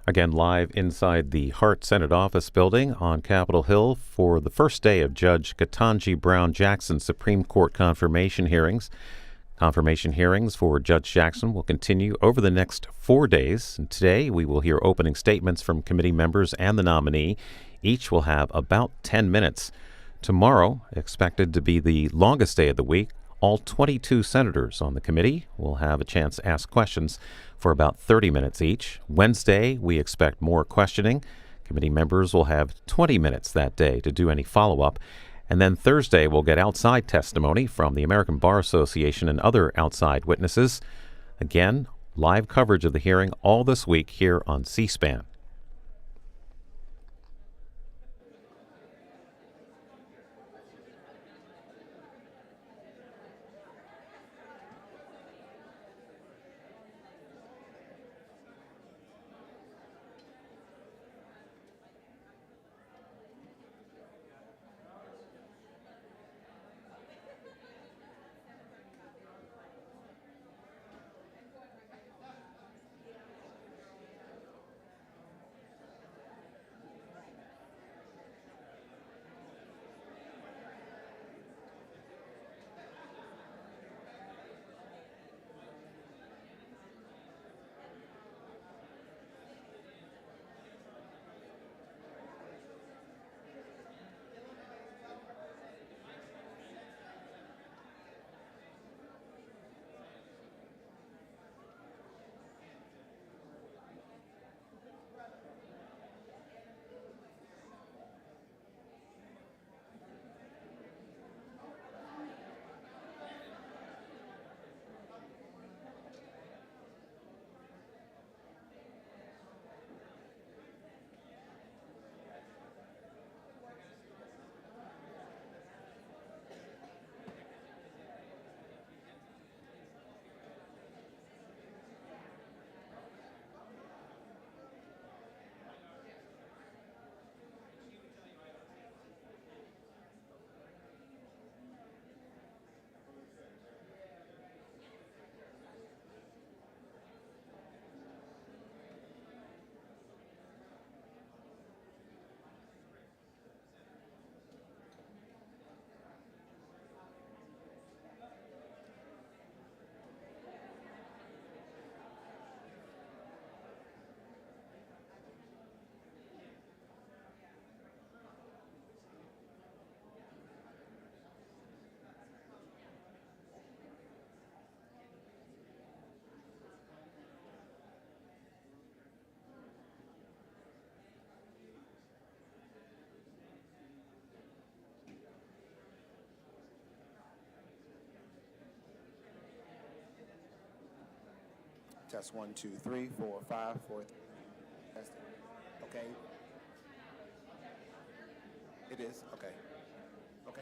Again, live inside the Hart Senate Office building on Capitol Hill for the first day of Judge Ketanji Brown Jackson Supreme Court confirmation hearings. Confirmation hearings for Judge Jackson will continue over the next 4 days. And today, we will hear opening statements from committee members and the nominee. Each will have about 10 minutes. Tomorrow, expected to be the longest day of the week, all 22 senators on the committee will have a chance to ask questions for about 30 minutes each. Wednesday, we expect more questioning. Committee members will have 20 minutes that day to do any follow-up. And then Thursday, we'll get outside testimony from the American Bar Association and other outside witnesses. Again, live coverage of the hearing all this week here on C-SPAN. Test 1, 2, 3, 4, 5, 4. Test. Okay. It is. Okay. Okay.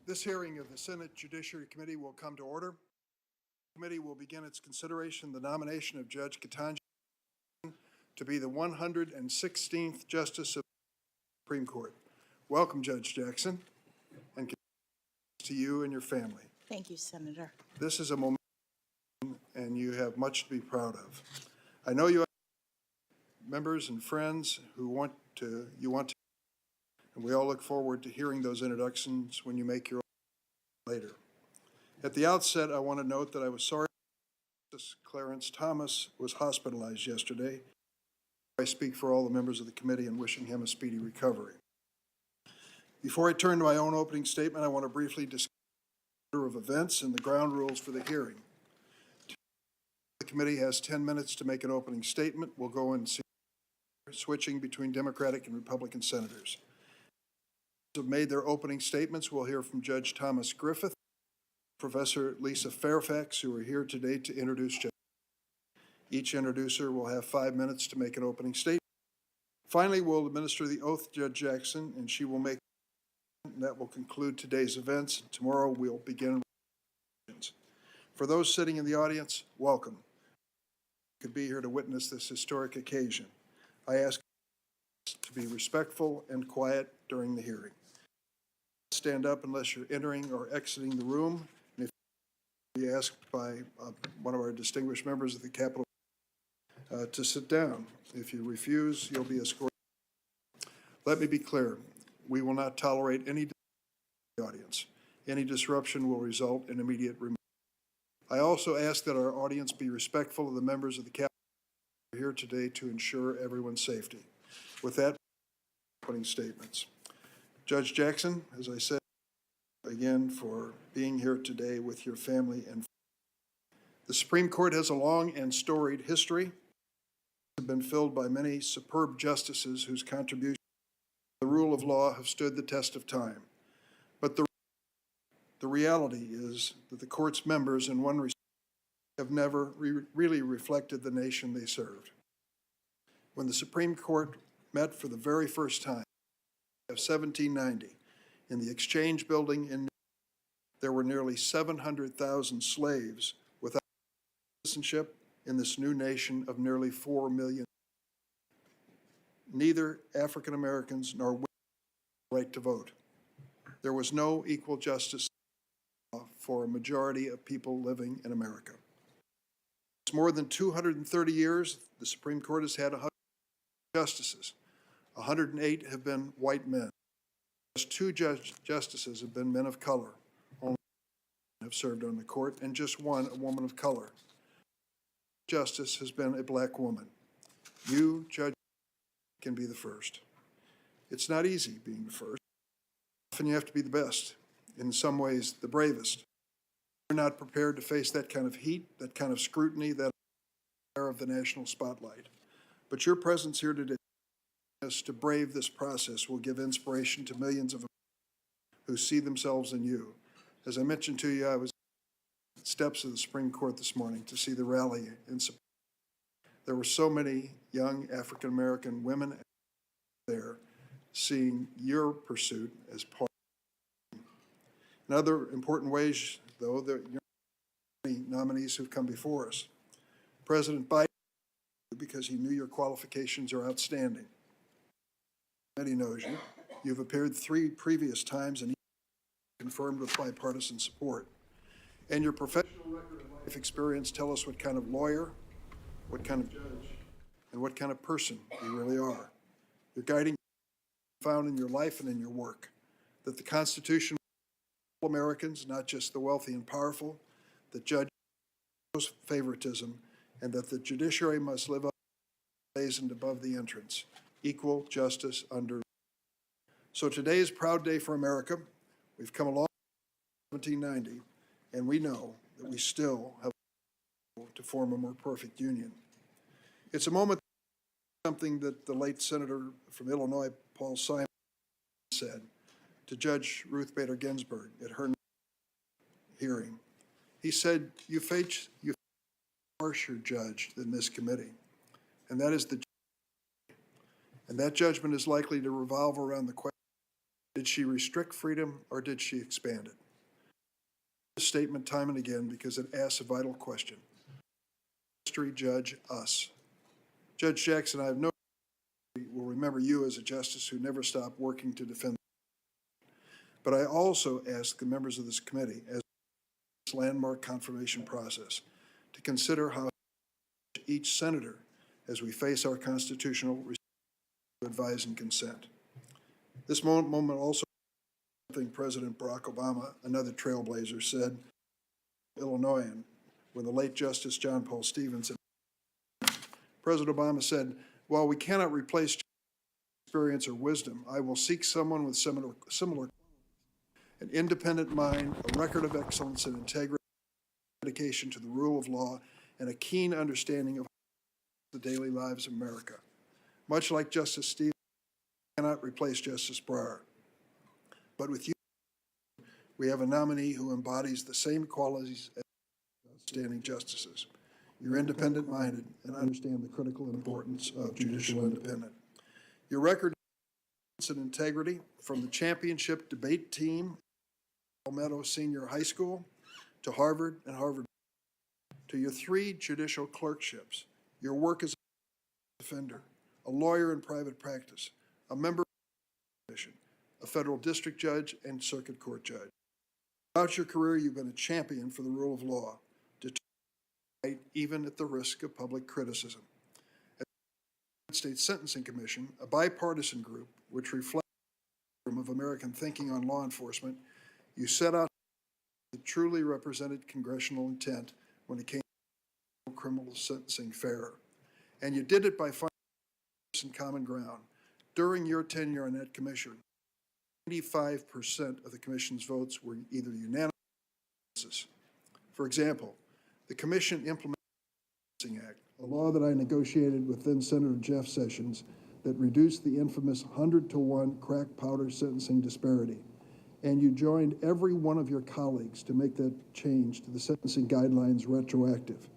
This hearing of the Senate Judiciary Committee will come to order. The committee will begin its consideration of the nomination of Judge Ketanji to be the 116th Justice of the Supreme Court. Welcome, Judge Jackson, and to you and your family. Thank you, Senator. This is a moment, and you have much to be proud of. I know you have members and friends who want to, and we all look forward to hearing those introductions when you make your own later. At the outset, I want to note that I was sorry Justice Clarence Thomas was hospitalized yesterday. I speak for all the members of the committee in wishing him a speedy recovery. Before I turn to my own opening statement, I want to briefly discuss the order of events and the ground rules for the hearing. The committee has 10 minutes to make an opening statement. We'll go in switching between Democratic and Republican senators. Those who have made their opening statements, we'll hear from Judge Thomas Griffith, Professor Lisa Fairfax, who are here today to introduce Judge. Each introducer will have 5 minutes to make an opening statement. Finally, we'll administer the oath to Judge Jackson, and she will make, and that will conclude today's events. Tomorrow we'll begin. For those sitting in the audience, welcome. You could be here to witness this historic occasion. I ask to be respectful and quiet during the hearing. Stand up unless you're entering or exiting the room. And if you're asked by one of our distinguished members of the Capitol to sit down. If you refuse, you'll be escorted. Let me be clear. We will not tolerate any audience. Any disruption will result in immediate removal. I also ask that our audience be respectful of the members of the Capitol who are here today to ensure everyone's safety. With that, opening statements. Judge Jackson, as I said, again for being here today with your family and friends. The Supreme Court has a long and storied history. Have been filled by many superb justices whose contributions to the rule of law have stood the test of time. But the reality is that the court's members, in one respect, have never really reflected the nation they served. When the Supreme Court met for the very first time of 1790 in the Exchange Building in New York, there were nearly 700,000 slaves without citizenship in this new nation of nearly 4 million. Neither African Americans nor women had the right to vote. There was no equal justice for a majority of people living in America. It's more than 230 years, the Supreme Court has had 100 justices. 108 have been white men. Just 2 justices have been men of color. Only 1 have served on the court, and just 1 a woman of color. Justice has been a black woman. You, Judge, can be the first. It's not easy being the first. Often you have to be the best, in some ways the bravest. You're not prepared to face that kind of heat, that kind of scrutiny, that of the national spotlight. But your presence here today to brave this process will give inspiration to millions of Americans who see themselves in you. As I mentioned to you, I was at the steps of the Supreme Court this morning to see the rally in support. There were so many young African American women there seeing your pursuit as part. In other important ways, though, there are many nominees who've come before us. President Biden, because he knew your qualifications are outstanding. He knows you. You've appeared 3 previous times and confirmed with bipartisan support. And your professional record and life experience tell us what kind of lawyer, what kind of judge, and what kind of person you really are. Your guiding found in your life and in your work, that the Constitution all Americans, not just the wealthy and powerful, that judge favoritism, and that the judiciary must live up to blazoned above the entrance, equal justice under. So today is a proud day for America. We've come along since 1790, and we know that we still have to form a more perfect union. It's a moment, something that the late Senator from Illinois, Paul Simon, said to Judge Ruth Bader Ginsburg at her hearing. He said, you face a harsher judge than this committee, and that is the judge. And that judgment is likely to revolve around the question, did she restrict freedom or did she expand it? Statement time and again because it asks a vital question. History judge us. Judge Jackson, I have no doubt will remember you as a justice who never stopped working to defend. But I also ask the members of this committee, as this landmark confirmation process, to consider how each senator as we face our constitutional responsibility to advise and consent. This moment also something President Barack Obama, another trailblazer, said Illinoisan when the late Justice John Paul Stevens. President Obama said, "While we cannot replace experience or wisdom, I will seek someone with similar an independent mind, a record of excellence and integrity, dedication to the rule of law, and a keen understanding of the daily lives of America. Much like Justice Stevens, we cannot replace Justice Breyer. But with you, we have a nominee who embodies the same qualities as outstanding justices. You're independent-minded and understand the critical importance of judicial independence. Your record and integrity, from the championship debate team at Palmetto Senior High School to Harvard and Harvard, to your 3 judicial clerkships, your work as a defender, a lawyer in private practice, a member of the commission, a federal district judge and circuit court judge. Throughout your career, you've been a champion for the rule of law, determined even at the risk of public criticism. As the United States Sentencing Commission, a bipartisan group which reflects the spectrum of American thinking on law enforcement, you set out that truly represented congressional intent when it came to criminal sentencing fair. And you did it by finding common ground. During your tenure on that commission, 95% of the commission's votes were either unanimous or consensus. For example, the commission implemented the Sentencing Act, a law that I negotiated with then Senator Jeff Sessions that reduced the infamous 100-to-1 crack powder sentencing disparity. And you joined every one of your colleagues to make that change to the sentencing guidelines retroactive.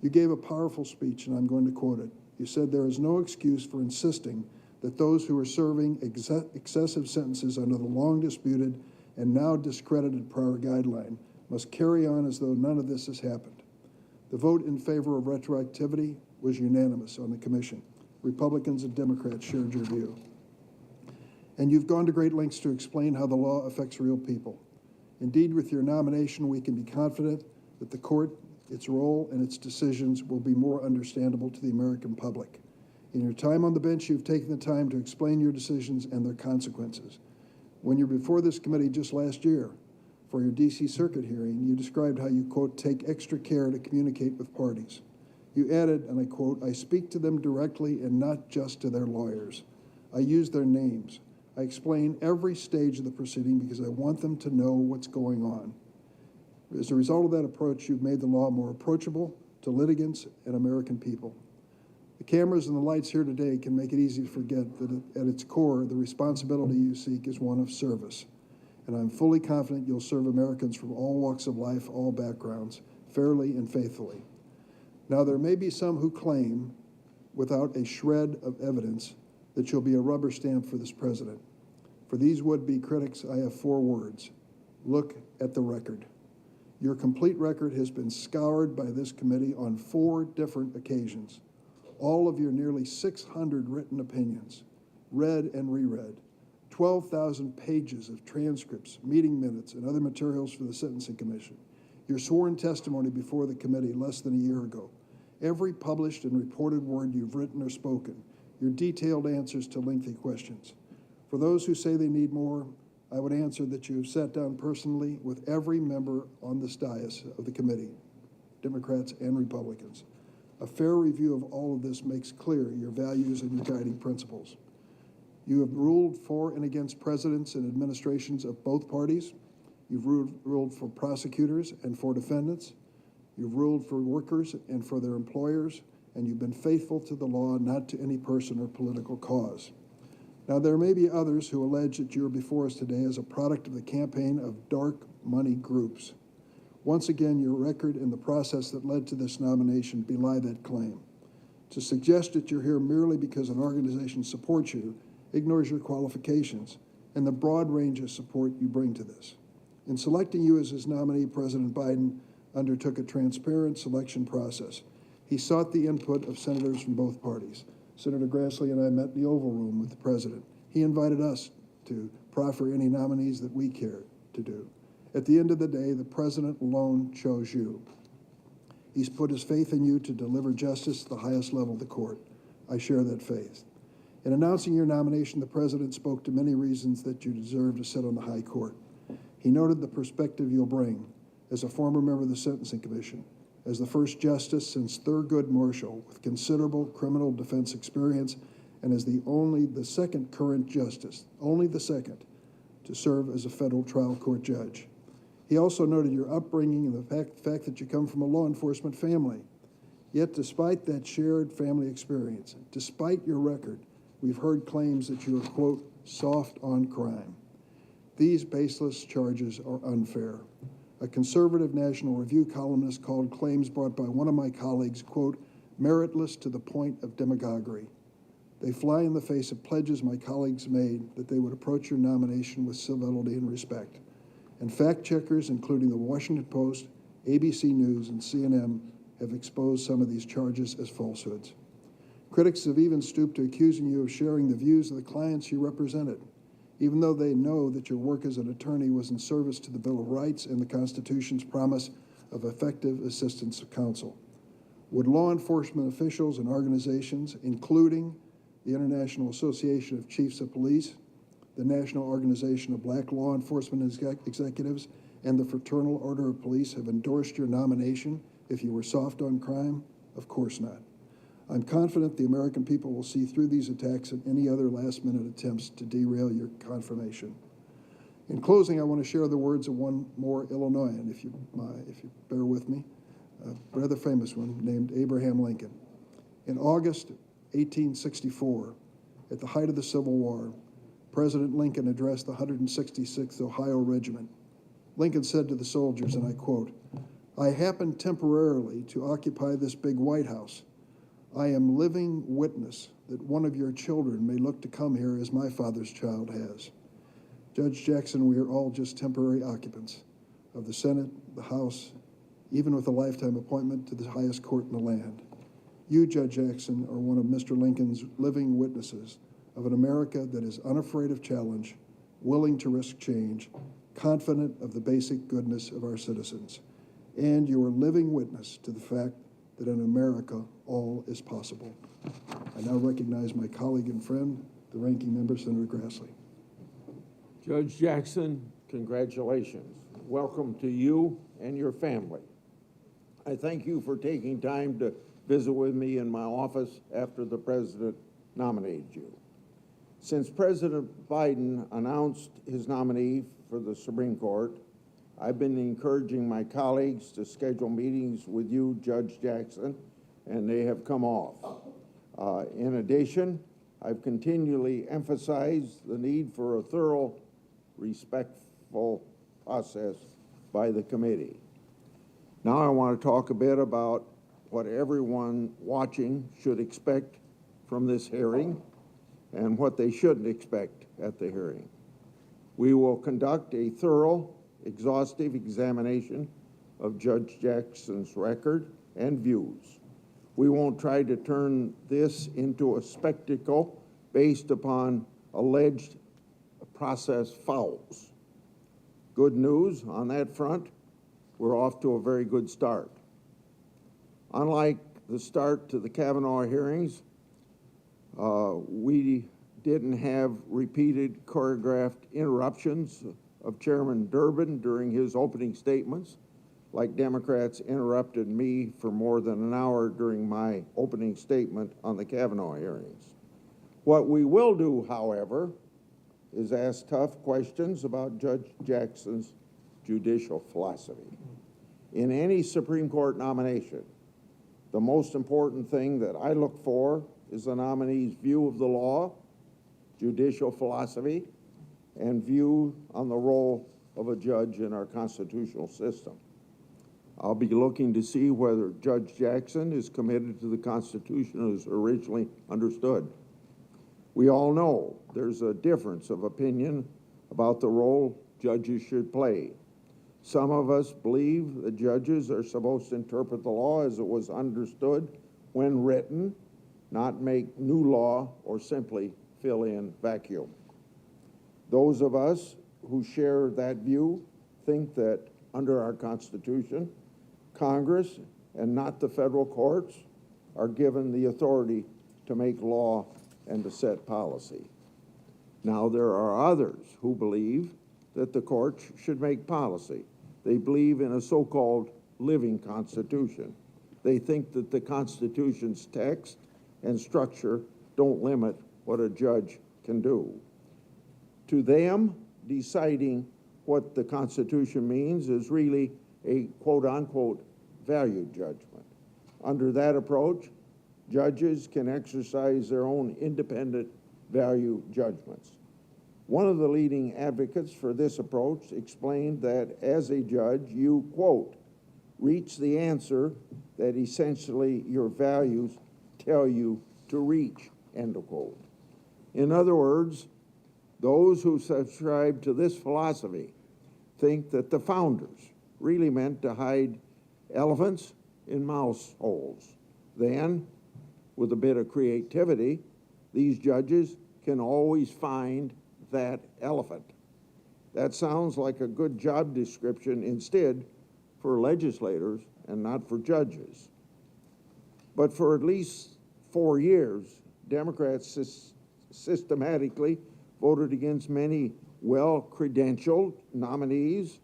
You gave a powerful speech, and I'm going to quote it. You said, "There is no excuse for insisting that those who are serving excessive sentences under the long disputed and now discredited prior guideline must carry on as though none of this has happened." The vote in favor of retroactivity was unanimous on the commission. Republicans and Democrats shared your view. And you've gone to great lengths to explain how the law affects real people. Indeed, with your nomination, we can be confident that the court, its role, and its decisions will be more understandable to the American public. In your time on the bench, you've taken the time to explain your decisions and their consequences. When you're before this committee just last year for your D.C. Circuit hearing, you described how you, quote, take extra care to communicate with parties. You added, and I quote, "I speak to them directly and not just to their lawyers. I use their names. I explain every stage of the proceeding because I want them to know what's going on." As a result of that approach, you've made the law more approachable to litigants and American people. The cameras and the lights here today can make it easy to forget that at its core, the responsibility you seek is one of service. And I'm fully confident you'll serve Americans from all walks of life, all backgrounds, fairly and faithfully. Now, there may be some who claim, without a shred of evidence, that you'll be a rubber stamp for this president. For these would-be critics, I have 4 words. Look at the record. Your complete record has been scoured by this committee on 4 different occasions. All of your nearly 600 written opinions, read and reread, 12,000 pages of transcripts, meeting minutes, and other materials for the Sentencing Commission, your sworn testimony before the committee less than a year ago, every published and reported word you've written or spoken, your detailed answers to lengthy questions. For those who say they need more, I would answer that you have sat down personally with every member on this dais of the committee, Democrats and Republicans. A fair review of all of this makes clear your values and your guiding principles. You have ruled for and against presidents and administrations of both parties. You've ruled for prosecutors and for defendants. You've ruled for workers and for their employers, and you've been faithful to the law, not to any person or political cause. Now, there may be others who allege that you're before us today as a product of the campaign of dark money groups. Once again, your record and the process that led to this nomination belie that claim. To suggest that you're here merely because an organization supports you ignores your qualifications and the broad range of support you bring to this. In selecting you as his nominee, President Biden undertook a transparent selection process. He sought the input of senators from both parties. Senator Grassley and I met in the Oval Room with the president. He invited us to proffer any nominees that we cared to do. At the end of the day, the president alone chose you. He's put his faith in you to deliver justice at the highest level of the court. I share that faith. In announcing your nomination, the president spoke to many reasons that you deserve to sit on the high court. He noted the perspective you'll bring as a former member of the Sentencing Commission, as the first justice since Thurgood Marshall with considerable criminal defense experience, and as the second current justice, only the second, to serve as a federal trial court judge. He also noted your upbringing and the fact that you come from a law enforcement family. Yet despite that shared family experience, despite your record, we've heard claims that you are, quote, soft on crime. These baseless charges are unfair. A conservative National Review columnist called claims brought by one of my colleagues, quote, meritless to the point of demagoguery. They fly in the face of pledges my colleagues made that they would approach your nomination with civility and respect. And fact checkers, including the Washington Post, ABC News, and CNN, have exposed some of these charges as falsehoods. Critics have even stooped to accusing you of sharing the views of the clients you represented, even though they know that your work as an attorney was in service to the Bill of Rights and the Constitution's promise of effective assistance of counsel. Would law enforcement officials and organizations, including the International Association of Chiefs of Police, the National Organization of Black Law Enforcement Executives, and the Fraternal Order of Police, have endorsed your nomination if you were soft on crime? Of course not. I'm confident the American people will see through these attacks and any other last-minute attempts to derail your confirmation. In closing, I want to share the words of one more Illinoisan, if you bear with me, a rather famous one named Abraham Lincoln. In August 1864, at the height of the Civil War, President Lincoln addressed the 166th Ohio Regiment. Lincoln said to the soldiers, and I quote, "I happen temporarily to occupy this big White House. I am living witness that one of your children may look to come here as my father's child has. Judge Jackson, we are all just temporary occupants of the Senate, the House, even with a lifetime appointment to the highest court in the land. You, Judge Jackson, are one of Mr. Lincoln's living witnesses of an America that is unafraid of challenge, willing to risk change, confident of the basic goodness of our citizens. And you are living witness to the fact that in America, all is possible." I now recognize my colleague and friend, the ranking member, Senator Grassley. Judge Jackson, congratulations. Welcome to you and your family. I thank you for taking time to visit with me in my office after the president nominated you. Since President Biden announced his nominee for the Supreme Court, I've been encouraging my colleagues to schedule meetings with you, Judge Jackson, and they have come off. In addition, I've continually emphasized the need for a thorough, respectful process by the committee. Now I want to talk a bit about what everyone watching should expect from this hearing and what they shouldn't expect at the hearing. We will conduct a thorough, exhaustive examination of Judge Jackson's record and views. We won't try to turn this into a spectacle based upon alleged process fouls. Good news on that front, we're off to a very good start. Unlike the start to the Kavanaugh hearings, we didn't have repeated choreographed interruptions of Chairman Durbin during his opening statements, like Democrats interrupted me for more than an hour during my opening statement on the Kavanaugh hearings. What we will do, however, is ask tough questions about Judge Jackson's judicial philosophy. In any Supreme Court nomination, the most important thing that I look for is the nominee's view of the law, judicial philosophy, and view on the role of a judge in our constitutional system. I'll be looking to see whether Judge Jackson is committed to the Constitution as originally understood. We all know there's a difference of opinion about the role judges should play. Some of us believe the judges are supposed to interpret the law as it was understood when written, not make new law or simply fill in vacuum. Those of us who share that view think that under our Constitution, Congress and not the federal courts are given the authority to make law and to set policy. Now, there are others who believe that the courts should make policy. They believe in a so-called living Constitution. They think that the Constitution's text and structure don't limit what a judge can do. To them, deciding what the Constitution means is really a quote-unquote value judgment. Under that approach, judges can exercise their own independent value judgments. One of the leading advocates for this approach explained that as a judge, you, quote, reach the answer that essentially your values tell you to reach, end of quote. In other words, those who subscribe to this philosophy think that the founders really meant to hide elephants in mouse holes. Then, with a bit of creativity, these judges can always find that elephant. That sounds like a good job description instead for legislators and not for judges. But for at least 4 years, Democrats systematically voted against many well-credentialed nominees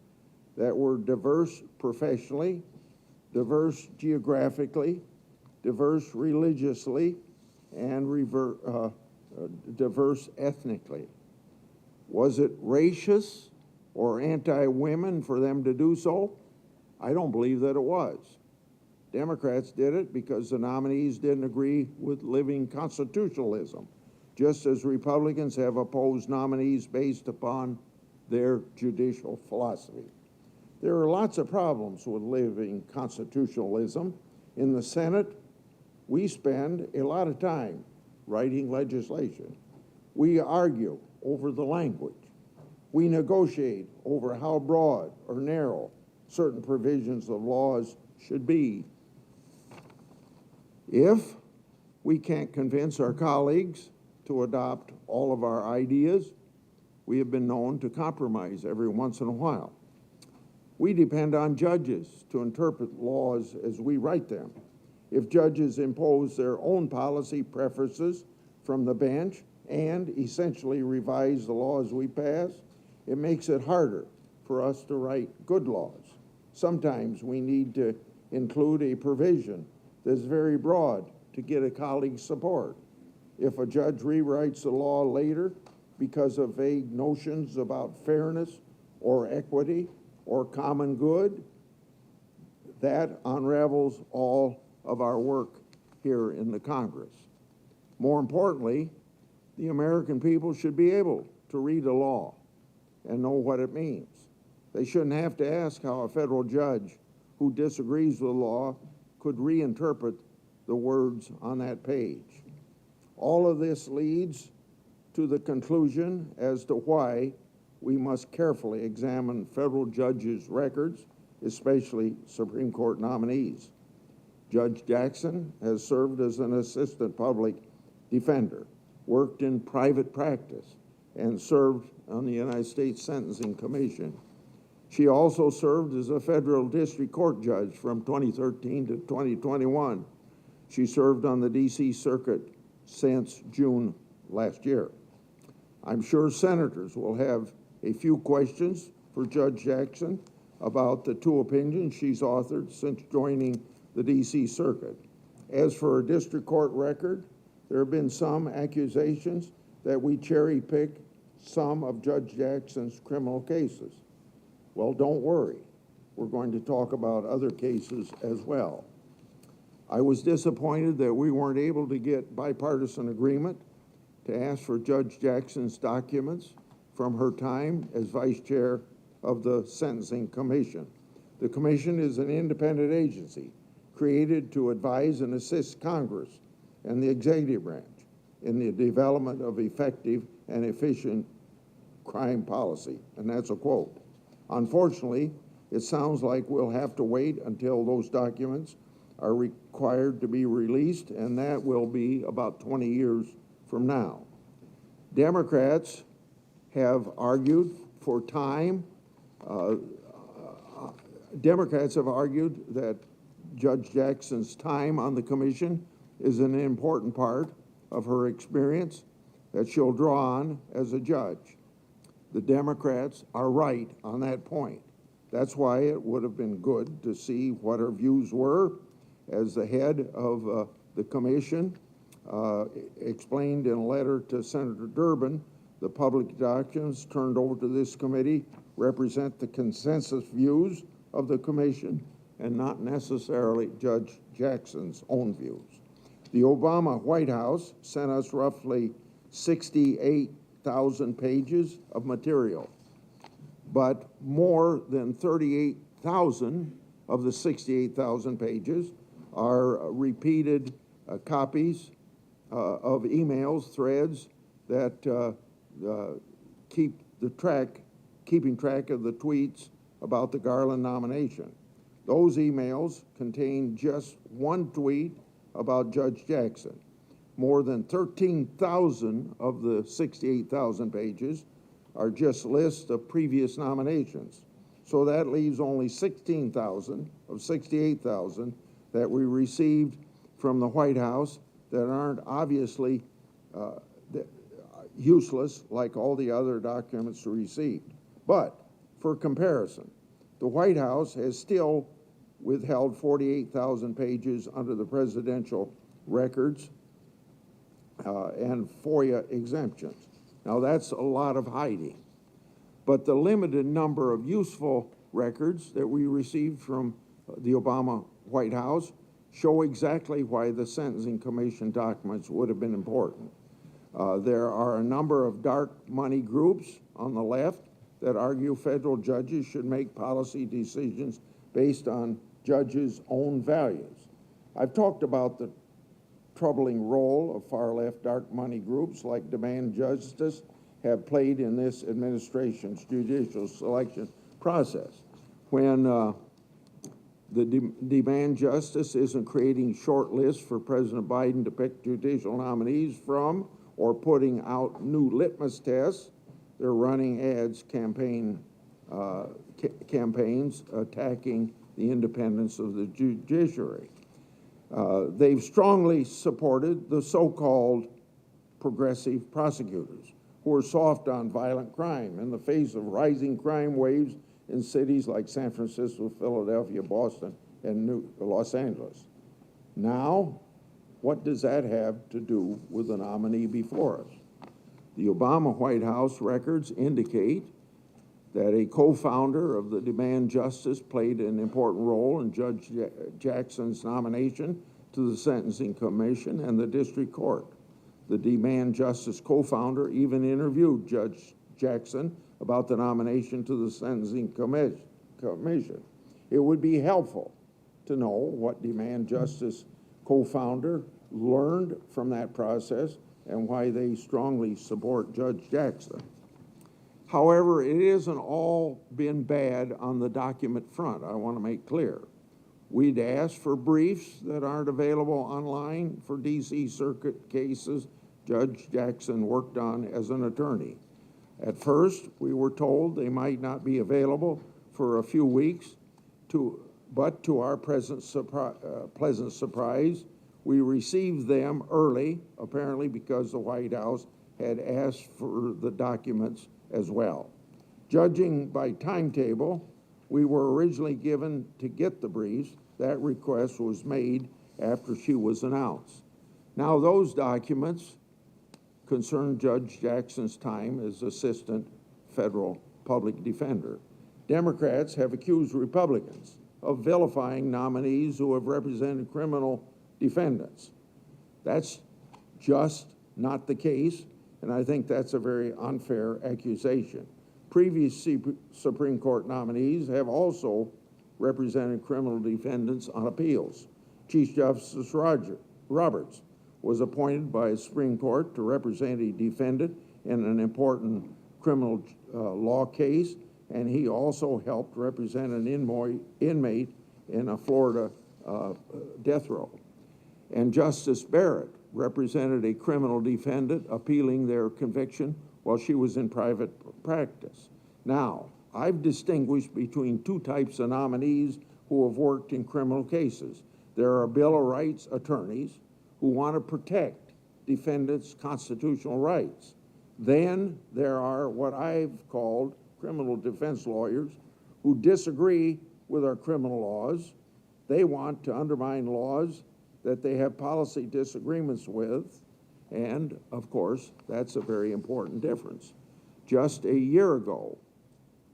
that were diverse professionally, diverse geographically, diverse religiously, and diverse ethnically. Was it racist or anti-women for them to do so? I don't believe that it was. Democrats did it because the nominees didn't agree with living constitutionalism, just as Republicans have opposed nominees based upon their judicial philosophy. There are lots of problems with living constitutionalism. In the Senate, we spend a lot of time writing legislation. We argue over the language. We negotiate over how broad or narrow certain provisions of laws should be. If we can't convince our colleagues to adopt all of our ideas, we have been known to compromise every once in a while. We depend on judges to interpret laws as we write them. If judges impose their own policy preferences from the bench and essentially revise the laws we pass, it makes it harder for us to write good laws. Sometimes we need to include a provision that's very broad to get a colleague's support. If a judge rewrites the law later because of vague notions about fairness or equity or common good, that unravels all of our work here in the Congress. More importantly, the American people should be able to read a law and know what it means. They shouldn't have to ask how a federal judge who disagrees with the law could reinterpret the words on that page. All of this leads to the conclusion as to why we must carefully examine federal judges' records, especially Supreme Court nominees. Judge Jackson has served as an assistant public defender, worked in private practice, and served on the United States Sentencing Commission. She also served as a federal district court judge from 2013 to 2021. She served on the D.C. Circuit since June last year. I'm sure senators will have a few questions for Judge Jackson about the 2 opinions she's authored since joining the D.C. Circuit. As for her district court record, there have been some accusations that we cherry-pick some of Judge Jackson's criminal cases. Well, don't worry. We're going to talk about other cases as well. I was disappointed that we weren't able to get bipartisan agreement to ask for Judge Jackson's documents from her time as vice chair of the Sentencing Commission. The commission is an independent agency created to advise and assist Congress and the executive branch in the development of effective and efficient crime policy, and that's a quote. Unfortunately, It sounds like we'll have to wait until those documents are required to be released, and that will be about 20 years from now. Democrats have argued for time. Democrats have argued that Judge Jackson's time on the commission is an important part of her experience that she'll draw on as a judge. The Democrats are right on that point. That's why it would have been good to see what her views were as the head of the commission. Explained in a letter to Senator Durbin, the public documents turned over to this committee represent the consensus views of the commission and not necessarily Judge Jackson's own views. The Obama White House sent us roughly 68,000 pages of material, but more than 38,000 of the 68,000 pages are repeated copies of emails, threads that keeping track of the tweets about the Garland nomination. Those emails contain just one tweet about Judge Jackson. More than 13,000 of the 68,000 pages are just lists of previous nominations. So that leaves only 16,000 of 68,000 that we received from the White House that aren't obviously useless like all the other documents received. But for comparison, the White House has still withheld 48,000 pages under the presidential records and FOIA exemptions. Now that's a lot of hiding. But the limited number of useful records that we received from the Obama White House show exactly why the Sentencing Commission documents would have been important. There are a number of dark money groups on the left that argue federal judges should make policy decisions based on judges' own values. I've talked about the troubling role of far-left dark money groups like Demand Justice have played in this administration's judicial selection process. When the Demand Justice isn't creating short lists for President Biden to pick judicial nominees from or putting out new litmus tests, they're running ads, campaigns attacking the independence of the judiciary. They've strongly supported the so-called progressive prosecutors who are soft on violent crime in the face of rising crime waves in cities like San Francisco, Philadelphia, Boston, and Los Angeles. Now, what does that have to do with the nominee before us? The Obama White House records indicate that a co-founder of the Demand Justice played an important role in Judge Jackson's nomination to the Sentencing Commission and the District Court. The Demand Justice co-founder even interviewed Judge Jackson about the nomination to the Sentencing Commission. It would be helpful to know what Demand Justice co-founder learned from that process and why they strongly support Judge Jackson. However, it isn't all been bad on the document front, I want to make clear. We'd asked for briefs that aren't available online for D.C. Circuit cases Judge Jackson worked on as an attorney. At first, we were told they might not be available for a few weeks, but to our pleasant surprise, we received them early, apparently because the White House had asked for the documents as well. Judging by timetable, we were originally given to get the briefs. That request was made after she was announced. Now those documents concern Judge Jackson's time as Assistant Federal Public Defender. Democrats have accused Republicans of vilifying nominees who have represented criminal defendants. That's just not the case, and I think that's a very unfair accusation. Previous Supreme Court nominees have also represented criminal defendants on appeals. Chief Justice Roberts was appointed by the Supreme Court to represent a defendant in an important criminal law case and he also helped represent an inmate in a Florida death row. And Justice Barrett represented a criminal defendant appealing their conviction while she was in private practice. Now, I've distinguished between two types of nominees who have worked in criminal cases. There are Bill of Rights attorneys who want to protect defendants' constitutional rights. Then there are what I've called criminal defense lawyers who disagree with our criminal laws. They want to undermine laws that they have policy disagreements with, and of course, that's a very important difference. Just a year ago,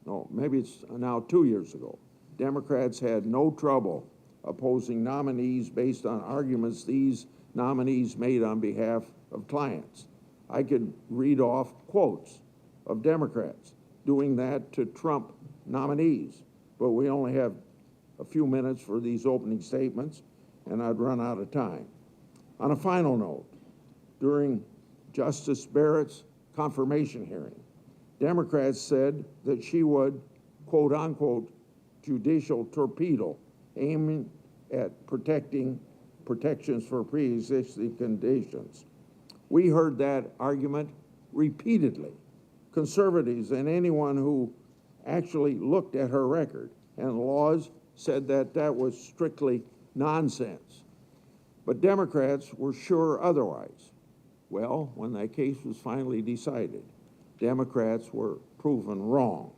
no, maybe it's now 2 years ago, Democrats had no trouble opposing nominees based on arguments these nominees made on behalf of clients. I could read off quotes of Democrats doing that to Trump nominees, but we only have a few minutes for these opening statements, and I'd run out of time. On a final note, during Justice Barrett's confirmation hearing, Democrats said that she would, quote unquote, judicial torpedo, aiming at protections for pre-existing conditions. We heard that argument repeatedly. Conservatives and anyone who actually looked at her record and laws said that that was strictly nonsense. But Democrats were sure otherwise. Well, when that case was finally decided, Democrats were proven wrong.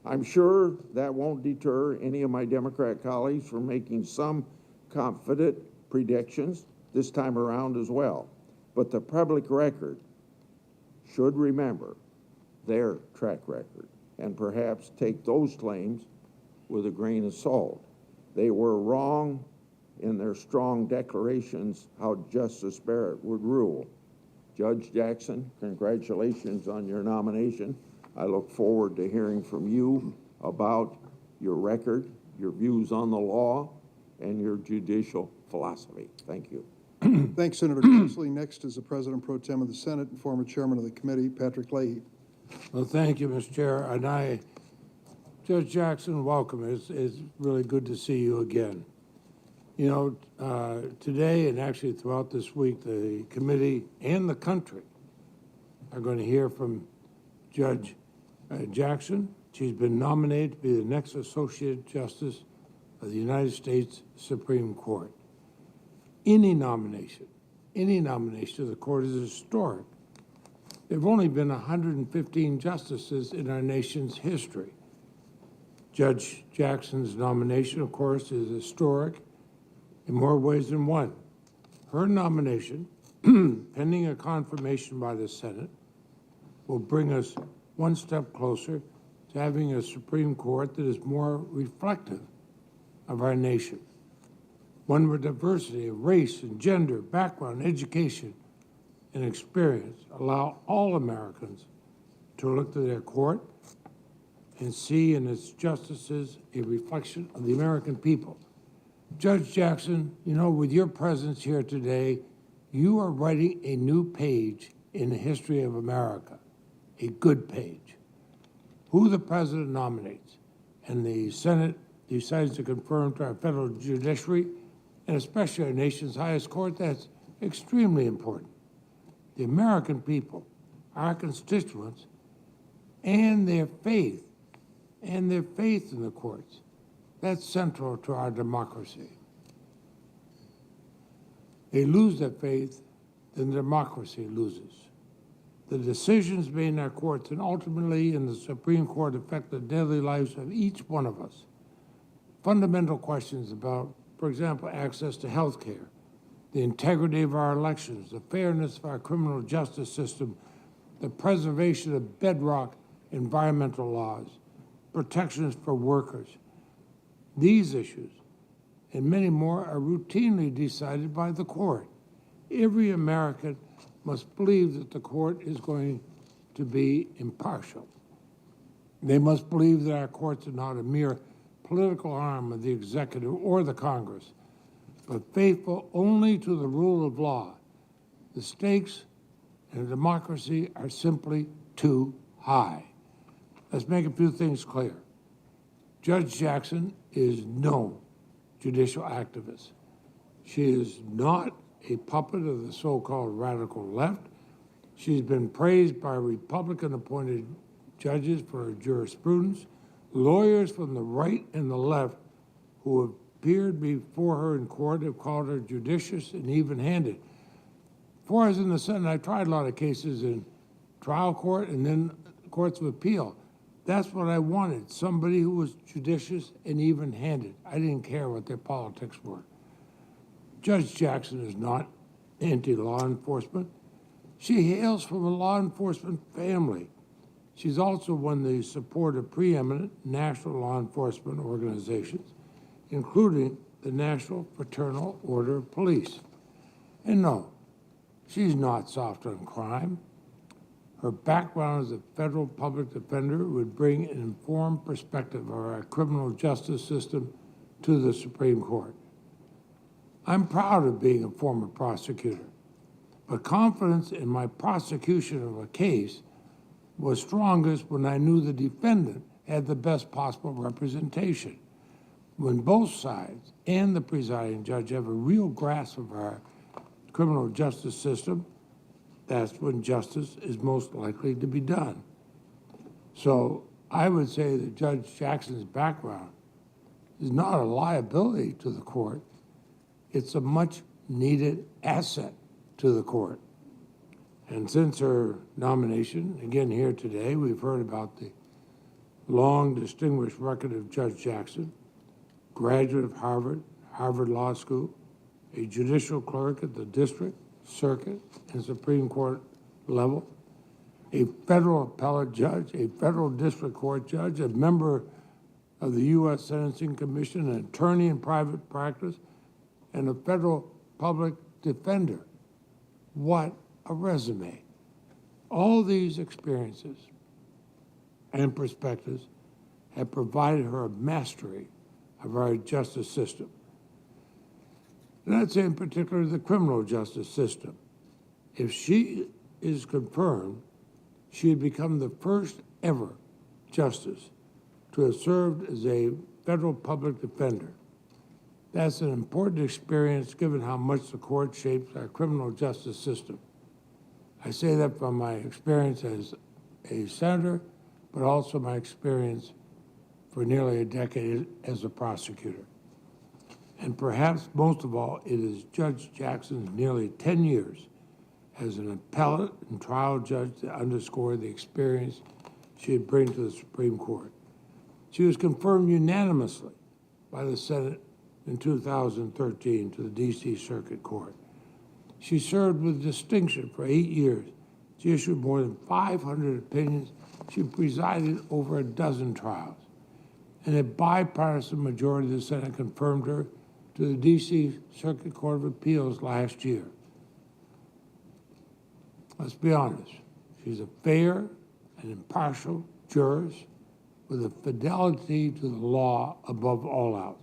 I'm sure that won't deter any of my Democrat colleagues from making some confident predictions this time around as well. But the public record should remember their track record and perhaps take those claims with a grain of salt. They were wrong in their strong declarations how Justice Barrett would rule. Judge Jackson, congratulations on your nomination. I look forward to hearing from you about your record, your views on the law, and your judicial philosophy. Thank you. Thanks, Senator Grassley. Next is the President Pro Tem of the Senate and former Chairman of the committee, Patrick Leahy. Well, thank you, Mr. Chair. And Judge Jackson, welcome. It's really good to see you again. You know, today and actually throughout this week, the committee and the country are going to hear from Judge Jackson. She's been nominated to be the next Associate Justice of the United States Supreme Court. Any nomination of the court is historic. There have only been 115 justices in our nation's history. Judge Jackson's nomination, of course, is historic in more ways than one. Her nomination, pending a confirmation by the Senate, will bring us one step closer to having a Supreme Court that is more reflective of our nation. One where diversity of race and gender, background, education, and experience allow all Americans to look to their court and see in its justices a reflection of the American people. Judge Jackson, you know, with your presence here today, you are writing a new page in the history of America, a good page. Who the president nominates and the Senate decides to confirm to our federal judiciary, and especially our nation's highest court, that's extremely important. The American people, our constituents, and their faith in the courts, that's central to our democracy. They lose that faith, then democracy loses. The decisions made in our courts and ultimately in the Supreme Court affect the daily lives of each one of us. Fundamental questions about, for example, access to health care, the integrity of our elections, the fairness of our criminal justice system, the preservation of bedrock environmental laws, protections for workers. These issues and many more are routinely decided by the court. Every American must believe that the court is going to be impartial. They must believe that our courts are not a mere political arm of the executive or the Congress, but faithful only to the rule of law. The stakes in a democracy are simply too high. Let's make a few things clear. Judge Jackson is no judicial activist. She is not a puppet of the so-called radical left. She's been praised by Republican-appointed judges for her jurisprudence. Lawyers from the right and the left who have appeared before her in court have called her judicious and even-handed. Before I was in the Senate, I tried a lot of cases in trial court and then courts of appeal. That's what I wanted, somebody who was judicious and even-handed. I didn't care what their politics were. Judge Jackson is not anti-law enforcement. She hails from a law enforcement family. She's also won the support of preeminent national law enforcement organizations, including the National Fraternal Order of Police. And no, she's not soft on crime. Her background as a federal public defender would bring an informed perspective of our criminal justice system to the Supreme Court. I'm proud of being a former prosecutor, but confidence in my prosecution of a case was strongest when I knew the defendant had the best possible representation. When both sides and the presiding judge have a real grasp of our criminal justice system, that's when justice is most likely to be done. So I would say that Judge Jackson's background is not a liability to the court. It's a much-needed asset to the court. And since her nomination, again here today, we've heard about the long, distinguished record of Judge Jackson, graduate of Harvard, Harvard Law School, a judicial clerk at the district, circuit, and Supreme Court level, a federal appellate judge, a federal district court judge, a member of the U.S. Sentencing Commission, an attorney in private practice, and a federal public defender. What a resume. All these experiences and perspectives have provided her a mastery of our justice system. And I'd say in particular the criminal justice system. If she is confirmed, she would become the first ever justice to have served as a federal public defender. That's an important experience given how much the court shapes our criminal justice system. I say that from my experience as a senator, but also my experience for nearly a decade as a prosecutor. And perhaps most of all, it is Judge Jackson's nearly 10 years as an appellate and trial judge that underscore the experience she would bring to the Supreme Court. She was confirmed unanimously by the Senate in 2013 to the D.C. Circuit Court. She served with distinction for 8 years. She issued more than 500 opinions. She presided over a dozen trials. And a bipartisan majority of the Senate confirmed her to the D.C. Circuit Court of Appeals last year. Let's be honest, she's a fair and impartial jurist with a fidelity to the law above all else.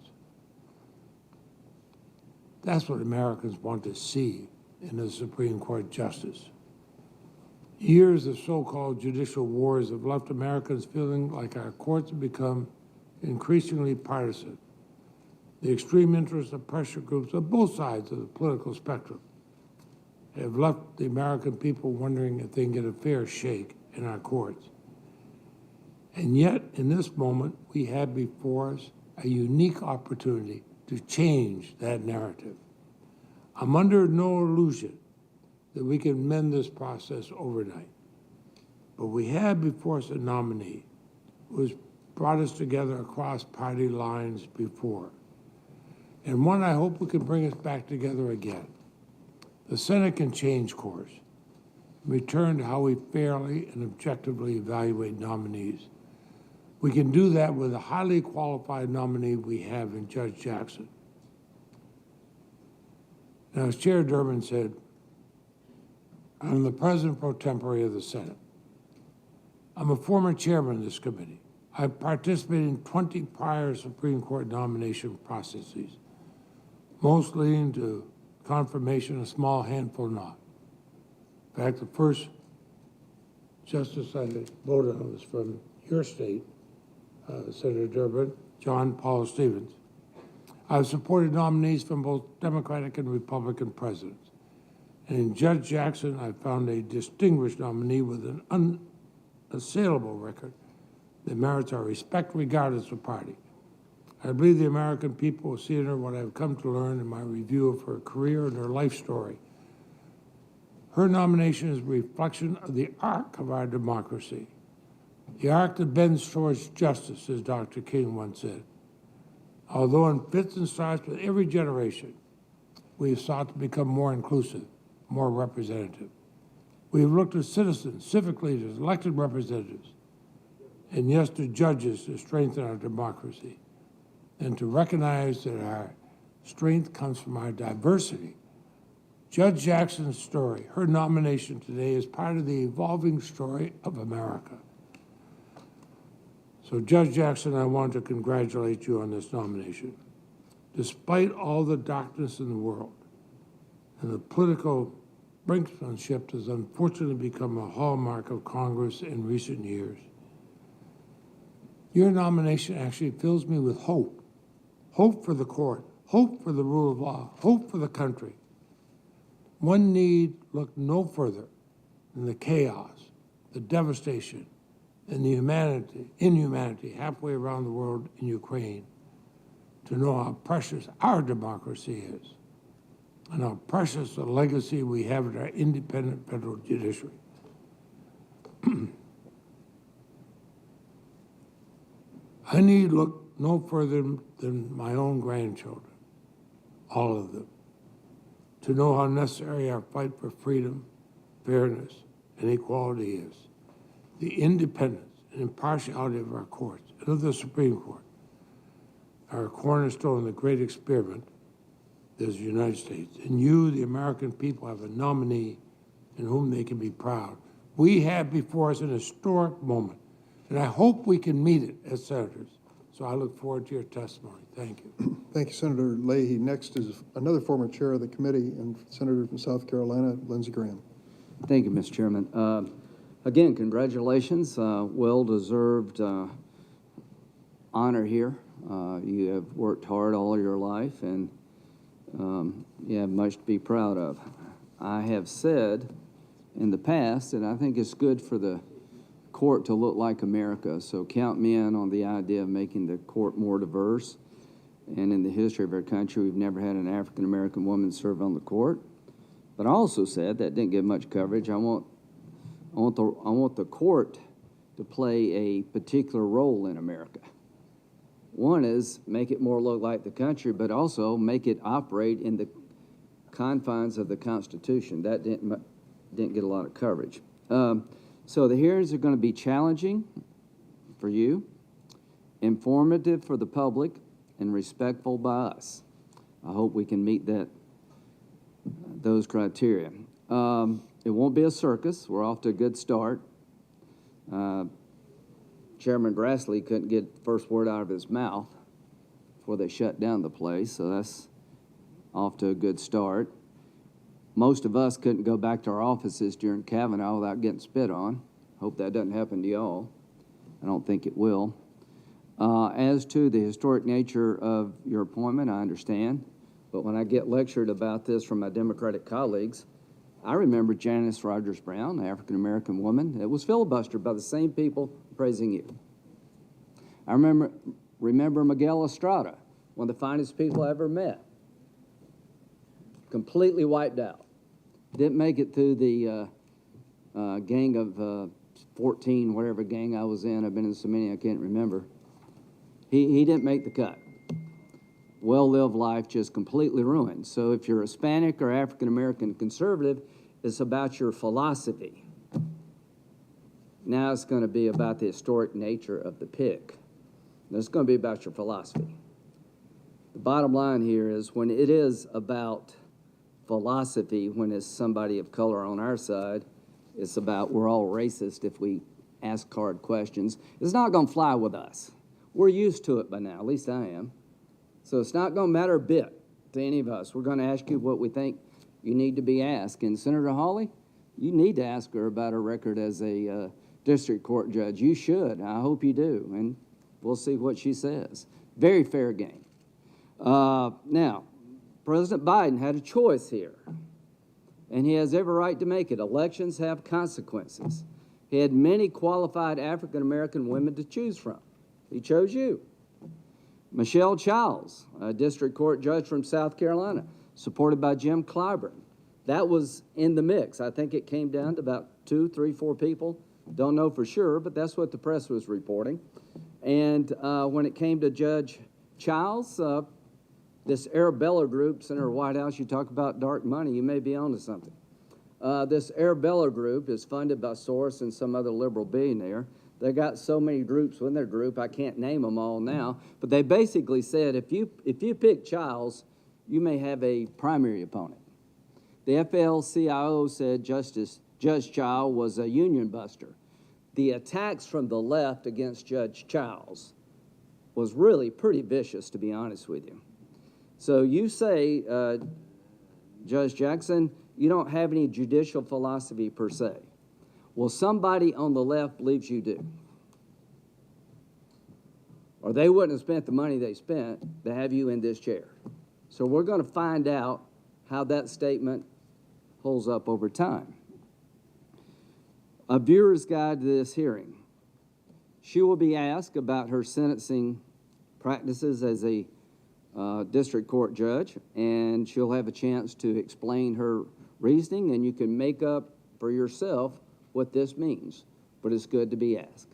That's what Americans want to see in a Supreme Court justice. Years of so-called judicial wars have left Americans feeling like our courts have become increasingly partisan. The extreme interests of pressure groups on both sides of the political spectrum have left the American people wondering if they can get a fair shake in our courts. And yet, in this moment, we have before us a unique opportunity to change that narrative. I'm under no illusion that we can mend this process overnight. But we have before us a nominee who has brought us together across party lines before, and one I hope we can bring us back together again. The Senate can change course, return to how we fairly and objectively evaluate nominees. We can do that with a highly qualified nominee we have in Judge Jackson. Now, as Chair Durbin said, I'm the President pro tempore of the Senate. I'm a former chairman of this committee. I've participated in 20 prior Supreme Court nomination processes, most leading to confirmation, a small handful not. In fact, the first justice I voted on was from your state, Senator Durbin, John Paul Stevens. I've supported nominees from both Democratic and Republican presidents. And in Judge Jackson, I found a distinguished nominee with an unassailable record that merits our respect regardless of party. I believe the American people will see in her what I've come to learn in my review of her career and her life story. Her nomination is a reflection of the arc of our democracy, the arc that bends towards justice, as Dr. King once said. Although in fits and starts with every generation, we have sought to become more inclusive, more representative. We have looked at citizens, civic leaders, elected representatives, and yes, to judges to strengthen our democracy, and to recognize that our strength comes from our diversity. Judge Jackson's story, her nomination today, is part of the evolving story of America. So, Judge Jackson, I want to congratulate you on this nomination. Despite all the darkness in the world, and the political brinksmanship has unfortunately become a hallmark of Congress in recent years, your nomination actually fills me with hope. Hope for the court, hope for the rule of law, hope for the country. One need look no further than the chaos, the devastation, and the inhumanity halfway around the world in Ukraine to know how precious our democracy is and how precious the legacy we have in our independent federal judiciary. I need look no further than my own grandchildren, all of them, to know how necessary our fight for freedom, fairness, and equality is. The independence and impartiality of our courts and of the Supreme Court are a cornerstone of the great experiment that is the United States. And you, the American people, have a nominee in whom they can be proud. We have before us an historic moment, and I hope we can meet it as senators. So I look forward to your testimony. Thank you. Thank you, Senator Leahy. Next is another former chair of the committee and Senator from South Carolina, Lindsey Graham. Thank you, Mr. Chairman. Again, congratulations. Well-deserved honor here. You have worked hard all your life, and you have much to be proud of. I have said in the past, and I think it's good for the court to look like America, so count me in on the idea of making the court more diverse. And in the history of our country, we've never had an African-American woman serve on the court. But I also said, that didn't get much coverage, I want the court to play a particular role in America. One is make it more look like the country, but also make it operate in the confines of the Constitution. That didn't get a lot of coverage. So the hearings are going to be challenging for you, informative for the public, and respectful by us. I hope we can meet those criteria. It won't be a circus. We're off to a good start. Chairman Grassley couldn't get the first word out of his mouth before they shut down the place, so that's off to a good start. Most of us couldn't go back to our offices during Kavanaugh without getting spit on. Hope that doesn't happen to y'all. I don't think it will. As to the historic nature of your appointment, I understand. But when I get lectured about this from my Democratic colleagues, I remember Janice Rogers Brown, an African-American woman, that was filibustered by the same people praising you. I remember Miguel Estrada, one of the finest people I ever met, completely wiped out. Didn't make it through the gang of 14, whatever gang I was in. I've been in so many I can't remember. He didn't make the cut. Well-lived life just completely ruined. So if you're Hispanic or African-American conservative, it's about your philosophy. Now it's going to be about the historic nature of the pick. It's going to be about your philosophy. The bottom line here is when it is about philosophy, when it's somebody of color on our side, it's about we're all racist if we ask hard questions. It's not going to fly with us. We're used to it by now, at least I am. So it's not going to matter a bit to any of us. We're going to ask you what we think you need to be asked. And Senator Hawley, you need to ask her about her record as a district court judge. You should. I hope you do, and we'll see what she says. Very fair game. Now, President Biden had a choice here, and he has every right to make it. Elections have consequences. He had many qualified African-American women to choose from. He chose you. Michelle Childs, a district court judge from South Carolina, supported by Jim Clyburn. That was in the mix. I think it came down to about 2, 3, 4 people. Don't know for sure, but that's what the press was reporting. And when it came to Judge Childs, this Arabella group, Senator Whitehouse, you talk about dark money, you may be onto something. This Arabella group is funded by Soros and some other liberal billionaire. They got so many groups within their group, I can't name them all now, but they basically said if you pick Childs, you may have a primary opponent. The FL-CIO said Judge Childs was a union buster. The attacks from the left against Judge Childs was really pretty vicious, to be honest with you. So you say, Judge Jackson, you don't have any judicial philosophy per se. Well, somebody on the left believes you do. Or they wouldn't have spent the money they spent to have you in this chair. So we're going to find out how that statement holds up over time. A viewer's guide to this hearing. She will be asked about her sentencing practices as a district court judge, and she'll have a chance to explain her reasoning, and you can make up for yourself what this means, but it's good to be asked.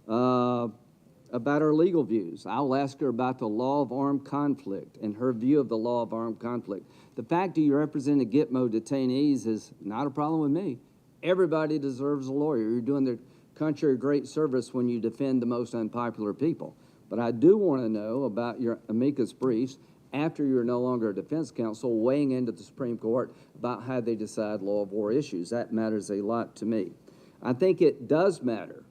About her legal views, I'll ask her about the law of armed conflict and her view of the law of armed conflict. The fact that you represent the Gitmo detainees is not a problem with me. Everybody deserves a lawyer. You're doing the country a great service when you defend the most unpopular people. But I do want to know about your amicus briefs after you're no longer a defense counsel weighing into the Supreme Court about how they decide law of war issues. That matters a lot to me. I think it does matter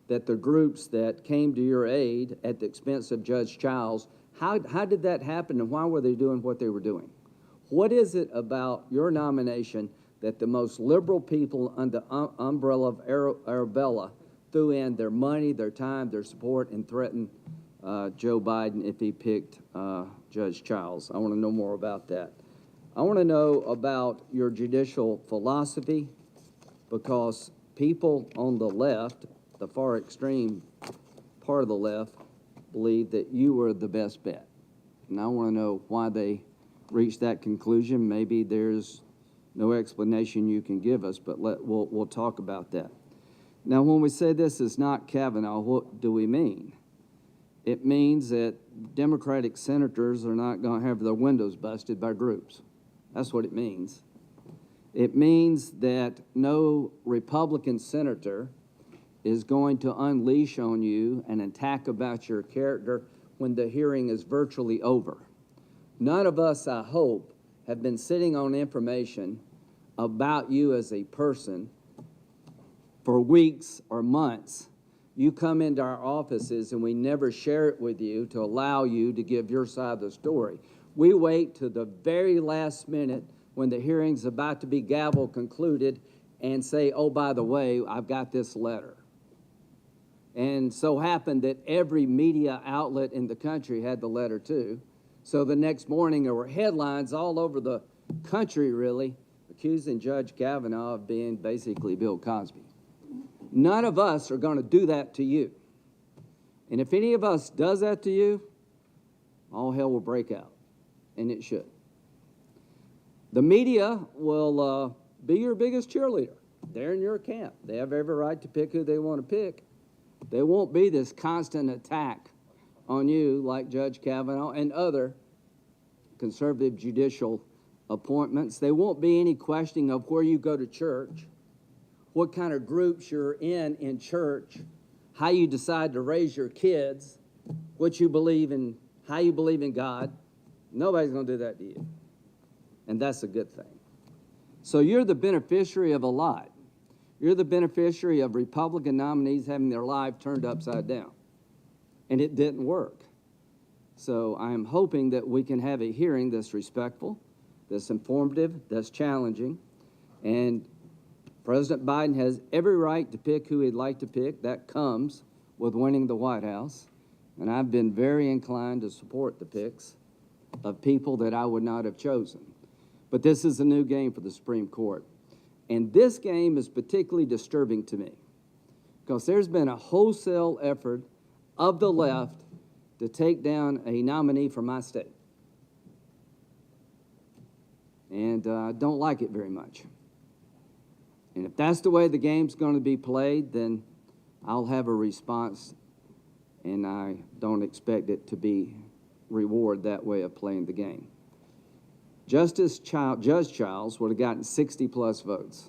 that the groups that came to your aid at the expense of Judge Childs, how did that happen and why were they doing what they were doing? What is it about your nomination that the most liberal people under the umbrella of Arabella threw in their money, their time, their support, and threatened Joe Biden if he picked Judge Childs? I want to know more about that. I want to know about your judicial philosophy, because people on the left, the far extreme part of the left, believe that you were the best bet. And I want to know why they reached that conclusion. Maybe there's no explanation you can give us, but we'll talk about that. Now, when we say this is not Kavanaugh, what do we mean? It means that Democratic senators are not going to have their windows busted by groups. That's what it means. It means that no Republican senator is going to unleash on you an attack about your character when the hearing is virtually over. None of us, I hope, have been sitting on information about you as a person for weeks or months. You come into our offices and we never share it with you to allow you to give your side of the story. We wait to the very last minute when the hearing's about to be gavel concluded and say, oh, by the way, I've got this letter. And so happened that every media outlet in the country had the letter too. So the next morning there were headlines all over the country, really, accusing Judge Kavanaugh of being basically Bill Cosby. None of us are going to do that to you. And if any of us does that to you, all hell will break out, and it should. The media will be your biggest cheerleader. They're in your camp. They have every right to pick who they want to pick. There won't be this constant attack on you like Judge Kavanaugh and other conservative judicial appointments. There won't be any questioning of where you go to church, what kind of groups you're in church, how you decide to raise your kids, what you believe in, how you believe in God. Nobody's going to do that to you. And that's a good thing. So you're the beneficiary of a lot. You're the beneficiary of Republican nominees having their life turned upside down. And it didn't work. So I'm hoping that we can have a hearing that's respectful, that's informative, that's challenging. And President Biden has every right to pick who he'd like to pick. That comes with winning the White House. And I've been very inclined to support the picks of people that I would not have chosen. But this is a new game for the Supreme Court. And this game is particularly disturbing to me because there's been a wholesale effort of the left to take down a nominee from my state. And I don't like it very much. And if that's the way the game's going to be played, then I'll have a response, and I don't expect it to be reward that way of playing the game. Judge Childs would have gotten 60-plus votes.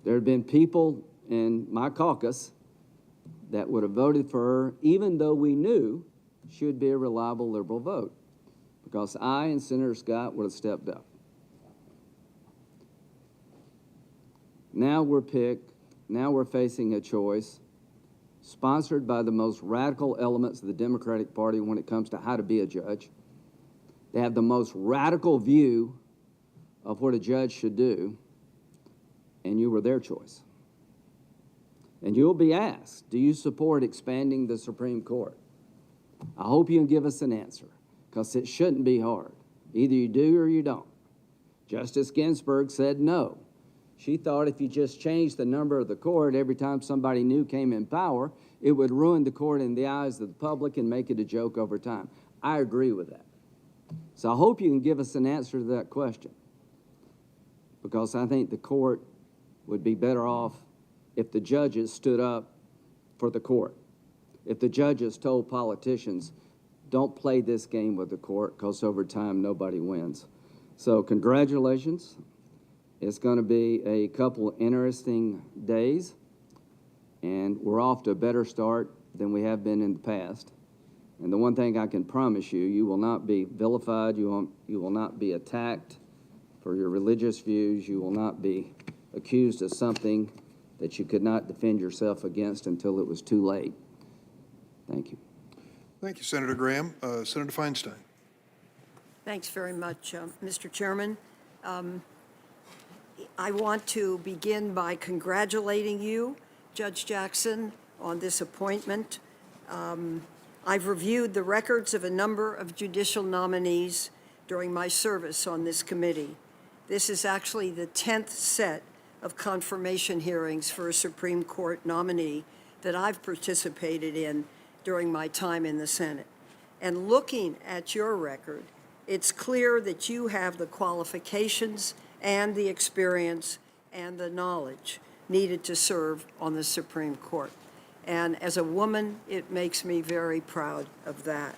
There have been people in my caucus that would have voted for her, even though we knew she would be a reliable liberal vote, because I and Senator Scott would have stepped up. Now we're facing a choice sponsored by the most radical elements of the Democratic Party when it comes to how to be a judge. They have the most radical view of what a judge should do, and you were their choice. And you'll be asked, do you support expanding the Supreme Court? I hope you can give us an answer, because it shouldn't be hard. Either you do or you don't. Justice Ginsburg said no. She thought if you just changed the number of the court every time somebody new came in power, it would ruin the court in the eyes of the public and make it a joke over time. I agree with that. So I hope you can give us an answer to that question, because I think the court would be better off if the judges stood up for the court. If the judges told politicians, don't play this game with the court, because over time nobody wins. So congratulations. It's going to be a couple of interesting days, and we're off to a better start than we have been in the past. And the one thing I can promise you, you will not be vilified, you will not be attacked for your religious views, you will not be accused of something that you could not defend yourself against until it was too late. Thank you. Thank you, Senator Graham. Senator Feinstein. Thanks very much, Mr. Chairman. I want to begin by congratulating you, Judge Jackson, on this appointment. I've reviewed the records of a number of judicial nominees during my service on this committee. This is actually the 10th set of confirmation hearings for a Supreme Court nominee that I've participated in during my time in the Senate. And looking at your record, it's clear that you have the qualifications and the experience and the knowledge needed to serve on the Supreme Court. And as a woman, it makes me very proud of that.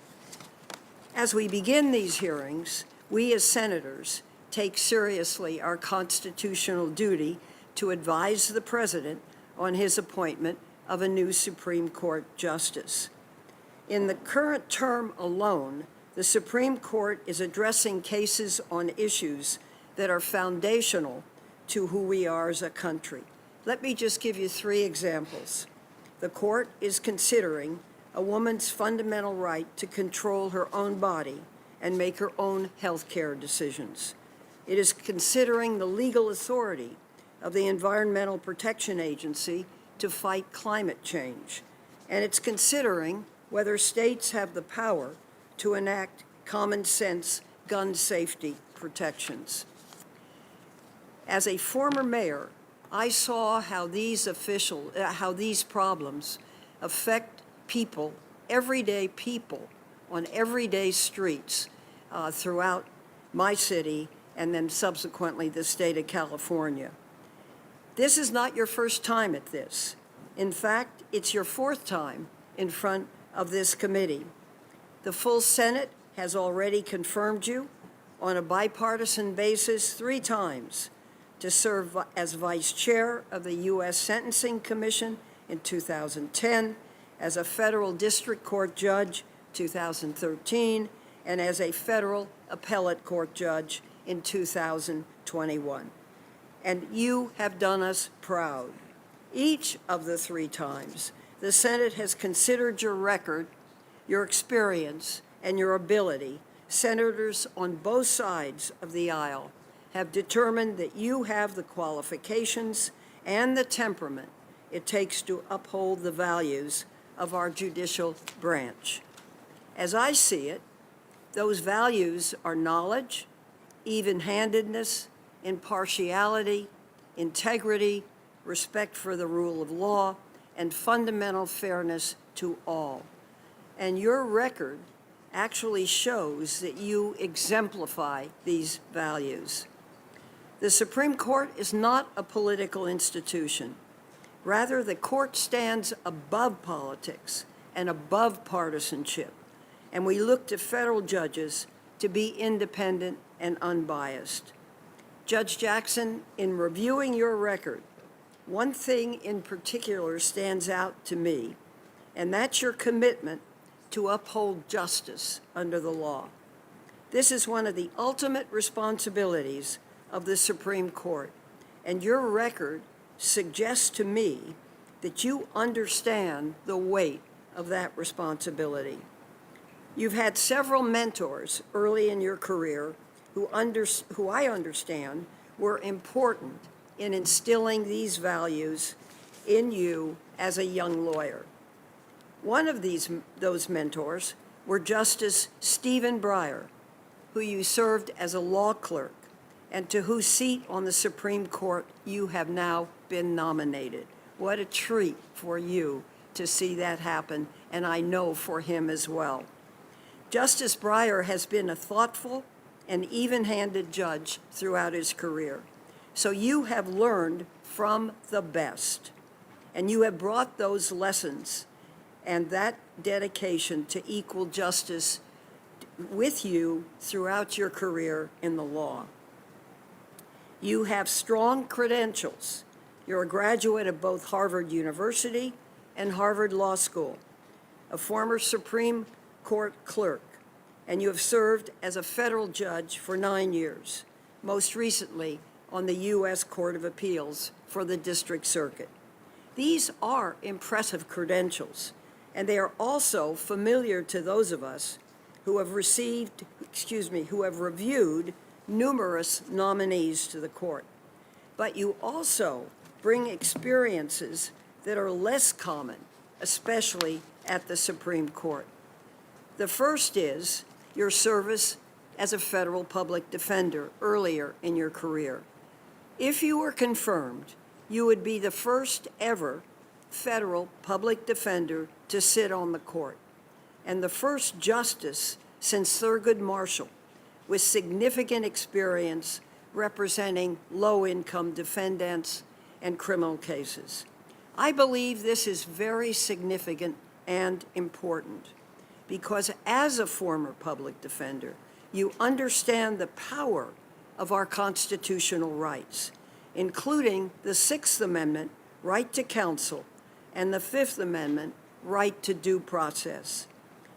As we begin these hearings, we as senators take seriously our constitutional duty to advise the President on his appointment of a new Supreme Court justice. In the current term alone, the Supreme Court is addressing cases on issues that are foundational to who we are as a country. Let me just give you 3 examples. The court is considering a woman's fundamental right to control her own body and make her own health care decisions. It is considering the legal authority of the Environmental Protection Agency to fight climate change. And it's considering whether states have the power to enact common sense gun safety protections. As a former mayor, I saw how these problems affect people, everyday people, on everyday streets throughout my city and then subsequently the state of California. This is not your first time at this. In fact, it's your 4th time in front of this committee. The full Senate has already confirmed you on a bipartisan basis 3 times to serve as vice chair of the U.S. Sentencing Commission in 2010, as a federal district court judge 2013, and as a federal appellate court judge in 2021. And you have done us proud. Each of the 3 times, the Senate has considered your record, your experience, and your ability. Senators on both sides of the aisle have determined that you have the qualifications and the temperament it takes to uphold the values of our judicial branch. As I see it, those values are knowledge, even-handedness, impartiality, integrity, respect for the rule of law, and fundamental fairness to all. And your record actually shows that you exemplify these values. The Supreme Court is not a political institution. Rather, the court stands above politics and above partisanship, and we look to federal judges to be independent and unbiased. Judge Jackson, in reviewing your record, one thing in particular stands out to me, and that's your commitment to uphold justice under the law. This is one of the ultimate responsibilities of the Supreme Court, and your record suggests to me that you understand the weight of that responsibility. You've had several mentors early in your career who I understand were important in instilling these values in you as a young lawyer. One of those mentors were Justice Stephen Breyer, who you served as a law clerk and to whose seat on the Supreme Court you have now been nominated. What a treat for you to see that happen, and I know for him as well. Justice Breyer has been a thoughtful and even-handed judge throughout his career. So you have learned from the best, and you have brought those lessons and that dedication to equal justice with you throughout your career in the law. You have strong credentials. You're a graduate of both Harvard University and Harvard Law School, a former Supreme Court clerk, and you have served as a federal judge for 9 years, most recently on the U.S. Court of Appeals for the District Circuit. These are impressive credentials, and they are also familiar to those of us who have reviewed numerous nominees to the court. But you also bring experiences that are less common, especially at the Supreme Court. The first is your service as a federal public defender earlier in your career. If you were confirmed, you would be the first ever federal public defender to sit on the court, and the first justice since Thurgood Marshall with significant experience representing low-income defendants and criminal cases. I believe this is very significant and important because as a former public defender, you understand the power of our constitutional rights, including the Sixth Amendment right to counsel and the Fifth Amendment right to due process.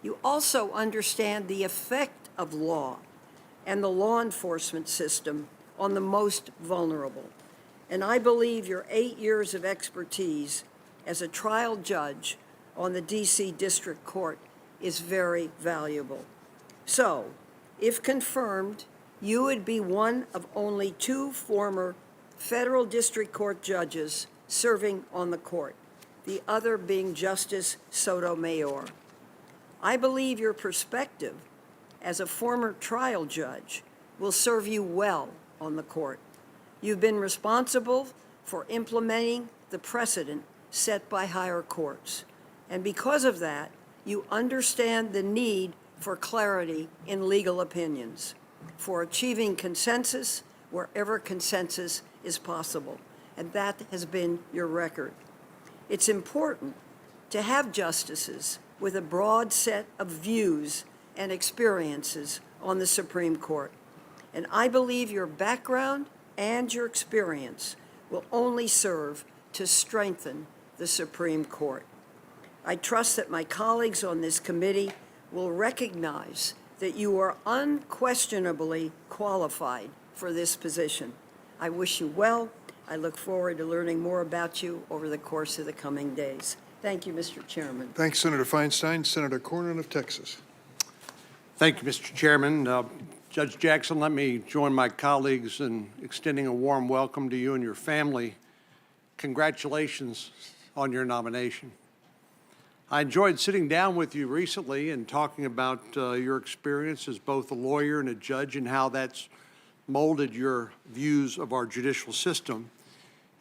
You also understand the effect of law and the law enforcement system on the most vulnerable. And I believe your 8 years of expertise as a trial judge on the D.C. District Court is very valuable. So, if confirmed, you would be one of only 2 former federal district court judges serving on the court, the other being Justice Sotomayor. I believe your perspective as a former trial judge will serve you well on the court. You've been responsible for implementing the precedent set by higher courts. And because of that, you understand the need for clarity in legal opinions, for achieving consensus wherever consensus is possible. And that has been your record. It's important to have justices with a broad set of views and experiences on the Supreme Court. And I believe your background and your experience will only serve to strengthen the Supreme Court. I trust that my colleagues on this committee will recognize that you are unquestionably qualified for this position. I wish you well. I look forward to learning more about you over the course of the coming days. Thank you, Mr. Chairman. Thanks, Senator Feinstein. Senator Cornyn of Texas. Thank you, Mr. Chairman. Judge Jackson, let me join my colleagues in extending a warm welcome to you and your family. Congratulations on your nomination. I enjoyed sitting down with you recently and talking about your experience as both a lawyer and a judge and how that's molded your views of our judicial system.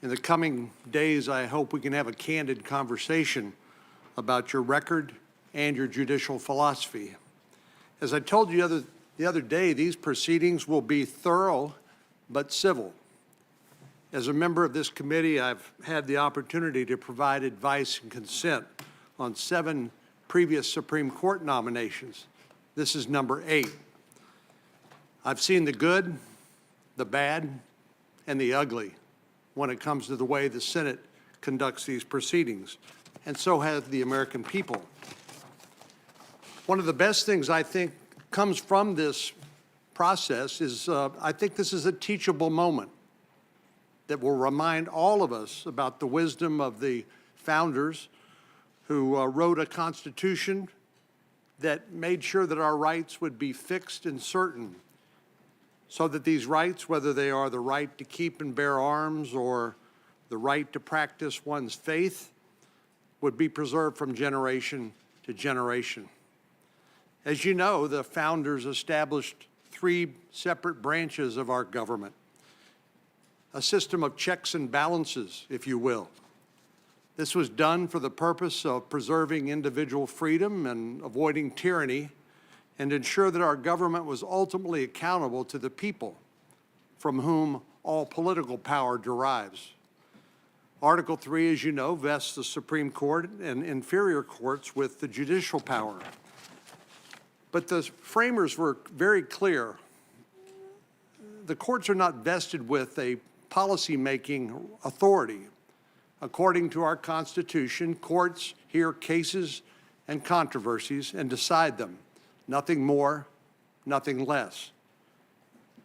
In the coming days, I hope we can have a candid conversation about your record and your judicial philosophy. As I told you the other day, these proceedings will be thorough but civil. As a member of this committee, I've had the opportunity to provide advice and consent on 7 previous Supreme Court nominations. This is number 8. I've seen the good, the bad, and the ugly when it comes to the way the Senate conducts these proceedings, and so have the American people. One of the best things I think comes from this process is I think this is a teachable moment that will remind all of us about the wisdom of the founders who wrote a Constitution that made sure that our rights would be fixed and certain, so that these rights, whether they are the right to keep and bear arms or the right to practice one's faith, would be preserved from generation to generation. As you know, the founders established 3 separate branches of our government, a system of checks and balances, if you will. This was done for the purpose of preserving individual freedom and avoiding tyranny, and ensure that our government was ultimately accountable to the people, from whom all political power derives. Article 3, as you know, vests the Supreme Court and inferior courts with the judicial power. But the framers were very clear. The courts are not vested with a policy-making authority. According to our Constitution, courts hear cases and controversies and decide them. Nothing more, nothing less.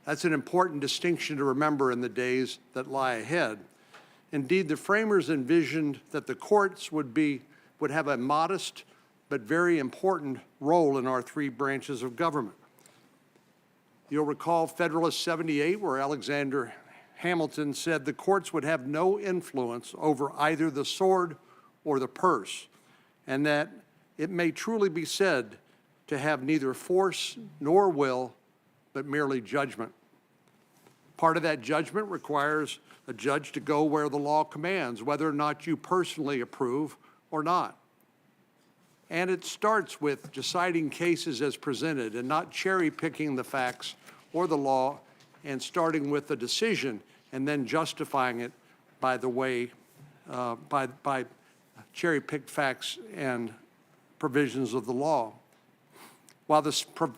That's an important distinction to remember in the days that lie ahead. Indeed, the framers envisioned that the courts would have a modest but very important role in our 3 branches of government. You'll recall Federalist 78, where Alexander Hamilton said the courts would have no influence over either the sword or the purse, and that it may truly be said to have neither force nor will, but merely judgment. Part of that judgment requires a judge to go where the law commands, whether or not you personally approve or not. And it starts with deciding cases as presented and not cherry-picking the facts or the law and starting with the decision and then justifying it by the way, by cherry-picked facts and provisions of the law. While the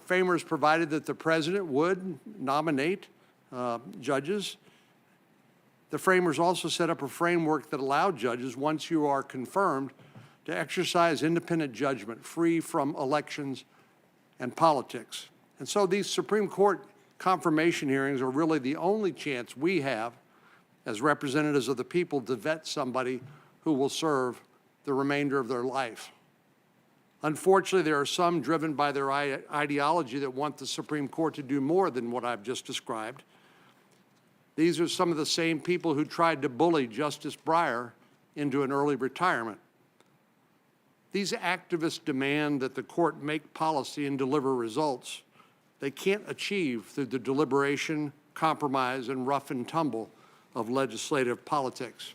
framers provided that the president would nominate judges, the framers also set up a framework that allowed judges, once you are confirmed, to exercise independent judgment, free from elections and politics. And so these Supreme Court confirmation hearings are really the only chance we have as representatives of the people to vet somebody who will serve the remainder of their life. Unfortunately, there are some driven by their ideology that want the Supreme Court to do more than what I've just described. These are some of the same people who tried to bully Justice Breyer into an early retirement. These activists demand that the court make policy and deliver results they can't achieve through the deliberation, compromise, and rough and tumble of legislative politics.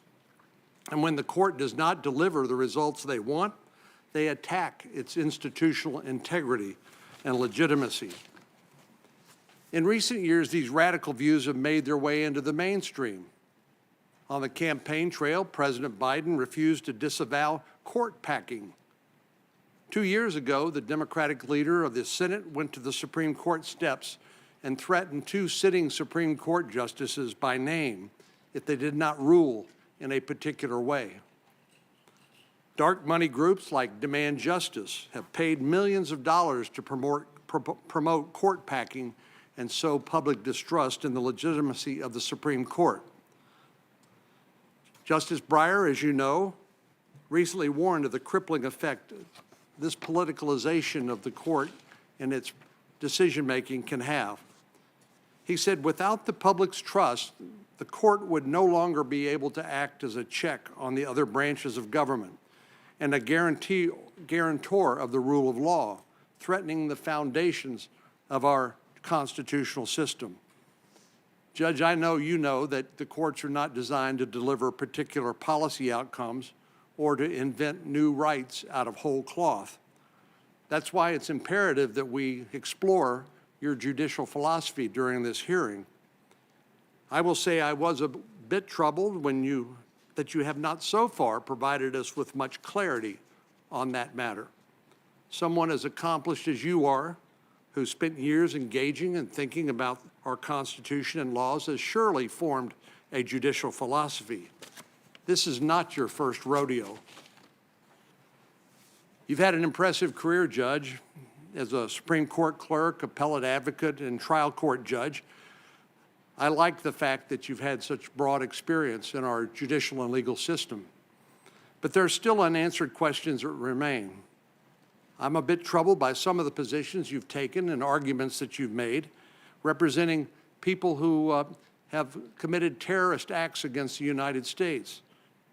And when the court does not deliver the results they want, they attack its institutional integrity and legitimacy. In recent years, these radical views have made their way into the mainstream. On the campaign trail, President Biden refused to disavow court packing. 2 years ago, the Democratic leader of the Senate went to the Supreme Court steps and threatened 2 sitting Supreme Court justices by name if they did not rule in a particular way. Dark money groups like Demand Justice have paid millions of dollars to promote court packing and sow public distrust in the legitimacy of the Supreme Court. Justice Breyer, as you know, recently warned of the crippling effect this politicalization of the court and its decision-making can have. He said, without the public's trust, the court would no longer be able to act as a check on the other branches of government and a guarantor of the rule of law, threatening the foundations of our constitutional system. Judge, I know you know that the courts are not designed to deliver particular policy outcomes or to invent new rights out of whole cloth. That's why it's imperative that we explore your judicial philosophy during this hearing. I will say I was a bit troubled that you have not so far provided us with much clarity on that matter. Someone as accomplished as you are, who spent years engaging and thinking about our Constitution and laws, has surely formed a judicial philosophy. This is not your first rodeo. You've had an impressive career, Judge, as a Supreme Court clerk, appellate advocate, and trial court judge. I like the fact that you've had such broad experience in our judicial and legal system. But there are still unanswered questions that remain. I'm a bit troubled by some of the positions you've taken and arguments that you've made, representing people who have committed terrorist acts against the United States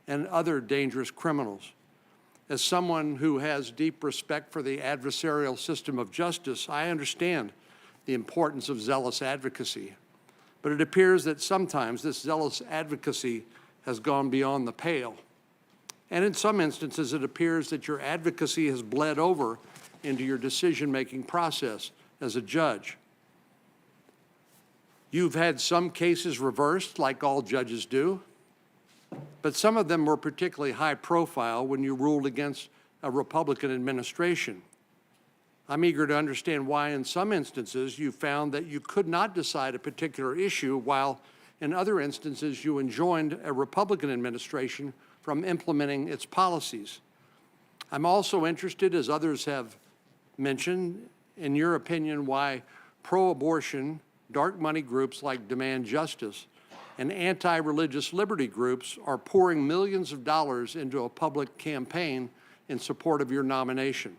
and other dangerous criminals. As someone who has deep respect for the adversarial system of justice, I understand the importance of zealous advocacy. But it appears that sometimes this zealous advocacy has gone beyond the pale. And in some instances, it appears that your advocacy has bled over into your decision-making process as a judge. You've had some cases reversed, like all judges do, but some of them were particularly high profile when you ruled against a Republican administration. I'm eager to understand why in some instances you found that you could not decide a particular issue, while in other instances you enjoined a Republican administration from implementing its policies. I'm also interested, as others have mentioned, in your opinion, why pro-abortion, dark money groups like Demand Justice, and anti-religious liberty groups are pouring millions of dollars into a public campaign in support of your nomination.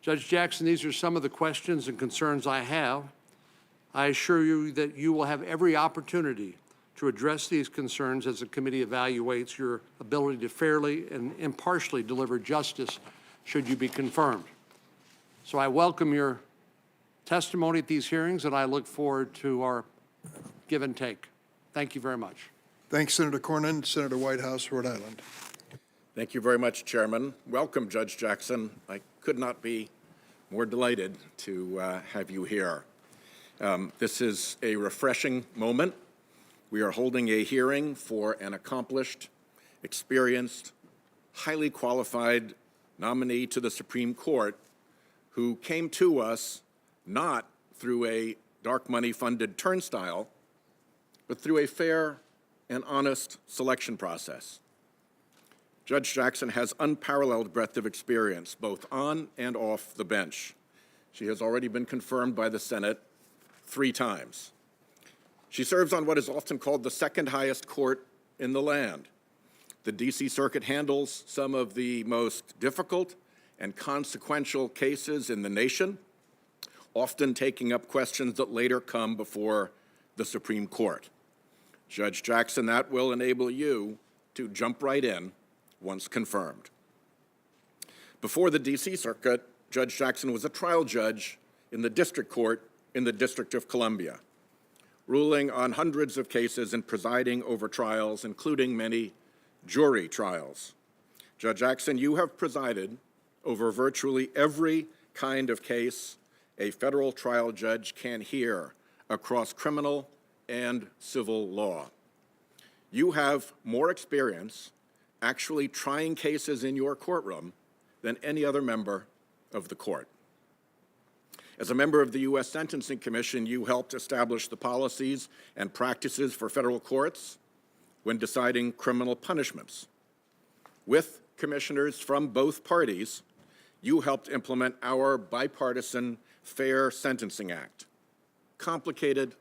Judge Jackson, these are some of the questions and concerns I have. I assure you that you will have every opportunity to address these concerns as the committee evaluates your ability to fairly and impartially deliver justice should you be confirmed. So I welcome your testimony at these hearings, and I look forward to our give and take. Thank you very much. Thanks, Senator Cornyn. Senator Whitehouse, Rhode Island. Thank you very much, Chairman. Welcome, Judge Jackson. I could not be more delighted to have you here. This is a refreshing moment. We are holding a hearing for an accomplished, experienced, highly qualified nominee to the Supreme Court who came to us not through a dark money-funded turnstile, but through a fair and honest selection process. Judge Jackson has unparalleled breadth of experience, both on and off the bench. She has already been confirmed by the Senate 3 times. She serves on what is often called the second highest court in the land. The D.C. Circuit handles some of the most difficult and consequential cases in the nation, often taking up questions that later come before the Supreme Court. Judge Jackson, that will enable you to jump right in once confirmed. Before the D.C. Circuit, Judge Jackson was a trial judge in the district court in the District of Columbia, ruling on hundreds of cases and presiding over trials, including many jury trials. Judge Jackson, you have presided over virtually every kind of case a federal trial judge can hear across criminal and civil law. You have more experience actually trying cases in your courtroom than any other member of the court. As a member of the U.S. Sentencing Commission, you helped establish the policies and practices for federal courts when deciding criminal punishments. With commissioners from both parties, you helped implement our bipartisan Fair Sentencing Act. Complicated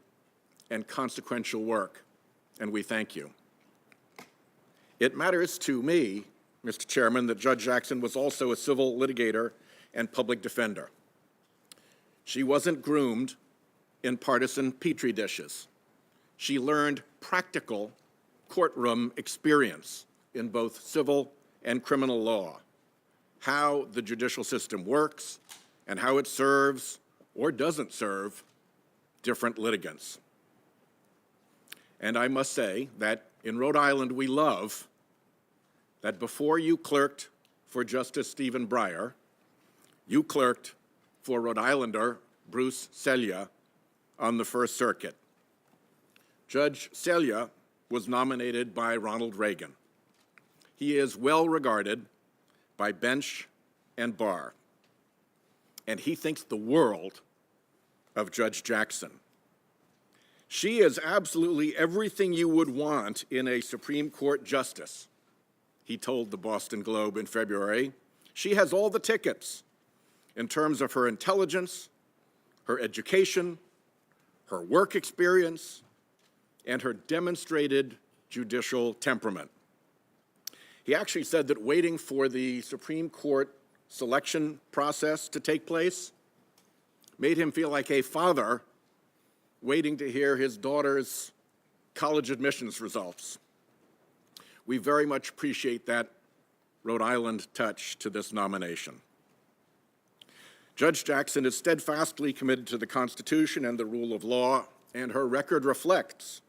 and consequential work, and we thank you. It matters to me, Mr. Chairman, that Judge Jackson was also a civil litigator and public defender. She wasn't groomed in partisan petri dishes. She learned practical courtroom experience in both civil and criminal law, how the judicial system works and how it serves or doesn't serve different litigants. And I must say that in Rhode Island, we love that before you clerked for Justice Stephen Breyer, you clerked for Rhode Islander Bruce Selya on the First Circuit. Judge Selya was nominated by Ronald Reagan. He is well regarded by bench and bar, and he thinks the world of Judge Jackson. She is absolutely everything you would want in a Supreme Court justice, he told the Boston Globe in February. She has all the tickets in terms of her intelligence, her education, her work experience, and her demonstrated judicial temperament. He actually said that waiting for the Supreme Court selection process to take place made him feel like a father waiting to hear his daughter's college admissions results. We very much appreciate that Rhode Island touch to this nomination. Judge Jackson is steadfastly committed to the Constitution and the rule of law, and her record reflects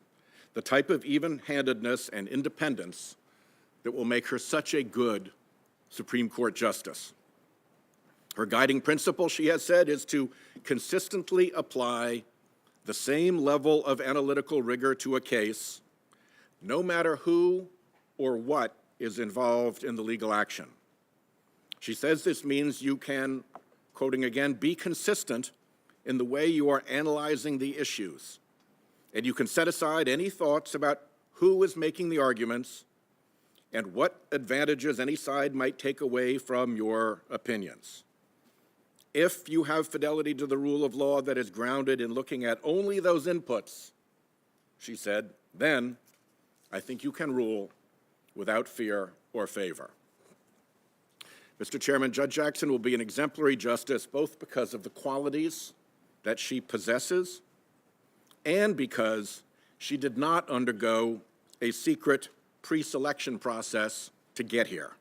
the type of even-handedness and independence that will make her such a good Supreme Court justice. Her guiding principle, she has said, is to consistently apply the same level of analytical rigor to a case, no matter who or what is involved in the legal action. She says this means you can, quoting again, be consistent in the way you are analyzing the issues, and you can set aside any thoughts about who is making the arguments and what advantages any side might take away from your opinions. If you have fidelity to the rule of law that is grounded in looking at only those inputs, she said, then I think you can rule without fear or favor. Mr. Chairman, Judge Jackson will be an exemplary justice both because of the qualities that she possesses and because she did not undergo a secret pre-selection process to get here.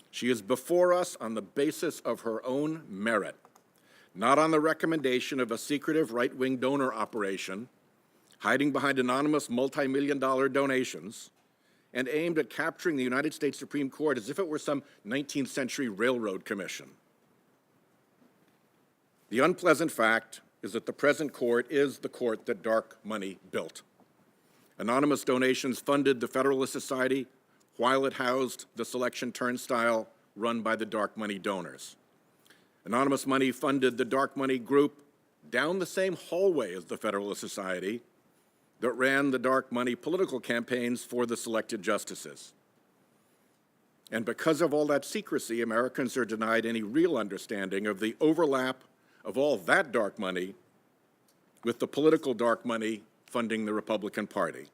She is before us on the basis of her own merit, not on the recommendation of a secretive right-wing donor operation hiding behind anonymous multi-million-dollar donations and aimed at capturing the United States Supreme Court as if it were some 19th century railroad commission. The unpleasant fact is that the present court is the court that dark money built. Anonymous donations funded the Federalist Society while it housed the selection turnstile run by the dark money donors. Anonymous money funded the dark money group down the same hallway as the Federalist Society that ran the dark money political campaigns for the selected justices. And because of all that secrecy, Americans are denied any real understanding of the overlap of all that dark money with the political dark money funding the Republican Party,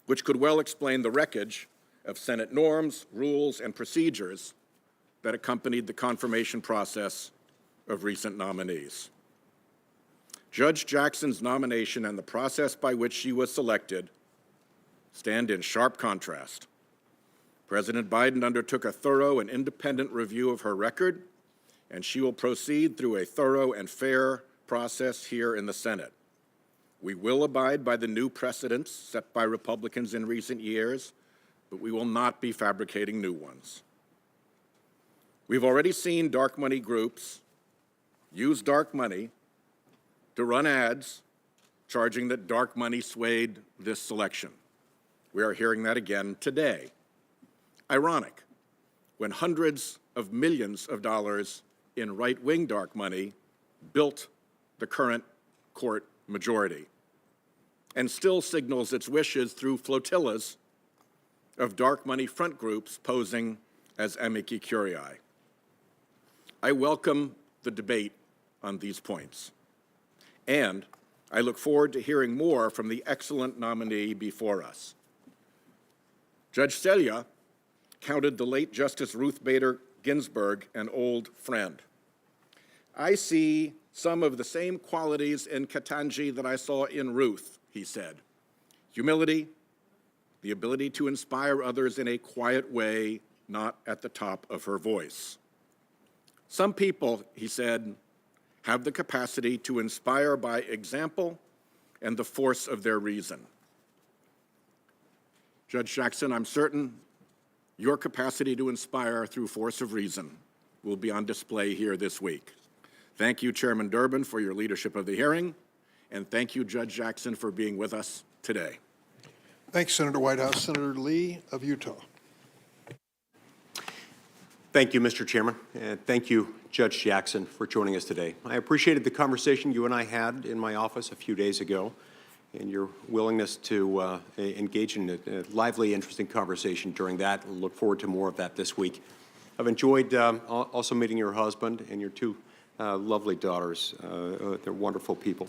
which could well explain the wreckage of Senate norms, rules, and procedures that accompanied the confirmation process of recent nominees. Judge Jackson's nomination and the process by which she was selected stand in sharp contrast. President Biden undertook a thorough and independent review of her record, and she will proceed through a thorough and fair process here in the Senate. We will abide by the new precedents set by Republicans in recent years, but we will not be fabricating new ones. We've already seen dark money groups use dark money to run ads charging that dark money swayed this selection. We are hearing that again today. Ironic, when hundreds of millions of dollars in right-wing dark money built the current court majority and still signals its wishes through flotillas of dark money front groups posing as amici curiae. I welcome the debate on these points, and I look forward to hearing more from the excellent nominee before us. Judge Selya counted the late Justice Ruth Bader Ginsburg an old friend. I see some of the same qualities in Ketanji that I saw in Ruth, he said. Humility, the ability to inspire others in a quiet way, not at the top of her voice. Some people, he said, have the capacity to inspire by example and the force of their reason. Judge Jackson, I'm certain your capacity to inspire through force of reason will be on display here this week. Thank you, Chairman Durbin, for your leadership of the hearing, and thank you, Judge Jackson, for being with us today. Thanks, Senator Whitehouse. Senator Lee of Utah. Thank you, Mr. Chairman, and thank you, Judge Jackson, for joining us today. I appreciated the conversation you and I had in my office a few days ago, and your willingness to engage in a lively, interesting conversation during that, and look forward to more of that this week. I've enjoyed also meeting your husband and your two lovely daughters. They're wonderful people.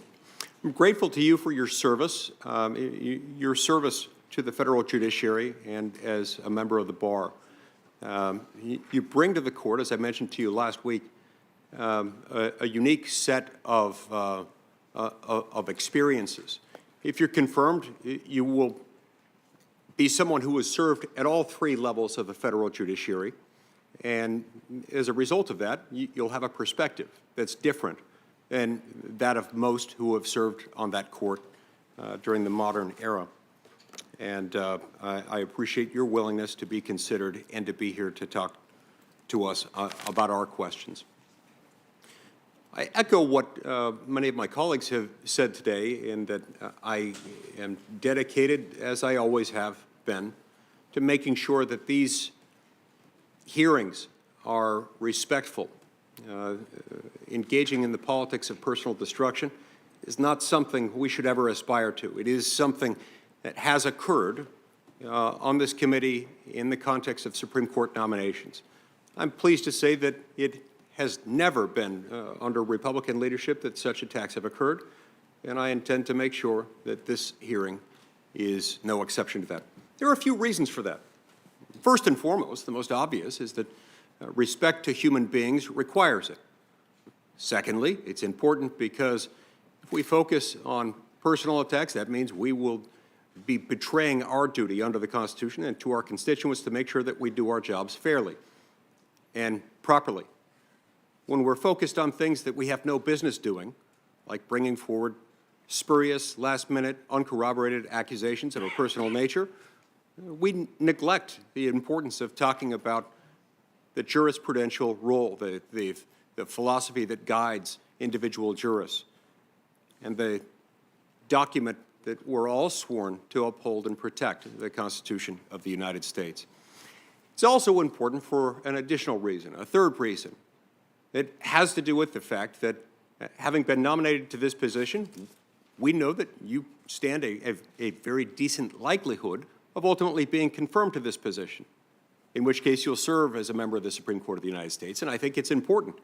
I'm grateful to you for your service to the federal judiciary and as a member of the bar. You bring to the court, as I mentioned to you last week, a unique set of experiences. If you're confirmed, you will be someone who has served at all three levels of the federal judiciary, and as a result of that, you'll have a perspective that's different than that of most who have served on that court during the modern era. And I appreciate your willingness to be considered and to be here to talk to us about our questions. I echo what many of my colleagues have said today, in that I am dedicated, as I always have been, to making sure that these hearings are respectful. Engaging in the politics of personal destruction is not something we should ever aspire to. It is something that has occurred on this committee in the context of Supreme Court nominations. I'm pleased to say that it has never been under Republican leadership that such attacks have occurred, and I intend to make sure that this hearing is no exception to that. There are a few reasons for that. First and foremost, the most obvious, is that respect to human beings requires it. Secondly, it's important because if we focus on personal attacks, that means we will be betraying our duty under the Constitution and to our constituents to make sure that we do our jobs fairly and properly. When we're focused on things that we have no business doing, like bringing forward spurious, last-minute, uncorroborated accusations of a personal nature, we neglect the importance of talking about the jurisprudential role, the philosophy that guides individual jurists, and the document that we're all sworn to uphold and protect, the Constitution of the United States. It's also important for an additional reason, a third reason. It has to do with the fact that, having been nominated to this position, we know that you stand a very decent likelihood of ultimately being confirmed to this position, in which case you'll serve as a member of the Supreme Court of the United States. And I think it's important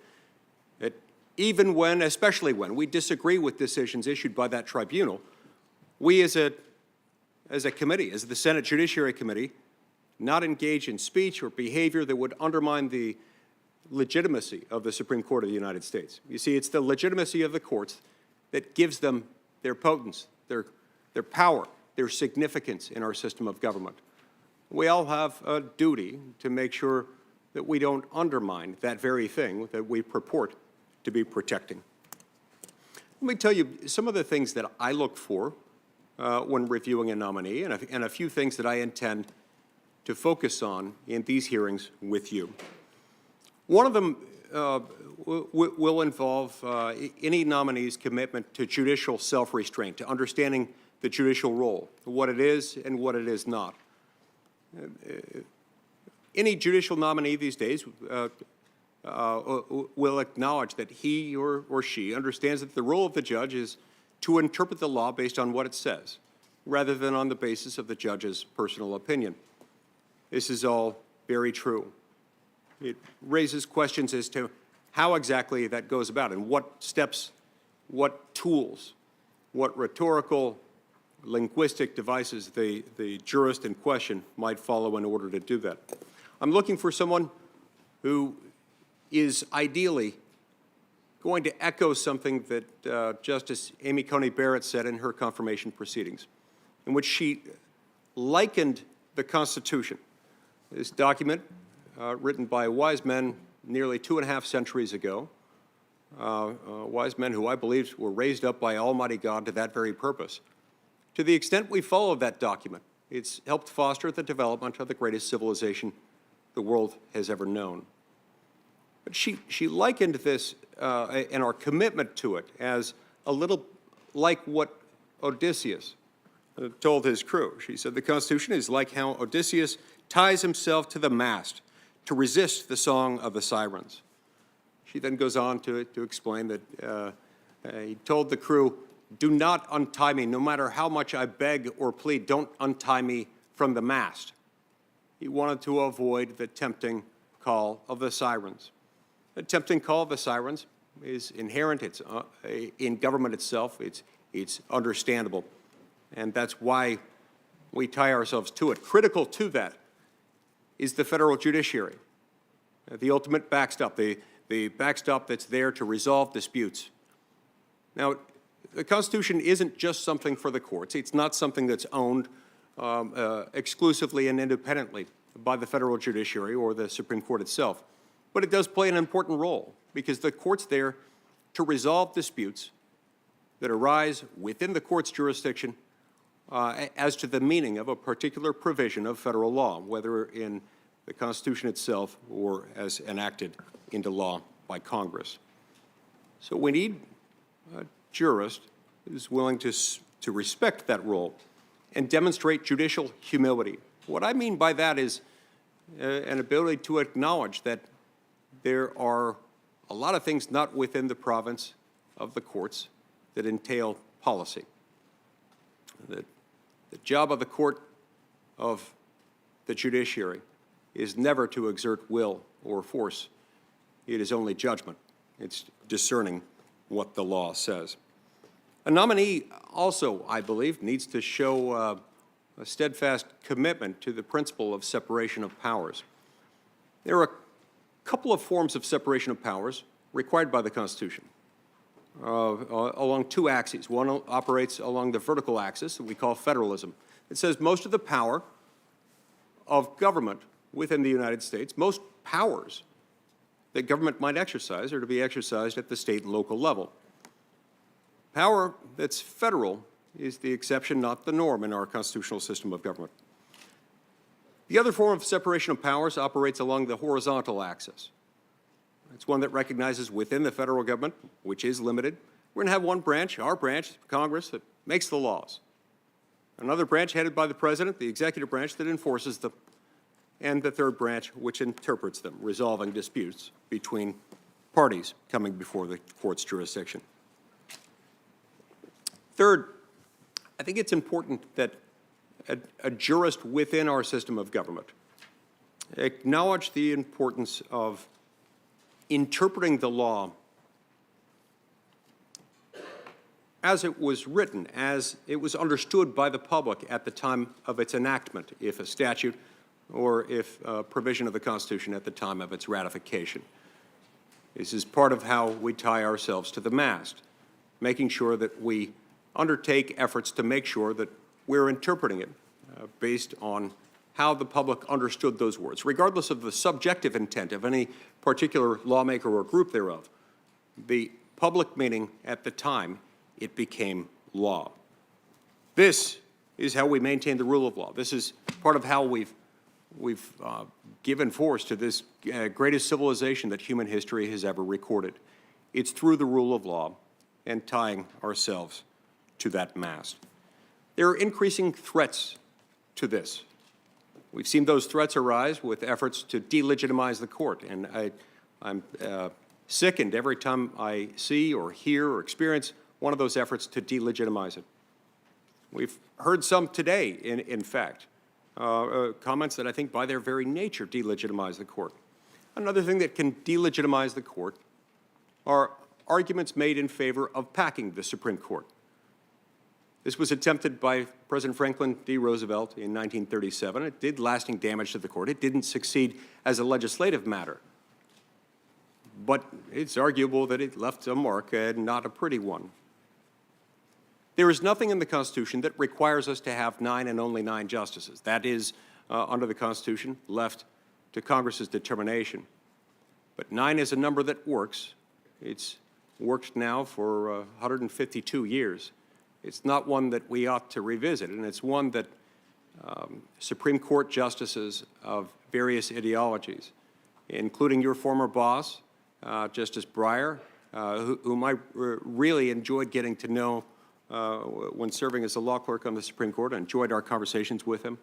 that even when, especially when, we disagree with decisions issued by that tribunal, we as a committee, as the Senate Judiciary Committee, not engage in speech or behavior that would undermine the legitimacy of the Supreme Court of the United States. You see, it's the legitimacy of the courts that gives them their potence, their power, their significance in our system of government. We all have a duty to make sure that we don't undermine that very thing that we purport to be protecting. Let me tell you some of the things that I look for when reviewing a nominee, and a few things that I intend to focus on in these hearings with you. One of them will involve any nominee's commitment to judicial self-restraint, to understanding the judicial role, what it is and what it is not. Any judicial nominee these days will acknowledge that he or she understands that the role of the judge is to interpret the law based on what it says, rather than on the basis of the judge's personal opinion. This is all very true. It raises questions as to how exactly that goes about and what steps, what tools, what rhetorical, linguistic devices the jurist in question might follow in order to do that. I'm looking for someone who is ideally going to echo something that Justice Amy Coney Barrett said in her confirmation proceedings, in which she likened the Constitution, this document written by wise men nearly 2.5 centuries ago, wise men who I believe were raised up by Almighty God to that very purpose. To the extent we follow that document, it's helped foster the development of the greatest civilization the world has ever known. But she likened this and our commitment to it as a little like what Odysseus told his crew. She said the Constitution is like how Odysseus ties himself to the mast to resist the song of the sirens. She then goes on to explain that he told the crew, do not untie me, no matter how much I beg or plead, don't untie me from the mast. He wanted to avoid the tempting call of the sirens. The tempting call of the sirens is inherent, it's in government itself, it's understandable, and that's why we tie ourselves to it. Critical to that is the federal judiciary, the ultimate backstop, the backstop that's there to resolve disputes. Now, the Constitution isn't just something for the courts. It's not something that's owned exclusively and independently by the federal judiciary or the Supreme Court itself. But it does play an important role because the court's there to resolve disputes that arise within the court's jurisdiction as to the meaning of a particular provision of federal law, whether in the Constitution itself or as enacted into law by Congress. So we need a jurist who's willing to respect that role and demonstrate judicial humility. What I mean by that is an ability to acknowledge that there are a lot of things not within the province of the courts that entail policy. The job of the court of the judiciary is never to exert will or force. It is only judgment. It's discerning what the law says. A nominee also, I believe, needs to show a steadfast commitment to the principle of separation of powers. There are a couple of forms of separation of powers required by the Constitution along two axes. One operates along the vertical axis that we call federalism. It says most of the power of government within the United States, most powers that government might exercise are to be exercised at the state and local level. Power that's federal is the exception, not the norm, in our constitutional system of government. The other form of separation of powers operates along the horizontal axis. It's one that recognizes within the federal government, which is limited, we're going to have one branch, our branch, Congress, that makes the laws. Another branch headed by the president, the executive branch, that enforces them, and the third branch, which interprets them, resolving disputes between parties coming before the court's jurisdiction. Third, I think it's important that a jurist within our system of government acknowledge the importance of interpreting the law as it was written, as it was understood by the public at the time of its enactment, if a statute or if a provision of the Constitution at the time of its ratification. This is part of how we tie ourselves to the mast, making sure that we undertake efforts to make sure that we're interpreting it based on how the public understood those words, regardless of the subjective intent of any particular lawmaker or group thereof. The public meaning at the time it became law. This is how we maintain the rule of law. This is part of how we've given force to this greatest civilization that human history has ever recorded. It's through the rule of law and tying ourselves to that mast. There are increasing threats to this. We've seen those threats arise with efforts to delegitimize the court, and I'm sickened every time I see or hear or experience one of those efforts to delegitimize it. We've heard some today, in fact, comments that I think by their very nature delegitimize the court. Another thing that can delegitimize the court are arguments made in favor of packing the Supreme Court. This was attempted by President Franklin D. Roosevelt in 1937. It did lasting damage to the court. It didn't succeed as a legislative matter. but it's arguable that it left a mark, and not a pretty one. There is nothing in the Constitution that requires us to have 9 and only 9 justices. That is, under the Constitution, left to Congress's determination. But 9 is a number that works. It's worked now for 152 years. It's not one that we ought to revisit, and it's one that Supreme Court justices of various ideologies, including your former boss, Justice Breyer, whom I really enjoyed getting to know when serving as a law clerk on the Supreme Court. I enjoyed our conversations with him.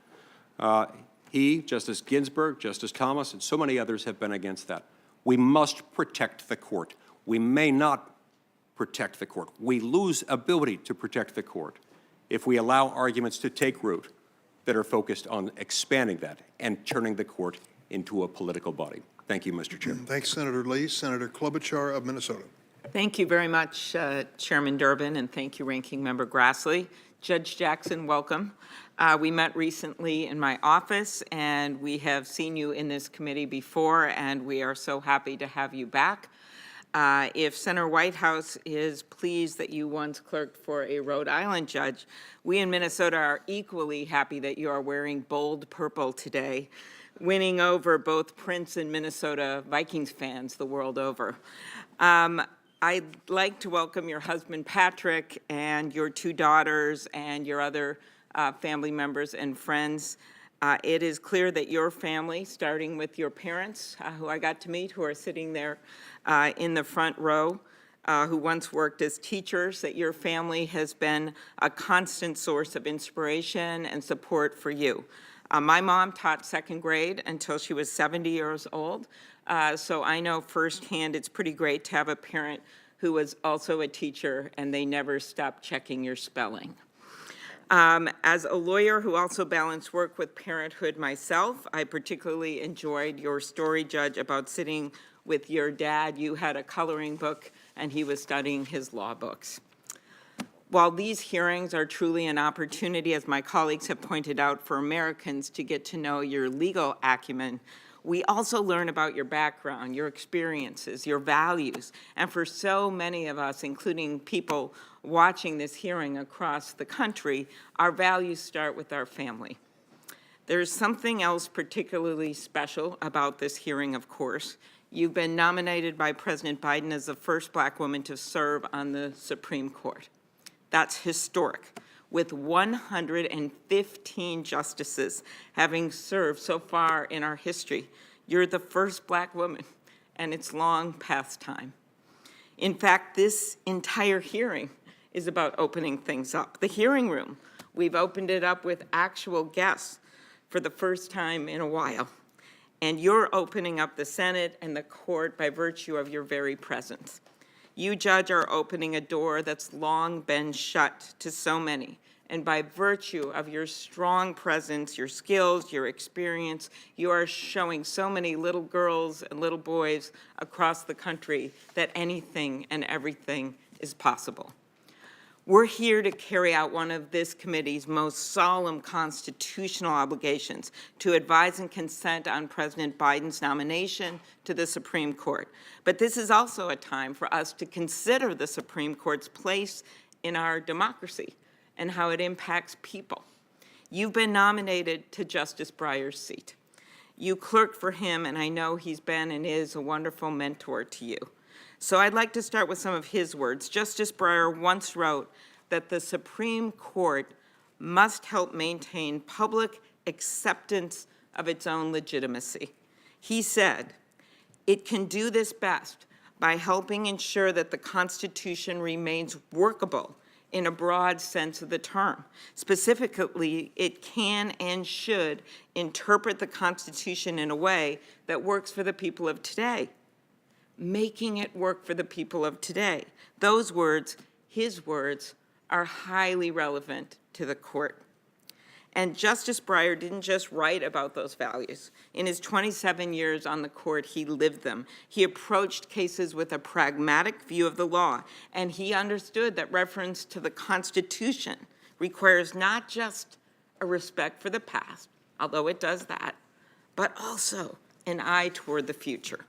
He, Justice Ginsburg, Justice Thomas, and so many others have been against that. We must protect the court. We may not protect the court. We lose ability to protect the court if we allow arguments to take root that are focused on expanding that and turning the court into a political body. Thank you, Mr. Chairman. Thanks, Senator Lee. Senator Klobuchar of Minnesota. Thank you very much, Chairman Durbin, and thank you, Ranking Member Grassley. Judge Jackson, welcome. We met recently in my office, and we have seen you in this committee before, and we are so happy to have you back. If Senator Whitehouse is pleased that you once clerked for a Rhode Island judge, we in Minnesota are equally happy that you are wearing bold purple today, winning over both Prince and Minnesota Vikings fans the world over. I'd like to welcome your husband, Patrick, and your 2 daughters and your other family members and friends. It is clear that your family, starting with your parents, who I got to meet, who are sitting there in the front row, who once worked as teachers, that your family has been a constant source of inspiration and support for you. My mom taught 2nd grade until she was 70 years old, so I know firsthand it's pretty great to have a parent who was also a teacher and they never stopped checking your spelling. As a lawyer who also balanced work with parenthood myself, I particularly enjoyed your story, Judge, about sitting with your dad. You had a coloring book and he was studying his law books. While these hearings are truly an opportunity, as my colleagues have pointed out, for Americans to get to know your legal acumen, we also learn about your background, your experiences, your values, and for so many of us, including people watching this hearing across the country, our values start with our family. There's something else particularly special about this hearing, of course. You've been nominated by President Biden as the first Black woman to serve on the Supreme Court. That's historic, with 115 justices having served so far in our history. You're the first Black woman, and it's long past time. In fact, this entire hearing is about opening things up. The hearing room, we've opened it up with actual guests for the first time in a while. And you're opening up the Senate and the court by virtue of your very presence. You, Judge, are opening a door that's long been shut to so many. And by virtue of your strong presence, your skills, your experience, you are showing so many little girls and little boys across the country that anything and everything is possible. We're here to carry out one of this committee's most solemn constitutional obligations, to advise and consent on President Biden's nomination to the Supreme Court. But this is also a time for us to consider the Supreme Court's place in our democracy and how it impacts people. You've been nominated to Justice Breyer's seat. You clerked for him, and I know he's been and is a wonderful mentor to you. So I'd like to start with some of his words. Justice Breyer once wrote that the Supreme Court must help maintain public acceptance of its own legitimacy. He said, "It can do this best by helping ensure that the Constitution remains workable in a broad sense of the term. Specifically, it can and should interpret the Constitution in a way that works for the people of today." Making it work for the people of today. Those words, his words, are highly relevant to the court. And Justice Breyer didn't just write about those values. In his 27 years on the court, he lived them. He approached cases with a pragmatic view of the law, and he understood that reference to the Constitution requires not just a respect for the past, although it does that, but also an eye toward the future.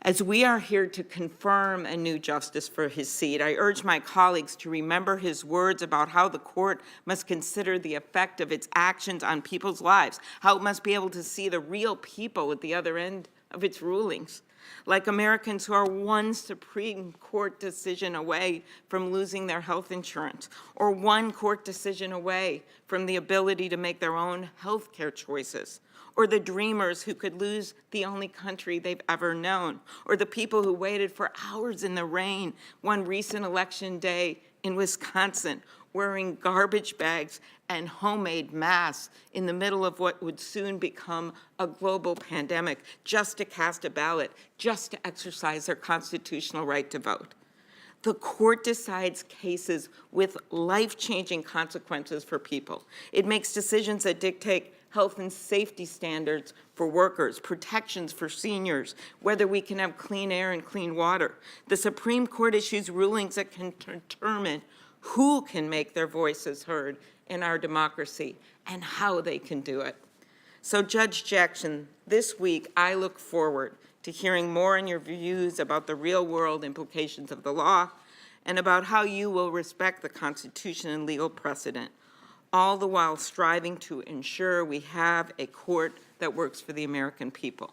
As we are here to confirm a new justice for his seat, I urge my colleagues to remember his words about how the court must consider the effect of its actions on people's lives, how it must be able to see the real people at the other end of its rulings, like Americans who are one Supreme Court decision away from losing their health insurance, or one court decision away from the ability to make their own health care choices, or the dreamers who could lose the only country they've ever known, or the people who waited for hours in the rain one recent election day in Wisconsin, wearing garbage bags and homemade masks in the middle of what would soon become a global pandemic, just to cast a ballot, just to exercise their constitutional right to vote. The court decides cases with life-changing consequences for people. It makes decisions that dictate health and safety standards for workers, protections for seniors, whether we can have clean air and clean water. The Supreme Court issues rulings that can determine who can make their voices heard in our democracy and how they can do it. So, Judge Jackson, this week I look forward to hearing more on your views about the real-world implications of the law and about how you will respect the Constitution and legal precedent, all the while striving to ensure we have a court that works for the American people.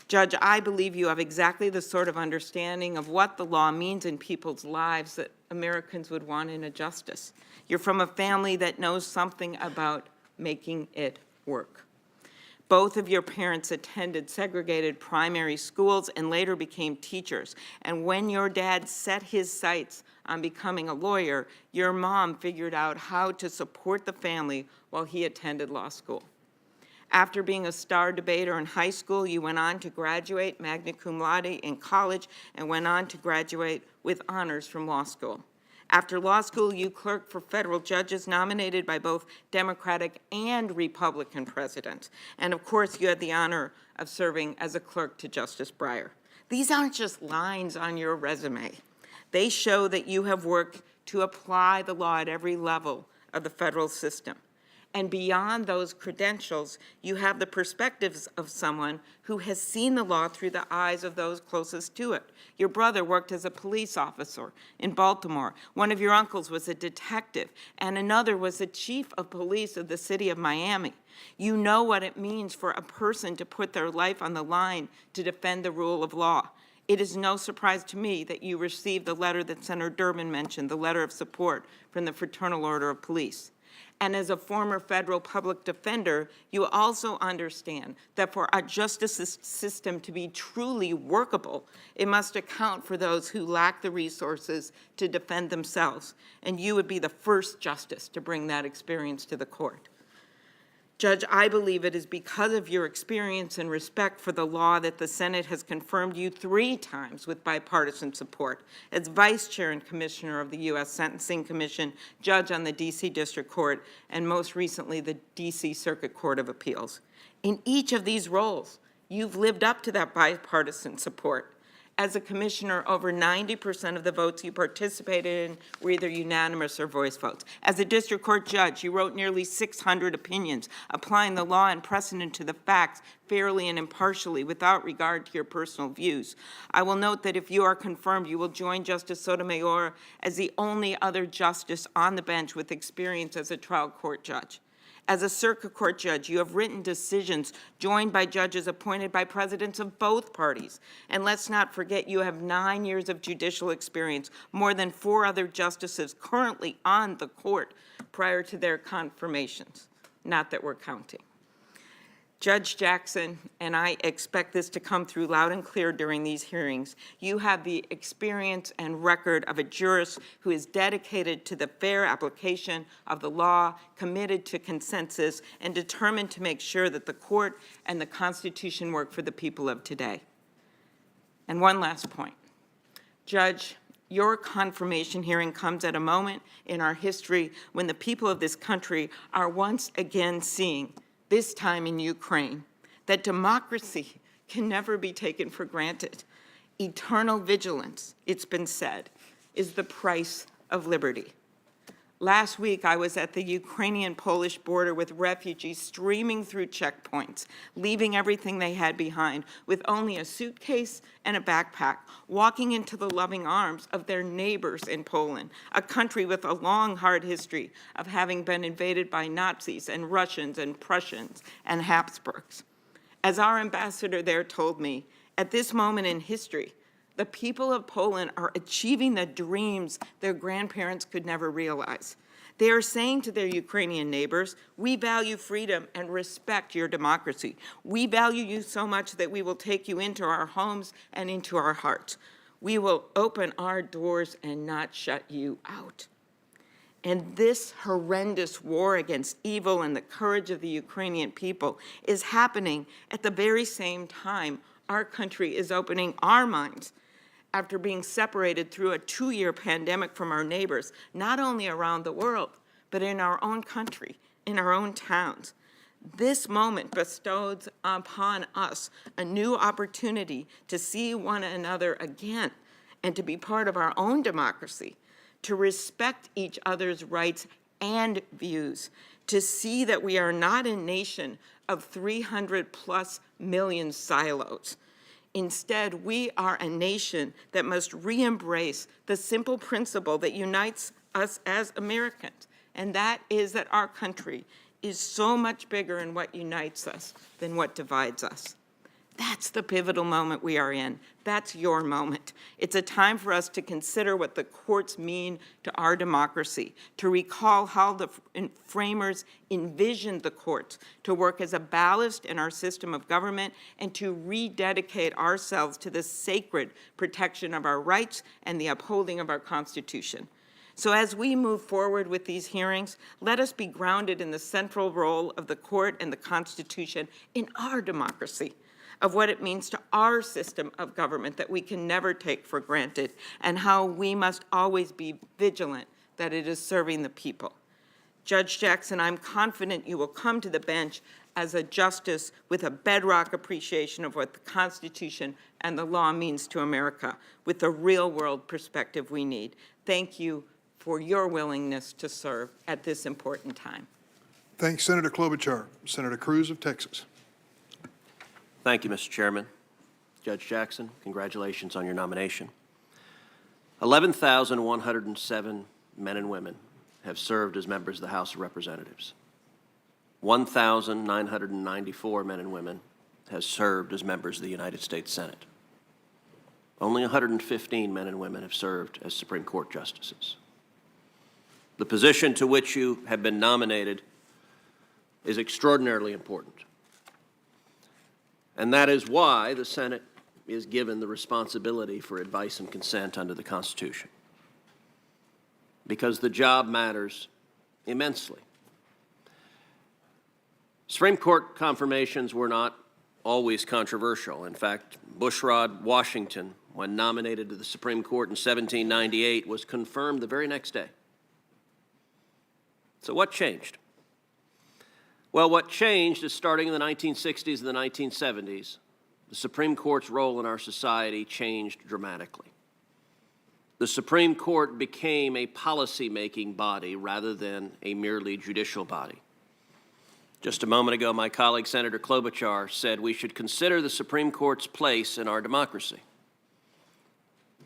Judge, I believe you have exactly the sort of understanding of what the law means in people's lives that Americans would want in a justice. You're from a family that knows something about making it work. Both of your parents attended segregated primary schools and later became teachers. And when your dad set his sights on becoming a lawyer, your mom figured out how to support the family while he attended law school. After being a star debater in high school, you went on to graduate magna cum laude in college and went on to graduate with honors from law school. After law school, you clerked for federal judges nominated by both Democratic and Republican presidents. And of course, you had the honor of serving as a clerk to Justice Breyer. These aren't just lines on your resume. They show that you have worked to apply the law at every level of the federal system. And beyond those credentials, you have the perspectives of someone who has seen the law through the eyes of those closest to it. Your brother worked as a police officer in Baltimore. One of your uncles was a detective, and another was the chief of police of the city of Miami. You know what it means for a person to put their life on the line to defend the rule of law. It is no surprise to me that you received the letter that Senator Durbin mentioned, the letter of support from the Fraternal Order of Police. And as a former federal public defender, you also understand that for our justice system to be truly workable, it must account for those who lack the resources to defend themselves. And you would be the first justice to bring that experience to the court. Judge, I believe it is because of your experience and respect for the law that the Senate has confirmed you 3 times with bipartisan support as Vice Chair and Commissioner of the U.S. Sentencing Commission, Judge on the D.C. District Court, and most recently the D.C. Circuit Court of Appeals. In each of these roles, you've lived up to that bipartisan support. As a commissioner, over 90% of the votes you participated in were either unanimous or voice votes. As a district court judge, you wrote nearly 600 opinions, applying the law and precedent to the facts fairly and impartially without regard to your personal views. I will note that if you are confirmed, you will join Justice Sotomayor as the only other justice on the bench with experience as a trial court judge. As a circuit court judge, you have written decisions joined by judges appointed by presidents of both parties. And let's not forget, you have 9 years of judicial experience, more than 4 other justices currently on the court prior to their confirmations. Not that we're counting. Judge Jackson, and I expect this to come through loud and clear during these hearings, you have the experience and record of a jurist who is dedicated to the fair application of the law, committed to consensus, and determined to make sure that the court and the Constitution work for the people of today. And one last point. Judge, your confirmation hearing comes at a moment in our history when the people of this country are once again seeing, this time in Ukraine, that democracy can never be taken for granted. Eternal vigilance, it's been said, is the price of liberty. Last week, I was at the Ukrainian-Polish border with refugees streaming through checkpoints, leaving everything they had behind with only a suitcase and a backpack, walking into the loving arms of their neighbors in Poland, a country with a long, hard history of having been invaded by Nazis and Russians and Prussians and Habsburgs. As our ambassador there told me, at this moment in history, the people of Poland are achieving the dreams their grandparents could never realize. They are saying to their Ukrainian neighbors, we value freedom and respect your democracy. We value you so much that we will take you into our homes and into our hearts. We will open our doors and not shut you out. And this horrendous war against evil and the courage of the Ukrainian people is happening at the very same time our country is opening our minds after being separated through a 2-year pandemic from our neighbors, not only around the world, but in our own country, in our own towns. This moment bestows upon us a new opportunity to see one another again and to be part of our own democracy, to respect each other's rights and views, to see that we are not a nation of 300+ million silos. Instead, we are a nation that must re-embrace the simple principle that unites us as Americans, and that is that our country is so much bigger in what unites us than what divides us. That's the pivotal moment we are in. That's your moment. It's a time for us to consider what the courts mean to our democracy, to recall how the framers envisioned the courts to work as a ballast in our system of government, and to rededicate ourselves to the sacred protection of our rights and the upholding of our Constitution. So as we move forward with these hearings, let us be grounded in the central role of the court and the Constitution in our democracy, of what it means to our system of government that we can never take for granted, and how we must always be vigilant that it is serving the people. Judge Jackson, I'm confident you will come to the bench as a justice with a bedrock appreciation of what the Constitution and the law means to America, with the real-world perspective we need. Thank you for your willingness to serve at this important time. Thanks, Senator Klobuchar. Senator Cruz of Texas. Thank you, Mr. Chairman. Judge Jackson, congratulations on your nomination. 11,107 men and women have served as members of the House of Representatives. 1,994 men and women have served as members of the United States Senate. Only 115 men and women have served as Supreme Court justices. The position to which you have been nominated is extraordinarily important. And that is why the Senate is given the responsibility for advice and consent under the Constitution. Because the job matters immensely. Supreme Court confirmations were not always controversial. In fact, Bushrod Washington, when nominated to the Supreme Court in 1798, was confirmed the very next day. So what changed? Well, what changed is, starting in the 1960s and the 1970s, the Supreme Court's role in our society changed dramatically. The Supreme Court became a policy-making body rather than a merely judicial body. Just a moment ago, my colleague, Senator Klobuchar, said we should consider the Supreme Court's place in our democracy.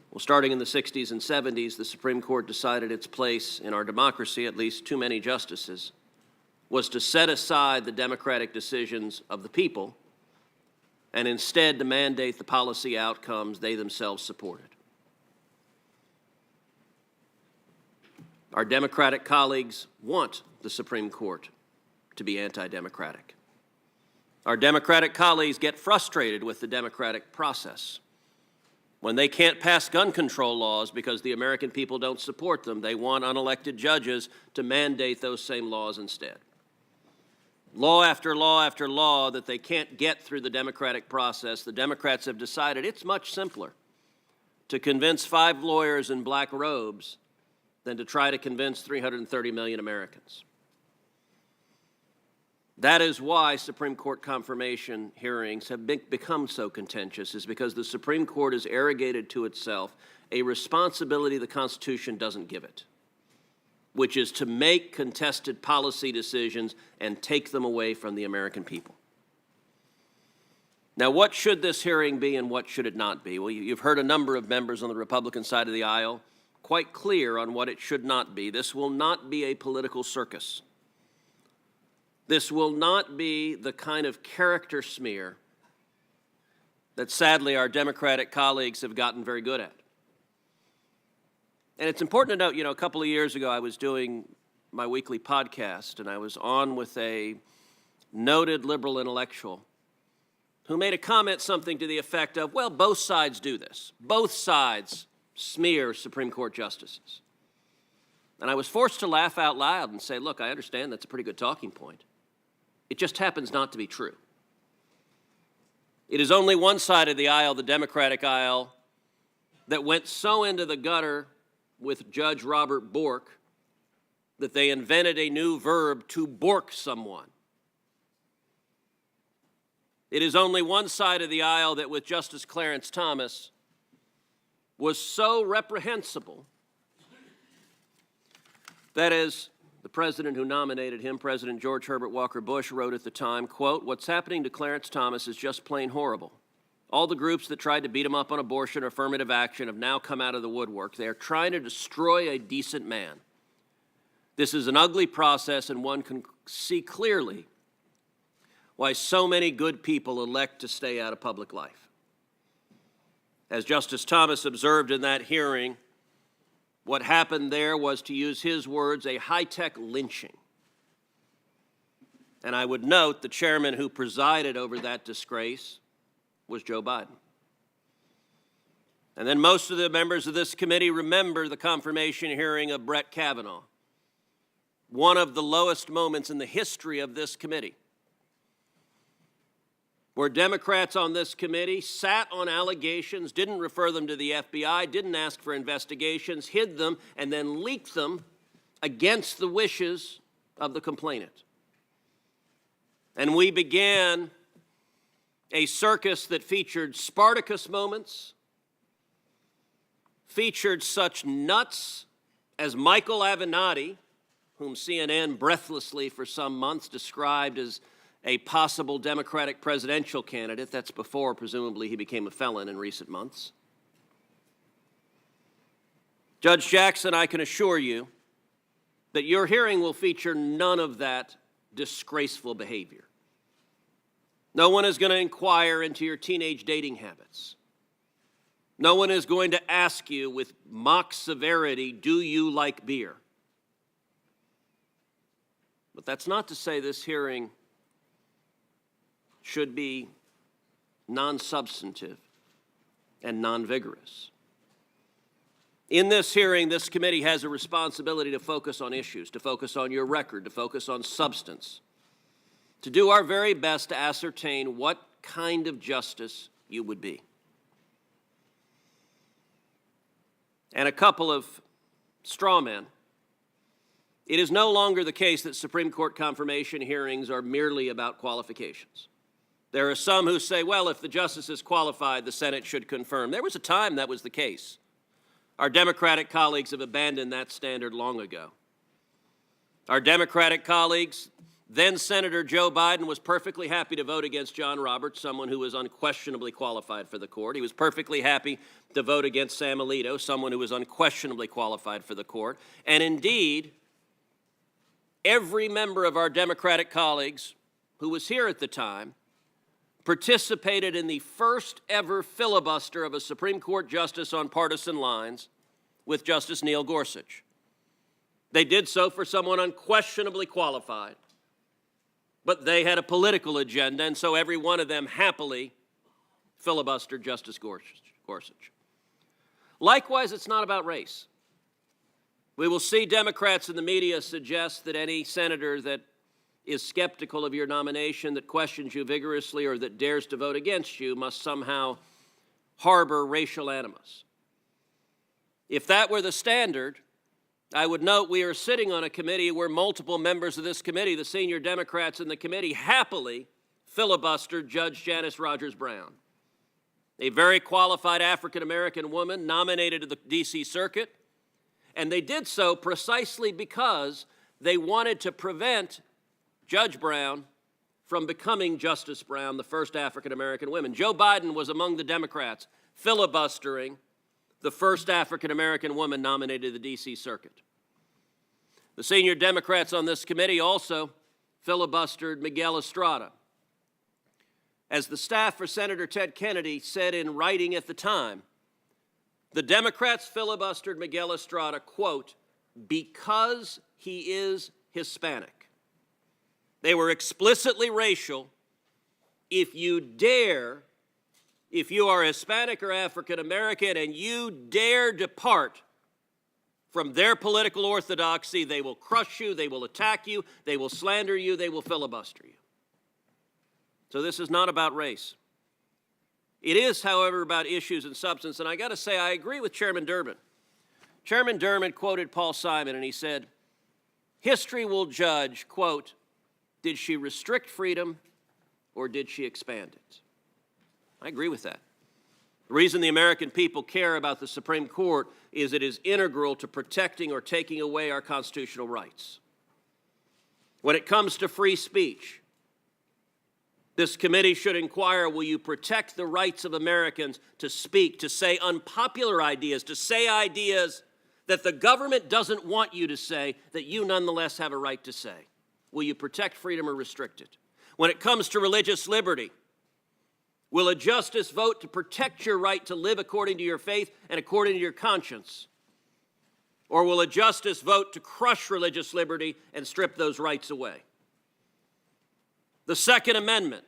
Well, starting in the 60s and 70s, the Supreme Court decided its place in our democracy, at least too many justices, was to set aside the democratic decisions of the people and instead to mandate the policy outcomes they themselves supported. Our Democratic colleagues want the Supreme Court to be anti-democratic. Our Democratic colleagues get frustrated with the democratic process. When they can't pass gun control laws because the American people don't support them, they want unelected judges to mandate those same laws instead. Law after law after law that they can't get through the democratic process, the Democrats have decided it's much simpler to convince 5 lawyers in black robes than to try to convince 330 million Americans. That is why Supreme Court confirmation hearings have become so contentious, is because the Supreme Court has arrogated to itself a responsibility the Constitution doesn't give it. which is to make contested policy decisions and take them away from the American people. Now, what should this hearing be and what should it not be? Well, you've heard a number of members on the Republican side of the aisle quite clear on what it should not be. This will not be a political circus. This will not be the kind of character smear that sadly our Democratic colleagues have gotten very good at. And it's important to note, a couple of years ago I was doing my weekly podcast and I was on with a noted liberal intellectual who made a comment something to the effect of, well, both sides do this. Both sides smear Supreme Court justices. And I was forced to laugh out loud and say, look, I understand that's a pretty good talking point. It just happens not to be true. It is only one side of the aisle, the Democratic aisle, that went so into the gutter with Judge Robert Bork that they invented a new verb, to bork someone. It is only one side of the aisle that with Justice Clarence Thomas was so reprehensible that, as the president who nominated him, President George Herbert Walker Bush, wrote at the time, quote, "What's happening to Clarence Thomas is just plain horrible. All the groups that tried to beat him up on abortion or affirmative action have now come out of the woodwork. They are trying to destroy a decent man. This is an ugly process, and one can see clearly why so many good people elect to stay out of public life." As Justice Thomas observed in that hearing, what happened there was, to use his words, a high-tech lynching. And I would note the chairman who presided over that disgrace was Joe Biden. And then most of the members of this committee remember the confirmation hearing of Brett Kavanaugh, one of the lowest moments in the history of this committee, where Democrats on this committee sat on allegations, didn't refer them to the FBI, didn't ask for investigations, hid them, and then leaked them against the wishes of the complainant. And we began a circus that featured Spartacus moments, featured such nuts as Michael Avenatti, whom CNN breathlessly for some months described as a possible Democratic presidential candidate. That's before, presumably, he became a felon in recent months. Judge Jackson, I can assure you that your hearing will feature none of that disgraceful behavior. No one is going to inquire into your teenage dating habits. No one is going to ask you with mock severity, do you like beer? But that's not to say this hearing should be non-substantive and non-vigorous. In this hearing, this committee has a responsibility to focus on issues, to focus on your record, to focus on substance, to do our very best to ascertain what kind of justice you would be. And a couple of straw men. It is no longer the case that Supreme Court confirmation hearings are merely about qualifications. There are some who say, well, if the justice is qualified, the Senate should confirm. There was a time that was the case. Our Democratic colleagues have abandoned that standard long ago. Our Democratic colleagues, then Senator Joe Biden, was perfectly happy to vote against John Roberts, someone who was unquestionably qualified for the court. He was perfectly happy to vote against Sam Alito, someone who was unquestionably qualified for the court. And indeed, every member of our Democratic colleagues who was here at the time participated in the first ever filibuster of a Supreme Court justice on partisan lines with Justice Neil Gorsuch. They did so for someone unquestionably qualified, but they had a political agenda, and so every one of them happily filibustered Justice Gorsuch. Likewise, it's not about race. We will see Democrats in the media suggest that any senator that is skeptical of your nomination, that questions you vigorously, or that dares to vote against you must somehow harbor racial animus. If that were the standard, I would note we are sitting on a committee where multiple members of this committee, the senior Democrats in the committee, happily filibustered Judge Janice Rogers Brown, a very qualified African-American woman nominated to the D.C. Circuit And they did so precisely because they wanted to prevent Judge Brown from becoming Justice Brown, the first African-American woman. Joe Biden was among the Democrats filibustering the first African-American woman nominated to the D.C. Circuit. The senior Democrats on this committee also filibustered Miguel Estrada. As the staff for Senator Ted Kennedy said in writing at the time, the Democrats filibustered Miguel Estrada, quote, because he is Hispanic. They were explicitly racial. If you are Hispanic or African American and you dare depart from their political orthodoxy, they will crush you, they will attack you, they will slander you, they will filibuster you. So this is not about race. It is, however, about issues and substance, and I got to say, I agree with Chairman Durbin. Chairman Durbin quoted Paul Simon, and he said, history will judge, quote, did she restrict freedom or did she expand it? I agree with that. The reason the American people care about the Supreme Court is it is integral to protecting or taking away our constitutional rights. When it comes to free speech, this committee should inquire, will you protect the rights of Americans to speak, to say unpopular ideas, to say ideas that the government doesn't want you to say, that you nonetheless have a right to say? Will you protect freedom or restrict it? When it comes to religious liberty, will a justice vote to protect your right to live according to your faith and according to your conscience? Or will a justice vote to crush religious liberty and strip those rights away? The Second Amendment.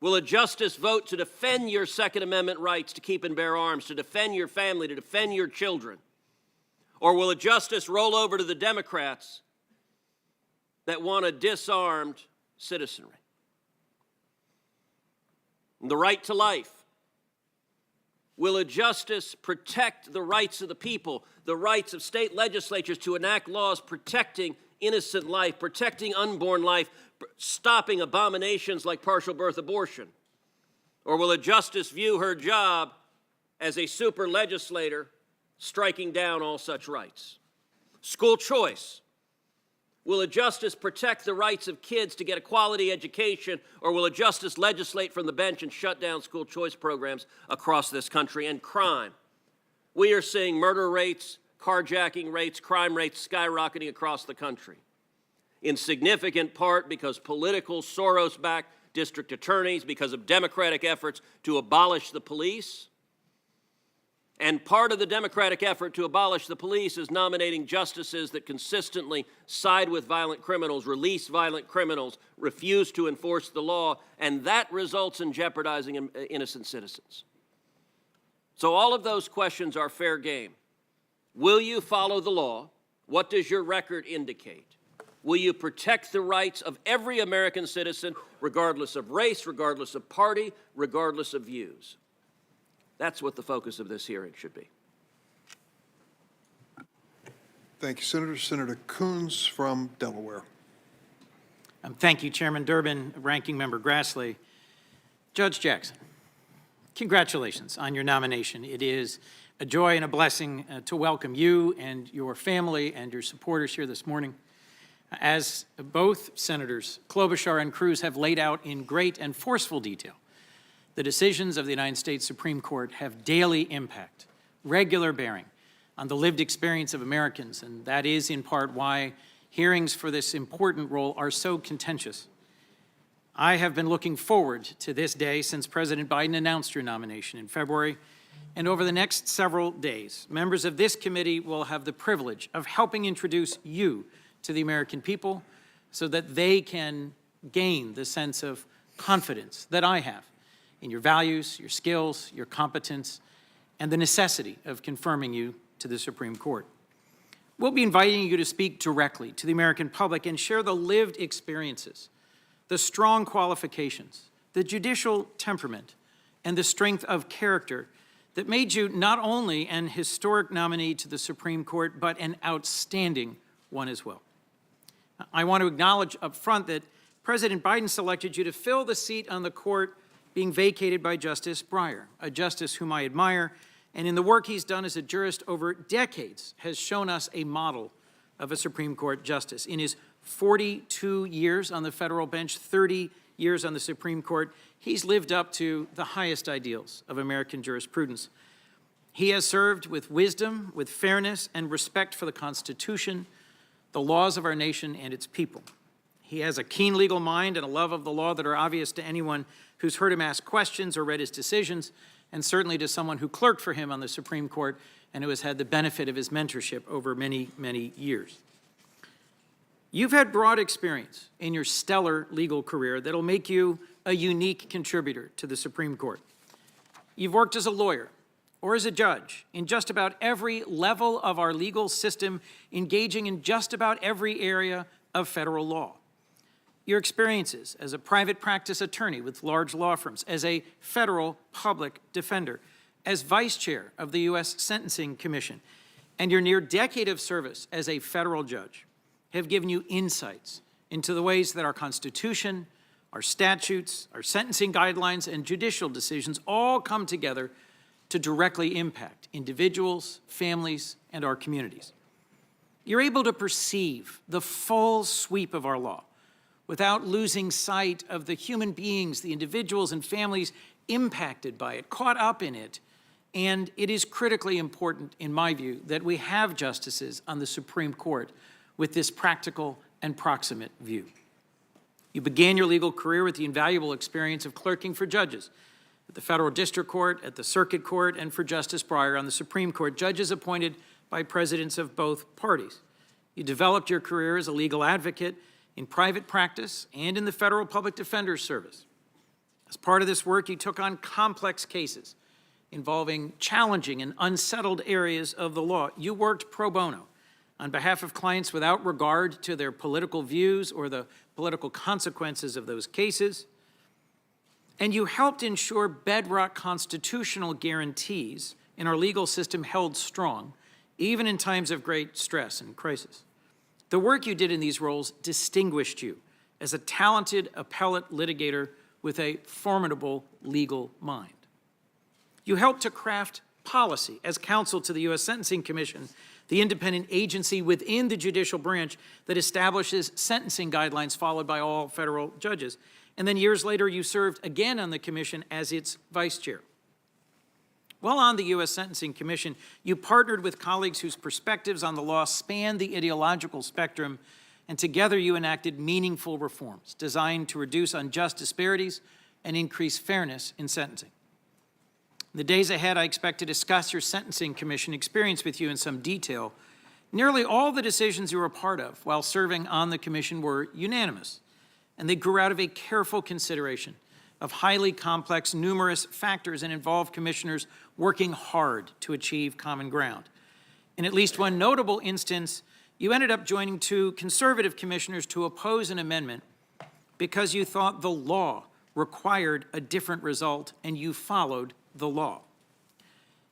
Will a justice vote to defend your Second Amendment rights to keep and bear arms, to defend your family, to defend your children? Or will a justice roll over to the Democrats that want a disarmed citizenry? The right to life. Will a justice protect the rights of the people, the rights of state legislatures to enact laws protecting innocent life, protecting unborn life, stopping abominations like partial birth abortion? Or will a justice view her job as a super legislator striking down all such rights? School choice. Will a justice protect the rights of kids to get a quality education, or will a justice legislate from the bench and shut down school choice programs across this country? And crime. We are seeing murder rates, carjacking rates, crime rates skyrocketing across the country, in significant part because political Soros-backed district attorneys, because of Democratic efforts to abolish the police. And part of the Democratic effort to abolish the police is nominating justices that consistently side with violent criminals, release violent criminals, refuse to enforce the law, and that results in jeopardizing innocent citizens. So all of those questions are fair game. Will you follow the law? What does your record indicate? Will you protect the rights of every American citizen, regardless of race, regardless of party, regardless of views? That's what the focus of this hearing should be. Thank you, Senator. Senator Coons from Delaware. Thank you, Chairman Durbin, Ranking Member Grassley. Judge Jackson, congratulations on your nomination. It is a joy and a blessing to welcome you and your family and your supporters here this morning. As both Senators Klobuchar and Cruz have laid out in great and forceful detail, the decisions of the United States Supreme Court have daily impact, regular bearing on the lived experience of Americans, and that is in part why hearings for this important role are so contentious. I have been looking forward to this day since President Biden announced your nomination in February, and over the next several days, members of this committee will have the privilege of helping introduce you to the American people so that they can gain the sense of confidence that I have in your values, your skills, your competence, and the necessity of confirming you to the Supreme Court. We'll be inviting you to speak directly to the American public and share the lived experiences, the strong qualifications, the judicial temperament, and the strength of character that made you not only an historic nominee to the Supreme Court, but an outstanding one as well. I want to acknowledge up front that President Biden selected you to fill the seat on the court being vacated by Justice Breyer, a justice whom I admire and in the work he's done as a jurist over decades has shown us a model of a Supreme Court justice. In his 42 years on the federal bench, 30 years on the Supreme Court, he's lived up to the highest ideals of American jurisprudence. He has served with wisdom, with fairness, and respect for the Constitution, the laws of our nation, and its people. He has a keen legal mind and a love of the law that are obvious to anyone who's heard him ask questions or read his decisions, and certainly to someone who clerked for him on the Supreme Court and who has had the benefit of his mentorship over many, many years. You've had broad experience in your stellar legal career that'll make you a unique contributor to the Supreme Court. You've worked as a lawyer or as a judge in just about every level of our legal system, engaging in just about every area of federal law. Your experiences as a private practice attorney with large law firms, as a federal public defender, as vice chair of the U.S. Sentencing Commission, and your near decade of service as a federal judge have given you insights into the ways that our Constitution, our statutes, our sentencing guidelines, and judicial decisions all come together to directly impact individuals, families, and our communities. You're able to perceive the full sweep of our law without losing sight of the human beings, the individuals and families impacted by it, caught up in it. And it is critically important, in my view, that we have justices on the Supreme Court with this practical and proximate view. You began your legal career with the invaluable experience of clerking for judges at the Federal District Court, at the Circuit Court, and for Justice Breyer on the Supreme Court, judges appointed by presidents of both parties. You developed your career as a legal advocate in private practice and in the Federal Public Defender's Service. As part of this work, you took on complex cases involving challenging and unsettled areas of the law. You worked pro bono on behalf of clients without regard to their political views or the political consequences of those cases. And you helped ensure bedrock constitutional guarantees in our legal system held strong, even in times of great stress and crisis. The work you did in these roles distinguished you as a talented appellate litigator with a formidable legal mind. You helped to craft policy as counsel to the U.S. Sentencing Commission, the independent agency within the judicial branch that establishes sentencing guidelines followed by all federal judges. And then years later, you served again on the commission as its vice chair. While on the U.S. Sentencing Commission, you partnered with colleagues whose perspectives on the law spanned the ideological spectrum, and together you enacted meaningful reforms designed to reduce unjust disparities and increase fairness in sentencing. In the days ahead, I expect to discuss your Sentencing Commission experience with you in some detail. Nearly all the decisions you were a part of while serving on the commission were unanimous, and they grew out of a careful consideration of highly complex, numerous factors and involved commissioners working hard to achieve common ground. In at least one notable instance, you ended up joining two conservative commissioners to oppose an amendment because you thought the law required a different result and you followed the law.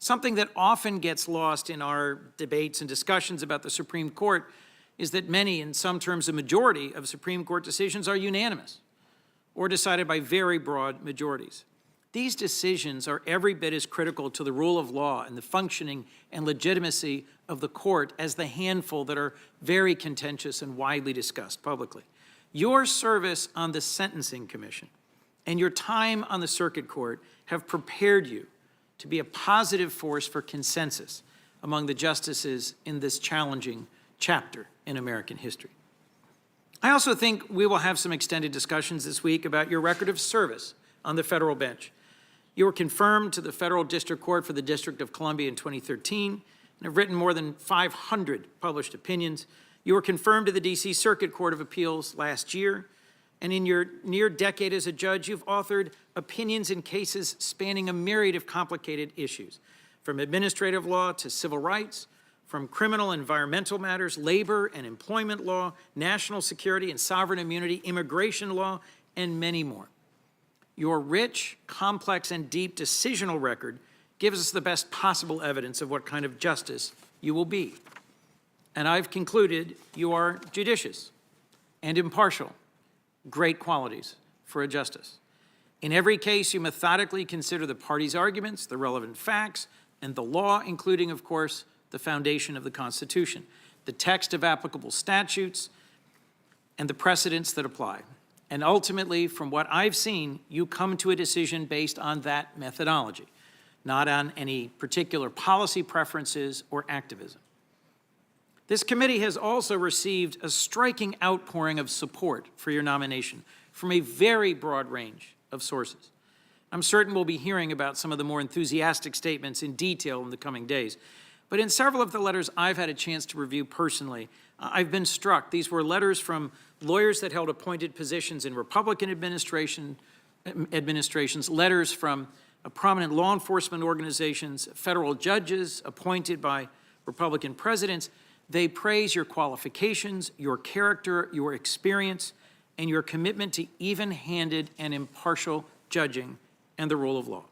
Something that often gets lost in our debates and discussions about the Supreme Court is that many, in some terms a majority, of Supreme Court decisions are unanimous or decided by very broad majorities. These decisions are every bit as critical to the rule of law and the functioning and legitimacy of the court as the handful that are very contentious and widely discussed publicly. Your service on the Sentencing Commission and your time on the Circuit Court have prepared you to be a positive force for consensus among the justices in this challenging chapter in American history. I also think we will have some extended discussions this week about your record of service on the federal bench. You were confirmed to the Federal District Court for the District of Columbia in 2013 and have written more than 500 published opinions. You were confirmed to the D.C. Circuit Court of Appeals last year, and in your near decade as a judge, you've authored opinions in cases spanning a myriad of complicated issues, from administrative law to civil rights, from criminal and environmental matters, labor and employment law, national security and sovereign immunity, immigration law, and many more. Your rich, complex, and deep decisional record gives us the best possible evidence of what kind of justice you will be. And I've concluded you are judicious and impartial, great qualities for a justice. In every case, you methodically consider the parties' arguments, the relevant facts, and the law, including, of course, the foundation of the Constitution, the text of applicable statutes, and the precedents that apply. And ultimately, from what I've seen, you come to a decision based on that methodology, not on any particular policy preferences or activism. This committee has also received a striking outpouring of support for your nomination from a very broad range of sources. I'm certain we'll be hearing about some of the more enthusiastic statements in detail in the coming days. But in several of the letters I've had a chance to review personally, I've been struck. These were letters from lawyers that held appointed positions in Republican administrations, letters from prominent law enforcement organizations, federal judges appointed by Republican presidents. They praise your qualifications, your character, your experience, and your commitment to even-handed and impartial judging and the rule of law.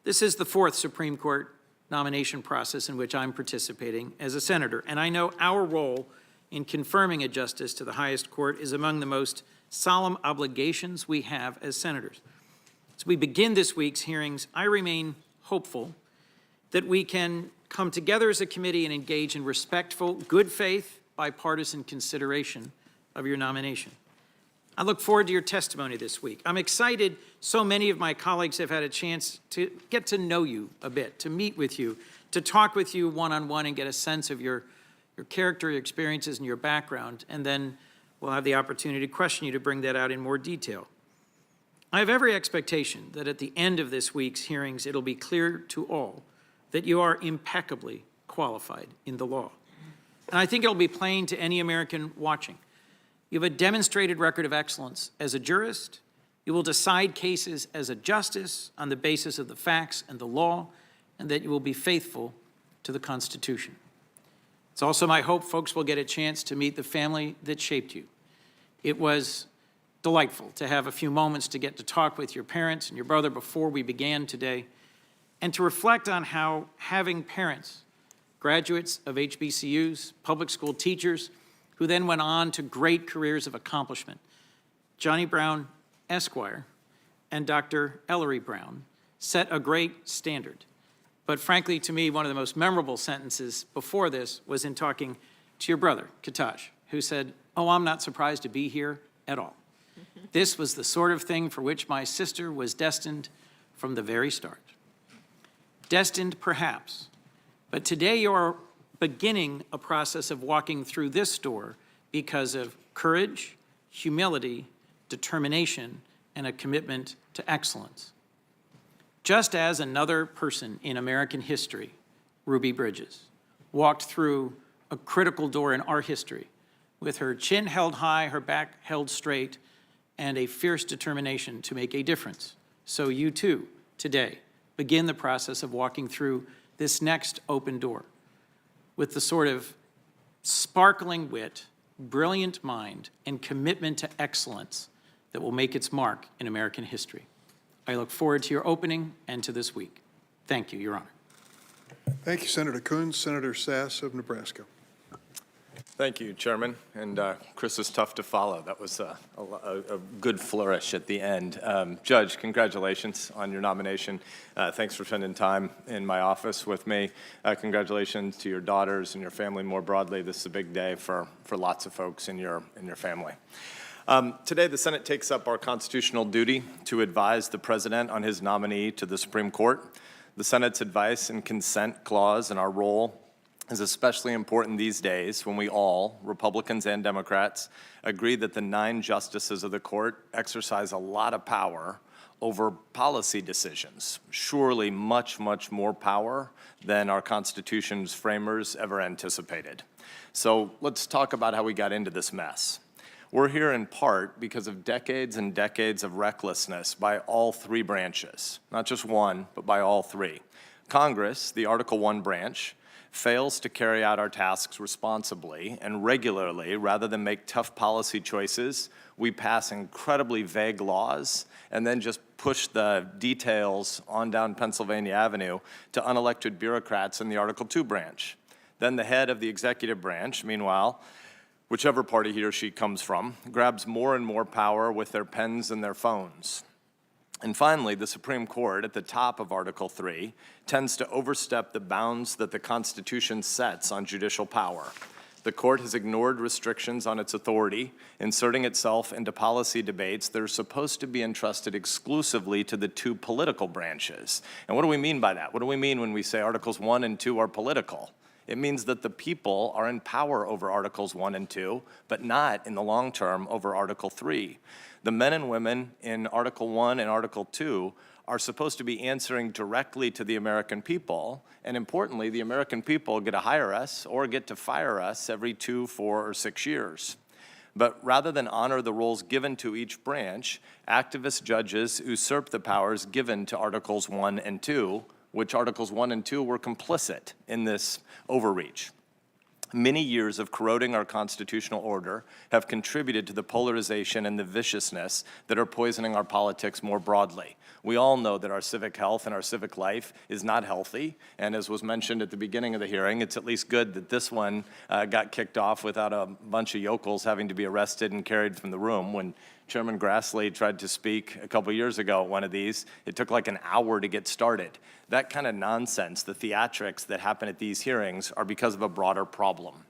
This is the fourth Supreme Court nomination process in which I'm participating as a senator, and I know our role in confirming a justice to the highest court is among the most solemn obligations we have as senators. As we begin this week's hearings, I remain hopeful that we can come together as a committee and engage in respectful, good faith, bipartisan consideration of your nomination. I look forward to your testimony this week. I'm excited so many of my colleagues have had a chance to get to know you a bit, to meet with you, to talk with you one-on-one and get a sense of your character, your experiences, and your background, and then we'll have the opportunity to question you to bring that out in more detail. I have every expectation that at the end of this week's hearings, it'll be clear to all that you are impeccably qualified in the law. And I think it'll be plain to any American watching. You have a demonstrated record of excellence as a jurist. You will decide cases as a justice on the basis of the facts and the law, and that you will be faithful to the Constitution. It's also my hope folks will get a chance to meet the family that shaped you. It was delightful to have a few moments to get to talk with your parents and your brother before we began today, and to reflect on how having parents, graduates of HBCUs, public school teachers, who then went on to great careers of accomplishment, Johnny Brown, Esquire, and Dr. Ellery Brown, set a great standard. But frankly, to me, one of the most memorable sentences before this was in talking to your brother, Ketanji, who said, "Oh, I'm not surprised to be here at all. This was the sort of thing for which my sister was destined from the very start." Destined, perhaps, but today you're beginning a process of walking through this door because of courage, humility, determination, and a commitment to excellence. Just as another person in American history, Ruby Bridges, walked through a critical door in our history with her chin held high, her back held straight, and a fierce determination to make a difference. So you too, today, begin the process of walking through this next open door with the sort of sparkling wit, brilliant mind, and commitment to excellence that will make its mark in American history. I look forward to your opening and to this week. Thank you, Your Honor. Thank you, Senator Coons. Senator Sass of Nebraska. Thank you, Chairman. And Chris was tough to follow. That was a good flourish at the end. Judge, congratulations on your nomination. Thanks for spending time in my office with me. Congratulations to your daughters and your family more broadly. This is a big day for lots of folks in your family. Today, the Senate takes up our constitutional duty to advise the President on his nominee to the Supreme Court. The Senate's advice and consent clause and our role is especially important these days when we all, Republicans and Democrats, agree that the 9 justices of the court exercise a lot of power over policy decisions, surely much, much more power than our Constitution's framers ever anticipated. So let's talk about how we got into this mess. We're here in part because of decades and decades of recklessness by all 3 branches, not just one, but by all 3. Congress, the Article I branch, fails to carry out our tasks responsibly and regularly. Rather than make tough policy choices, we pass incredibly vague laws and then just push the details on down Pennsylvania Avenue to unelected bureaucrats in the Article II branch. Then the head of the executive branch, meanwhile, whichever party he or she comes from, grabs more and more power with their pens and their phones. And finally, the Supreme Court, at the top of Article 3, tends to overstep the bounds that the Constitution sets on judicial power. The court has ignored restrictions on its authority, inserting itself into policy debates that are supposed to be entrusted exclusively to the two political branches. And what do we mean by that? What do we mean when we say Articles 1 and 2 are political? It means that the people are in power over Articles 1 and 2, but not in the long term over Article 3. The men and women in Article 1 and Article 2 are supposed to be answering directly to the American people, and importantly, the American people get to hire us or get to fire us every 2, 4, or 6 years. But rather than honor the roles given to each branch, activist judges usurp the powers given to Articles 1 and 2, which Articles 1 and 2 were complicit in this overreach. Many years of corroding our constitutional order have contributed to the polarization and the viciousness that are poisoning our politics more broadly. We all know that our civic health and our civic life is not healthy, and as was mentioned at the beginning of the hearing, it's at least good that this one got kicked off without a bunch of yokels having to be arrested and carried from the room. When Chairman Grassley tried to speak a couple years ago at one of these, it took like an hour to get started. That kind of nonsense, the theatrics that happen at these hearings, are because of a broader problem.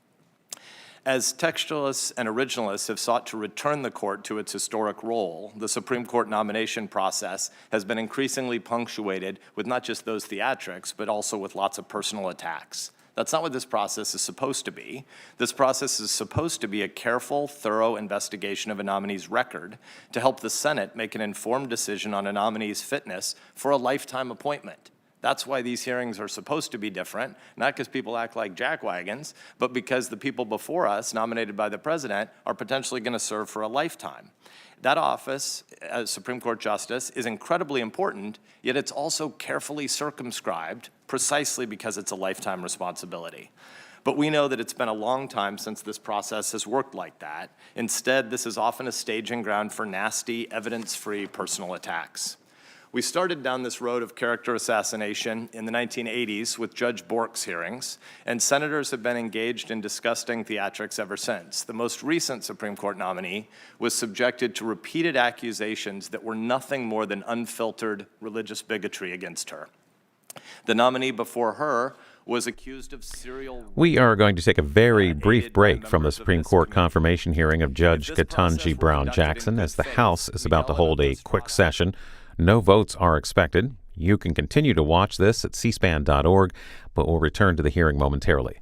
As textualists and originalists have sought to return the court to its historic role, the Supreme Court nomination process has been increasingly punctuated with not just those theatrics, but also with lots of personal attacks. That's not what this process is supposed to be. This process is supposed to be a careful, thorough investigation of a nominee's record to help the Senate make an informed decision on a nominee's fitness for a lifetime appointment. That's why these hearings are supposed to be different, not because people act like jackwagons, but because the people before us, nominated by the president, are potentially going to serve for a lifetime. That office, as Supreme Court Justice, is incredibly important, yet it's also carefully circumscribed precisely because it's a lifetime responsibility. But we know that it's been a long time since this process has worked like that. Instead, this is often a staging ground for nasty, evidence-free personal attacks. We started down this road of character assassination in the 1980s with Judge Bork's hearings, and senators have been engaged in disgusting theatrics ever since. The most recent Supreme Court nominee was subjected to repeated accusations that were nothing more than unfiltered religious bigotry against her. The nominee before her was accused of serial... We are going to take a very brief break from the Supreme Court confirmation hearing of Judge Ketanji Brown Jackson as the House is about to hold a quick session. No votes are expected. You can continue to watch this at cspan.org, but we'll return to the hearing momentarily.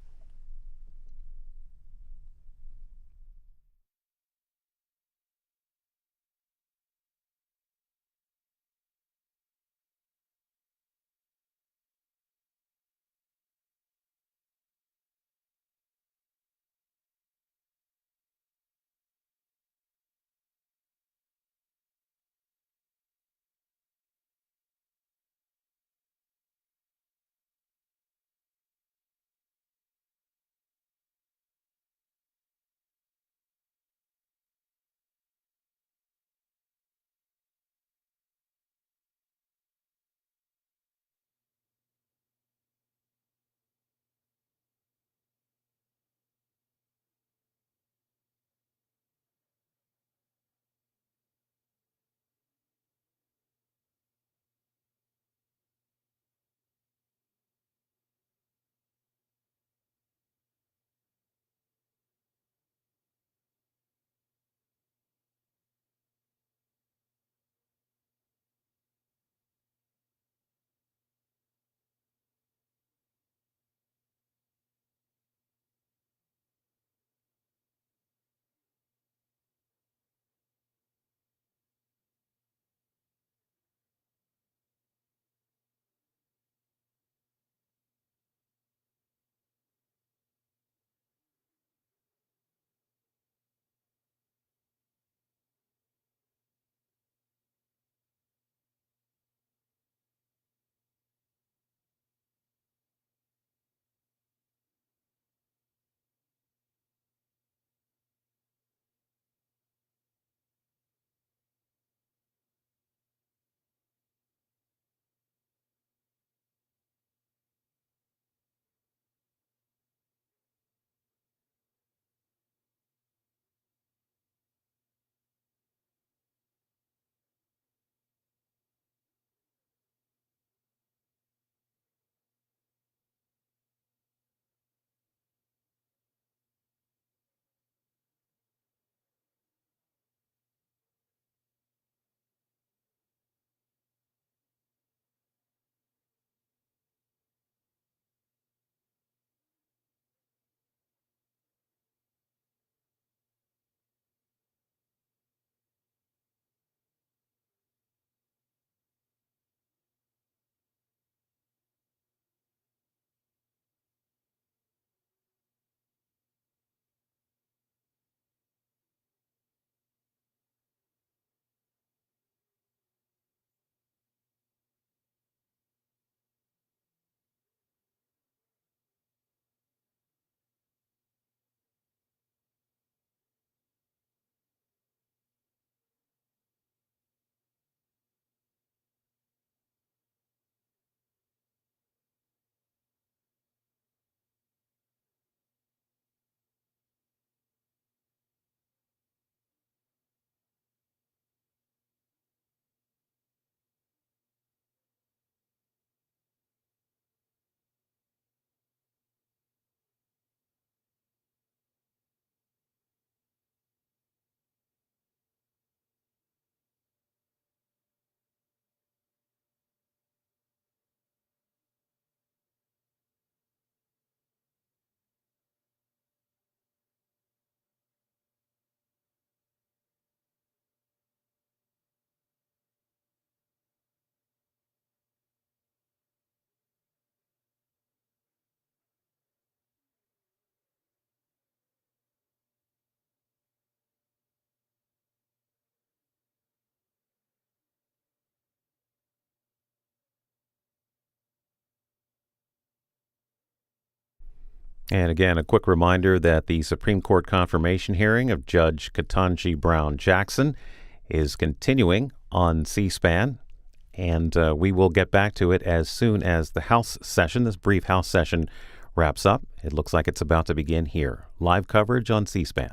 And again, a quick reminder that the Supreme Court confirmation hearing of Judge Ketanji Brown Jackson is continuing on C-SPAN, and we will get back to it as soon as the House session, this brief House session, wraps up. It looks like it's about to begin here. Live coverage on C-SPAN.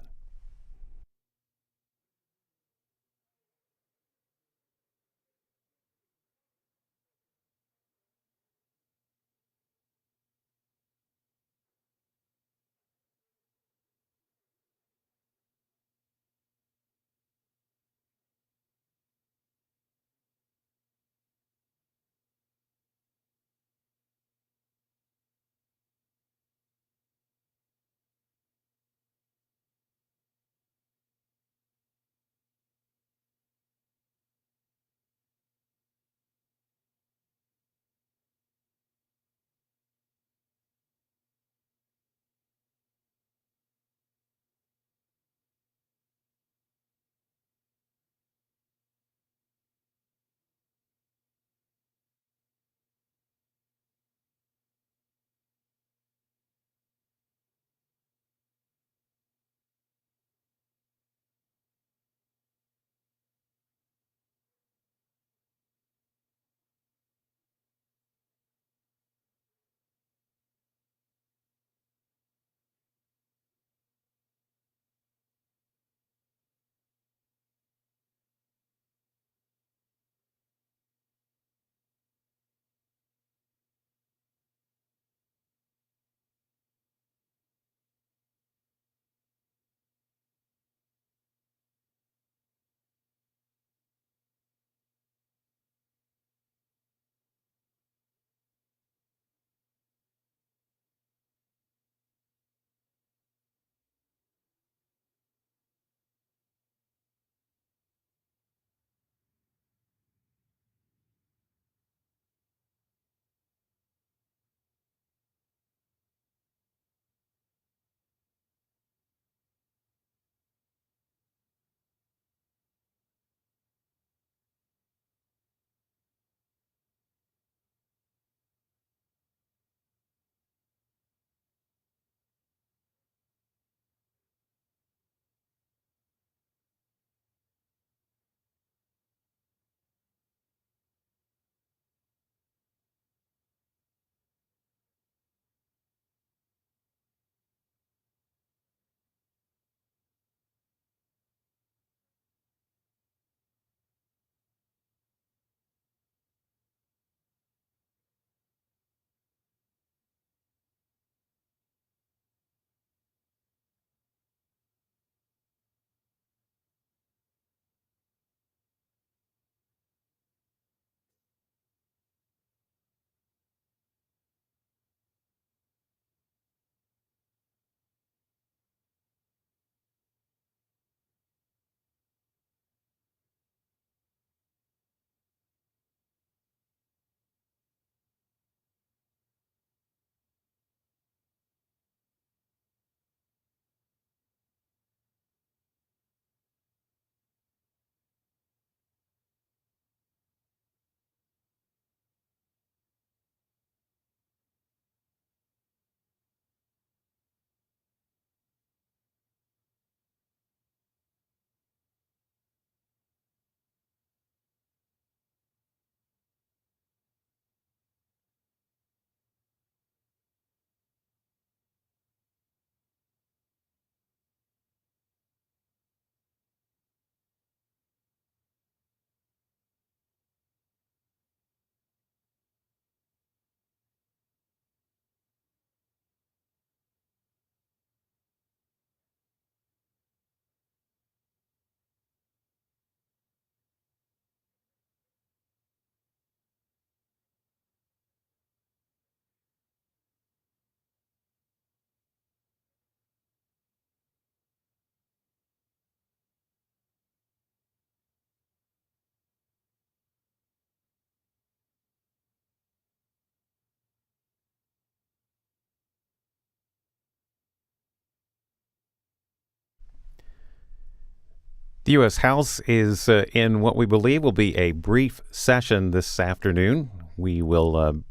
The U.S. House is in what we believe will be a brief session this afternoon. We will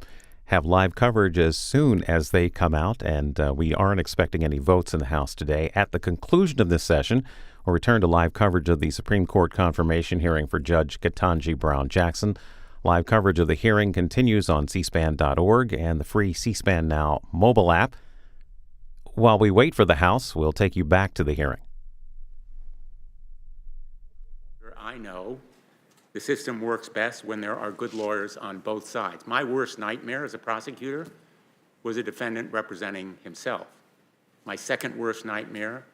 have live coverage as soon as they come out, and we aren't expecting any votes in the House today. At the conclusion of this session, we'll return to live coverage of the Supreme Court confirmation hearing for Judge Ketanji Brown Jackson. Live coverage of the hearing continues on cspan.org and the free C-SPAN Now mobile app. While we wait for the House, we'll take you back to the hearing. I know the system works best when there are good lawyers on both sides. My worst nightmare as a prosecutor was a defendant representing himself. My second worst nightmare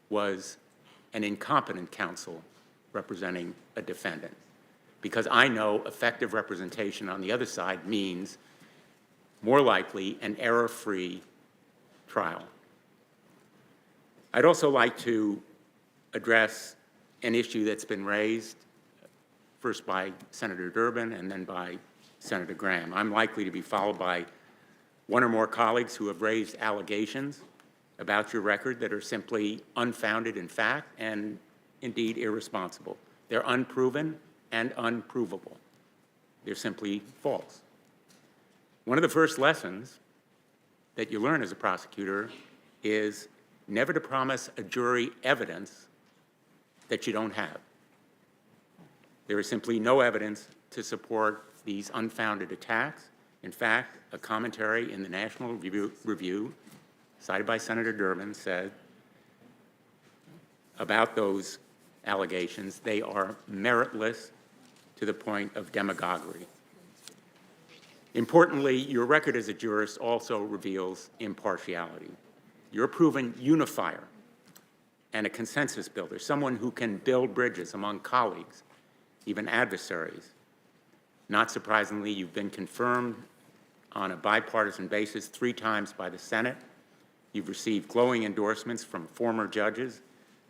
was an incompetent counsel representing a defendant, because I know effective representation on the other side means more likely an error-free trial. I'd also like to address an issue that's been raised first by Senator Durbin and then by Senator Graham. I'm likely to be followed by one or more colleagues who have raised allegations about your record that are simply unfounded in fact and indeed irresponsible. They're unproven and unprovable. They're simply false. One of the first lessons that you learn as a prosecutor is never to promise a jury evidence that you don't have. There is simply no evidence to support these unfounded attacks. In fact, a commentary in the National Review cited by Senator Durbin said about those allegations, they are meritless to the point of demagoguery. Importantly, your record as a jurist also reveals impartiality. You're a proven unifier and a consensus builder, someone who can build bridges among colleagues, even adversaries. Not surprisingly, you've been confirmed on a bipartisan basis 3 times by the Senate. You've received glowing endorsements from former judges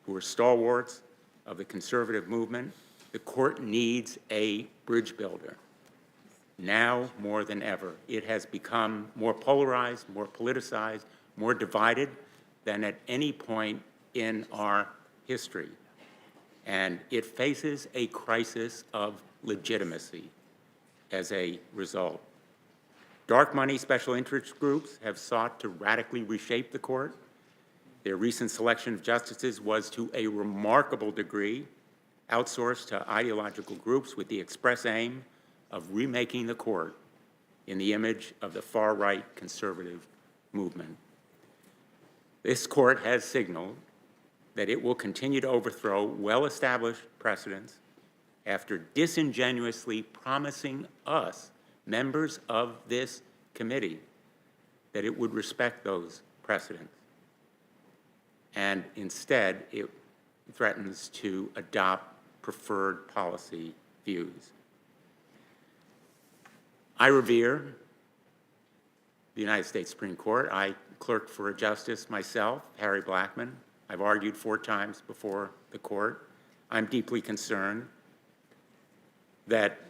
who are stalwarts of the conservative movement. The court needs a bridge builder. Now more than ever, it has become more polarized, more politicized, more divided than at any point in our history. And it faces a crisis of legitimacy as a result. Dark money special interest groups have sought to radically reshape the court. Their recent selection of justices was to a remarkable degree outsourced to ideological groups with the express aim of remaking the court in the image of the far-right conservative movement. This court has signaled that it will continue to overthrow well-established precedents after disingenuously promising us, members of this committee, that it would respect those precedents. And instead, it threatens to adopt preferred policy views. I revere the United States Supreme Court. I clerked for a justice myself, Harry Blackmun. I've argued 4 times before the court. I'm deeply concerned that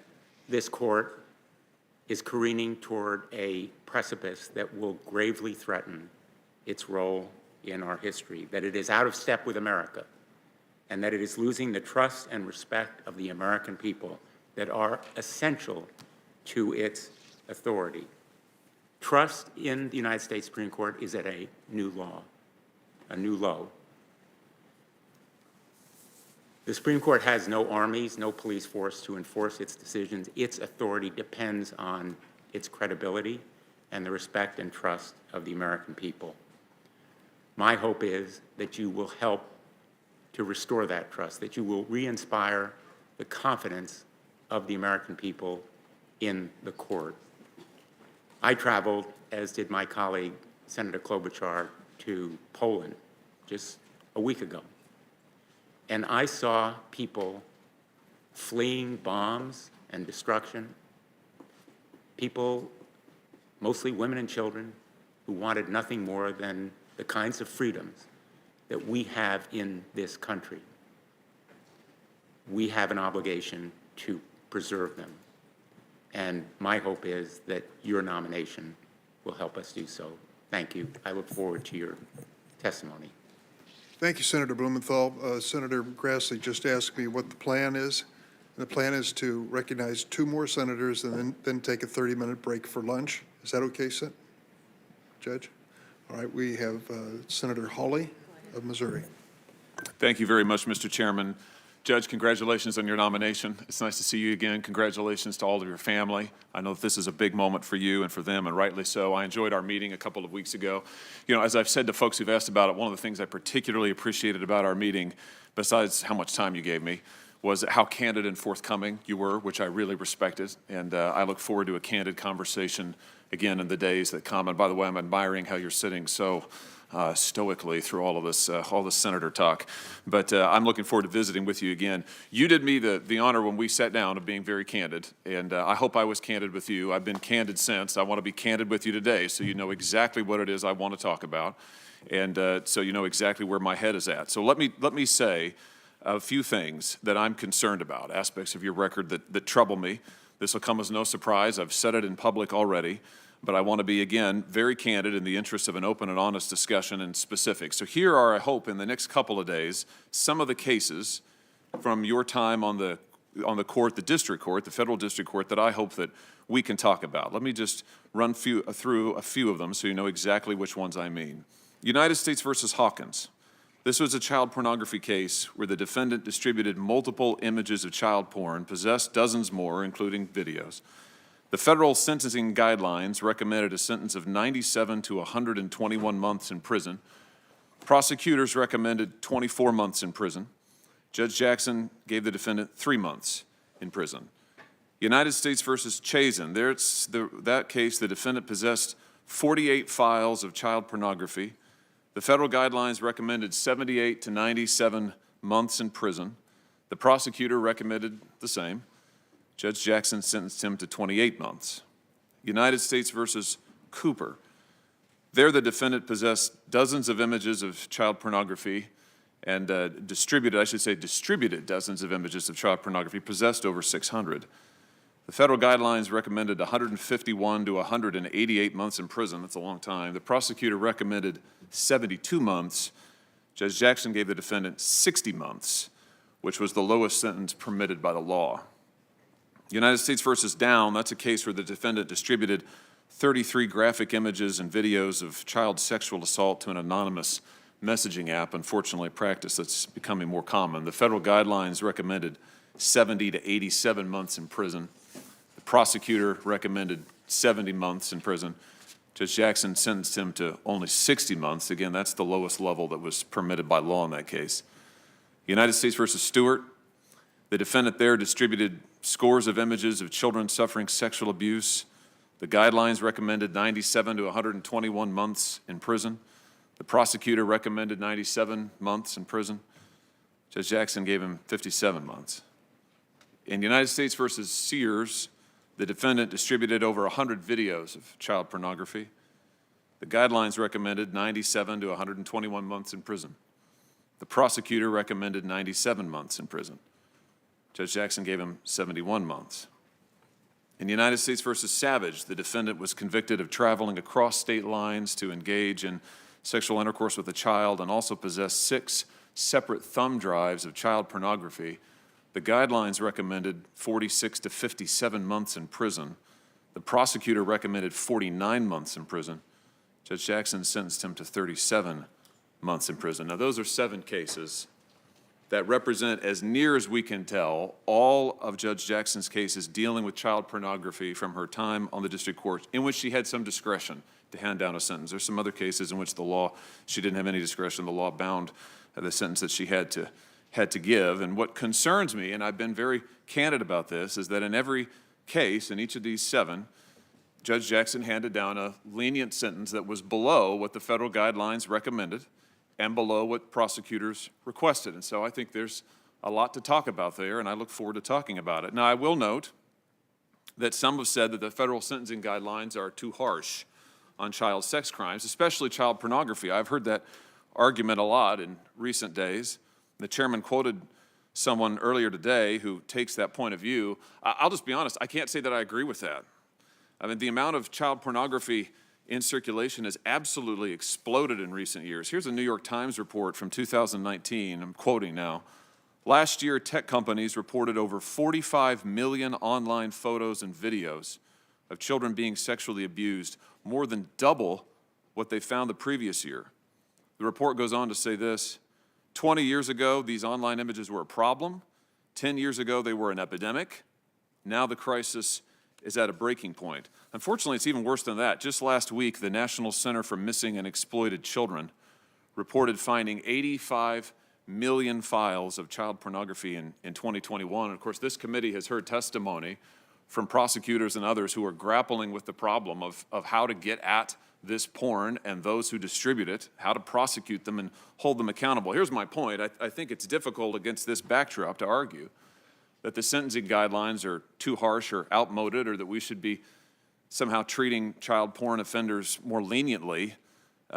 this court is careening toward a precipice that will gravely threaten its role in our history, that it is out of step with America, and that it is losing the trust and respect of the American people that are essential to its authority. Trust in the United States Supreme Court is at a new low. The Supreme Court has no armies, no police force to enforce its decisions. Its authority depends on its credibility and the respect and trust of the American people. My hope is that you will help to restore that trust, that you will re-inspire the confidence of the American people in the court. I traveled, as did my colleague, Senator Klobuchar, to Poland just a week ago. And I saw people fleeing bombs and destruction, people, mostly women and children, who wanted nothing more than the kinds of freedoms that we have in this country. We have an obligation to preserve them. And my hope is that your nomination will help us do so. Thank you. I look forward to your testimony. Thank you, Senator Blumenthal. Senator Grassley just asked me what the plan is. And the plan is to recognize 2 more senators and then take a 30-minute break for lunch. Is that okay, Judge? All right, we have Senator Hawley of Missouri. Thank you very much, Mr. Chairman. Judge, congratulations on your nomination. It's nice to see you again. Congratulations to all of your family. I know that this is a big moment for you and for them, and rightly so. I enjoyed our meeting a couple of weeks ago. You know, as I've said to folks who've asked about it, one of the things I particularly appreciated about our meeting, besides how much time you gave me, was how candid and forthcoming you were, which I really respected. And I look forward to a candid conversation again in the days that come. And by the way, I'm admiring how you're sitting so stoically through all this senator talk. But I'm looking forward to visiting with you again. You did me the honor when we sat down of being very candid, and I hope I was candid with you. I've been candid since. I want to be candid with you today so you know exactly what it is I want to talk about, and so you know exactly where my head is at. So let me say a few things that I'm concerned about, aspects of your record that trouble me. This will come as no surprise. I've said it in public already. But I want to be, again, very candid in the interest of an open and honest discussion and specifics. So here are, I hope, in the next couple of days, some of the cases from your time on the court, the district court, the federal district court, that I hope that we can talk about. Let me just run through a few of them so you know exactly which ones I mean. United States versus Hawkins. This was a child pornography case where the defendant distributed multiple images of child porn, possessed dozens more, including videos. The federal sentencing guidelines recommended a sentence of 97 to 121 months in prison. Prosecutors recommended 24 months in prison. Judge Jackson gave the defendant 3 months in prison. United States versus Chazen. That case, the defendant possessed 48 files of child pornography. The federal guidelines recommended 78 to 97 months in prison. The prosecutor recommended the same. Judge Jackson sentenced him to 28 months. United States versus Cooper. There, the defendant possessed dozens of images of child pornography and distributed dozens of images of child pornography, possessed over 600. The federal guidelines recommended 151 to 188 months in prison. That's a long time. The prosecutor recommended 72 months. Judge Jackson gave the defendant 60 months, which was the lowest sentence permitted by the law. United States versus Down, that's a case where the defendant distributed 33 graphic images and videos of child sexual assault to an anonymous messaging app, unfortunately a practice that's becoming more common. The federal guidelines recommended 70 to 87 months in prison. The prosecutor recommended 70 months in prison. Judge Jackson sentenced him to only 60 months. Again, that's the lowest level that was permitted by law in that case. United States versus Stewart, the defendant there distributed scores of images of children suffering sexual abuse. The guidelines recommended 97 to 121 months in prison. The prosecutor recommended 97 months in prison. Judge Jackson gave him 57 months. In United States versus Sears, the defendant distributed over 100 videos of child pornography. The guidelines recommended 97 to 121 months in prison. The prosecutor recommended 97 months in prison. Judge Jackson gave him 71 months. In United States versus Savage, the defendant was convicted of traveling across state lines to engage in sexual intercourse with a child and also possessed 6 separate thumb drives of child pornography. The guidelines recommended 46 to 57 months in prison. The prosecutor recommended 49 months in prison. Judge Jackson sentenced him to 37 months in prison. Now, those are 7 cases that represent, as near as we can tell, all of Judge Jackson's cases dealing with child pornography from her time on the district court, in which she had some discretion to hand down a sentence. There's some other cases in which she didn't have any discretion. The law bound the sentence that she had to give. And what concerns me, and I've been very candid about this, is that in every case, in each of these 7, Judge Jackson handed down a lenient sentence that was below what the federal guidelines recommended and below what prosecutors requested. And so I think there's a lot to talk about there, and I look forward to talking about it. Now, I will note that some have said that the federal sentencing guidelines are too harsh on child sex crimes, especially child pornography. I've heard that argument a lot in recent days. The chairman quoted someone earlier today who takes that point of view. I'll just be honest, I can't say that I agree with that. I mean, the amount of child pornography in circulation has absolutely exploded in recent years. Here's a New York Times report from 2019. I'm quoting now. Last year, tech companies reported over 45 million online photos and videos of children being sexually abused, more than double what they found the previous year. The report goes on to say this: 20 years ago, these online images were a problem. 10 years ago, they were an epidemic. Now the crisis is at a breaking point. Unfortunately, it's even worse than that. Just last week, the National Center for Missing and Exploited Children reported finding 85 million files of child pornography in 2021. And of course, this committee has heard testimony from prosecutors and others who are grappling with the problem of how to get at this porn and those who distribute it, how to prosecute them and hold them accountable. Here's my point. I think it's difficult against this backdrop to argue that the sentencing guidelines are too harsh or outmoded, or that we should be somehow treating child porn offenders more leniently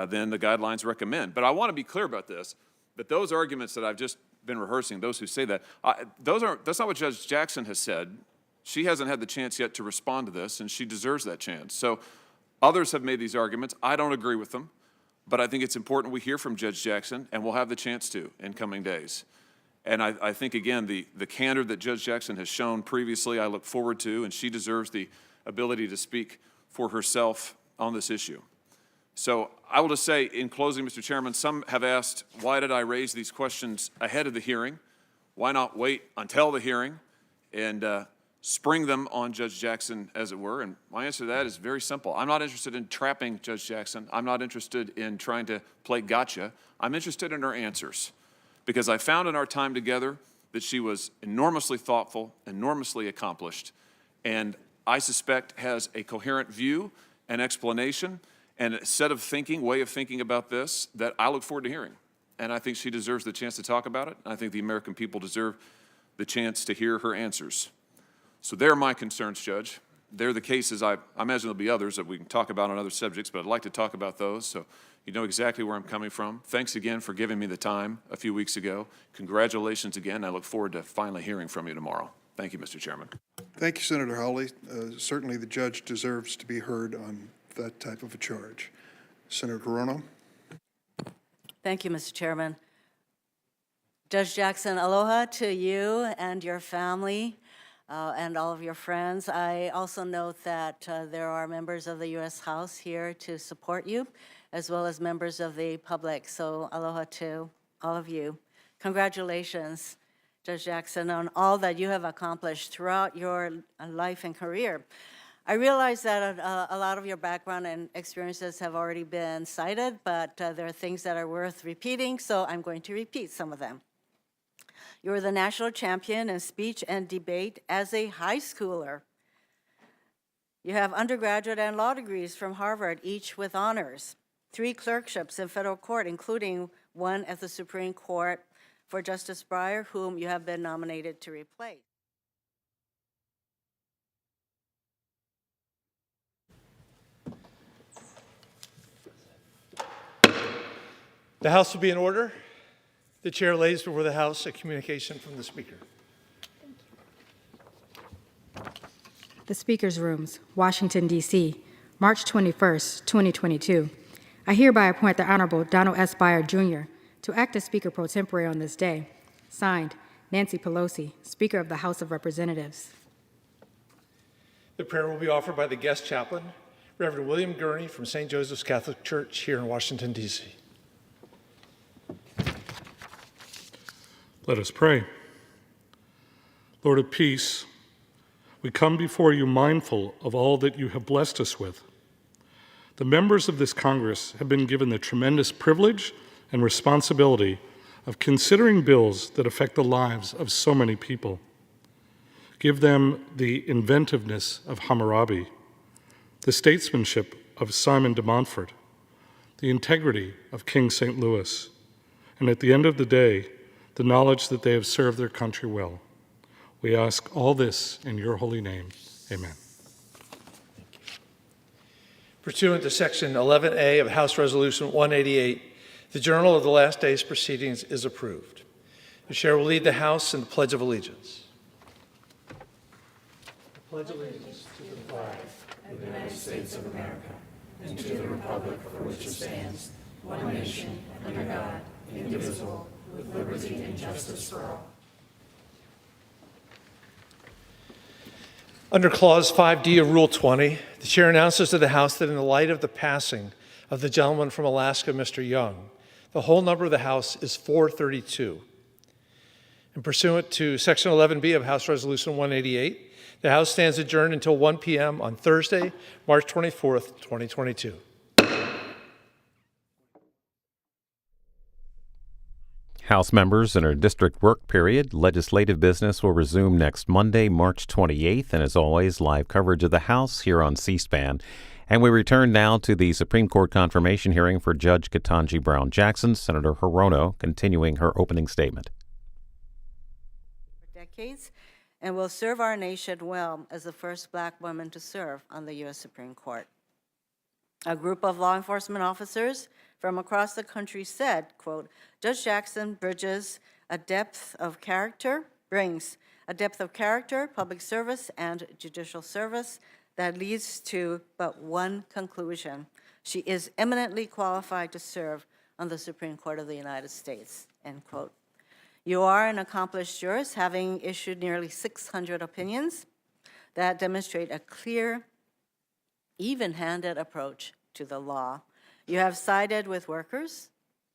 than the guidelines recommend. But I want to be clear about this, that those arguments that I've just been rehearsing, those who say that, that's not what Judge Jackson has said. She hasn't had the chance yet to respond to this, and she deserves that chance. So others have made these arguments. I don't agree with them, but I think it's important we hear from Judge Jackson, and we'll have the chance to in coming days. And I think, again, the candor that Judge Jackson has shown previously, I look forward to, and she deserves the ability to speak for herself on this issue. So I will just say, in closing, Mr. Chairman, some have asked, why did I raise these questions ahead of the hearing? Why not wait until the hearing and spring them on Judge Jackson, as it were? And my answer to that is very simple. I'm not interested in trapping Judge Jackson. I'm not interested in trying to play gotcha. I'm interested in her answers, because I found in our time together that she was enormously thoughtful, enormously accomplished, and I suspect has a coherent view and explanation and a set of thinking, way of thinking about this that I look forward to hearing. And I think she deserves the chance to talk about it. I think the American people deserve the chance to hear her answers. So they're my concerns, Judge. They're the cases. I imagine there'll be others that we can talk about on other subjects, but I'd like to talk about those, so you know exactly where I'm coming from. Thanks again for giving me the time a few weeks ago. Congratulations again. I look forward to finally hearing from you tomorrow. Thank you, Mr. Chairman. Thank you, Senator Hawley. Certainly the judge deserves to be heard on that type of a charge. Senator Rono. Thank you, Mr. Chairman. Judge Jackson, aloha to you and your family and all of your friends. I also note that there are members of the U.S. House here to support you, as well as members of the public. So aloha to all of you. Congratulations, Judge Jackson, on all that you have accomplished throughout your life and career. I realize that a lot of your background and experiences have already been cited, but there are things that are worth repeating, so I'm going to repeat some of them. You were the national champion in speech and debate as a high schooler. You have undergraduate and law degrees from Harvard, each with honors. 3 clerkships in federal court, including one at the Supreme Court for Justice Breyer, whom you have been nominated to replace. The House will be in order. The chair lays before the House a communication from the Speaker. The Speaker's Rooms, Washington, D.C., March 21st, 2022. I hereby appoint the Honorable Donald S. Byer, Jr. to act as Speaker pro tempore on this day. Signed, Nancy Pelosi, Speaker of the House of Representatives. The prayer will be offered by the guest chaplain, Reverend William Gurney from St. Joseph's Catholic Church here in Washington, D.C. Let us pray. Lord of peace, we come before you mindful of all that you have blessed us with. The members of this Congress have been given the tremendous privilege and responsibility of considering bills that affect the lives of so many people. Give them the inventiveness of Hammurabi, the statesmanship of Simon de Montfort, the integrity of King St. Louis, and at the end of the day, the knowledge that they have served their country well. We ask all this in your holy name. Amen. Pursuant to Section 11A of House Resolution 188, the Journal of the Last Day's Proceedings is approved. The chair will lead the House in the Pledge of Allegiance. I pledge allegiance to the flag of the United States of America and to the republic for which it stands, one nation, under God, indivisible, with liberty and justice for all. Under Clause 5D of Rule 20, the chair announces to the House that in the light of the passing of the gentleman from Alaska, Mr. Young, the whole number of the House is 432. And pursuant to Section 11B of House Resolution 188, the House stands adjourned until 1 p.m. on Thursday, March 24th, 2022. House members in our district work period, legislative business will resume next Monday, March 28th, and as always, live coverage of the House here on C-SPAN. And we return now to the Supreme Court confirmation hearing for Judge Ketanji Brown Jackson. Senator Hirono continuing her opening statement. For decades, and will serve our nation well as the first Black woman to serve on the U.S. Supreme Court. A group of law enforcement officers from across the country said, quote, Judge Jackson brings a depth of character, public service, and judicial service that leads to but one conclusion. She is eminently qualified to serve on the Supreme Court of the United States, end quote. You are an accomplished jurist, having issued nearly 600 opinions that demonstrate a clear, even-handed approach to the law. You have sided with workers,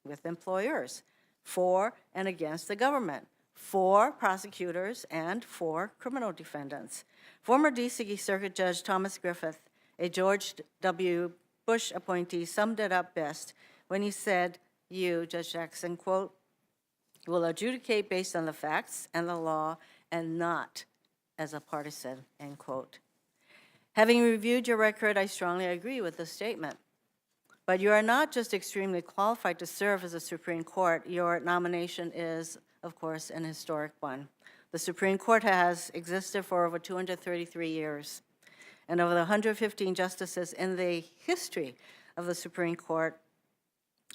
with employers, for and against the government, for prosecutors, and for criminal defendants. Former D.C. Circuit Judge Thomas Griffith, a George W. Bush appointee, summed it up best when he said, you, Judge Jackson, quote, will adjudicate based on the facts and the law and not as a partisan, end quote. Having reviewed your record, I strongly agree with this statement. But you are not just extremely qualified to serve as a Supreme Court. Your nomination is, of course, an historic one. The Supreme Court has existed for over 233 years. And of the 115 justices in the history of the Supreme Court,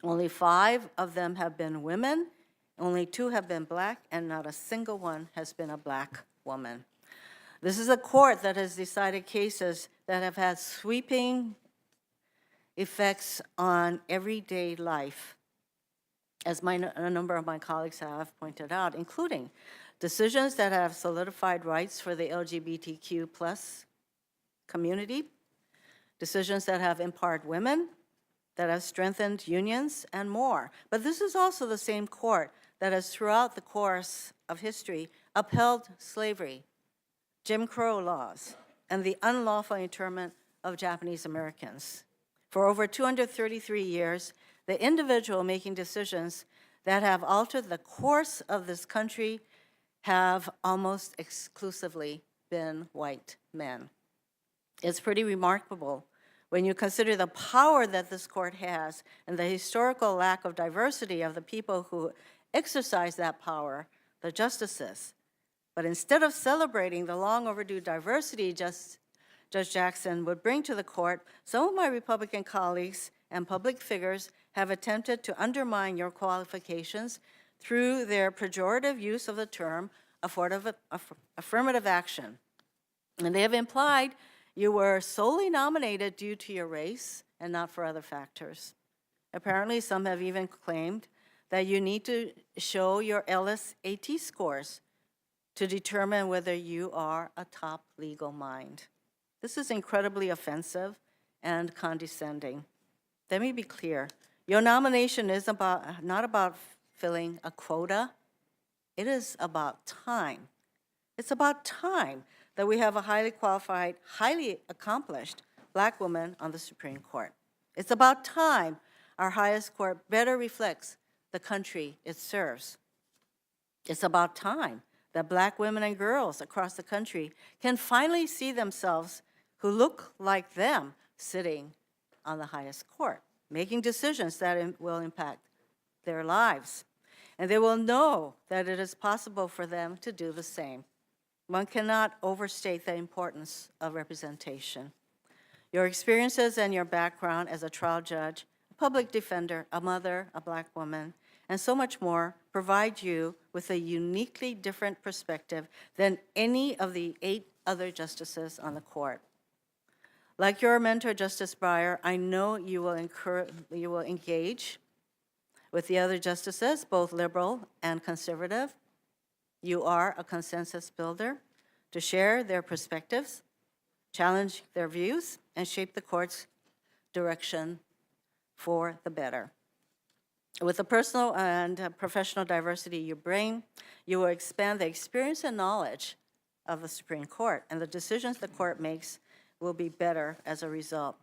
only 5 of them have been women, only 2 have been Black, and not a single one has been a Black woman. This is a court that has decided cases that have had sweeping effects on everyday life, as a number of my colleagues have pointed out, including decisions that have solidified rights for the LGBTQ plus community, decisions that have empowered women, that have strengthened unions, and more. But this is also the same court that has, throughout the course of history, upheld slavery, Jim Crow laws, and the unlawful internment of Japanese Americans. For over 233 years, the individual making decisions that have altered the course of this country have almost exclusively been white men. It's pretty remarkable when you consider the power that this court has and the historical lack of diversity of the people who exercise that power, the justices. But instead of celebrating the long overdue diversity Judge Jackson would bring to the court, some of my Republican colleagues and public figures have attempted to undermine your qualifications through their pejorative use of the term affirmative action. And they have implied you were solely nominated due to your race and not for other factors. Apparently, some have even claimed that you need to show your LSAT scores to determine whether you are a top legal mind. This is incredibly offensive and condescending. Let me be clear. Your nomination is not about filling a quota. It is about time. It's about time that we have a highly qualified, highly accomplished Black woman on the Supreme Court. It's about time our highest court better reflects the country it serves. It's about time that Black women and girls across the country can finally see themselves who look like them sitting on the highest court, making decisions that will impact their lives. And they will know that it is possible for them to do the same. One cannot overstate the importance of representation. Your experiences and your background as a trial judge, a public defender, a mother, a Black woman, and so much more provide you with a uniquely different perspective than any of the 8 other justices on the court. Like your mentor, Justice Breyer, I know you will engage with the other justices, both liberal and conservative. You are a consensus builder to share their perspectives challenge their views, and shape the court's direction for the better. With the personal and professional diversity you bring, you will expand the experience and knowledge of the Supreme Court, and the decisions the court makes will be better as a result.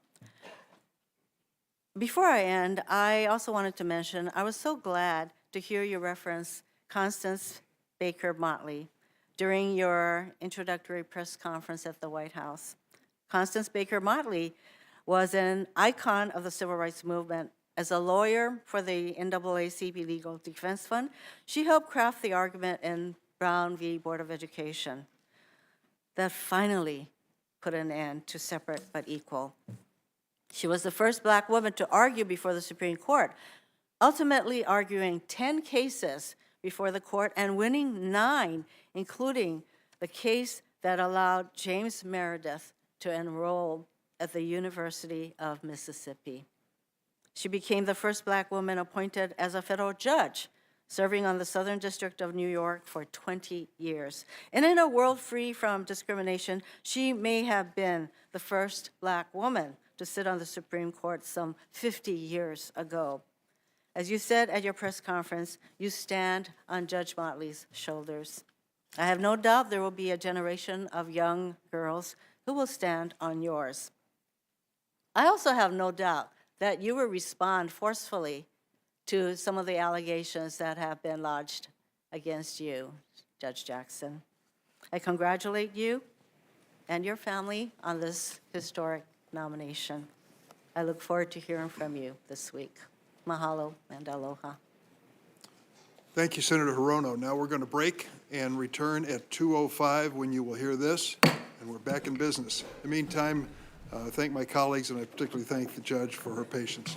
Before I end, I also wanted to mention I was so glad to hear you reference Constance Baker Motley during your introductory press conference at the White House. Constance Baker Motley was an icon of the civil rights movement. As a lawyer for the NAACP Legal Defense Fund, she helped craft the argument in Brown v. Board of Education that finally put an end to separate but equal. She was the first Black woman to argue before the Supreme Court, ultimately arguing 10 cases before the court and winning 9, including the case that allowed James Meredith to enroll at the University of Mississippi. She became the first Black woman appointed as a federal judge, serving on the Southern District of New York for 20 years. And in a world free from discrimination, she may have been the first Black woman to sit on the Supreme Court some 50 years ago. As you said at your press conference, you stand on Judge Motley's shoulders. I have no doubt there will be a generation of young girls who will stand on yours. I also have no doubt that you will respond forcefully to some of the allegations that have been lodged against you, Judge Jackson. I congratulate you and your family on this historic nomination. I look forward to hearing from you this week. Mahalo and aloha. Thank you, Senator Hirono. Now we're going to break and return at 2:05 when you will hear this, and we're back in business. In the meantime, thank my colleagues, and I particularly thank the judge for her patience.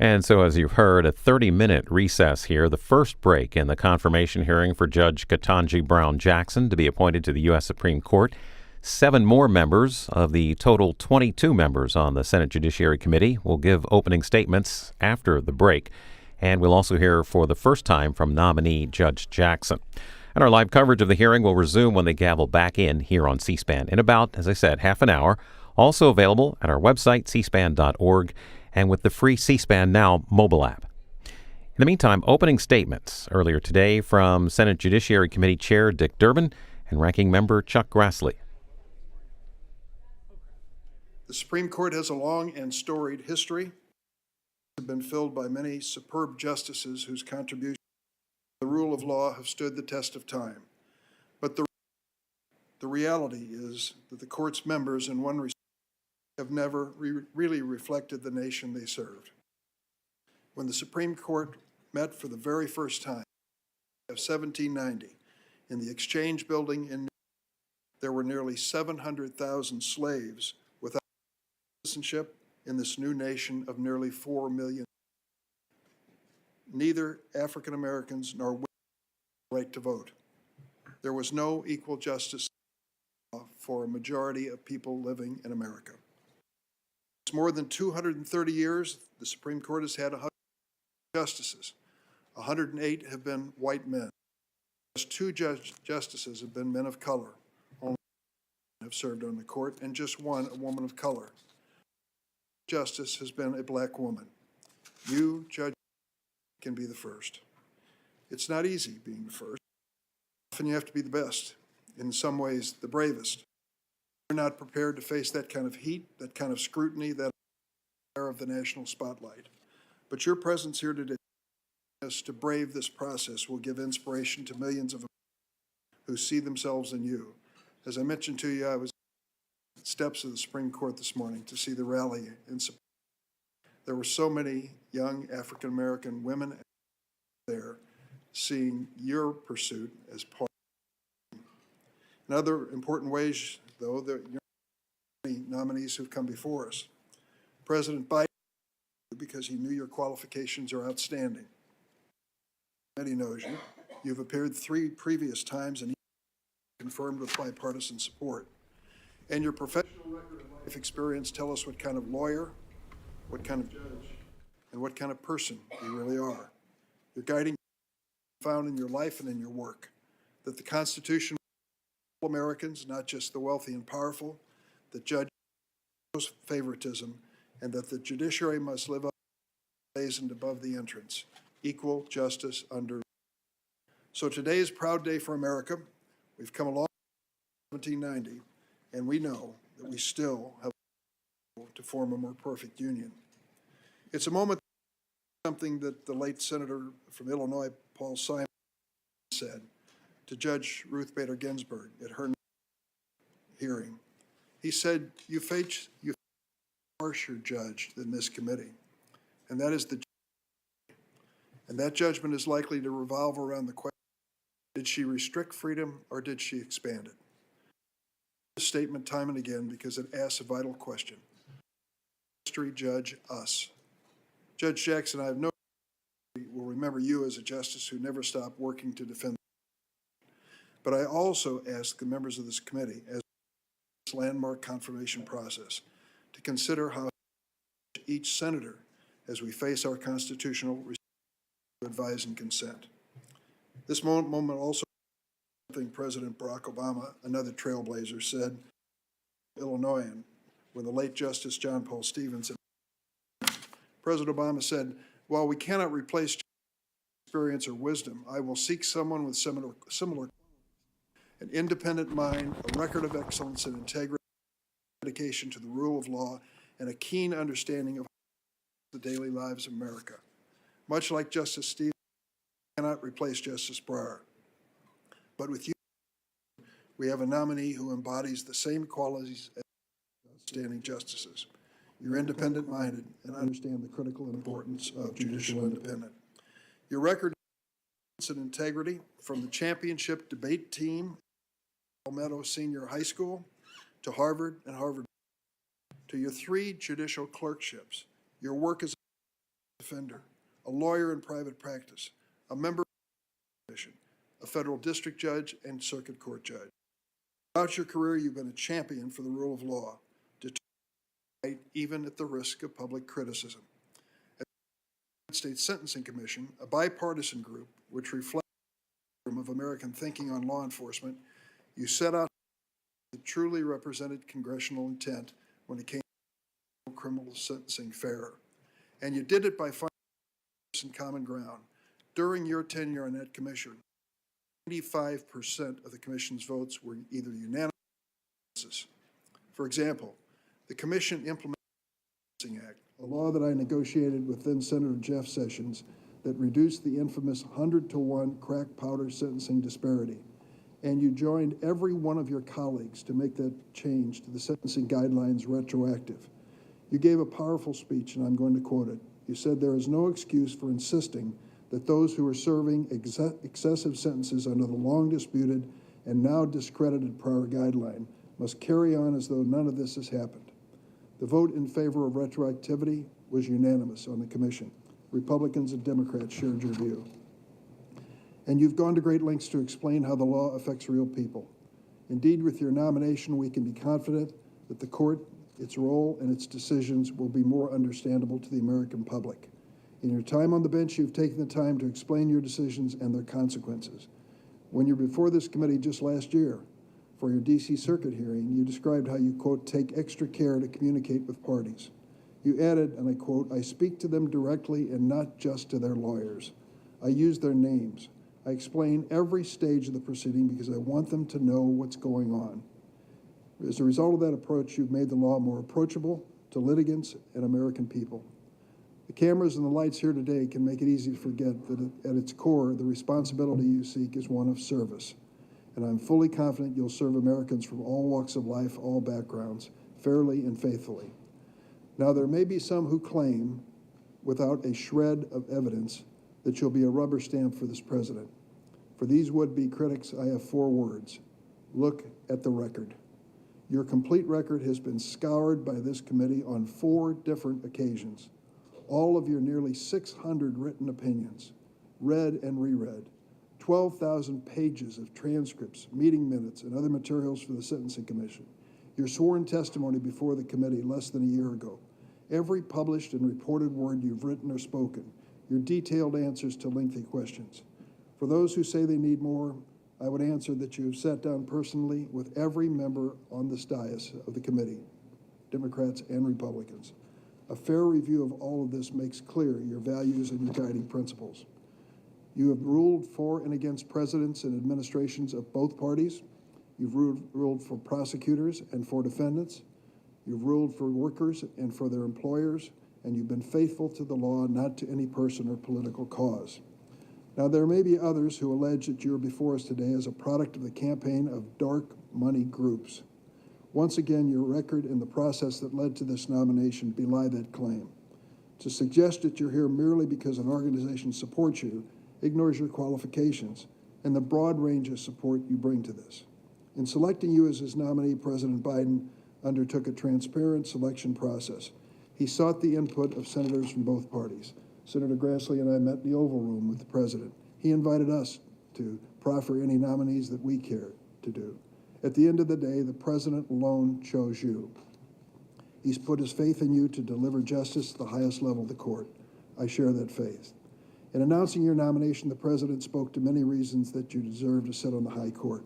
And so, as you've heard, a 30-minute recess here, the first break in the confirmation hearing for Judge Ketanji Brown Jackson to be appointed to the U.S. Supreme Court. 7 more members of the total 22 members on the Senate Judiciary Committee will give opening statements after the break. And we'll also hear for the first time from nominee Judge Jackson. And our live coverage of the hearing will resume when they gavel back in here on C-SPAN in about, as I said, half an hour. Also available at our website, cspan.org, and with the free C-SPAN Now mobile app. In the meantime, opening statements earlier today from Senate Judiciary Committee Chair Dick Durbin and Ranking Member Chuck Grassley. The Supreme Court has a long and storied history. Have been filled by many superb justices whose contributions to the rule of law have stood the test of time. But the reality is that the court's members, in one respect, have never really reflected the nation they served. When the Supreme Court met for the very first time of 1790 in the Exchange Building in New York, there were nearly 700,000 slaves without citizenship in this new nation of nearly 4 million. Neither African Americans nor women had the right to vote. There was no equal justice for a majority of people living in America. It's more than 230 years, the Supreme Court has had 100 justices. 108 have been white men. Just 2 justices have been men of color. Only 1 have served on the court, and just 1 a woman of color. Justice has been a black woman. You, Judge, can be the first. It's not easy being the first. Often you have to be the best, in some ways the bravest. We're not prepared to face that kind of heat, that kind of scrutiny, that of the national spotlight. But your presence here today to brave this process will give inspiration to millions of Americans who see themselves in you. As I mentioned to you, I was at the steps of the Supreme Court this morning to see the rally in support. There were so many young African American women there seeing your pursuit as part. In other important ways, though, there are many nominees who've come before us. President Biden, because he knew your qualifications are outstanding. Many knows you. You've appeared 3 previous times and confirmed with bipartisan support. And your professional record and life experience tell us what kind of lawyer, what kind of judge, and what kind of person you really are. Your guiding found in your life and in your work, that the Constitution for all Americans, not just the wealthy and powerful, that judge favoritism, and that the judiciary must live up to blazoned above the entrance, equal justice under. So today is a proud day for America. We've come along since 1790, and we know that we still have to form a more perfect union. It's a moment, something that the late Senator from Illinois, Paul Simon, said to Judge Ruth Bader Ginsburg at her hearing. He said, you face a harsher judge than this committee, and that is the judge. And that judgment is likely to revolve around the question, did she restrict freedom or did she expand it? This statement time and again because it asks a vital question. History judge us. Judge Jackson, I have no doubt will remember you as a justice who never stopped working to defend. But I also ask the members of this committee, as this landmark confirmation process, to consider how each senator, as we face our constitutional responsibility to advise and consent. This moment also something President Barack Obama, another trailblazer, said, Illinoisan, when the late Justice John Paul Stevens. President Obama said, while we cannot replace experience or wisdom, I will seek someone with similar an independent mind, a record of excellence and integrity, dedication to the rule of law, and a keen understanding of the daily lives of America. Much like Justice Stevens, cannot replace Justice Breyer. But with you, we have a nominee who embodies the same qualities as outstanding justices. You're independent-minded and understand the critical importance of judicial independence. Your record and integrity, from the championship debate team at Palmetto Senior High School to Harvard and Harvard, to your 3 judicial clerkships, your work as a defender, a lawyer in private practice, a member of the commission, a federal district judge, and circuit court judge. Throughout your career, you've been a champion for the rule of law, determined even at the risk of public criticism. As the United States Sentencing Commission, a bipartisan group which reflects the spectrum of American thinking on law enforcement, you set out that truly represented congressional intent when it came to criminal sentencing fair. And you did it by finding common ground. During your tenure on that commission, 95% of the commission's votes were either unanimous or consensus. For example, the commission implemented the Sentencing Act, a law that I negotiated with then Senator Jeff Sessions that reduced the infamous 100-to-1 crack powder sentencing disparity. And you joined every one of your colleagues to make that change to the sentencing guidelines retroactive. You gave a powerful speech, and I'm going to quote it. You said, "There is no excuse for insisting that those who are serving excessive sentences under the long disputed and now discredited prior guideline must carry on as though none of this has happened." The vote in favor of retroactivity was unanimous on the commission. Republicans and Democrats shared your view. And you've gone to great lengths to explain how the law affects real people. Indeed, with your nomination, we can be confident that the court, its role, and its decisions will be more understandable to the American public. In your time on the bench, you've taken the time to explain your decisions and their consequences. When you were before this committee just last year for your D.C. Circuit hearing, you described how you, quote, take extra care to communicate with parties. You added, and I quote, "I speak to them directly and not just to their lawyers. I use their names. I explain every stage of the proceeding because I want them to know what's going on." As a result of that approach, you've made the law more approachable to litigants and American people. The cameras and the lights here today can make it easy to forget that at its core, the responsibility you seek is one of service. And I'm fully confident you'll serve Americans from all walks of life, all backgrounds, fairly and faithfully. Now, there may be some who claim, without a shred of evidence, that you'll be a rubber stamp for this president. For these would-be critics, I have 4 words. Look at the record. Your complete record has been scoured by this committee on 4 different occasions. All of your nearly 600 written opinions, read and reread, 12,000 pages of transcripts, meeting minutes, and other materials for the Sentencing Commission, your sworn testimony before the committee less than a year ago, every published and reported word you've written or spoken, your detailed answers to lengthy questions. For those who say they need more, I would answer that you have sat down personally with every member on this dais of the committee, Democrats and Republicans. A fair review of all of this makes clear your values and your guiding principles. You have ruled for and against presidents and administrations of both parties. You've ruled for prosecutors and for defendants. You've ruled for workers and for their employers, and you've been faithful to the law, not to any person or political cause. Now, there may be others who allege that you're before us today as a product of the campaign of dark money groups. Once again, your record and the process that led to this nomination belie that claim. To suggest that you're here merely because an organization supports you ignores your qualifications and the broad range of support you bring to this. In selecting you as his nominee, President Biden undertook a transparent selection process. He sought the input of senators from both parties. Senator Grassley and I met in the Oval Room with the president. He invited us to proffer any nominees that we care to do. At the end of the day, the president alone chose you. He's put his faith in you to deliver justice at the highest level of the court. I share that faith. In announcing your nomination, the president spoke to many reasons that you deserve to sit on the high court.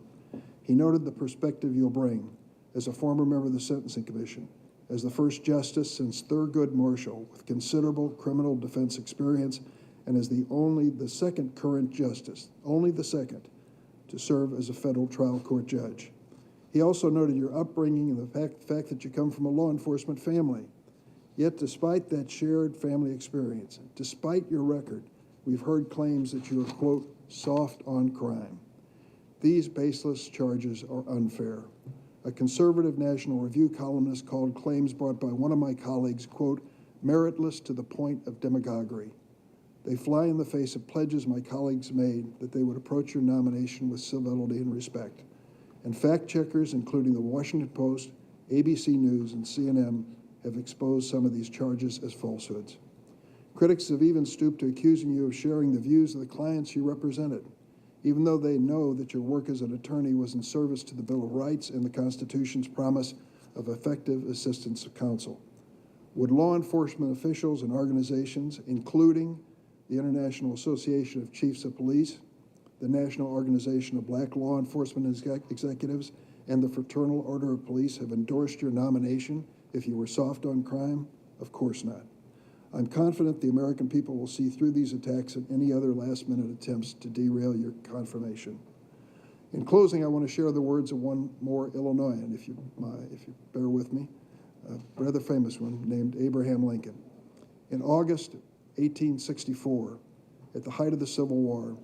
He noted the perspective you'll bring as a former member of the Sentencing Commission, as the first justice since Thurgood Marshall with considerable criminal defense experience, and as the second current justice, only the second, to serve as a federal trial court judge. He also noted your upbringing and the fact that you come from a law enforcement family. Yet despite that shared family experience, despite your record, we've heard claims that you are, quote, soft on crime. These baseless charges are unfair. A conservative National Review columnist called claims brought by one of my colleagues, quote, meritless to the point of demagoguery. They fly in the face of pledges my colleagues made that they would approach your nomination with civility and respect. And fact checkers, including the Washington Post, ABC News, and CNN, have exposed some of these charges as falsehoods. Critics have even stooped to accusing you of sharing the views of the clients you represented, even though they know that your work as an attorney was in service to the Bill of Rights and the Constitution's promise of effective assistance of counsel. Would law enforcement officials and organizations, including the International Association of Chiefs of Police, the National Organization of Black Law Enforcement Executives, and the Fraternal Order of Police have endorsed your nomination if you were soft on crime? Of course not. I'm confident the American people will see through these attacks and any other last-minute attempts to derail your confirmation. In closing, I want to share the words of one more Illinoisan, if you bear with me, a rather famous one named Abraham Lincoln. In August 1864, at the height of the Civil War,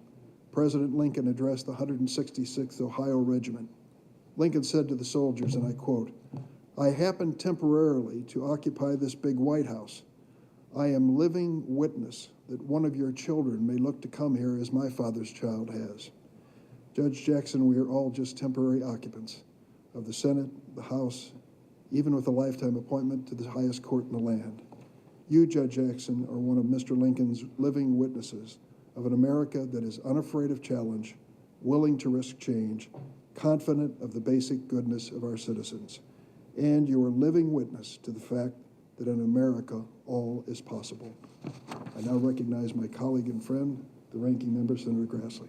President Lincoln addressed the 166th Ohio Regiment. Lincoln said to the soldiers, and I quote, "I happened temporarily to occupy this big White House. I am living witness that one of your children may look to come here as my father's child has." Judge Jackson, we are all just temporary occupants of the Senate, the House, even with a lifetime appointment to the highest court in the land. You, Judge Jackson, are one of Mr. Lincoln's living witnesses of an America that is unafraid of challenge, willing to risk change, confident of the basic goodness of our citizens. And you are living witness to the fact that in America, all is possible. I now recognize my colleague and friend, the ranking member, Senator Grassley.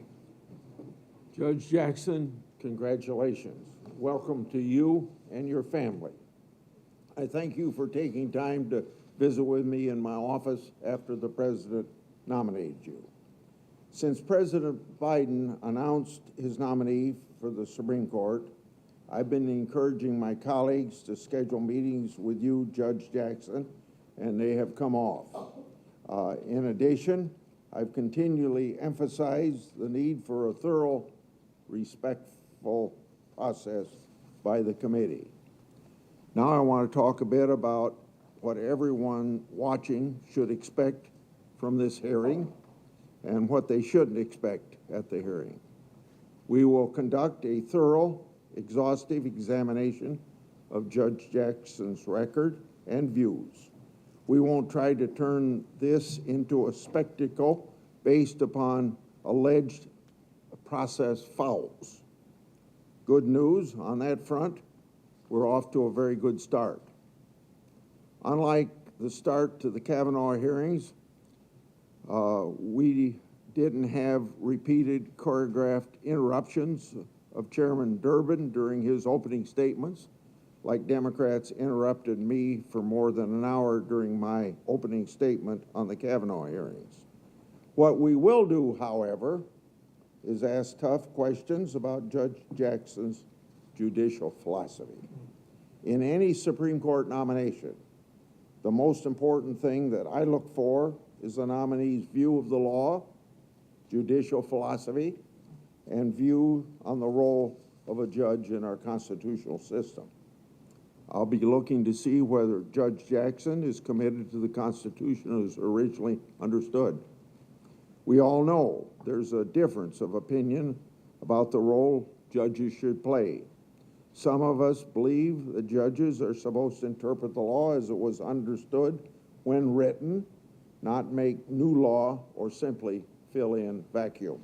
Judge Jackson, congratulations. Welcome to you and your family. I thank you for taking time to visit with me in my office after the president nominated you. Since President Biden announced his nominee for the Supreme Court, I've been encouraging my colleagues to schedule meetings with you, Judge Jackson, and they have come off. In addition, I've continually emphasized the need for a thorough, respectful process by the committee. Now I want to talk a bit about what everyone watching should expect from this hearing and what they shouldn't expect at the hearing. We will conduct a thorough, exhaustive examination of Judge Jackson's record and views. We won't try to turn this into a spectacle based upon alleged process fouls. Good news on that front, we're off to a very good start. Unlike the start to the Kavanaugh hearings, we didn't have repeated choreographed interruptions of Chairman Durbin during his opening statements, like Democrats interrupted me for more than an hour during my opening statement on the Kavanaugh hearings. What we will do, however, is ask tough questions about Judge Jackson's judicial philosophy. In any Supreme Court nomination, the most important thing that I look for is the nominee's view of the law, judicial philosophy, and view on the role of a judge in our constitutional system. I'll be looking to see whether Judge Jackson is committed to the Constitution as originally understood. We all know there's a difference of opinion about the role judges should play. Some of us believe that judges are supposed to interpret the law as it was understood when written, not make new law or simply fill in vacuum.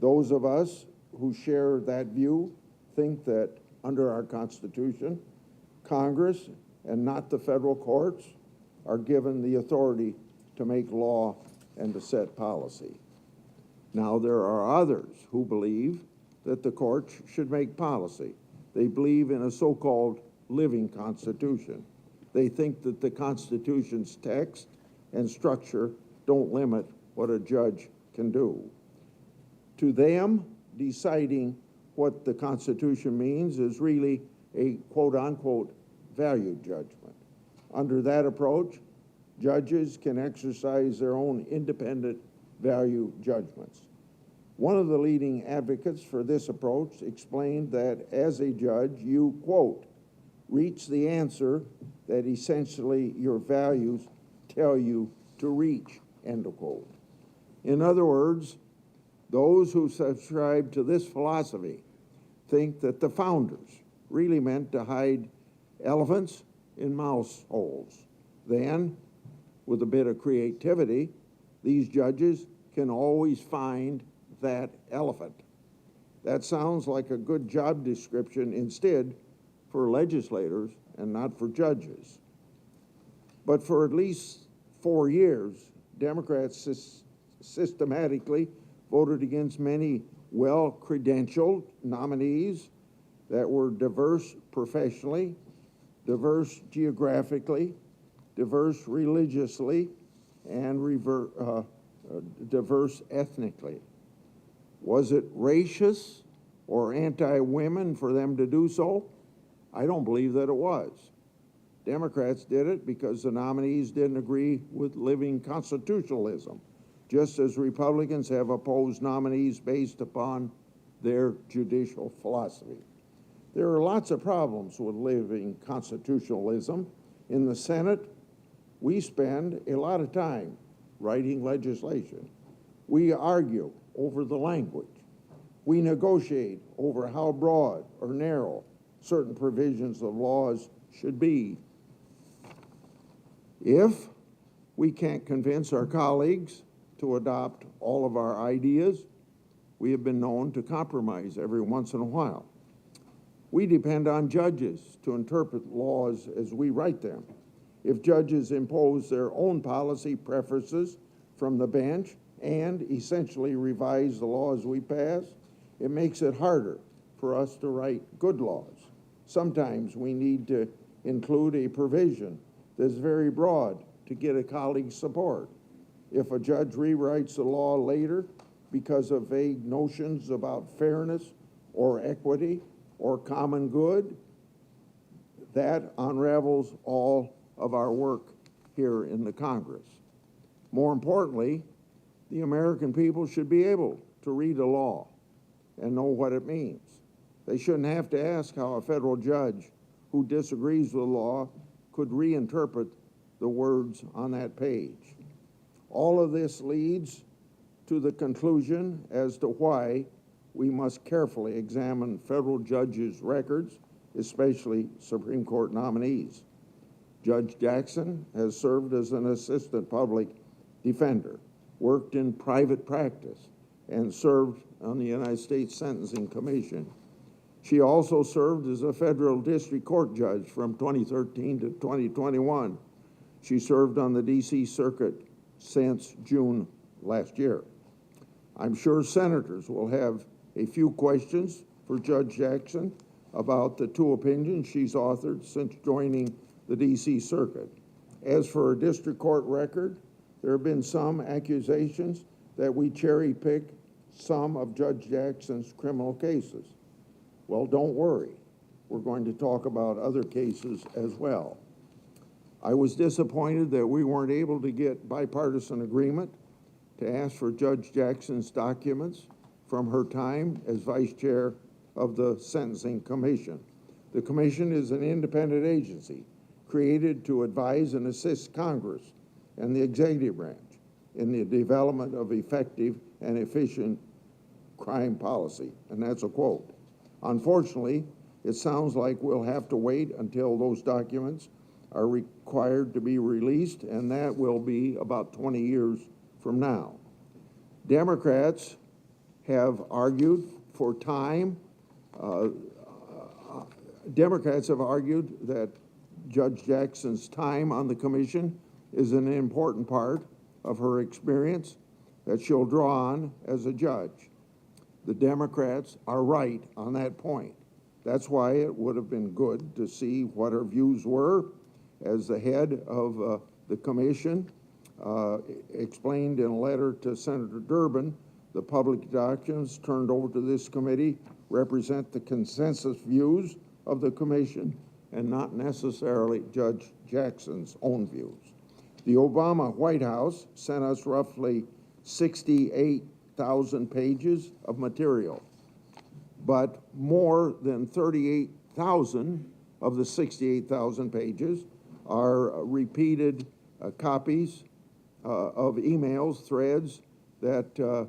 Those of us who share that view think that under our Constitution, Congress and not the federal courts are given the authority to make law and to set policy. Now, there are others who believe that the courts should make policy. They believe in a so-called living Constitution. They think that the Constitution's text and structure don't limit what a judge can do. To them, deciding what the Constitution means is really a quote-unquote value judgment. Under that approach, judges can exercise their own independent value judgments. One of the leading advocates for this approach explained that as a judge, you, quote, reach the answer that essentially your values tell you to reach, end of quote. In other words, those who subscribe to this philosophy think that the founders really meant to hide elephants in mouse holes. Then, with a bit of creativity, these judges can always find that elephant. That sounds like a good job description instead for legislators and not for judges. But for at least 4 years, Democrats systematically voted against many well-credentialed nominees that were diverse professionally, diverse geographically, diverse religiously, and diverse ethnically. Was it racist or anti-women for them to do so? I don't believe that it was. Democrats did it because the nominees didn't agree with living constitutionalism, just as Republicans have opposed nominees based upon their judicial philosophy. There are lots of problems with living constitutionalism. In the Senate, we spend a lot of time writing legislation. We argue over the language. We negotiate over how broad or narrow certain provisions of laws should be. If we can't convince our colleagues to adopt all of our ideas, we have been known to compromise every once in a while. We depend on judges to interpret laws as we write them. If judges impose their own policy preferences from the bench and essentially revise the laws we pass, it makes it harder for us to write good laws. Sometimes we need to include a provision that's very broad to get a colleague's support. If a judge rewrites the law later because of vague notions about fairness or equity or common good, that unravels all of our work here in the Congress. More importantly, the American people should be able to read a law and know what it means. They shouldn't have to ask how a federal judge who disagrees with the law could reinterpret the words on that page. All of this leads to the conclusion as to why we must carefully examine federal judges' records, especially Supreme Court nominees. Judge Jackson has served as an assistant public defender, worked in private practice, and served on the United States Sentencing Commission. She also served as a federal district court judge from 2013 to 2021. She served on the D.C. Circuit since June last year. I'm sure senators will have a few questions for Judge Jackson about the 2 opinions she's authored since joining the D.C. Circuit. As for her district court record, there have been some accusations that we cherry-pick some of Judge Jackson's criminal cases. Well, don't worry. We're going to talk about other cases as well. I was disappointed that we weren't able to get bipartisan agreement to ask for Judge Jackson's documents from her time as vice chair of the Sentencing Commission. The commission is an independent agency created to advise and assist Congress and the executive branch in the development of effective and efficient crime policy, and that's a quote. Unfortunately, it sounds like we'll have to wait until those documents are required to be released, and that will be about 20 years from now. Democrats have argued for time. Democrats have argued that Judge Jackson's time on the commission is an important part of her experience that she'll draw on as a judge. The Democrats are right on that point. That's why it would have been good to see what her views were as the head of the commission explained in a letter to Senator Durbin. The public documents turned over to this committee represent the consensus views of the commission and not necessarily Judge Jackson's own views. The Obama White House sent us roughly 68,000 pages of material, but more than 38,000 of the 68,000 pages are repeated copies of emails, threads that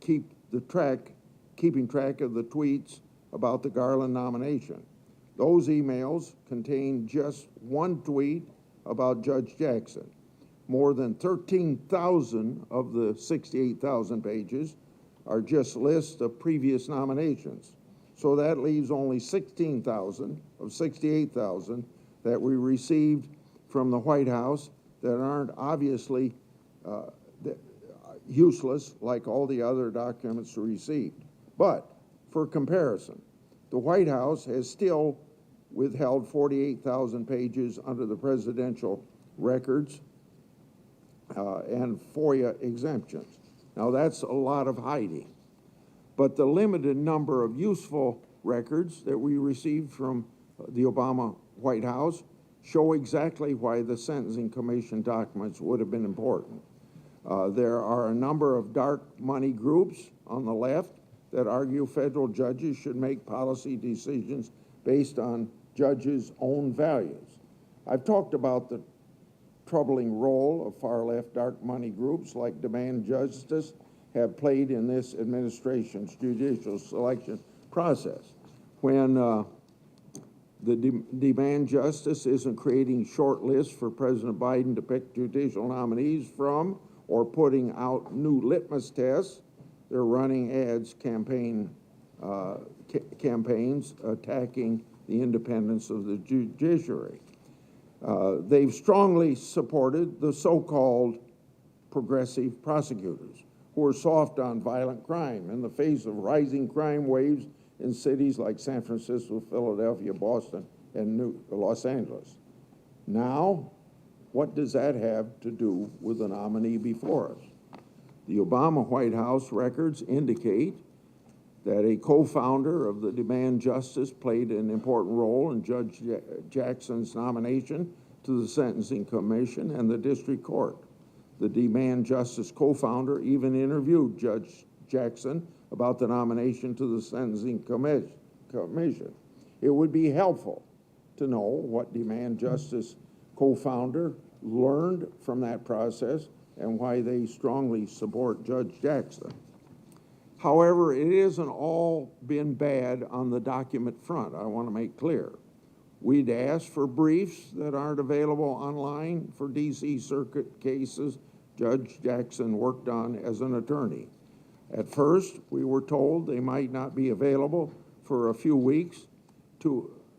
keeping track of the tweets about the Garland nomination. Those emails contain just one tweet about Judge Jackson. more than 13,000 of the 68,000 pages are just lists of previous nominations. So that leaves only 16,000 of 68,000 that we received from the White House that aren't obviously useless like all the other documents received. But for comparison, the White House has still withheld 48,000 pages under the presidential records and FOIA exemptions. Now that's a lot of hiding. But the limited number of useful records that we received from the Obama White House show exactly why the Sentencing Commission documents would have been important. There are a number of dark money groups on the left that argue federal judges should make policy decisions based on judges' own values. I've talked about the troubling role of far-left dark money groups like Demand Justice have played in this administration's judicial selection process. When the Demand Justice isn't creating short lists for President Biden to pick judicial nominees from or putting out new litmus tests, they're running ads, campaigns attacking the independence of the judiciary. They've strongly supported the so-called progressive prosecutors who are soft on violent crime in the face of rising crime waves in cities like San Francisco, Philadelphia, Boston, and Los Angeles. Now, what does that have to do with the nominee before us? The Obama White House records indicate that a co-founder of the Demand Justice played an important role in Judge Jackson's nomination to the Sentencing Commission and the District Court. The Demand Justice co-founder even interviewed Judge Jackson about the nomination to the Sentencing Commission. It would be helpful to know what Demand Justice co-founder learned from that process and why they strongly support Judge Jackson. However, it isn't all been bad on the document front, I want to make clear. We'd asked for briefs that aren't available online for D.C. Circuit cases Judge Jackson worked on as an attorney. At first, we were told they might not be available for a few weeks,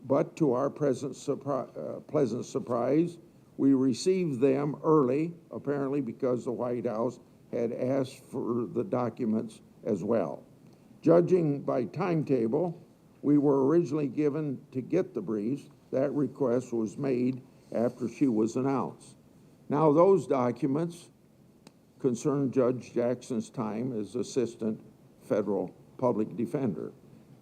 but to our pleasant surprise, we received them early, apparently because the White House had asked for the documents as well. Judging by timetable, we were originally given to get the briefs. That request was made after she was announced. Now those documents concern Judge Jackson's time as Assistant Federal Public Defender.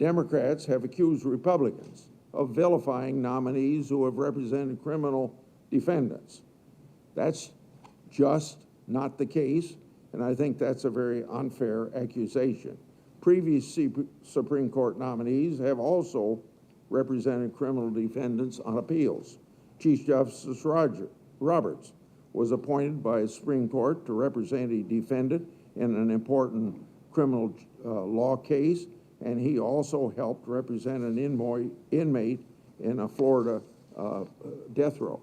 Democrats have accused Republicans of vilifying nominees who have represented criminal defendants. That's just not the case, and I think that's a very unfair accusation. Previous Supreme Court nominees have also represented criminal defendants on appeals. Chief Justice Roberts was appointed by the Supreme Court to represent a defendant in an important criminal law case, and he also helped represent an inmate in a Florida death row.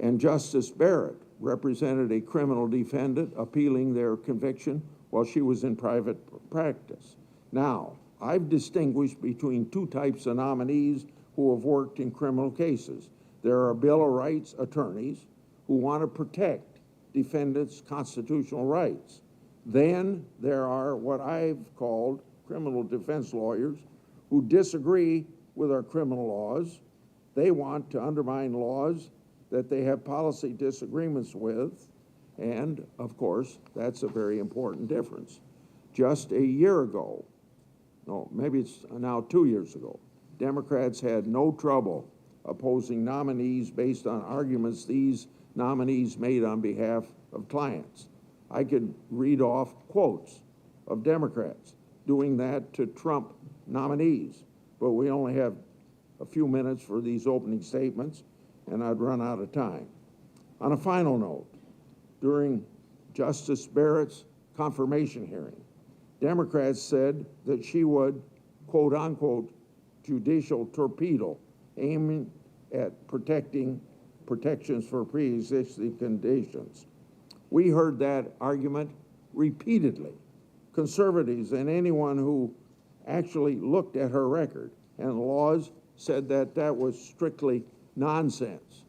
And Justice Barrett represented a criminal defendant appealing their conviction while she was in private practice. Now, I've distinguished between two types of nominees who have worked in criminal cases. There are Bill of Rights attorneys who want to protect defendants' constitutional rights. Then there are what I've called criminal defense lawyers who disagree with our criminal laws. They want to undermine laws that they have policy disagreements with, and of course, that's a very important difference. Just a year ago, no, maybe it's now 2 years ago, Democrats had no trouble opposing nominees based on arguments these nominees made on behalf of clients. I could read off quotes of Democrats doing that to Trump nominees, but we only have a few minutes for these opening statements, and I'd run out of time. On a final note, during Justice Barrett's confirmation hearing, Democrats said that she would, quote unquote, judicial torpedo, aiming at protections for pre-existing conditions. We heard that argument repeatedly. Conservatives and anyone who actually looked at her record and laws said that that was strictly nonsense.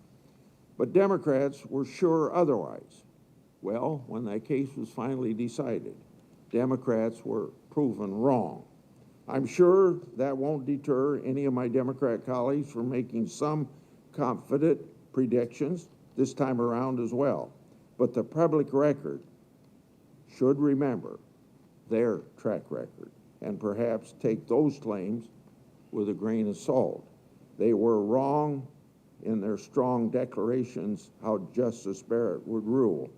But Democrats were sure otherwise. Well, when that case was finally decided, Democrats were proven wrong. I'm sure that won't deter any of my Democrat colleagues from making some confident predictions this time around as well. But the public record should remember their track record and perhaps take those claims with a grain of salt. They were wrong in their strong declarations how Justice Barrett would rule.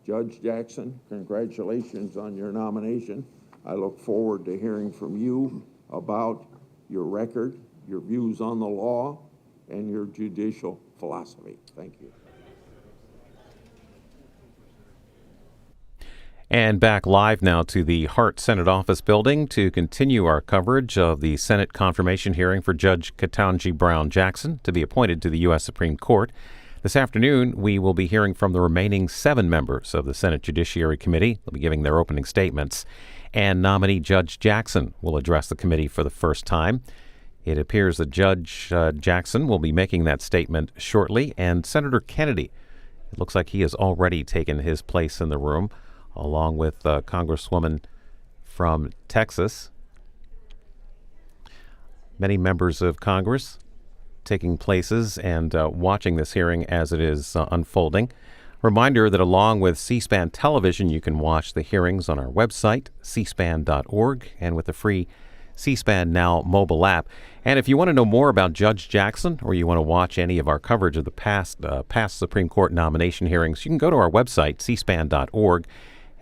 Judge Jackson, congratulations on your nomination. I look forward to hearing from you about your record, your views on the law, and your judicial philosophy. Thank you. And back live now to the Hart Senate Office Building to continue our coverage of the Senate confirmation hearing for Judge Ketanji Brown Jackson to be appointed to the U.S. Supreme Court. This afternoon, we will be hearing from the remaining 7 members of the Senate Judiciary Committee. They'll be giving their opening statements. And nominee Judge Jackson will address the committee for the first time. It appears that Judge Jackson will be making that statement shortly. And Senator Kennedy, it looks like he has already taken his place in the room, along with Congresswoman from Texas. Many members of Congress taking places and watching this hearing as it is unfolding. Reminder that along with C-SPAN television, you can watch the hearings on our website, cspan.org, and with the free C-SPAN Now mobile app. And if you want to know more about Judge Jackson, or you want to watch any of our coverage of the past Supreme Court nomination hearings, you can go to our website, cspan.org,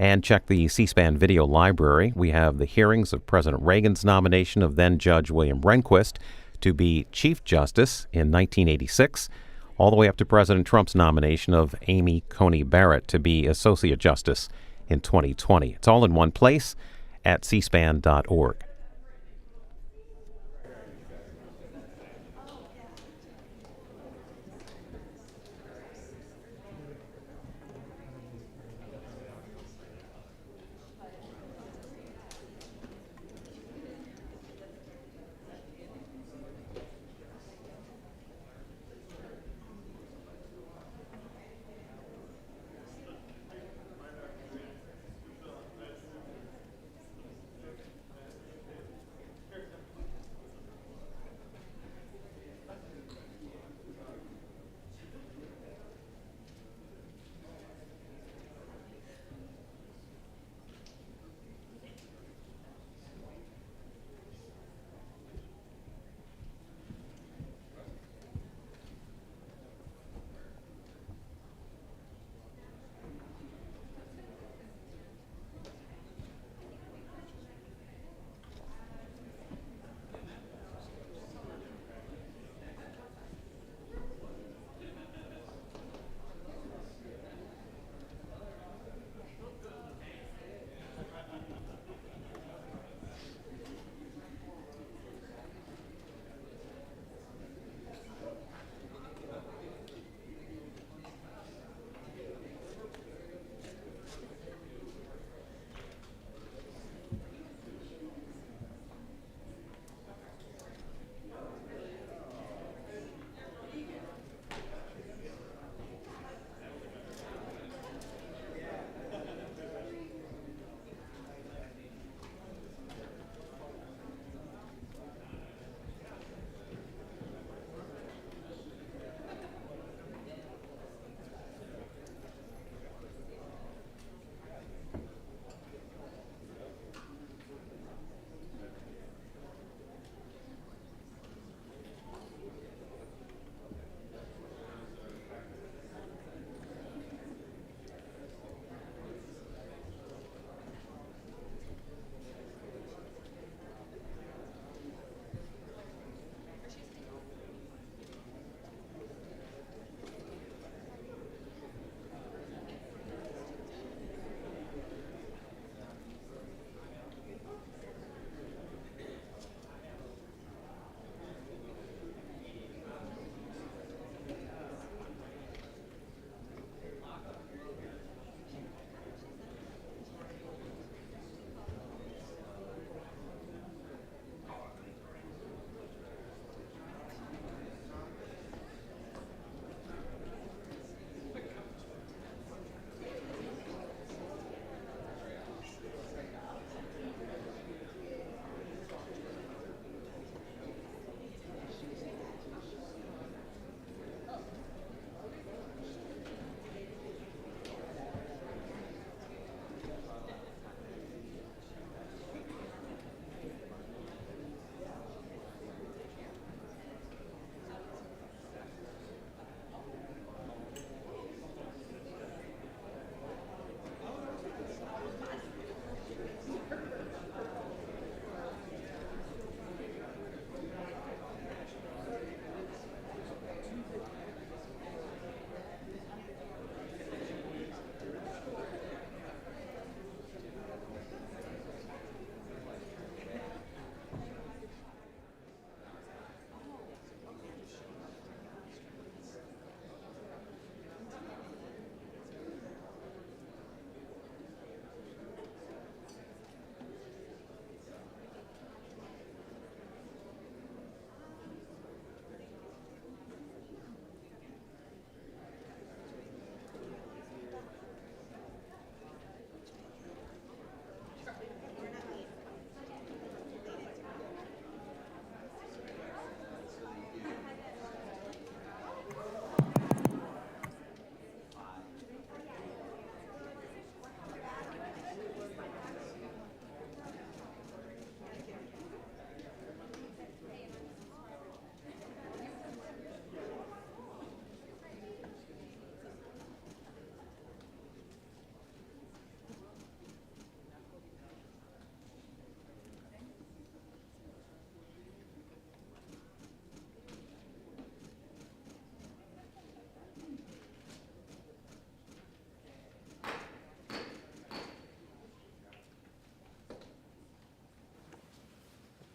and check the C-SPAN video library. We have the hearings of President Reagan's nomination of then Judge William Rehnquist to be Chief Justice in 1986, all the way up to President Trump's nomination of Amy Coney Barrett to be Associate Justice in 2020. It's all in one place at cspan.org.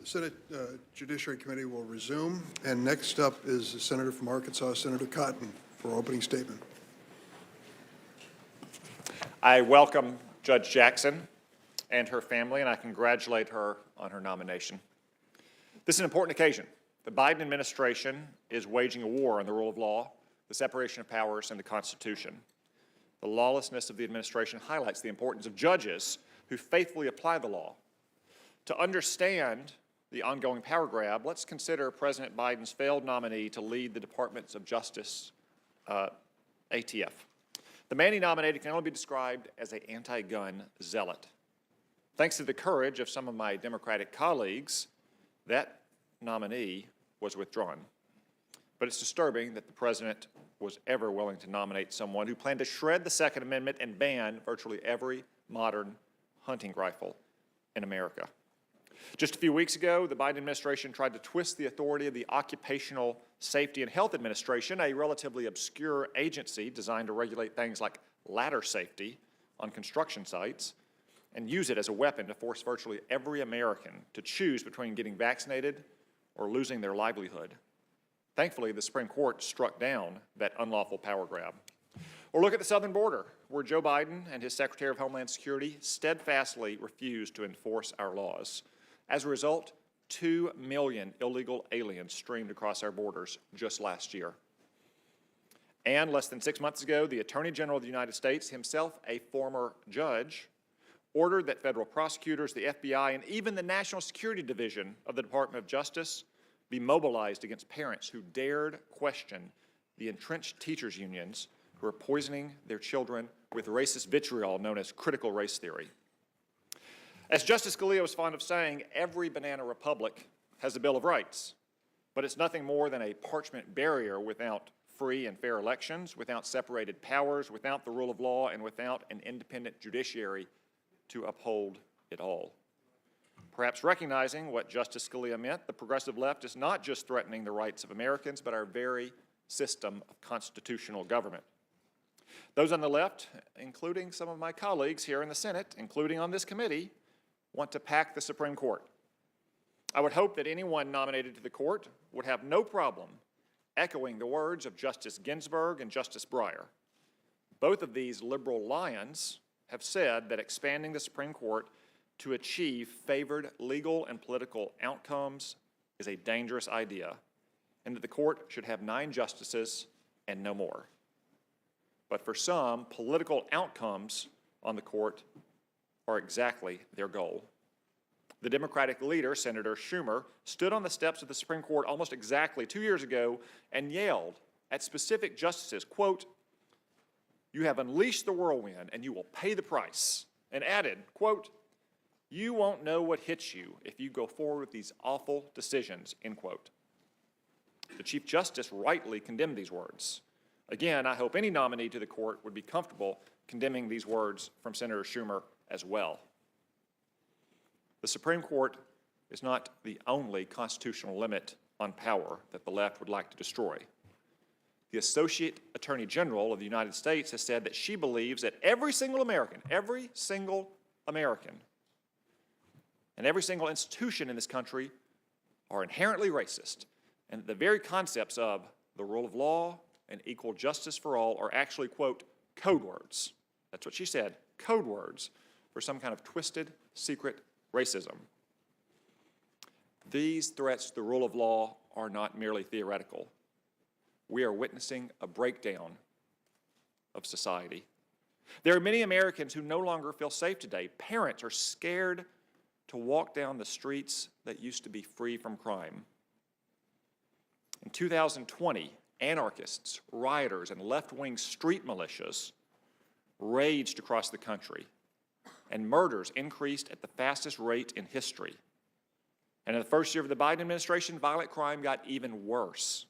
The Senate Judiciary Committee will resume, and next up is the Senator from Arkansas, Senator Cotton, for opening statement. I welcome Judge Jackson and her family, and I congratulate her on her nomination. This is an important occasion. The Biden administration is waging a war on the rule of law, the separation of powers, and the Constitution. The lawlessness of the administration highlights the importance of judges who faithfully apply the law. To understand the ongoing power grab, let's consider President Biden's failed nominee to lead the Department of Justice, ATF. The man he nominated can only be described as an anti-gun zealot. Thanks to the courage of some of my Democratic colleagues, that nominee was withdrawn. But it's disturbing that the president was ever willing to nominate someone who planned to shred the Second Amendment and ban virtually every modern hunting rifle in America. Just a few weeks ago, the Biden administration tried to twist the authority of the Occupational Safety and Health Administration, a relatively obscure agency designed to regulate things like ladder safety on construction sites, and use it as a weapon to force virtually every American to choose between getting vaccinated or losing their livelihood. Thankfully, the Supreme Court struck down that unlawful power grab. Or look at the southern border, where Joe Biden and his Secretary of Homeland Security steadfastly refused to enforce our laws. As a result, 2 million illegal aliens streamed across our borders just last year. And less than 6 months ago, the Attorney General of the United States, himself a former judge, ordered that federal prosecutors, the FBI, and even the National Security Division of the Department of Justice be mobilized against parents who dared question the entrenched teachers' unions who are poisoning their children with racist vitriol known as critical race theory. As Justice Scalia was fond of saying, every banana republic has a Bill of Rights, but it's nothing more than a parchment barrier without free and fair elections, without separated powers, without the rule of law, and without an independent judiciary to uphold it all. Perhaps recognizing what Justice Scalia meant, the progressive left is not just threatening the rights of Americans, but our very system of constitutional government. Those on the left, including some of my colleagues here in the Senate, including on this committee, want to pack the Supreme Court. I would hope that anyone nominated to the court would have no problem echoing the words of Justice Ginsburg and Justice Breyer. Both of these liberal lions have said that expanding the Supreme Court to achieve favored legal and political outcomes is a dangerous idea, and that the court should have 9 justices and no more. But for some, political outcomes on the court are exactly their goal. The Democratic leader, Senator Schumer, stood on the steps of the Supreme Court almost exactly 2 years ago and yelled at specific justices, quote, "You have unleashed the whirlwind and you will pay the price," and added, quote, "You won't know what hits you if you go forward with these awful decisions," end quote. The Chief Justice rightly condemned these words. Again, I hope any nominee to the court would be comfortable condemning these words from Senator Schumer as well. The Supreme Court is not the only constitutional limit on power that the left would like to destroy. The Associate Attorney General of the United States has said that she believes that every single American, and every single institution in this country are inherently racist, and that the very concepts of the rule of law and equal justice for all are actually, quote, code words. That's what she said, code words for some kind of twisted, secret racism. These threats to the rule of law are not merely theoretical. We are witnessing a breakdown of society. There are many Americans who no longer feel safe today. Parents are scared to walk down the streets that used to be free from crime. In 2020, anarchists, rioters, and left-wing street militias raged across the country, and murders increased at the fastest rate in history. And in the first year of the Biden administration, violent crime got even worse.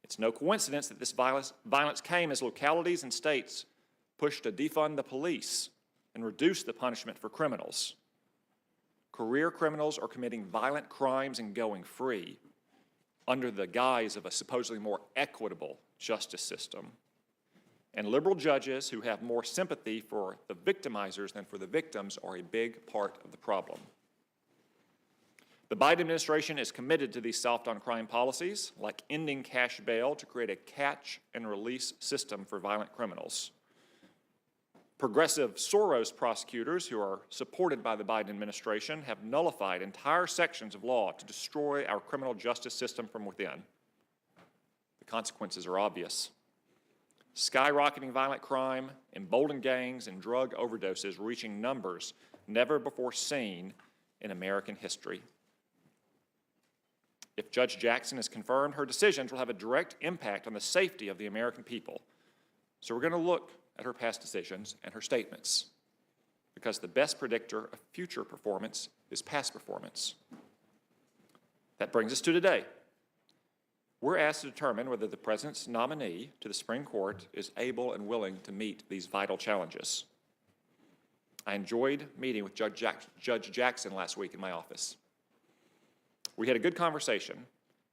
It's no coincidence that this violence came as localities and states pushed to defund the police and reduce the punishment for criminals. Career criminals are committing violent crimes and going free under the guise of a supposedly more equitable justice system. And liberal judges who have more sympathy for the victimizers than for the victims are a big part of the problem. The Biden administration is committed to these soft-on-crime policies, like ending cash bail to create a catch-and-release system for violent criminals. Progressive Soros prosecutors who are supported by the Biden administration have nullified entire sections of law to destroy our criminal justice system from within. The consequences are obvious. Skyrocketing violent crime, emboldened gangs, and drug overdoses reaching numbers never before seen in American history. If Judge Jackson is confirmed, her decisions will have a direct impact on the safety of the American people. So we're going to look at her past decisions and her statements, because the best predictor of future performance is past performance. That brings us to today. We're asked to determine whether the President's nominee to the Supreme Court is able and willing to meet these vital challenges. I enjoyed meeting with Judge Jackson last week in my office. We had a good conversation,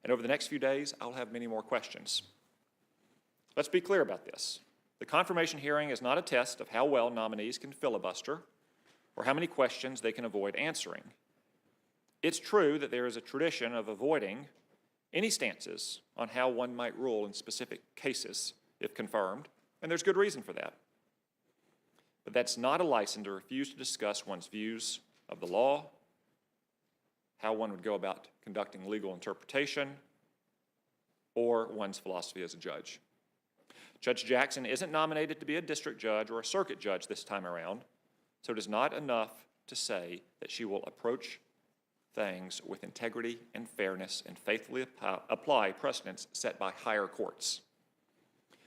and over the next few days, I'll have many more questions. Let's be clear about this. The confirmation hearing is not a test of how well nominees can filibuster or how many questions they can avoid answering. It's true that there is a tradition of avoiding any stances on how one might rule in specific cases if confirmed, and there's good reason for that. But that's not a license to refuse to discuss one's views of the law, how one would go about conducting legal interpretation, or one's philosophy as a judge. Judge Jackson isn't nominated to be a district judge or a circuit judge this time around, so it is not enough to say that she will approach things with integrity and fairness and faithfully apply precedents set by higher courts.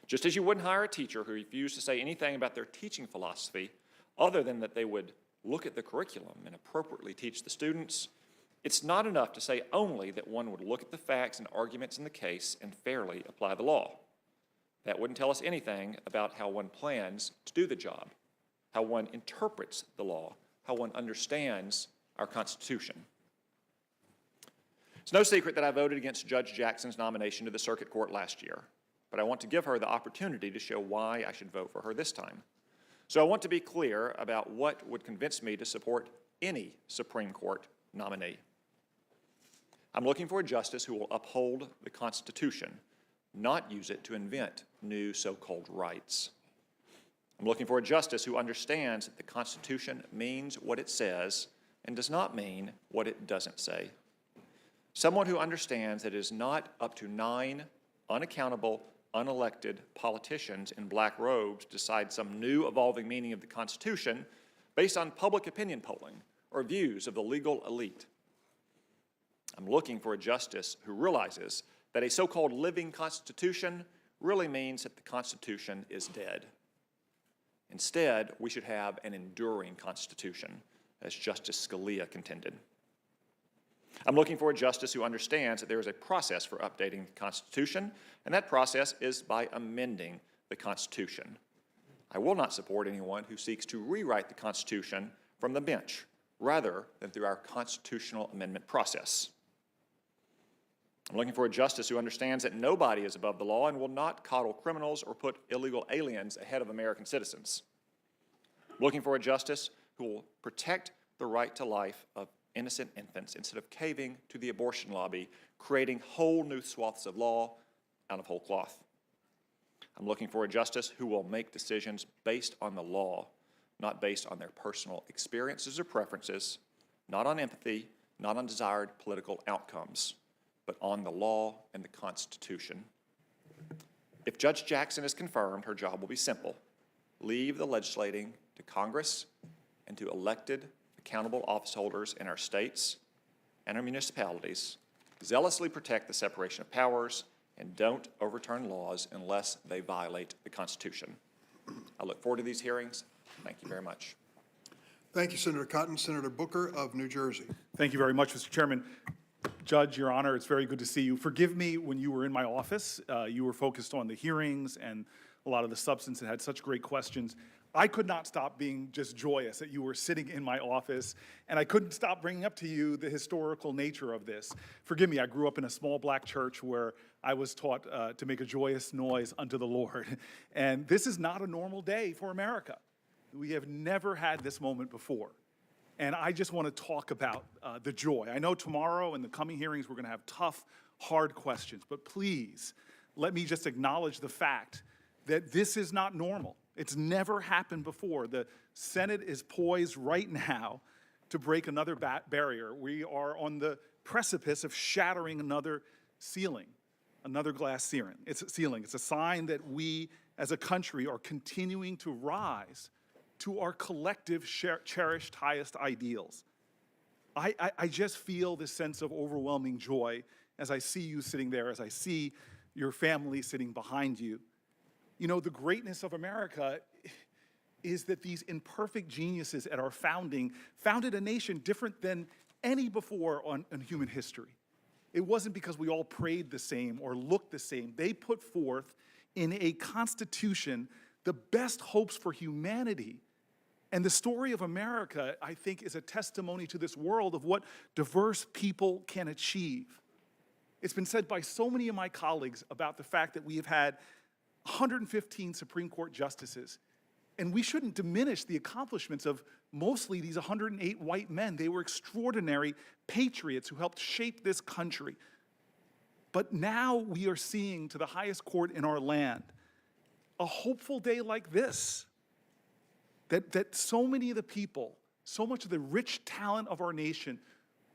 Just as you wouldn't hire a teacher who refused to say anything about their teaching philosophy other than that they would look at the curriculum and appropriately teach the students, it's not enough to say only that one would look at the facts and arguments in the case and fairly apply the law. That wouldn't tell us anything about how one plans to do the job, how one interprets the law, how one understands our Constitution. It's no secret that I voted against Judge Jackson's nomination to the Circuit Court last year, but I want to give her the opportunity to show why I should vote for her this time. So I want to be clear about what would convince me to support any Supreme Court nominee. I'm looking for a justice who will uphold the Constitution, not use it to invent new so-called rights. I'm looking for a justice who understands that the Constitution means what it says and does not mean what it doesn't say. Someone who understands that it is not up to 9 unaccountable, unelected politicians in black robes to decide some new evolving meaning of the Constitution based on public opinion polling or views of the legal elite. I'm looking for a justice who realizes that a so-called living Constitution really means that the Constitution is dead. Instead, we should have an enduring Constitution, as Justice Scalia contended. I'm looking for a justice who understands that there is a process for updating the Constitution, and that process is by amending the Constitution. I will not support anyone who seeks to rewrite the Constitution from the bench, rather than through our constitutional amendment process. I'm looking for a justice who understands that nobody is above the law and will not coddle criminals or put illegal aliens ahead of American citizens. I'm looking for a justice who will protect the right to life of innocent infants instead of caving to the abortion lobby, creating whole new swaths of law out of whole cloth. I'm looking for a justice who will make decisions based on the law, not based on their personal experiences or preferences, not on empathy, not on desired political outcomes, but on the law and the Constitution. If Judge Jackson is confirmed, her job will be simple. Leave the legislating to Congress and to elected, accountable office holders in our states and our municipalities. Zealously protect the separation of powers and don't overturn laws unless they violate the Constitution. I look forward to these hearings. Thank you very much. Thank you, Senator Cotton. Senator Booker of New Jersey. Thank you very much, Mr. Chairman. Judge, Your Honor, it's very good to see you. Forgive me, when you were in my office, you were focused on the hearings and a lot of the substance and had such great questions. I could not stop being just joyous that you were sitting in my office, and I couldn't stop bringing up to you the historical nature of this. Forgive me, I grew up in a small black church where I was taught to make a joyous noise unto the Lord. And this is not a normal day for America. We have never had this moment before. And I just want to talk about the joy. I know tomorrow in the coming hearings, we're going to have tough, hard questions, but please let me just acknowledge the fact that this is not normal. It's never happened before. The Senate is poised right now to break another barrier. We are on the precipice of shattering another ceiling, another glass ceiling. It's a sign that we as a country are continuing to rise to our collective cherished highest ideals. I just feel this sense of overwhelming joy as I see you sitting there, as I see your family sitting behind you. You know, the greatness of America is that these imperfect geniuses at our founding founded a nation different than any before in human history. It wasn't because we all prayed the same or looked the same. They put forth in a constitution the best hopes for humanity. And the story of America, I think, is a testimony to this world of what diverse people can achieve. It's been said by so many of my colleagues about the fact that we have had 115 Supreme Court justices. And we shouldn't diminish the accomplishments of mostly these 108 white men. They were extraordinary patriots who helped shape this country. But now we are seeing to the highest court in our land a hopeful day like this, that so many of the people, so much of the rich talent of our nation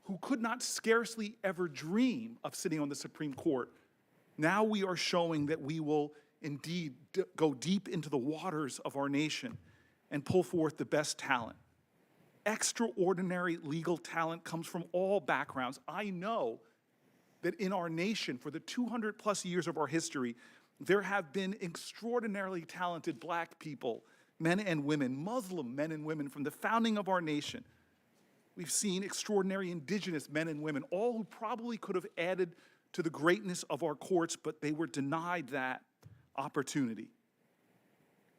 who could not scarcely ever dream of sitting on the Supreme Court, now we are showing that we will indeed go deep into the waters of our nation and pull forth the best talent. Extraordinary legal talent comes from all backgrounds. I know that in our nation, for the 200 plus years of our history, there have been extraordinarily talented black people, men and women, Muslim men and women from the founding of our nation. We've seen extraordinary indigenous men and women, all who probably could have added to the greatness of our courts, but they were denied that opportunity.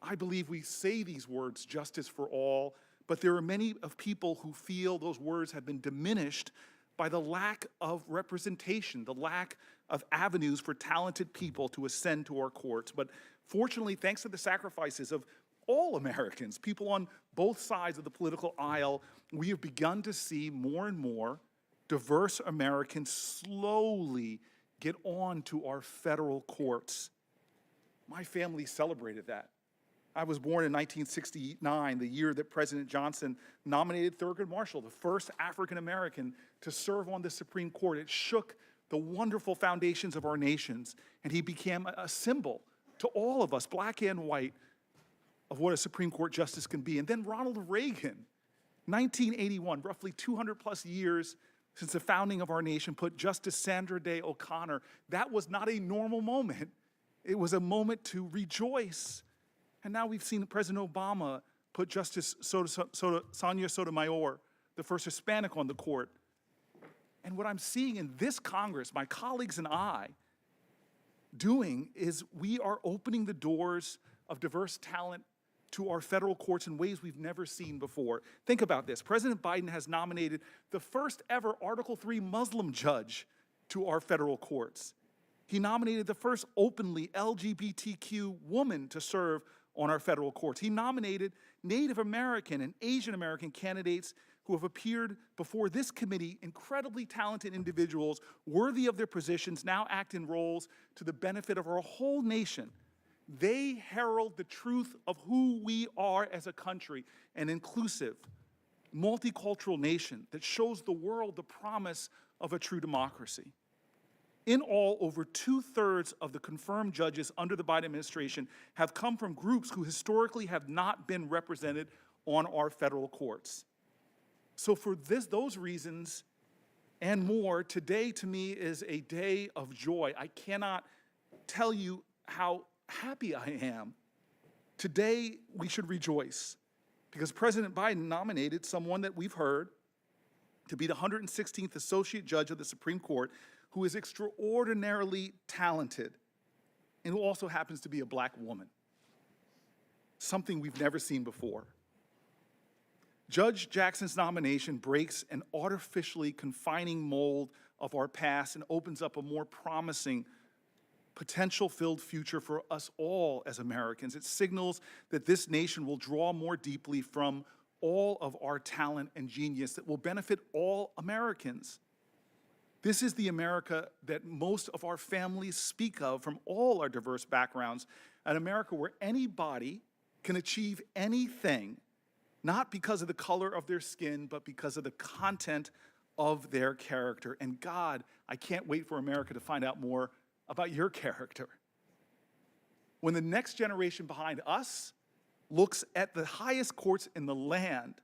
I believe we say these words, justice for all, but there are many of people who feel those words have been diminished by the lack of representation, the lack of avenues for talented people to ascend to our courts. But fortunately, thanks to the sacrifices of all Americans, people on both sides of the political aisle, we have begun to see more and more diverse Americans slowly get on to our federal courts. My family celebrated that. I was born in 1969, the year that President Johnson nominated Thurgood Marshall, the first African American to serve on the Supreme Court. It shook the wonderful foundations of our nations, and he became a symbol to all of us, black and white, of what a Supreme Court justice can be. And then Ronald Reagan, 1981, roughly 200 plus years since the founding of our nation, put Justice Sandra Day O'Connor. That was not a normal moment. It was a moment to rejoice. And now we've seen President Obama put Justice Sonia Sotomayor, the first Hispanic, on the court. And what I'm seeing in this Congress, my colleagues and I, doing is we are opening the doors of diverse talent to our federal courts in ways we've never seen before. Think about this. President Biden has nominated the first ever Article III Muslim judge to our federal courts. He nominated the first openly LGBTQ woman to serve on our federal courts. He nominated Native American and Asian American candidates who have appeared before this committee, incredibly talented individuals worthy of their positions, now act in roles to the benefit of our whole nation. They herald the truth of who we are as a country, an inclusive, multicultural nation that shows the world the promise of a true democracy. In all, over 2/3 of the confirmed judges under the Biden administration have come from groups who historically have not been represented on our federal courts. So for those reasons and more, today to me is a day of joy. I cannot tell you how happy I am. Today we should rejoice because President Biden nominated someone that we've heard to be the 116th Associate Judge of the Supreme Court, who is extraordinarily talented and who also happens to be a black woman, something we've never seen before. Judge Jackson's nomination breaks an artificially confining mold of our past and opens up a more promising, potential-filled future for us all as Americans. It signals that this nation will draw more deeply from all of our talent and genius that will benefit all Americans. This is the America that most of our families speak of from all our diverse backgrounds, an America where anybody can achieve anything, not because of the color of their skin, but because of the content of their character. And God, I can't wait for America to find out more about your character. When the next generation behind us looks at the highest courts in the land,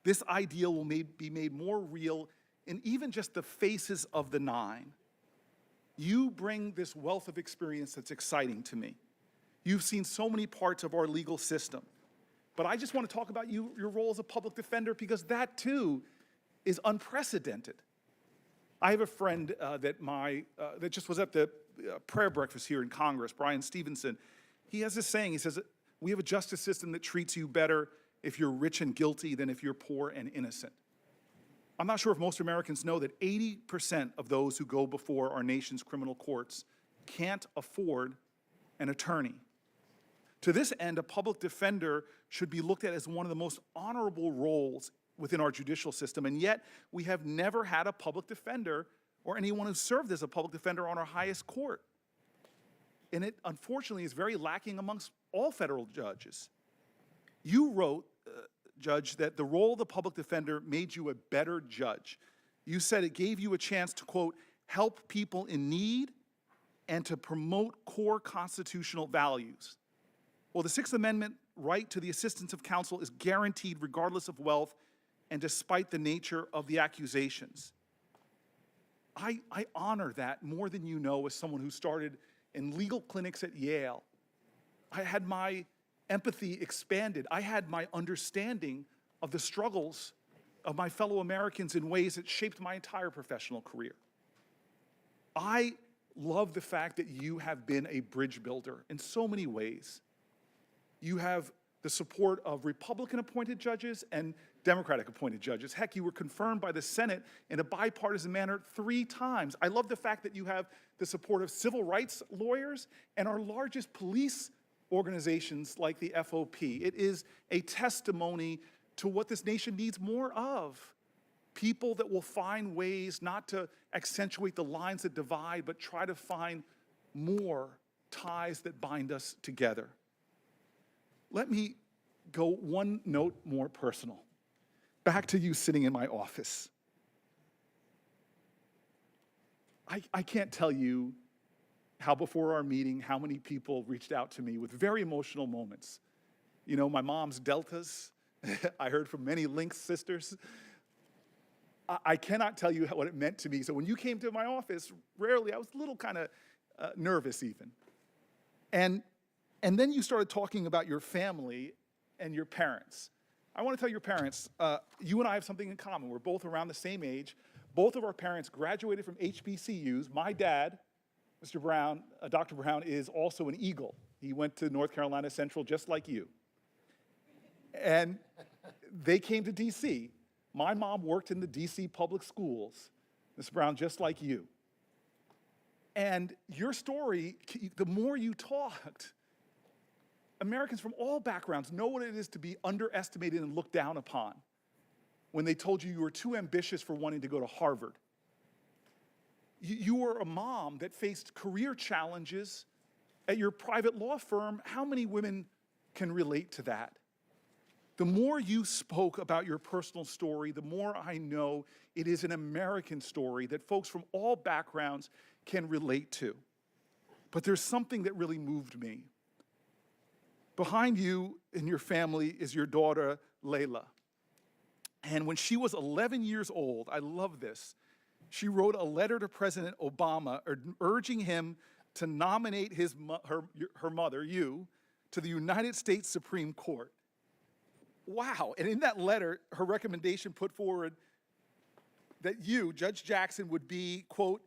this ideal will be made more real in even just the faces of the nine. You bring this wealth of experience that's exciting to me. You've seen so many parts of our legal system. But I just want to talk about your role as a public defender, because that too is unprecedented. I have a friend that just was at the prayer breakfast here in Congress, Brian Stevenson. He has this saying, he says, we have a justice system that treats you better if you're rich and guilty than if you're poor and innocent. I'm not sure if most Americans know that 80% of those who go before our nation's criminal courts can't afford an attorney. To this end, a public defender should be looked at as one of the most honorable roles within our judicial system, and yet we have never had a public defender or anyone who served as a public defender on our highest court. And it, unfortunately, is very lacking amongst all federal judges. You wrote, Judge, that the role of the public defender made you a better judge. You said it gave you a chance to, quote, help people in need and to promote core constitutional values. Well, the Sixth Amendment right to the assistance of counsel is guaranteed regardless of wealth and despite the nature of the accusations. I honor that more than you know as someone who started in legal clinics at Yale. I had my empathy expanded. I had my understanding of the struggles of my fellow Americans in ways that shaped my entire professional career. I love the fact that you have been a bridge builder in so many ways. You have the support of Republican-appointed judges and Democratic-appointed judges. Heck, you were confirmed by the Senate in a bipartisan manner 3 times. I love the fact that you have the support of civil rights lawyers and our largest police organizations like the FOP. It is a testimony to what this nation needs more of. People that will find ways not to accentuate the lines that divide, but try to find more ties that bind us together. Let me go one note more personal. Back to you sitting in my office. I can't tell you how before our meeting, how many people reached out to me with very emotional moments. You know, my mom's deltas. I heard from many Lynx sisters. I cannot tell you what it meant to me. So when you came to my office, rarely, I was a little kind of nervous even. And then you started talking about your family and your parents. I want to tell your parents, you and I have something in common. We're both around the same age. Both of our parents graduated from HBCUs. My dad, Mr. Brown, Dr. Brown, is also an Eagle. He went to North Carolina Central just like you. And they came to D.C. My mom worked in the D.C. public schools, Mr. Brown, just like you. And your story, the more you talked, Americans from all backgrounds know what it is to be underestimated and looked down upon when they told you were too ambitious for wanting to go to Harvard. You were a mom that faced career challenges at your private law firm. How many women can relate to that? The more you spoke about your personal story, the more I know it is an American story that folks from all backgrounds can relate to. But there's something that really moved me. Behind you and your family is your daughter, Layla. And when she was 11 years old, I love this, she wrote a letter to President Obama urging him to nominate her mother, you, to the United States Supreme Court. Wow. And in that letter, her recommendation put forward that you, Judge Jackson, would be, quote,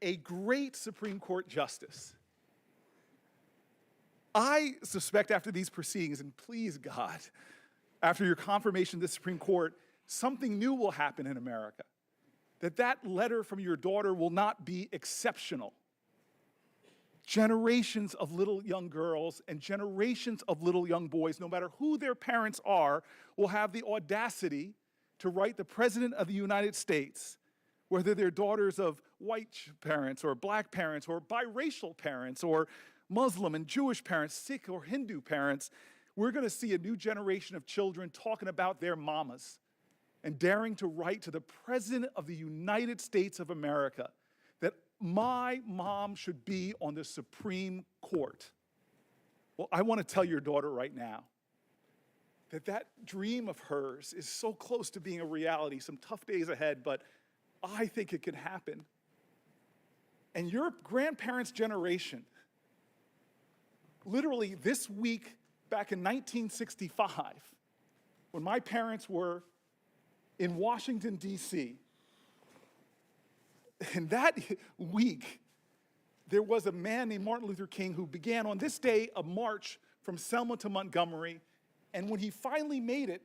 a great Supreme Court justice. I suspect after these proceedings, and please God, after your confirmation of the Supreme Court, something new will happen in America. That letter from your daughter will not be exceptional. generations of little young girls and generations of little young boys, no matter who their parents are, will have the audacity to write the President of the United States, whether they're daughters of white parents or black parents or biracial parents or Muslim and Jewish parents, Sikh or Hindu parents. We're going to see a new generation of children talking about their mamas and daring to write to the President of the United States of America that my mom should be on the Supreme Court. Well, I want to tell your daughter right now that that dream of hers is so close to being a reality, some tough days ahead, but I think it could happen. And your grandparents' generation, literally this week back in 1965, when my parents were in Washington, D.C., and that week, there was a man named Martin Luther King who began on this day a march from Selma to Montgomery. And when he finally made it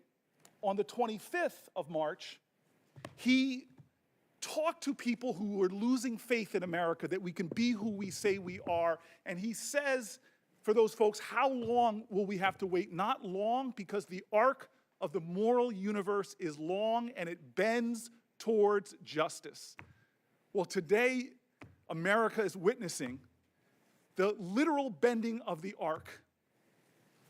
on the 25th of March, he talked to people who were losing faith in America that we can be who we say we are. And he says, for those folks, how long will we have to wait? Not long, because the arc of the moral universe is long and it bends towards justice. Well, today, America is witnessing the literal bending of the arc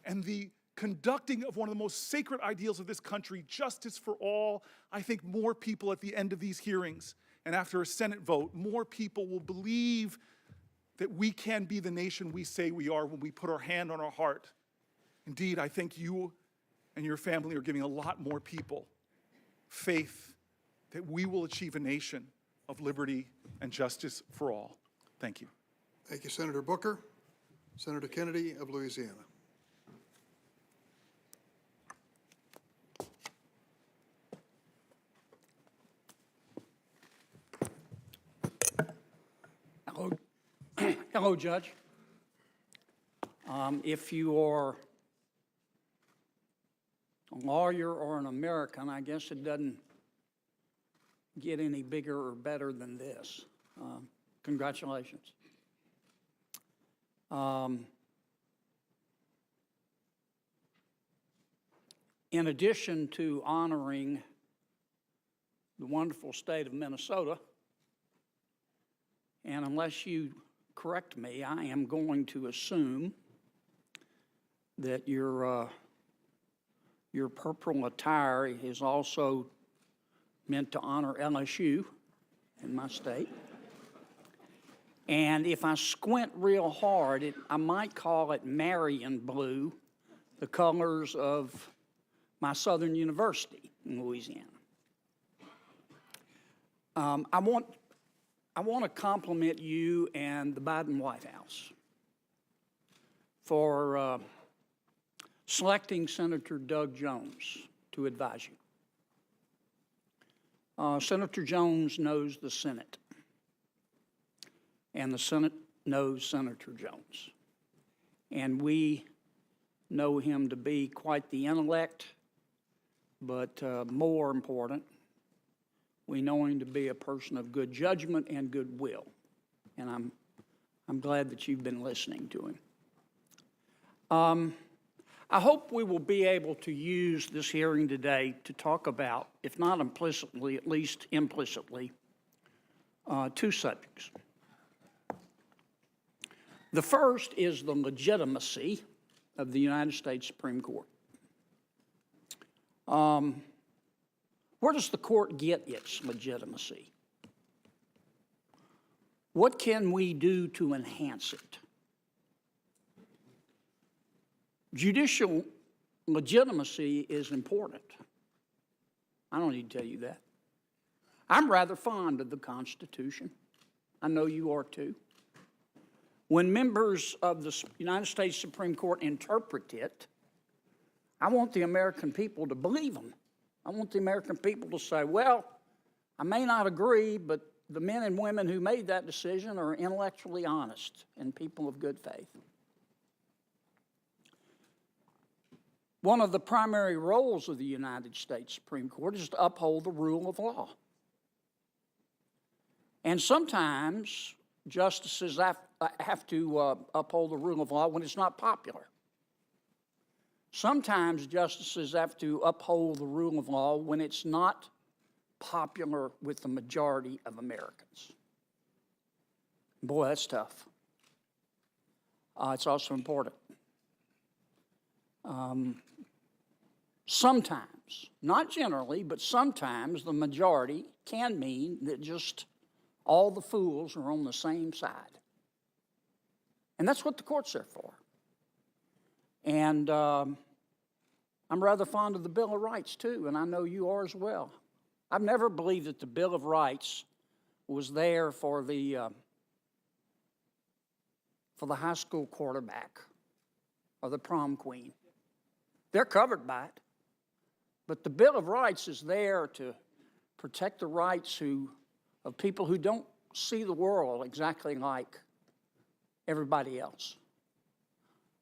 and the conducting of one of the most sacred ideals of this country, justice for all. I think more people at the end of these hearings and after a Senate vote, more people will believe that we can be the nation we say we are when we put our hand on our heart. Indeed, I think you and your family are giving a lot more people faith that we will achieve a nation of liberty and justice for all. Thank you. Thank you, Senator Booker. Senator Kennedy of Louisiana. Hello, hello, Judge. If you are a lawyer or an American, I guess it doesn't get any bigger or better than this. Congratulations. In addition to honoring the wonderful state of Minnesota, and unless you correct me, I am going to assume that your purple attire is also meant to honor LSU in my state. And if I squint real hard, I might call it Marion blue, the colors of my Southern University in Louisiana. I want to compliment you and the Biden White House for selecting Senator Doug Jones to advise you. Senator Jones knows the Senate, and the Senate knows Senator Jones. And we know him to be quite the intellect, but more important, we know him to be a person of good judgment and goodwill. And I'm glad that you've been listening to him. I hope we will be able to use this hearing today to talk about, if not implicitly, at least implicitly, two subjects. The first is the legitimacy of the United States Supreme Court. Where does the court get its legitimacy? What can we do to enhance it? Judicial legitimacy is important. I don't need to tell you that. I'm rather fond of the Constitution. I know you are too. When members of the United States Supreme Court interpret it, I want the American people to believe them. I want the American people to say, well, I may not agree, but the men and women who made that decision are intellectually honest and people of good faith. One of the primary roles of the United States Supreme Court is to uphold the rule of law. And sometimes justices have to uphold the rule of law when it's not popular. Sometimes justices have to uphold the rule of law when it's not popular with the majority of Americans. Boy, that's tough. It's also important. Sometimes, not generally, but sometimes the majority can mean that just all the fools are on the same side. And that's what the court's there for. And I'm rather fond of the Bill of Rights, too, and I know you are as well. I've never believed that the Bill of Rights was there for the high school quarterback or the prom queen. They're covered by it. But the Bill of Rights is there to protect the rights of people who don't see the world exactly like everybody else,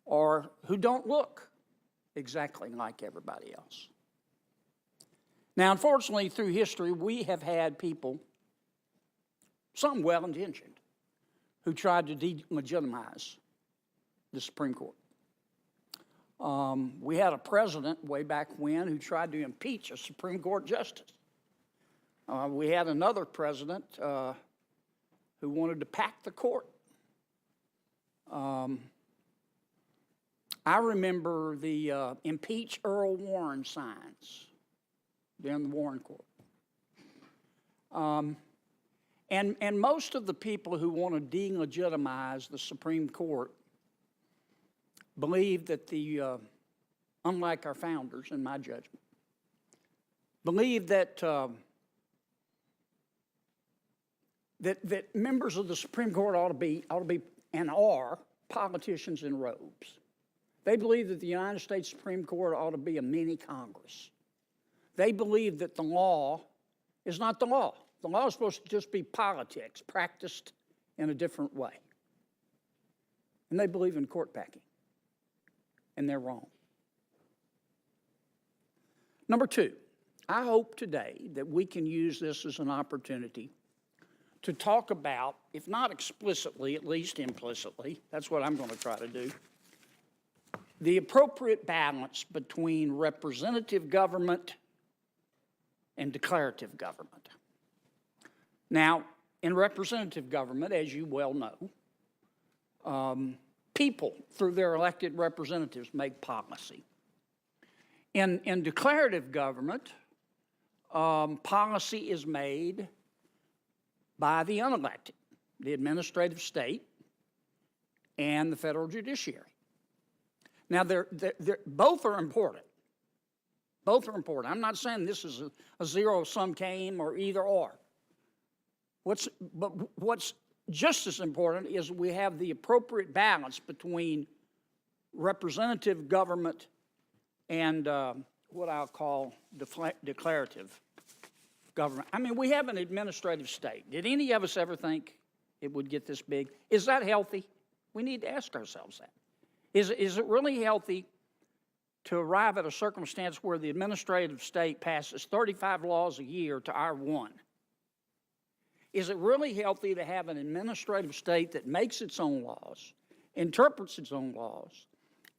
or who don't look exactly like everybody else. Now, unfortunately, through history, we have had people, some well-intentioned, who tried to delegitimize the Supreme Court. We had a president way back when who tried to impeach a Supreme Court justice. We had another president who wanted to pack the court. I remember the impeach Earl Warren signs during the Warren Court. And most of the people who want to delegitimize the Supreme Court believe that unlike our founders, in my judgment, believe that that members of the Supreme Court ought to be and are politicians in robes. They believe that the United States Supreme Court ought to be a mini Congress. They believe that the law is not the law. The law is supposed to just be politics practiced in a different way. And they believe in court packing. And they're wrong. Number two, I hope today that we can use this as an opportunity to talk about, if not explicitly, at least implicitly, that's what I'm going to try to do, the appropriate balance between representative government and declarative government. Now, in representative government, as you well know, people, through their elected representatives, make policy. In declarative government, policy is made by the unelected, the administrative state, and the federal judiciary. Now, both are important. Both are important. I'm not saying this is a zero-sum game or either or. But what's just as important is we have the appropriate balance between representative government and what I'll call declarative government. I mean, we have an administrative state. Did any of us ever think it would get this big? Is that healthy? We need to ask ourselves that. Is it really healthy to arrive at a circumstance where the administrative state passes 35 laws a year to our one? Is it really healthy to have an administrative state that makes its own laws, interprets its own laws,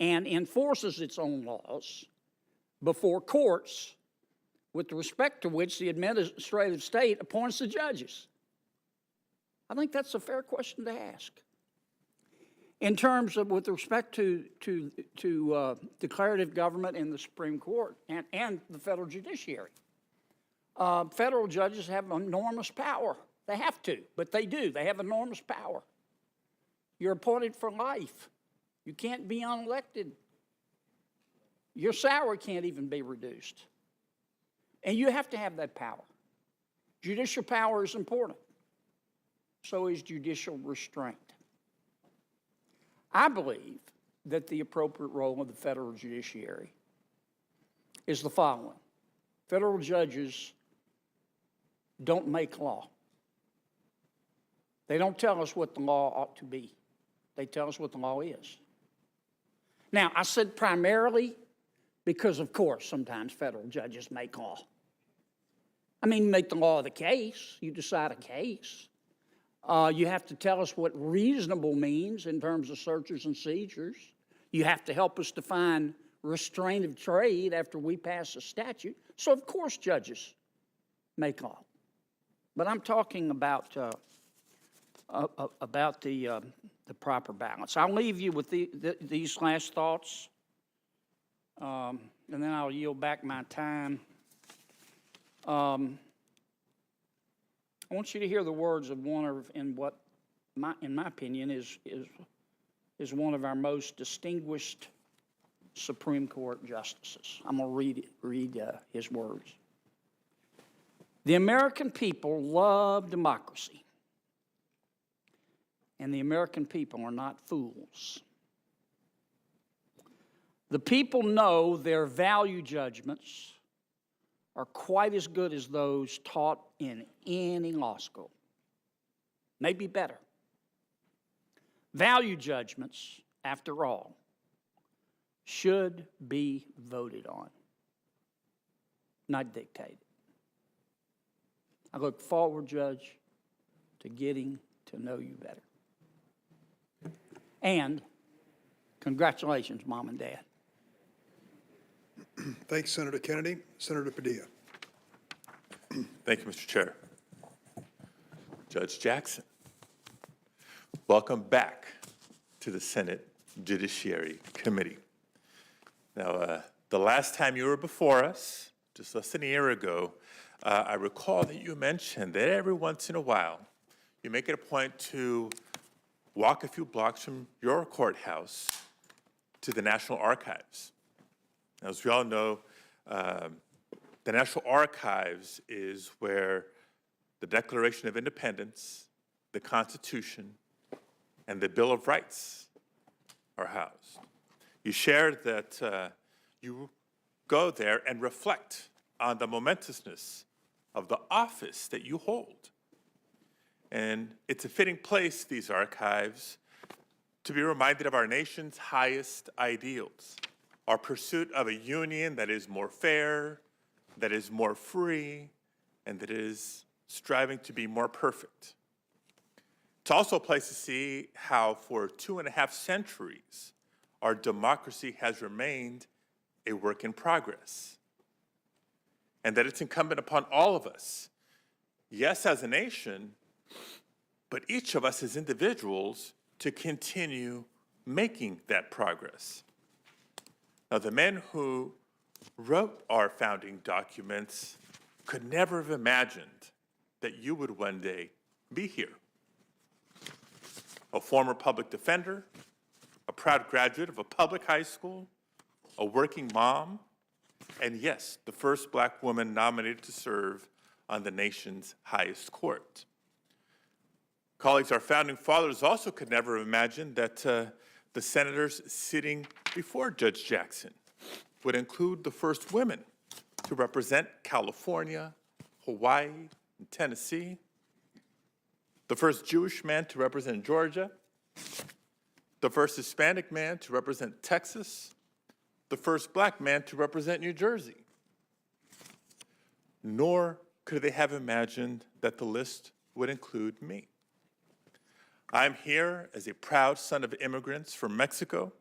and enforces its own laws before courts with respect to which the administrative state appoints the judges? I think that's a fair question to ask. In terms of with respect to declarative government in the Supreme Court and the federal judiciary, federal judges have enormous power. They have to, but they do. They have enormous power. You're appointed for life. You can't be unelected. Your salary can't even be reduced. And you have to have that power. Judicial power is important. So is judicial restraint. I believe that the appropriate role of the federal judiciary is the following. Federal judges don't make law. They don't tell us what the law ought to be. They tell us what the law is. Now, I said primarily because, of course, sometimes federal judges make law. I mean, you make the law of the case. You decide a case. You have to tell us what reasonable means in terms of searches and seizures. You have to help us define restraint of trade after we pass a statute. So, of course, judges may call. But I'm talking about the proper balance. I'll leave you with these last thoughts, and then I'll yield back my time. I want you to hear the words of one of, in my opinion, is one of our most distinguished Supreme Court justices. I'm going to read his words. The American people love democracy, and the American people are not fools. The people know their value judgments are quite as good as those taught in any law school, maybe better. Value judgments, after all, should be voted on, not dictated. I look forward, Judge, to getting to know you better. And congratulations, Mom and Dad. Thanks, Senator Kennedy. Senator Padilla. Thank you, Mr. Chair. Judge Jackson, welcome back to the Senate Judiciary Committee. Now, the last time you were before us, just less than a year ago, I recall that you mentioned that every once in a while, you make it a point to walk a few blocks from your courthouse to the National Archives. Now, as we all know, the National Archives is where the Declaration of Independence, the Constitution, and the Bill of Rights are housed. You shared that you go there and reflect on the momentousness of the office that you hold. And it's a fitting place, these archives, to be reminded of our nation's highest ideals, our pursuit of a union that is more fair, that is more free, and that is striving to be more perfect. It's also a place to see how for 2.5 centuries, our democracy has remained a work in progress. And that it's incumbent upon all of us, yes, as a nation, but each of us as individuals to continue making that progress. Now, the men who wrote our founding documents could never have imagined that you would one day be here. A former public defender, a proud graduate of a public high school, a working mom, and yes, the first Black woman nominated to serve on the nation's highest court. Colleagues, our founding fathers also could never have imagined that the senators sitting before Judge Jackson would include the first women to represent California, Hawaii, and Tennessee, the first Jewish man to represent Georgia, the first Hispanic man to represent Texas, the first Black man to represent New Jersey. Nor could they have imagined that the list would include me. I'm here as a proud son of immigrants from Mexico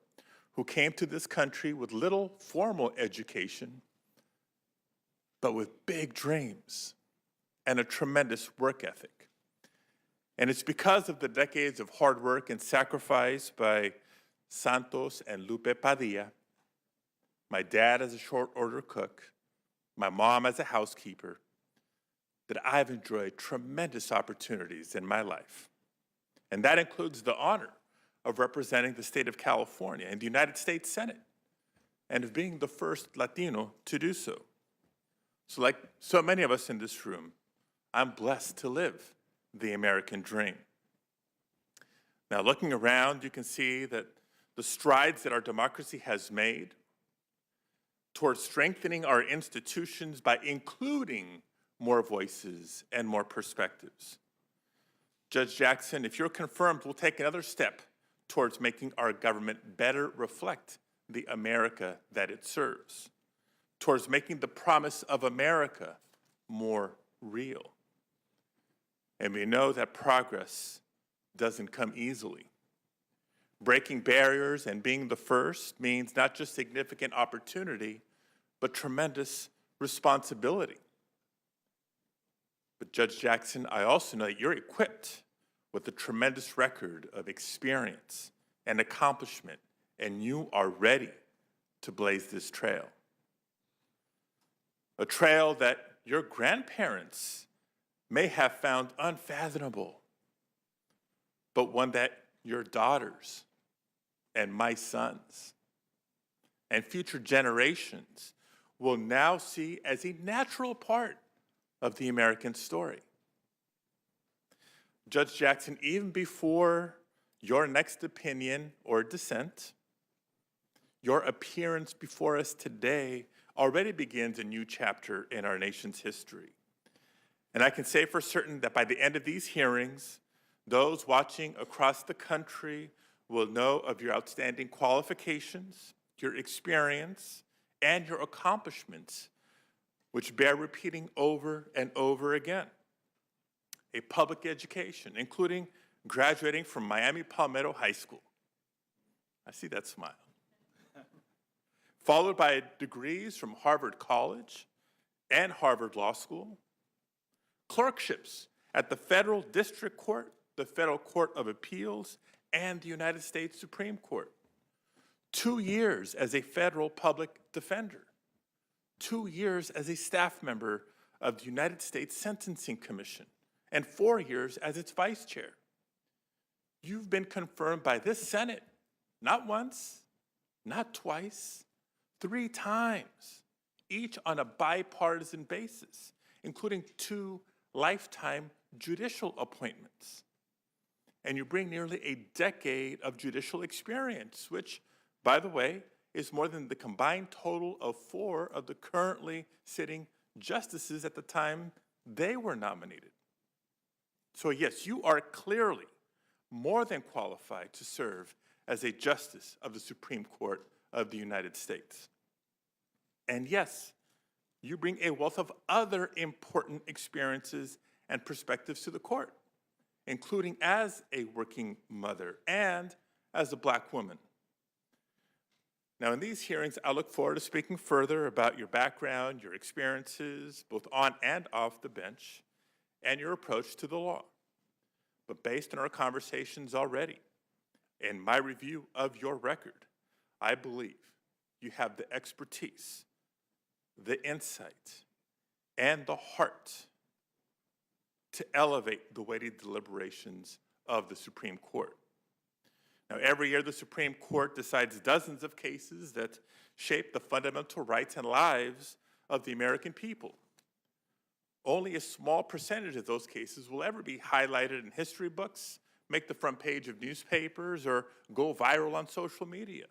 who came to this country with little formal education, but with big dreams and a tremendous work ethic. And it's because of the decades of hard work and sacrifice by Santos and Lupe Padilla, my dad as a short order cook, my mom as a housekeeper, that I've enjoyed tremendous opportunities in my life. And that includes the honor of representing the state of California in the United States Senate and of being the first Latino to do so. So like so many of us in this room, I'm blessed to live the American dream. Now, looking around, you can see that the strides that our democracy has made towards strengthening our institutions by including more voices and more perspectives. Judge Jackson, if you're confirmed, we'll take another step towards making our government better reflect the America that it serves, towards making the promise of America more real. And we know that progress doesn't come easily. Breaking barriers and being the first means not just significant opportunity, but tremendous responsibility. But Judge Jackson, I also know that you're equipped with a tremendous record of experience and accomplishment, and you are ready to blaze this trail. A trail that your grandparents may have found unfathomable, but one that your daughters and my sons and future generations will now see as a natural part of the American story. Judge Jackson, even before your next opinion or dissent, your appearance before us today already begins a new chapter in our nation's history. And I can say for certain that by the end of these hearings, those watching across the country will know of your outstanding qualifications, your experience, and your accomplishments, which bear repeating over and over again. A public education, including graduating from Miami Palmetto High School. I see that smile. Followed by degrees from Harvard College and Harvard Law School, clerkships at the Federal District Court, the Federal Court of Appeals, and the United States Supreme Court. 2 years as a federal public defender. 2 years as a staff member of the United States Sentencing Commission, and 4 years as its vice chair. You've been confirmed by this Senate, not once, not twice, 3 times, each on a bipartisan basis, including 2 lifetime judicial appointments. And you bring nearly a decade of judicial experience, which, by the way, is more than the combined total of 4 of the currently sitting justices at the time they were nominated. So yes, you are clearly more than qualified to serve as a justice of the Supreme Court of the United States. And yes, you bring a wealth of other important experiences and perspectives to the court, including as a working mother and as a Black woman. Now, in these hearings, I look forward to speaking further about your background, your experiences, both on and off the bench, and your approach to the law. But based on our conversations already and my review of your record, I believe you have the expertise, the insight, and the heart to elevate the weighty deliberations of the Supreme Court. Now, every year, the Supreme Court decides dozens of cases that shape the fundamental rights and lives of the American people. Only a small percentage of those cases will ever be highlighted in history books, make the front page of newspapers, or go viral on social media.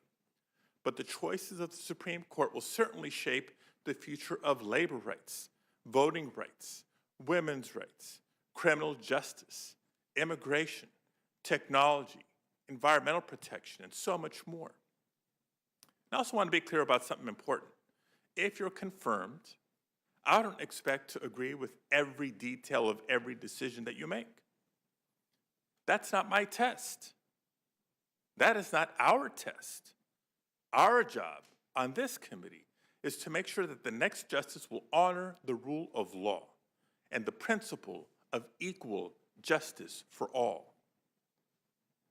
But the choices of the Supreme Court will certainly shape the future of labor rights, voting rights, women's rights, criminal justice, immigration, technology, environmental protection, and so much more. I also want to be clear about something important. If you're confirmed, I don't expect to agree with every detail of every decision that you make. That's not my test. That is not our test. Our job on this committee is to make sure that the next justice will honor the rule of law and the principle of equal justice for all.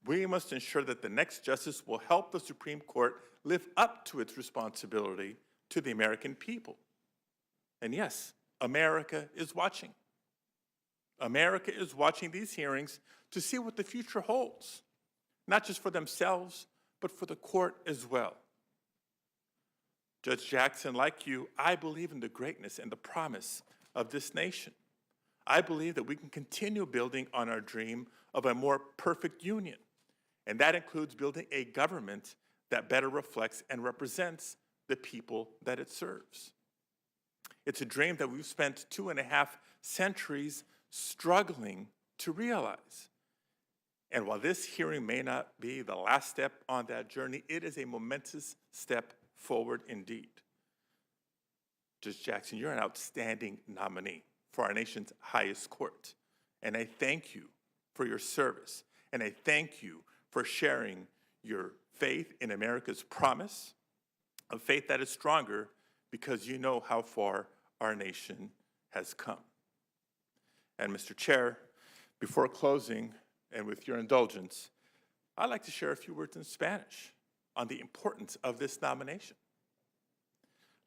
We must ensure that the next justice will help the Supreme Court live up to its responsibility to the American people. And yes, America is watching. America is watching these hearings to see what the future holds, not just for themselves, but for the court as well. Judge Jackson, like you, I believe in the greatness and the promise of this nation. I believe that we can continue building on our dream of a more perfect union, and that includes building a government that better reflects and represents the people that it serves. It's a dream that we've spent 2.5 centuries struggling to realize. And while this hearing may not be the last step on that journey, it is a momentous step forward indeed. Judge Jackson, you're an outstanding nominee for our nation's highest court. And I thank you for your service. And I thank you for sharing your faith in America's promise, a faith that is stronger because you know how far our nation has come. And Mr. Chair, before closing, and with your indulgence, I'd like to share a few words in Spanish on the importance of this nomination.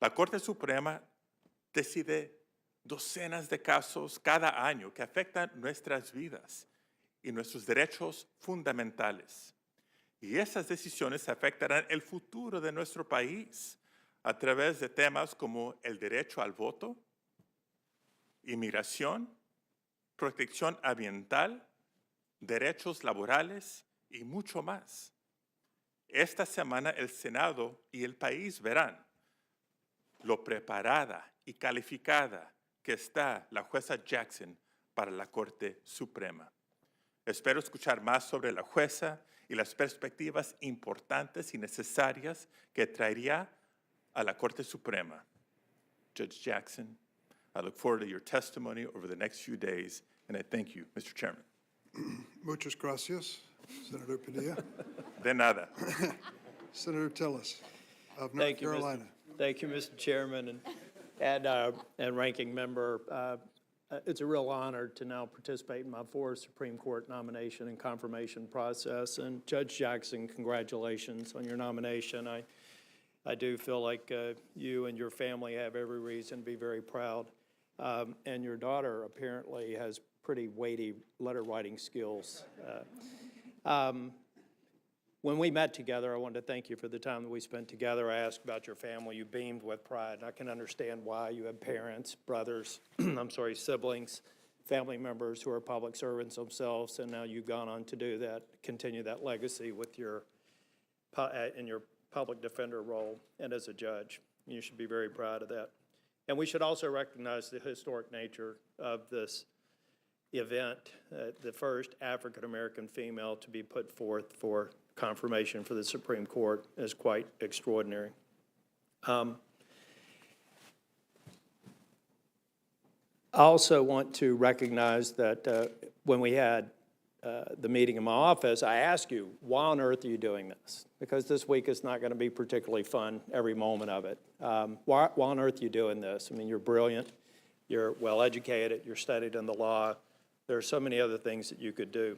La Corte Suprema decide docenas de casos cada año que afectan nuestras vidas y nuestros derechos fundamentales. Y esas decisiones afectarán el futuro de nuestro país a través de temas como el derecho al voto, inmigración, protección ambiental, derechos laborales y mucho más. Esta semana el Senado y el país verán lo preparada y calificada que está la jueza Jackson para la Corte Suprema. Espero escuchar más sobre la jueza y las perspectivas importantes y necesarias que traería a la Corte Suprema. Judge Jackson, I look forward to your testimony over the next few days, and I thank you, Mr. Chairman. Muchas gracias, Senator Padilla. De nada. Senator Tillis of North Carolina. Thank you, Mr. Chairman and Ranking Member. It's a real honor to now participate in my fourth Supreme Court nomination and confirmation process. And Judge Jackson, congratulations on your nomination. I do feel like you and your family have every reason to be very proud. And your daughter apparently has pretty weighty letter writing skills. When we met together, I wanted to thank you for the time that we spent together. I asked about your family. You beamed with pride. I can understand why. You have parents, brothers, siblings, family members who are public servants themselves, and now you've gone on to do that, continue that legacy with in your public defender role and as a judge. You should be very proud of that. And we should also recognize the historic nature of this event, the first African-American female to be put forth for confirmation for the Supreme Court is quite extraordinary. I also want to recognize that when we had the meeting in my office, I asked you, why on earth are you doing this? Because this week is not going to be particularly fun, every moment of it. Why on earth are you doing this? I mean, you're brilliant, you're well-educated, you're studied in the law. There are so many other things that you could do.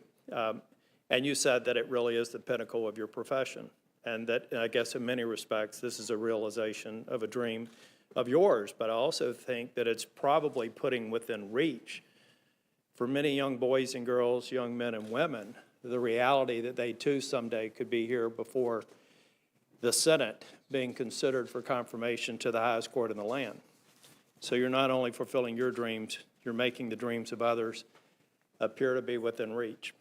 And you said that it really is the pinnacle of your profession, and that, I guess in many respects, this is a realization of a dream of yours. But I also think that it's probably putting within reach for many young boys and girls, young men and women, the reality that they too someday could be here before the Senate being considered for confirmation to the highest court in the land. So you're not only fulfilling your dreams, you're making the dreams of others appear to be within reach.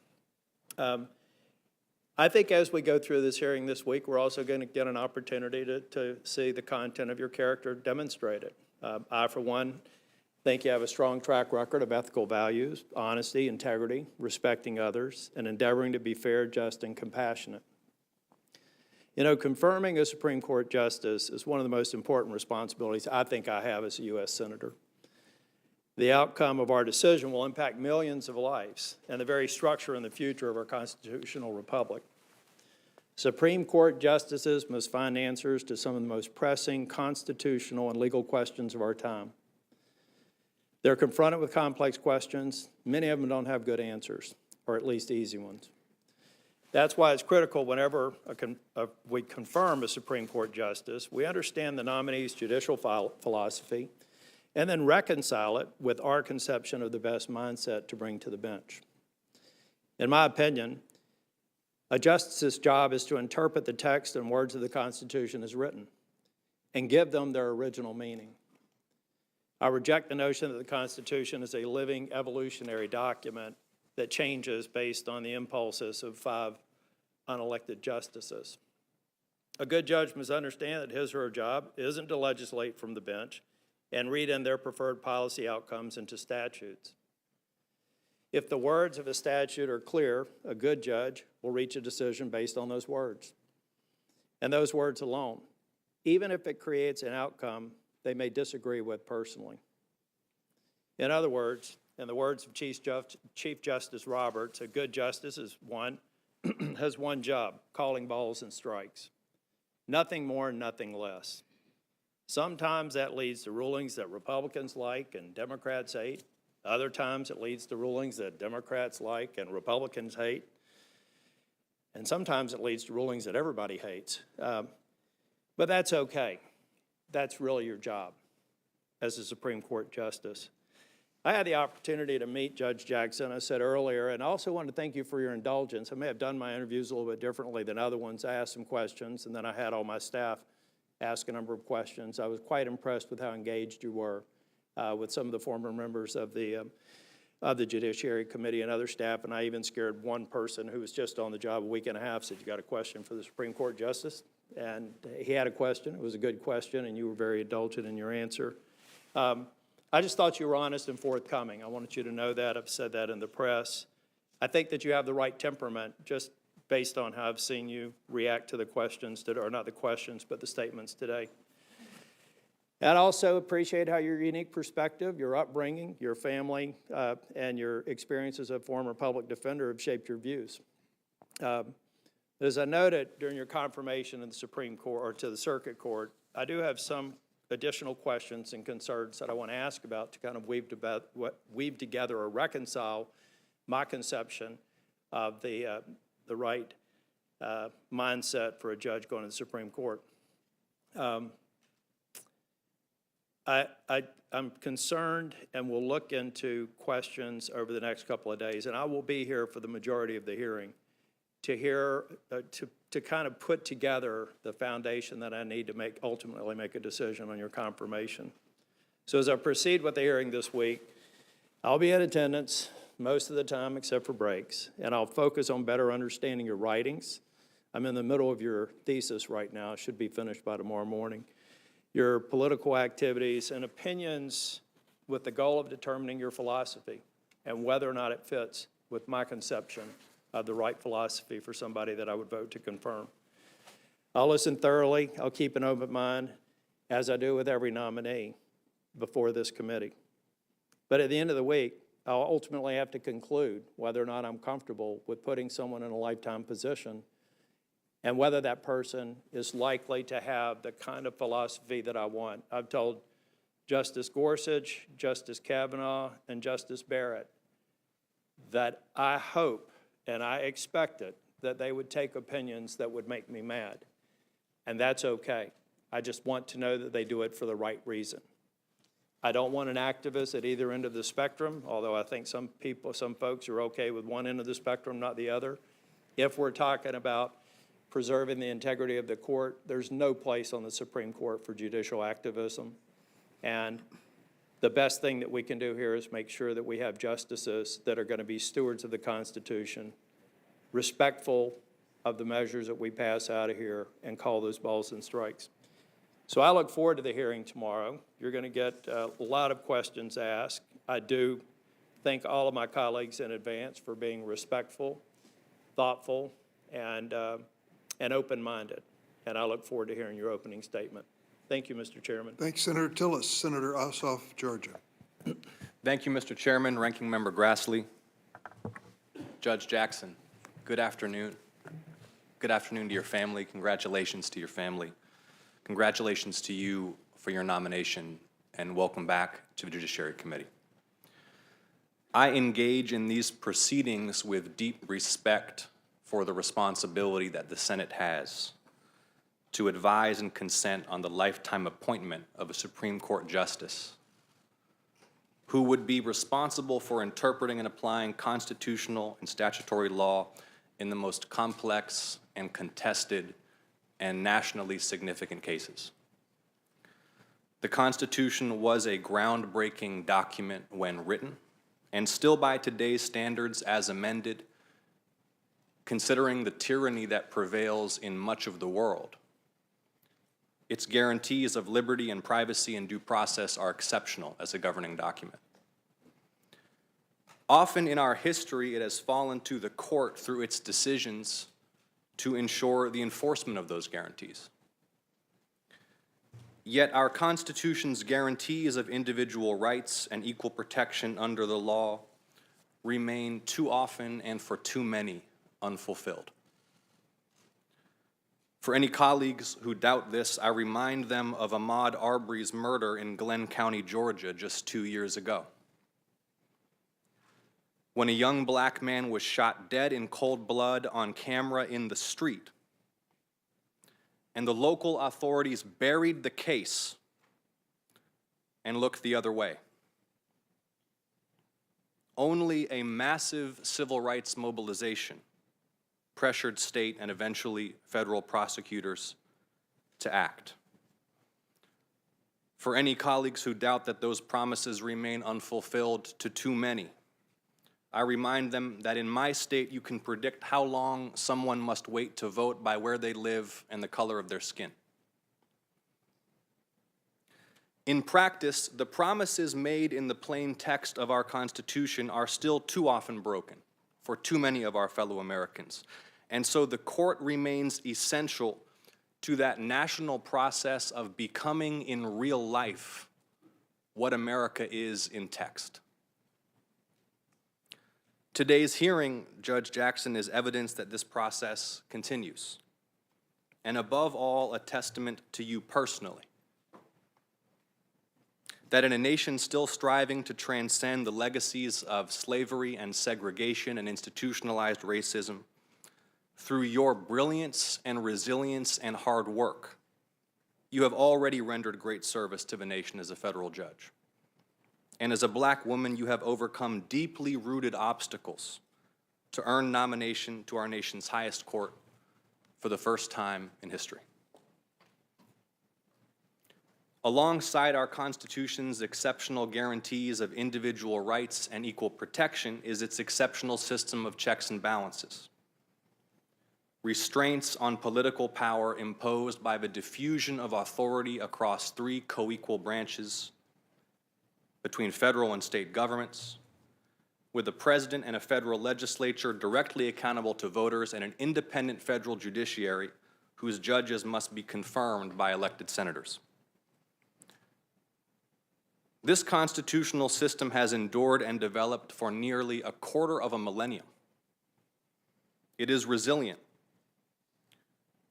I think as we go through this hearing this week, we're also going to get an opportunity to see the content of your character demonstrated. I, for one, think you have a strong track record of ethical values, honesty, integrity, respecting others, and endeavoring to be fair, just, and compassionate. You know, confirming a Supreme Court justice is one of the most important responsibilities I think I have as a U.S. Senator. The outcome of our decision will impact millions of lives and the very structure and the future of our constitutional republic. Supreme Court justices must find answers to some of the most pressing constitutional and legal questions of our time. They're confronted with complex questions. Many of them don't have good answers, or at least easy ones. That's why it's critical whenever we confirm a Supreme Court justice, we understand the nominee's judicial philosophy and then reconcile it with our conception of the best mindset to bring to the bench. In my opinion, a justice's job is to interpret the text and words of the Constitution as written and give them their original meaning. I reject the notion that the Constitution is a living evolutionary document that changes based on the impulses of 5 unelected justices. A good judge must understand that his or her job isn't to legislate from the bench and read in their preferred policy outcomes into statutes. If the words of a statute are clear, a good judge will reach a decision based on those words, and those words alone, even if it creates an outcome they may disagree with personally. In other words, In the words of Chief Justice Roberts, a good justice is one, has one job, calling balls and strikes. Nothing more, nothing less. Sometimes that leads to rulings that Republicans like and Democrats hate. Other times it leads to rulings that Democrats like and Republicans hate. And sometimes it leads to rulings that everybody hates. But that's okay. That's really your job as a Supreme Court justice. I had the opportunity to meet Judge Jackson, I said earlier, and I also want to thank you for your indulgence. I may have done my interviews a little bit differently than other ones. I asked some questions, and then I had all my staff ask a number of questions. I was quite impressed with how engaged you were with some of the former members of the Judiciary Committee and other staff, and I even scared one person who was just on the job a week and a half, said, "You got a question for the Supreme Court Justice?" And he had a question. It was a good question, and you were very indulgent in your answer. I just thought you were honest and forthcoming. I wanted you to know that. I've said that in the press. I think that you have the right temperament, just based on how I've seen you react to the questions, or not the questions, but the statements today. And I also appreciate how your unique perspective, your upbringing, your family, and your experience as a former public defender have shaped your views. As I noted during your confirmation in the Supreme Court, or to the Circuit Court, I do have some additional questions and concerns that I want to ask about to kind of weave together or reconcile my conception of the right mindset for a judge going to the Supreme Court. I'm concerned, and we'll look into questions over the next couple of days, and I will be here for the majority of the hearing to hear, to kind of put together the foundation that I need to ultimately make a decision on your confirmation. So as I proceed with the hearing this week, I'll be in attendance most of the time except for breaks, and I'll focus on better understanding your writings. I'm in the middle of your thesis right now. It should be finished by tomorrow morning. Your political activities and opinions with the goal of determining your philosophy and whether or not it fits with my conception of the right philosophy for somebody that I would vote to confirm. I'll listen thoroughly. I'll keep an open mind, as I do with every nominee before this committee. But at the end of the week, I'll ultimately have to conclude whether or not I'm comfortable with putting someone in a lifetime position and whether that person is likely to have the kind of philosophy that I want. I've told Justice Gorsuch, Justice Kavanaugh, and Justice Barrett that I hope and I expected that they would take opinions that would make me mad. And that's okay. I just want to know that they do it for the right reason. I don't want an activist at either end of the spectrum, although I think some folks are okay with one end of the spectrum, not the other. If we're talking about preserving the integrity of the court, there's no place on the Supreme Court for judicial activism. And the best thing that we can do here is make sure that we have justices that are going to be stewards of the Constitution, respectful of the measures that we pass out of here, and call those balls and strikes. So I look forward to the hearing tomorrow. You're going to get a lot of questions asked. I do thank all of my colleagues in advance for being respectful, thoughtful, and open-minded. And I look forward to hearing your opening statement. Thank you, Mr. Chairman. Thanks, Senator Tillis. Senator Ossoff, Georgia. Thank you, Mr. Chairman. Ranking Member Grassley. Judge Jackson, good afternoon. Good afternoon to your family. Congratulations to your family. Congratulations to you for your nomination, and welcome back to the Judiciary Committee. I engage in these proceedings with deep respect for the responsibility that the Senate has to advise and consent on the lifetime appointment of a Supreme Court justice who would be responsible for interpreting and applying constitutional and statutory law in the most complex and contested and nationally significant cases. The Constitution was a groundbreaking document when written, and still by today's standards as amended, considering the tyranny that prevails in much of the world. Its guarantees of liberty and privacy and due process are exceptional as a governing document. Often in our history, it has fallen to the court through its decisions to ensure the enforcement of those guarantees. Yet our Constitution's guarantees of individual rights and equal protection under the law remain too often and for too many unfulfilled. For any colleagues who doubt this, I remind them of Ahmaud Arbery's murder in Glenn County, Georgia, just 2 years ago, when a young black man was shot dead in cold blood on camera in the street, and the local authorities buried the case and looked the other way. Only a massive civil rights mobilization pressured state and eventually federal prosecutors to act. For any colleagues who doubt that those promises remain unfulfilled to too many, I remind them that in my state you can predict how long someone must wait to vote by where they live and the color of their skin. In practice, the promises made in the plain text of our Constitution are still too often broken for too many of our fellow Americans. And so the court remains essential to that national process of becoming in real life what America is in text. Today's hearing, Judge Jackson, is evidence that this process continues, and above all, a testament to you personally, that in a nation still striving to transcend the legacies of slavery and segregation and institutionalized racism, through your brilliance and resilience and hard work, you have already rendered great service to the nation as a federal judge. And as a black woman, you have overcome deeply rooted obstacles to earn nomination to our nation's highest court for the first time in history. Alongside our Constitution's exceptional guarantees of individual rights and equal protection is its exceptional system of checks and balances. Restraints on political power imposed by the diffusion of authority across three co-equal branches between federal and state governments, with a president and a federal legislature directly accountable to voters and an independent federal judiciary whose judges must be confirmed by elected senators. This constitutional system has endured and developed for nearly a quarter of a millennium. It is resilient.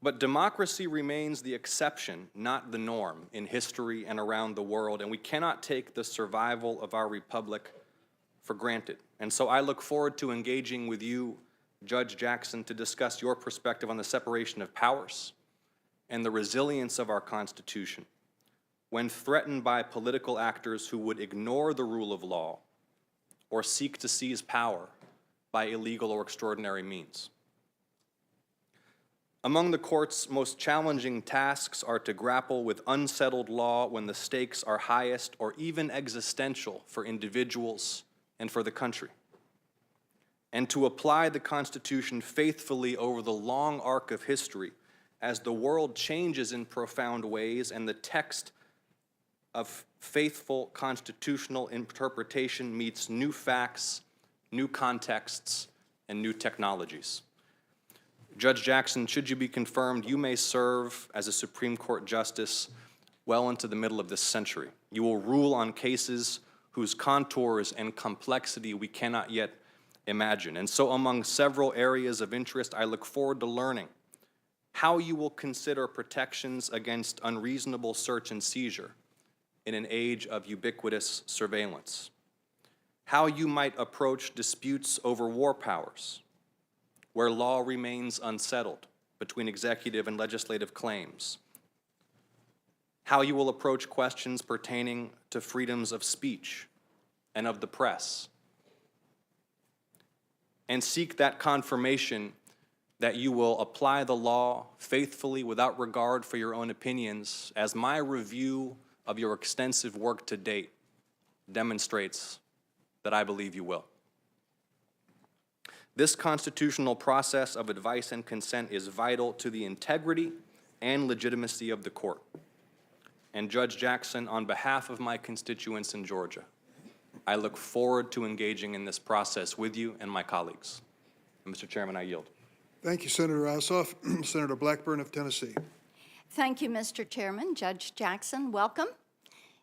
But democracy remains the exception, not the norm, in history and around the world, and we cannot take the survival of our republic for granted. And so I look forward to engaging with you, Judge Jackson, to discuss your perspective on the separation of powers and the resilience of our Constitution when threatened by political actors who would ignore the rule of law or seek to seize power by illegal or extraordinary means. Among the court's most challenging tasks are to grapple with unsettled law when the stakes are highest or even existential for individuals and for the country, and to apply the Constitution faithfully over the long arc of history as the world changes in profound ways and the text of faithful constitutional interpretation meets new facts, new contexts, and new technologies. Judge Jackson, should you be confirmed, you may serve as a Supreme Court justice well into the middle of this century. You will rule on cases whose contours and complexity we cannot yet imagine. And so among several areas of interest, I look forward to learning how you will consider protections against unreasonable search and seizure in an age of ubiquitous surveillance, how you might approach disputes over war powers, where law remains unsettled between executive and legislative claims, how you will approach questions pertaining to freedoms of speech and of the press, and seek that confirmation that you will apply the law faithfully without regard for your own opinions, as my review of your extensive work to date demonstrates that I believe you will. This constitutional process of advice and consent is vital to the integrity and legitimacy of the court. And Judge Jackson, on behalf of my constituents in Georgia, I look forward to engaging in this process with you and my colleagues. And Mr. Chairman, I yield. Thank you, Senator Ossoff. Senator Blackburn of Tennessee. Thank you, Mr. Chairman. Judge Jackson, welcome.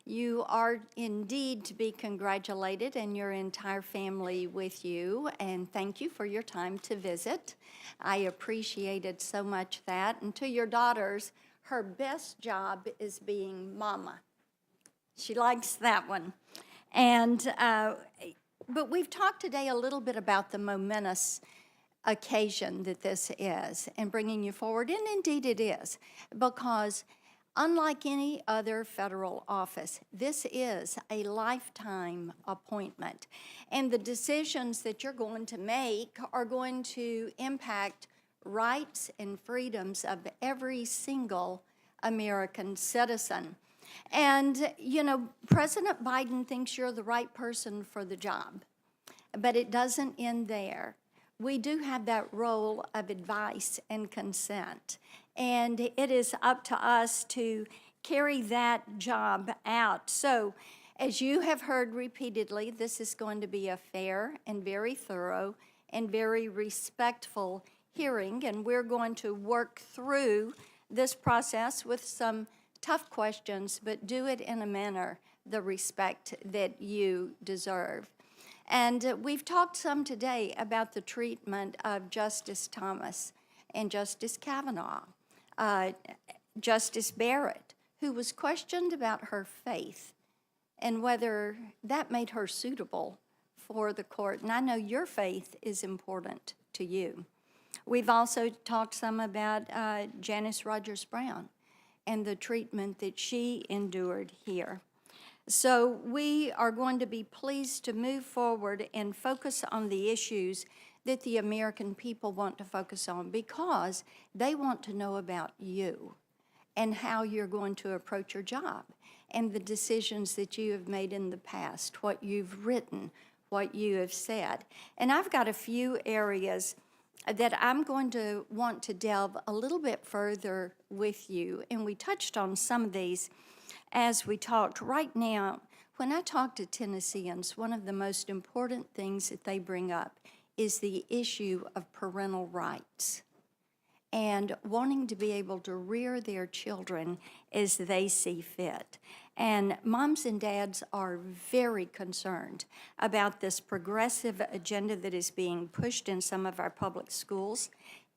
You are indeed to be congratulated and your entire family with you, and thank you for your time to visit. I appreciated so much that. And to your daughters, her best job is being mama. She likes that one. And, but we've talked today a little bit about the momentous occasion that this is and bringing you forward, and indeed it is, because unlike any other federal office, this is a lifetime appointment, and the decisions that you're going to make are going to impact rights and freedoms of every single American citizen. And, you know, President Biden thinks you're the right person for the job, but it doesn't end there. We do have that role of advice and consent, and it is up to us to carry that job out. So, as you have heard repeatedly, this is going to be a fair and very thorough and very respectful hearing, and we're going to work through this process with some tough questions, but do it in a manner, the respect that you deserve. And we've talked some today about the treatment of Justice Thomas and Justice Kavanaugh, Justice Barrett, who was questioned about her faith and whether that made her suitable for the court. And I know your faith is important to you. We've also talked some about Janice Rogers Brown and the treatment that she endured here. So we are going to be pleased to move forward and focus on the issues that the American people want to focus on, because they want to know about you and how you're going to approach your job and the decisions that you have made in the past, what you've written, what you have said. And I've got a few areas that I'm going to want to delve a little bit further with you, and we touched on some of these as we talked. Right now, when I talk to Tennesseans, one of the most important things that they bring up is the issue of parental rights and wanting to be able to rear their children as they see fit. And moms and dads are very concerned about this progressive agenda that is being pushed in some of our public schools.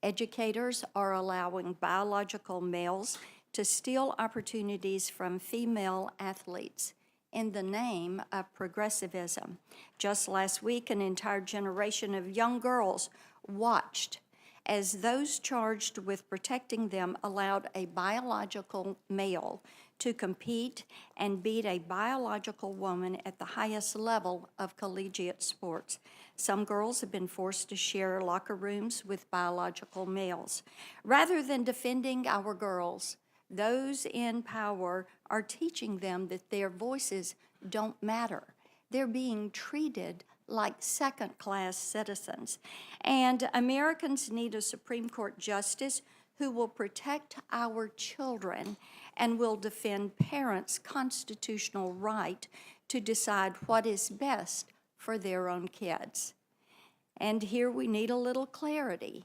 Educators are allowing biological males to steal opportunities from female athletes in the name of progressivism. Just last week, an entire generation of young girls watched as those charged with protecting them allowed a biological male to compete and beat a biological woman at the highest level of collegiate sports. Some girls have been forced to share locker rooms with biological males. Rather than defending our girls, those in power are teaching them that their voices don't matter. They're being treated like second-class citizens. And Americans need a Supreme Court justice who will protect our children and will defend parents' constitutional right to decide what is best for their own kids. And here we need a little clarity.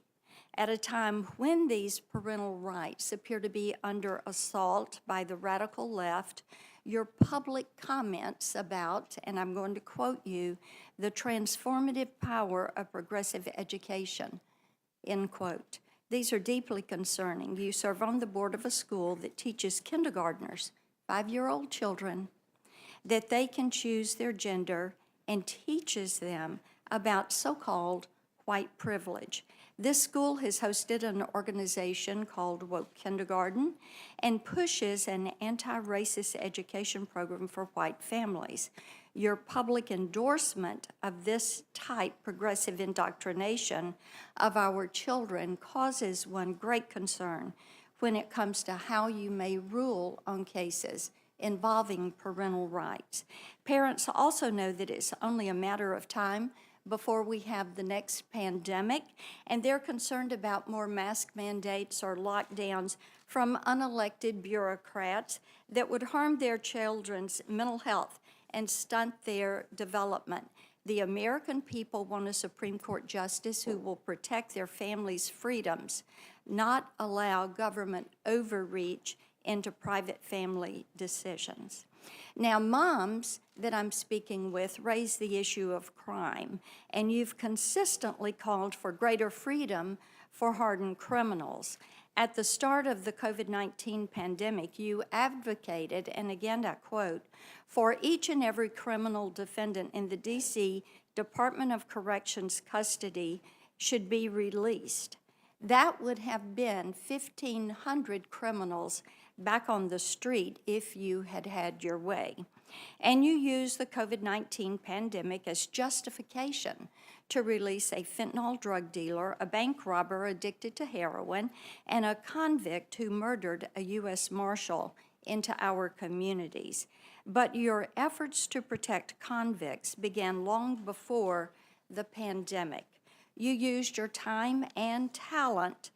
At a time when these parental rights appear to be under assault by the radical left, your public comments about, and I'm going to quote you, the transformative power of progressive education, end quote. These are deeply concerning. You serve on the board of a school that teaches kindergartners, 5-year-old children, that they can choose their gender and teaches them about so-called white privilege. This school has hosted an organization called Woke Kindergarten and pushes an anti-racist education program for white families. Your public endorsement of this type progressive indoctrination of our children causes one great concern when it comes to how you may rule on cases involving parental rights. Parents also know that it's only a matter of time before we have the next pandemic, and they're concerned about more mask mandates or lockdowns from unelected bureaucrats that would harm their children's mental health and stunt their development. The American people want a Supreme Court justice who will protect their families' freedoms, not allow government overreach into private family decisions. Now, moms that I'm speaking with raise the issue of crime, and you've consistently called for greater freedom for hardened criminals. At the start of the COVID-19 pandemic, you advocated, and again I quote, for each and every criminal defendant in the D.C. Department of Corrections custody should be released. That would have been 1,500 criminals back on the street if you had had your way. And you used the COVID-19 pandemic as justification to release a fentanyl drug dealer, a bank robber addicted to heroin, and a convict who murdered a U.S. Marshal into our communities. But your efforts to protect convicts began long before the pandemic. You used your time and talent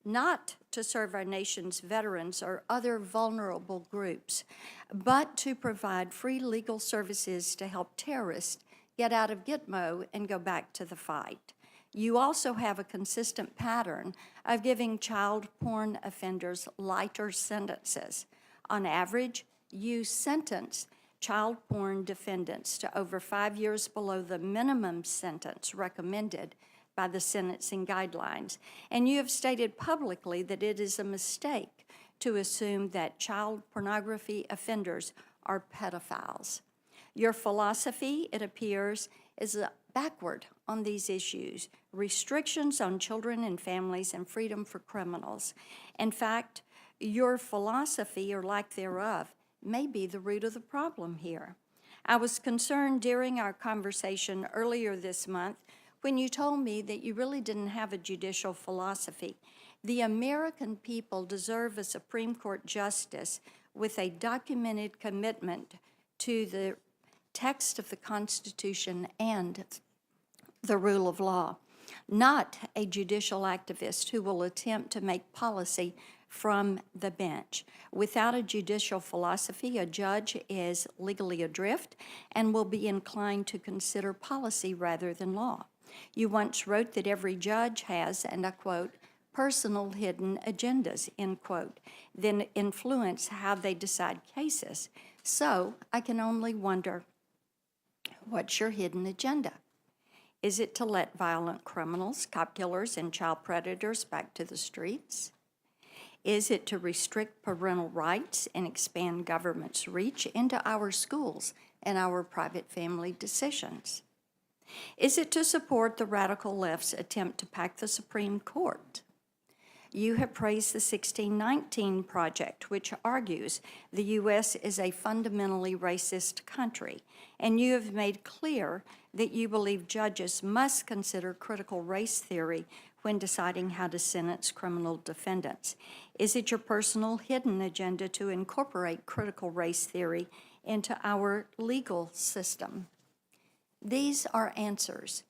not to serve our nation's veterans or other vulnerable groups, but to provide free legal services to help terrorists get out of Gitmo and go back to the fight. You also have a consistent pattern of giving child porn offenders lighter sentences. On average, you sentence child porn defendants to over 5 years below the minimum sentence recommended by the sentencing guidelines. And you have stated publicly that it is a mistake to assume that child pornography offenders are pedophiles. Your philosophy, it appears, is backward on these issues, restrictions on children and families and freedom for criminals. In fact, your philosophy, or lack thereof, may be the root of the problem here. I was concerned during our conversation earlier this month when you told me that you really didn't have a judicial philosophy. The American people deserve a Supreme Court justice with a documented commitment to the text of the Constitution and the rule of law, not a judicial activist who will attempt to make policy from the bench. Without a judicial philosophy, a judge is legally adrift and will be inclined to consider policy rather than law. You once wrote that every judge has, and I quote, personal hidden agendas, end quote, then influence how they decide cases. So I can only wonder, what's your hidden agenda? Is it to let violent criminals, cop killers, and child predators back to the streets? Is it to restrict parental rights and expand government's reach into our schools and our private family decisions? Is it to support the radical left's attempt to pack the Supreme Court? You have praised the 1619 Project, which argues the U.S. is a fundamentally racist country, and you have made clear that you believe judges must consider critical race theory when deciding how to sentence criminal defendants. Is it your personal hidden agenda to incorporate critical race theory into our legal system? These are answers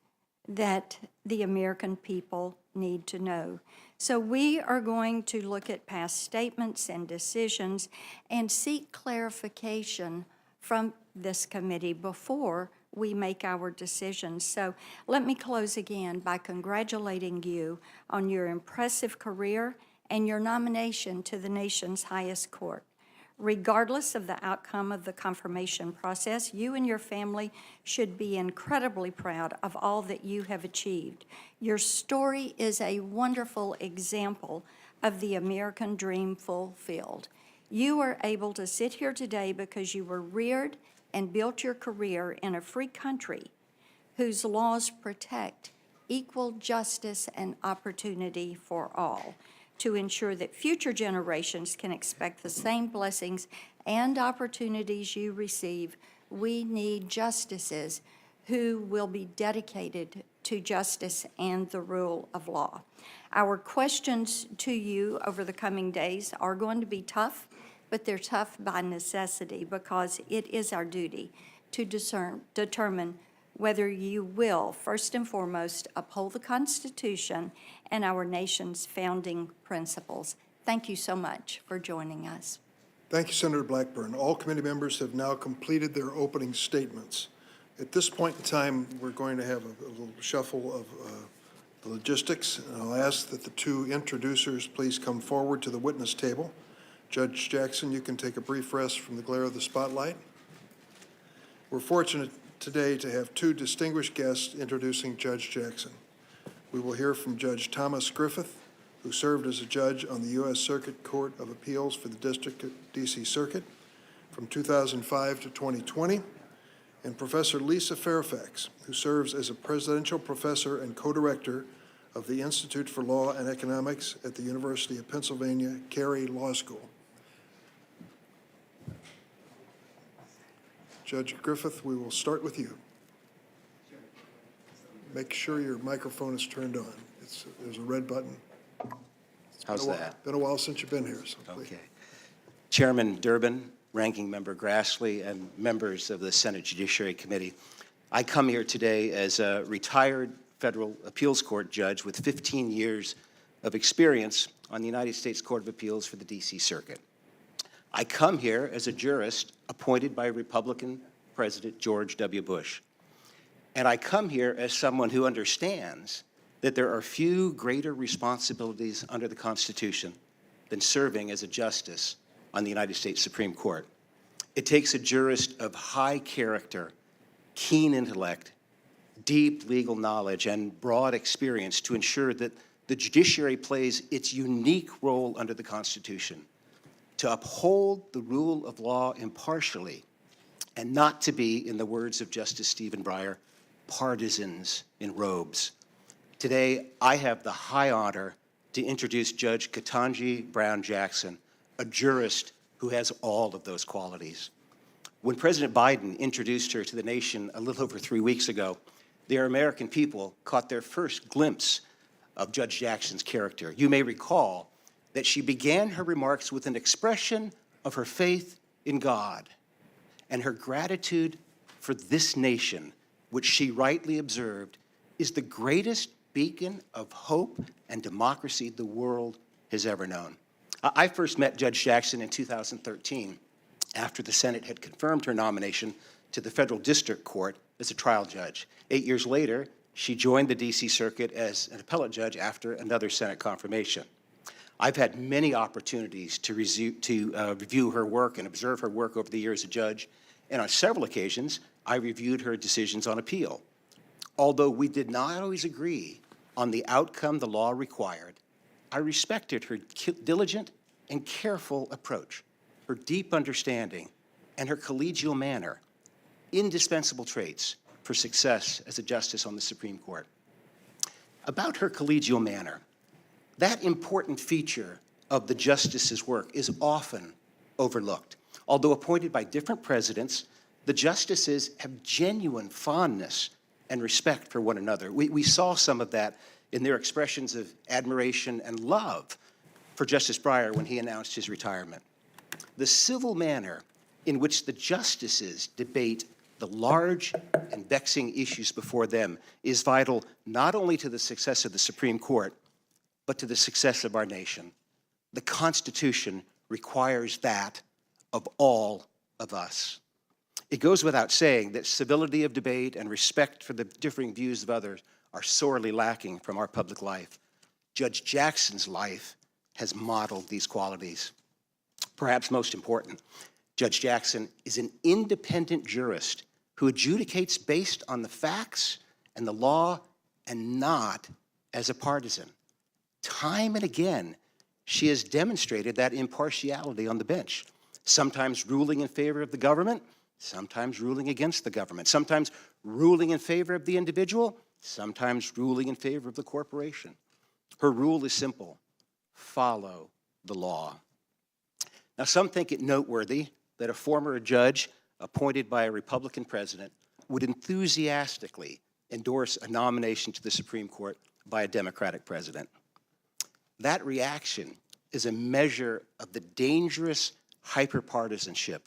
that the American people need to know. So we are going to look at past statements and decisions and seek clarification from this committee before we make our decisions. So let me close again by congratulating you on your impressive career and your nomination to the nation's highest court. Regardless of the outcome of the confirmation process, you and your family should be incredibly proud of all that you have achieved. Your story is a wonderful example of the American dream fulfilled. You are able to sit here today because you were reared and built your career in a free country whose laws protect equal justice and opportunity for all, to ensure that future generations can expect the same blessings and opportunities you receive. We need justices who will be dedicated to justice and the rule of law. Our questions to you over the coming days are going to be tough, but they're tough by necessity because it is our duty to determine whether you will, first and foremost, uphold the Constitution and our nation's founding principles. Thank you so much for joining us. Thank you, Senator Blackburn. All committee members have now completed their opening statements. At this point in time, we're going to have a little shuffle of the logistics, and I'll ask that the two introducers please come forward to the witness table. Judge Jackson, you can take a brief rest from the glare of the spotlight. We're fortunate today to have two distinguished guests introducing Judge Jackson. We will hear from Judge Thomas Griffith, who served as a judge on the U.S. Circuit Court of Appeals for the District of D.C. Circuit from 2005 to 2020, and Professor Lisa Fairfax, who serves as a presidential professor and co-director of the Institute for Law and Economics at the University of Pennsylvania Carey Law School. Judge Griffith, we will start with you. Make sure your microphone is turned on. There's a red button. How's that? Been a while since you've been here, so please. Okay. Chairman Durbin, Ranking Member Grassley, and members of the Senate Judiciary Committee, I come here today as a retired federal appeals court judge with 15 years of experience on the United States Court of Appeals for the D.C. Circuit. I come here as a jurist appointed by Republican President George W. Bush. And I come here as someone who understands that there are few greater responsibilities under the Constitution than serving as a justice on the United States Supreme Court. It takes a jurist of high character, keen intellect, deep legal knowledge, and broad experience to ensure that the judiciary plays its unique role under the Constitution, to uphold the rule of law impartially, and not to be, in the words of Justice Stephen Breyer, partisans in robes. Today, I have the high honor to introduce Judge Ketanji Brown Jackson, a jurist who has all of those qualities. When President Biden introduced her to the nation a little over 3 weeks ago, the American people caught their first glimpse of Judge Jackson's character. You may recall that she began her remarks with an expression of her faith in God and her gratitude for this nation, which she rightly observed is the greatest beacon of hope and democracy the world has ever known. I first met Judge Jackson in 2013 after the Senate had confirmed her nomination to the Federal District Court as a trial judge. 8 years later, she joined the D.C. Circuit as an appellate judge after another Senate confirmation. I've had many opportunities to review her work and observe her work over the years as a judge, and on several occasions, I reviewed her decisions on appeal. Although we did not always agree on the outcome the law required, I respected her diligent and careful approach, her deep understanding, and her collegial manner, indispensable traits for success as a justice on the Supreme Court. About her collegial manner, that important feature of the justice's work is often overlooked. Although appointed by different presidents, the justices have genuine fondness and respect for one another. We saw some of that in their expressions of admiration and love for Justice Breyer when he announced his retirement. The civil manner in which the justices debate the large and vexing issues before them is vital not only to the success of the Supreme Court, but to the success of our nation. The Constitution requires that of all of us. It goes without saying that civility of debate and respect for the differing views of others are sorely lacking from our public life. Judge Jackson's life has modeled these qualities. Perhaps most important, Judge Jackson is an independent jurist who adjudicates based on the facts and the law and not as a partisan. Time and again, she has demonstrated that impartiality on the bench, sometimes ruling in favor of the government, sometimes ruling against the government, sometimes ruling in favor of the individual, sometimes ruling in favor of the corporation. Her rule is simple: follow the law. Now, some think it noteworthy that a former judge appointed by a Republican president would enthusiastically endorse a nomination to the Supreme Court by a Democratic president. That reaction is a measure of the dangerous hyperpartisanship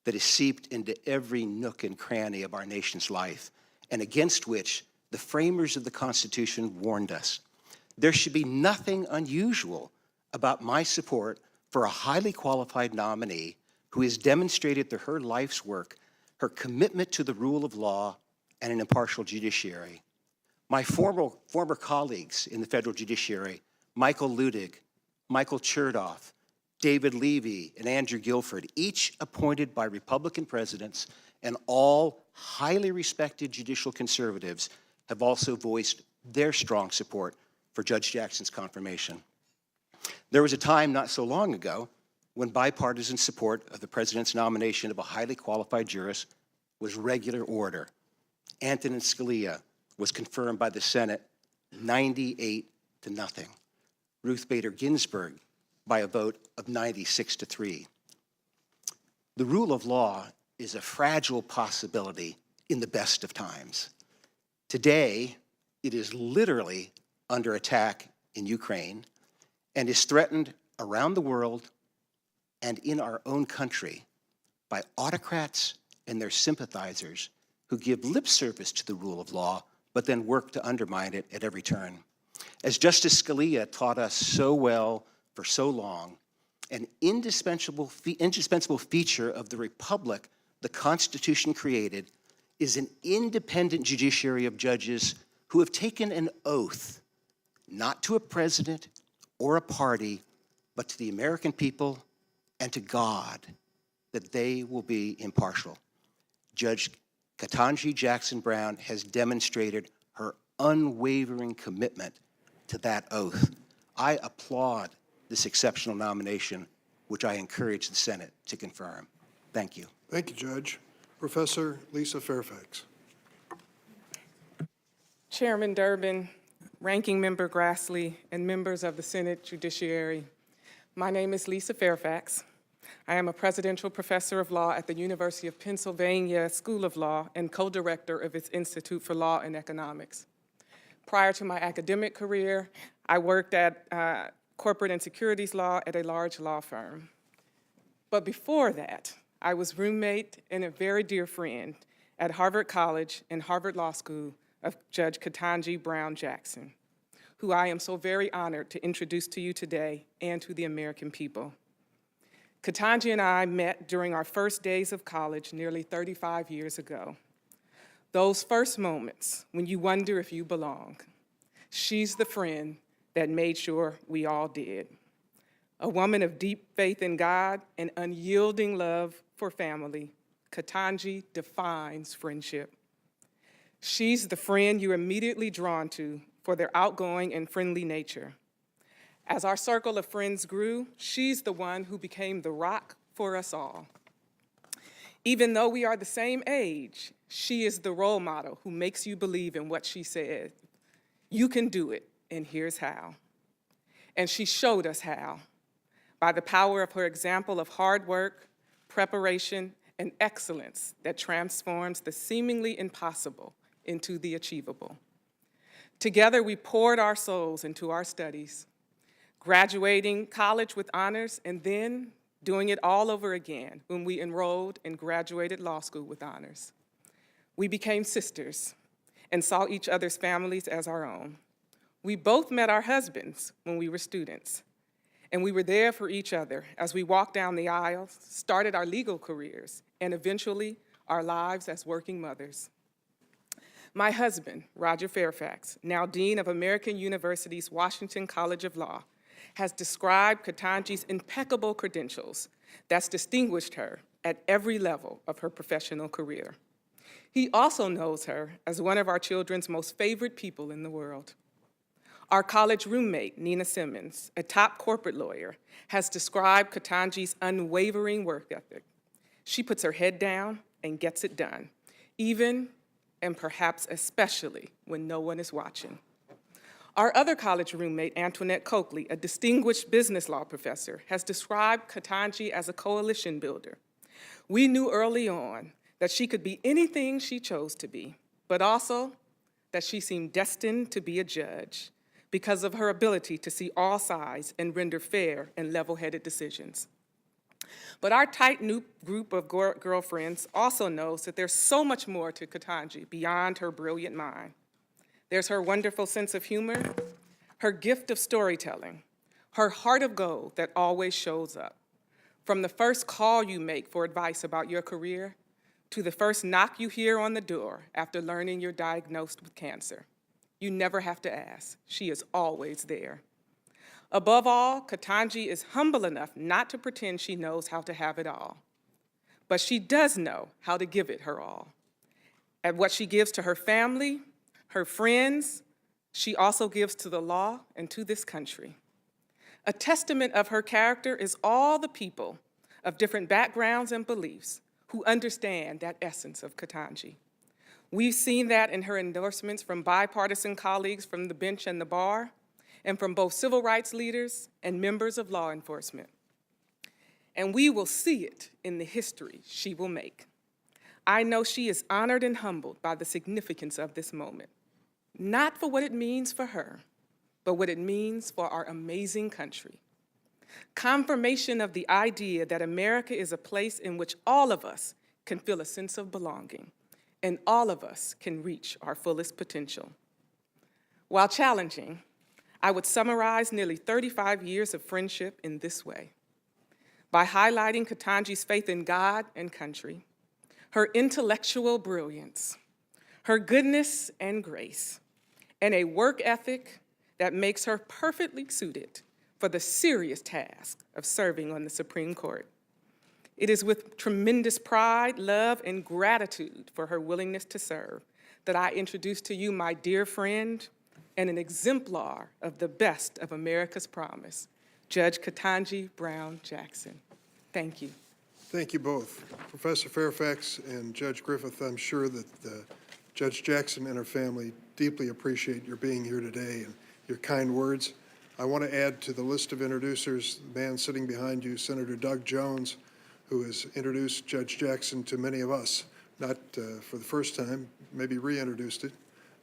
that is seeped into every nook and cranny of our nation's life, and against which the framers of the Constitution warned us. There should be nothing unusual about my support for a highly qualified nominee who has demonstrated through her life's work her commitment to the rule of law and an impartial judiciary. My former colleagues in the federal judiciary, Michael Ludig, Michael Chertoff, David Levy, and Andrew Guilford, each appointed by Republican presidents, and all highly respected judicial conservatives, have also voiced their strong support for Judge Jackson's confirmation. There was a time not so long ago when bipartisan support of the president's nomination of a highly qualified jurist was regular order. Antonin Scalia was confirmed by the Senate 98-0. Ruth Bader Ginsburg by a vote of 96-3. The rule of law is a fragile possibility in the best of times. Today, it is literally under attack in Ukraine and is threatened around the world and in our own country by autocrats and their sympathizers who give lip service to the rule of law but then work to undermine it at every turn. As Justice Scalia taught us so well for so long, an indispensable feature of the republic the Constitution created is an independent judiciary of judges who have taken an oath, not to a president or a party, but to the American people and to God, that they will be impartial. Judge Ketanji Jackson Brown has demonstrated her unwavering commitment to that oath. I applaud this exceptional nomination, which I encourage the Senate to confirm. Thank you. Thank you, Judge. Professor Lisa Fairfax. Chairman Durbin, Ranking Member Grassley, and members of the Senate Judiciary, my name is Lisa Fairfax. I am a presidential professor of law at the University of Pennsylvania School of Law and co-director of its Institute for Law and Economics. Prior to my academic career, I worked at corporate and securities law at a large law firm. But before that, I was roommate and a very dear friend at Harvard College and Harvard Law School of Judge Ketanji Brown Jackson, who I am so very honored to introduce to you today and to the American people. Ketanji and I met during our first days of college nearly 35 years ago. Those first moments when you wonder if you belong. She's the friend that made sure we all did. A woman of deep faith in God and unyielding love for family, Ketanji defines friendship. She's the friend you're immediately drawn to for their outgoing and friendly nature. As our circle of friends grew, she's the one who became the rock for us all. Even though we are the same age, she is the role model who makes you believe in what she said. You can do it, and here's how. And she showed us how, by the power of her example of hard work, preparation, and excellence that transforms the seemingly impossible into the achievable. Together, we poured our souls into our studies, graduating college with honors, and then doing it all over again when we enrolled and graduated law school with honors. We became sisters and saw each other's families as our own. We both met our husbands when we were students, and we were there for each other as we walked down the aisles, started our legal careers, and eventually our lives as working mothers. My husband, Roger Fairfax, now Dean of American University's Washington College of Law, has described Ketanji's impeccable credentials that's distinguished her at every level of her professional career. He also knows her as one of our children's most favorite people in the world. Our college roommate, Nina Simmons, a top corporate lawyer, has described Ketanji's unwavering work ethic. She puts her head down and gets it done, even and perhaps especially when no one is watching. Our other college roommate, Antoinette Coakley, a distinguished business law professor, has described Ketanji as a coalition builder. We knew early on that she could be anything she chose to be, but also that she seemed destined to be a judge because of her ability to see all sides and render fair and level-headed decisions. But our tight-knit group of girlfriends also knows that there's so much more to Ketanji beyond her brilliant mind. There's her wonderful sense of humor, her gift of storytelling, her heart of gold that always shows up. From the first call you make for advice about your career to the first knock you hear on the door after learning you're diagnosed with cancer. You never have to ask. She is always there. Above all, Ketanji is humble enough not to pretend she knows how to have it all. But she does know how to give it her all. And what she gives to her family, her friends, she also gives to the law and to this country. A testament of her character is all the people of different backgrounds and beliefs who understand that essence of Ketanji. We've seen that in her endorsements from bipartisan colleagues from the bench and the bar, and from both civil rights leaders and members of law enforcement. And we will see it in the history she will make. I know she is honored and humbled by the significance of this moment, not for what it means for her, but what it means for our amazing country. Confirmation of the idea that America is a place in which all of us can feel a sense of belonging, and all of us can reach our fullest potential. While challenging, I would summarize nearly 35 years of friendship in this way: by highlighting Ketanji's faith in God and country, her intellectual brilliance, her goodness and grace, and a work ethic that makes her perfectly suited for the serious task of serving on the Supreme Court. It is with tremendous pride, love, and gratitude for her willingness to serve that I introduce to you my dear friend and an exemplar of the best of America's promise, Judge Ketanji Brown Jackson. Thank you. Thank you both. Professor Fairfax and Judge Griffith, I'm sure that Judge Jackson and her family deeply appreciate your being here today and your kind words. I want to add to the list of introducers, the man sitting behind you, Senator Doug Jones, who has introduced Judge Jackson to many of us, not for the first time, maybe reintroduced it.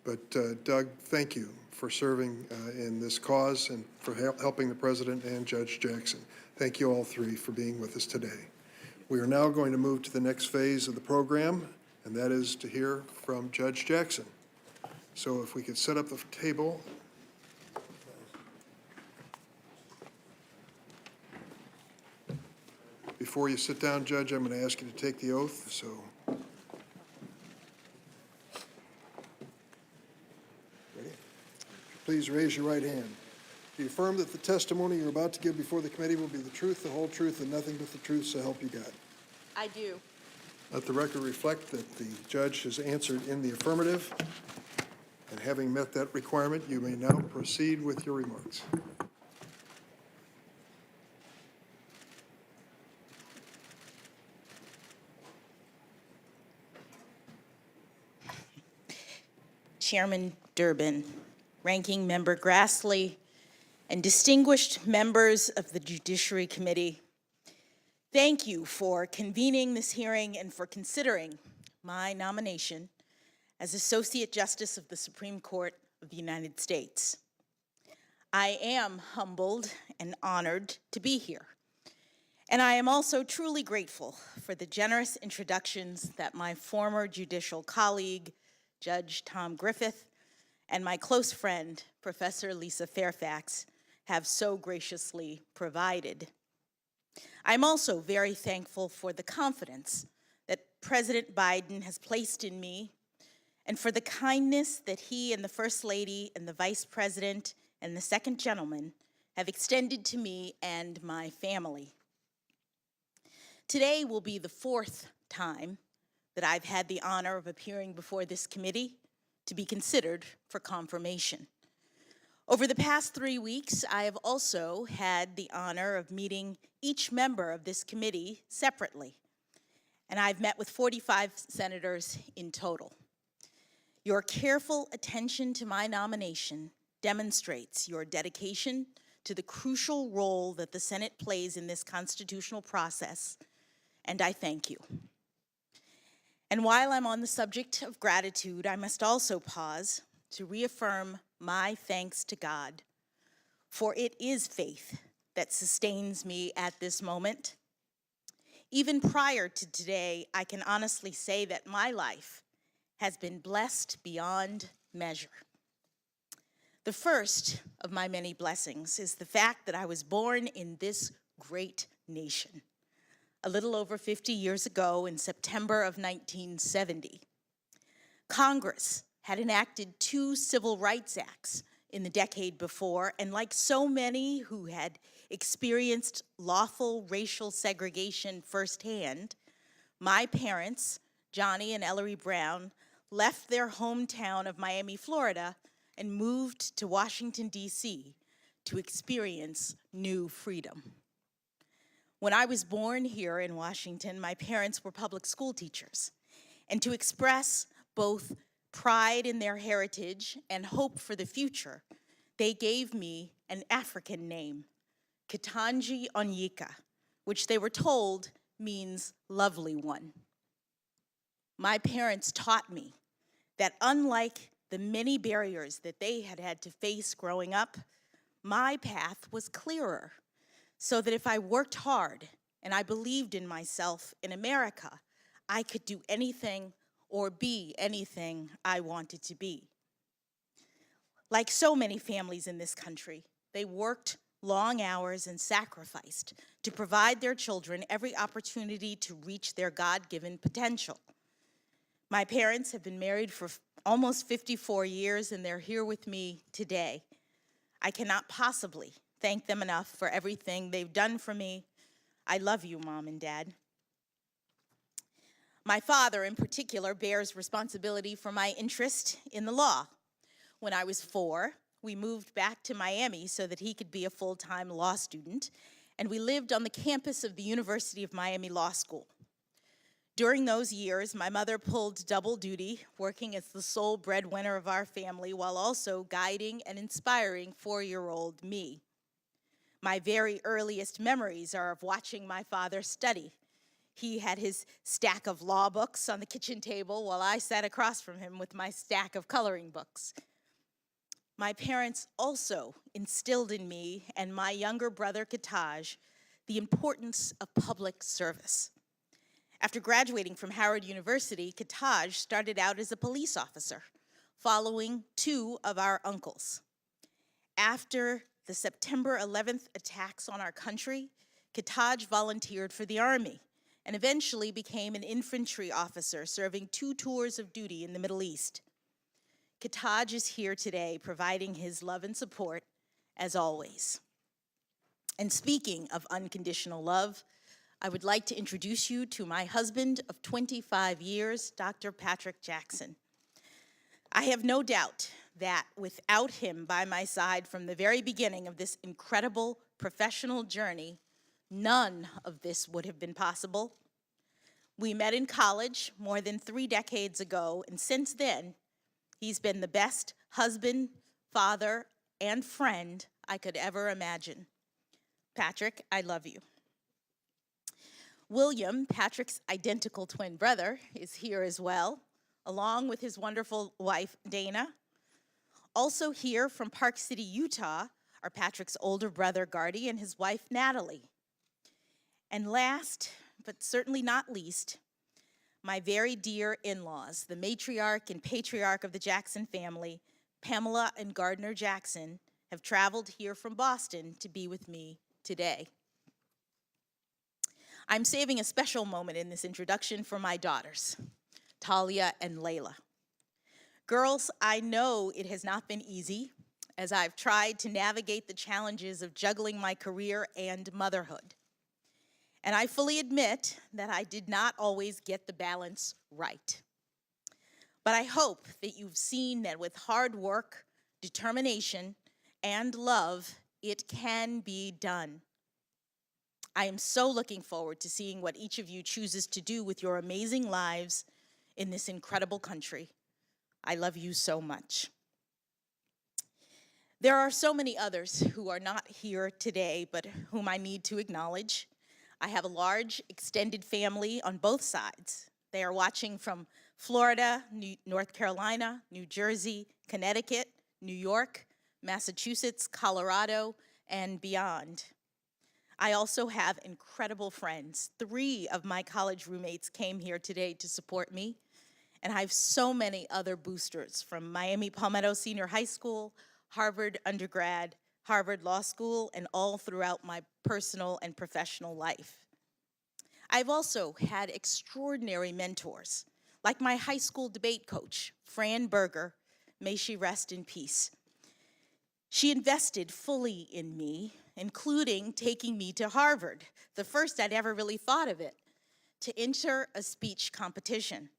But Doug, thank you for serving in this cause and for helping the President and Judge Jackson. Thank you all three for being with us today. We are now going to move to the next phase of the program, and that is to hear from Judge Jackson. So if we could set up the table. Before you sit down, Judge, I'm going to ask you to take the oath. So, ready? Please raise your right hand. Do you affirm that the testimony you're about to give before the committee will be the truth, the whole truth, and nothing but the truth, so help you God? I do. Let the record reflect that the judge has answered in the affirmative, and having met that requirement, you may now proceed with your remarks. Chairman Durbin, Ranking Member Grassley, and distinguished members of the Judiciary Committee, thank you for convening this hearing and for considering my nomination as Associate Justice of the Supreme Court of the United States. I am humbled and honored to be here, and I am also truly grateful for the generous introductions that my former judicial colleague, Judge Tom Griffith, and my close friend, Professor Lisa Fairfax, have so graciously provided. I'm also very thankful for the confidence that President Biden has placed in me and for the kindness that he and the First Lady and the Vice President and the Second Gentleman have extended to me and my family. Today will be the fourth time that I've had the honor of appearing before this committee to be considered for confirmation. Over the past 3 weeks, I have also had the honor of meeting each member of this committee separately, and I've met with 45 senators in total. Your careful attention to my nomination demonstrates your dedication to the crucial role that the Senate plays in this constitutional process, and I thank you. And while I'm on the subject of gratitude, I must also pause to reaffirm my thanks to God, for it is faith that sustains me at this moment. Even prior to today, I can honestly say that my life has been blessed beyond measure. The first of my many blessings is the fact that I was born in this great nation a little over 50 years ago in September of 1970. Congress had enacted 2 civil rights acts in the decade before, and like so many who had experienced lawful racial segregation firsthand, my parents, Johnny and Ellery Brown, left their hometown of Miami, Florida, and moved to Washington, D.C. to experience new freedom. When I was born here in Washington, my parents were public school teachers, and to express both pride in their heritage and hope for the future, they gave me an African name, Ketanji Onyeka, which they were told means lovely one. My parents taught me that unlike the many barriers that they had had to face growing up, my path was clearer, so that if I worked hard and I believed in myself in America, I could do anything or be anything I wanted to be. Like so many families in this country, they worked long hours and sacrificed to provide their children every opportunity to reach their God-given potential. My parents have been married for almost 54 years, and they're here with me today. I cannot possibly thank them enough for everything they've done for me. I love you, Mom and Dad. My father, in particular, bears responsibility for my interest in the law. When I was 4, we moved back to Miami so that he could be a full-time law student, and we lived on the campus of the University of Miami Law School. During those years, my mother pulled double duty, working as the sole breadwinner of our family while also guiding and inspiring 4-year-old me. My very earliest memories are of watching my father study. He had his stack of law books on the kitchen table while I sat across from him with my stack of coloring books. My parents also instilled in me and my younger brother, Ketaj, the importance of public service. After graduating from Howard University, Ketaj started out as a police officer, following 2 of our uncles. After the September 11th attacks on our country, Ketaj volunteered for the Army and eventually became an infantry officer serving 2 tours of duty in the Middle East. Ketaj is here today providing his love and support, as always. And speaking of unconditional love, I would like to introduce you to my husband of 25 years, Dr. Patrick Jackson. I have no doubt that without him by my side from the very beginning of this incredible professional journey, none of this would have been possible. We met in college more than 3 decades ago, and since then, he's been the best husband, father, and friend I could ever imagine. Patrick, I love you. William, Patrick's identical twin brother, is here as well, along with his wonderful wife, Dana. Also here from Park City, Utah, are Patrick's older brother, Gardy, and his wife, Natalie. And last, but certainly not least, my very dear in-laws, the matriarch and patriarch of the Jackson family, Pamela and Gardner Jackson, have traveled here from Boston to be with me today. I'm saving a special moment in this introduction for my daughters, Talia and Layla. Girls, I know it has not been easy as I've tried to navigate the challenges of juggling my career and motherhood. And I fully admit that I did not always get the balance right. But I hope that you've seen that with hard work, determination, and love, it can be done. I am so looking forward to seeing what each of you chooses to do with your amazing lives in this incredible country. I love you so much. There are so many others who are not here today, but whom I need to acknowledge. I have a large extended family on both sides. They are watching from Florida, North Carolina, New Jersey, Connecticut, New York, Massachusetts, Colorado, and beyond. I also have incredible friends. 3 of my college roommates came here today to support me, and I have so many other boosters from Miami Palmetto Senior High School, Harvard undergrad, Harvard Law School, and all throughout my personal and professional life. I've also had extraordinary mentors, like my high school debate coach, Fran Berger, may she rest in peace. She invested fully in me, including taking me to Harvard, the first I'd ever really thought of it, to enter a speech competition.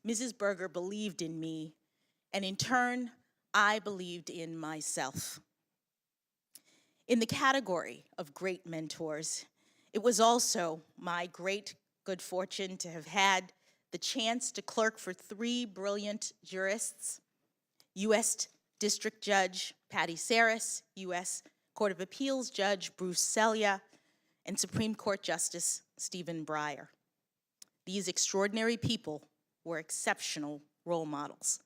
Mrs. Berger believed in me, and in turn, I believed in myself. In the category of great mentors, it was also my great good fortune to have had the chance to clerk for 3 brilliant jurists: U.S. District Judge Patty Saris, U.S. Court of Appeals Judge Bruce Selya, and Supreme Court Justice Stephen Breyer. These extraordinary people were exceptional role models.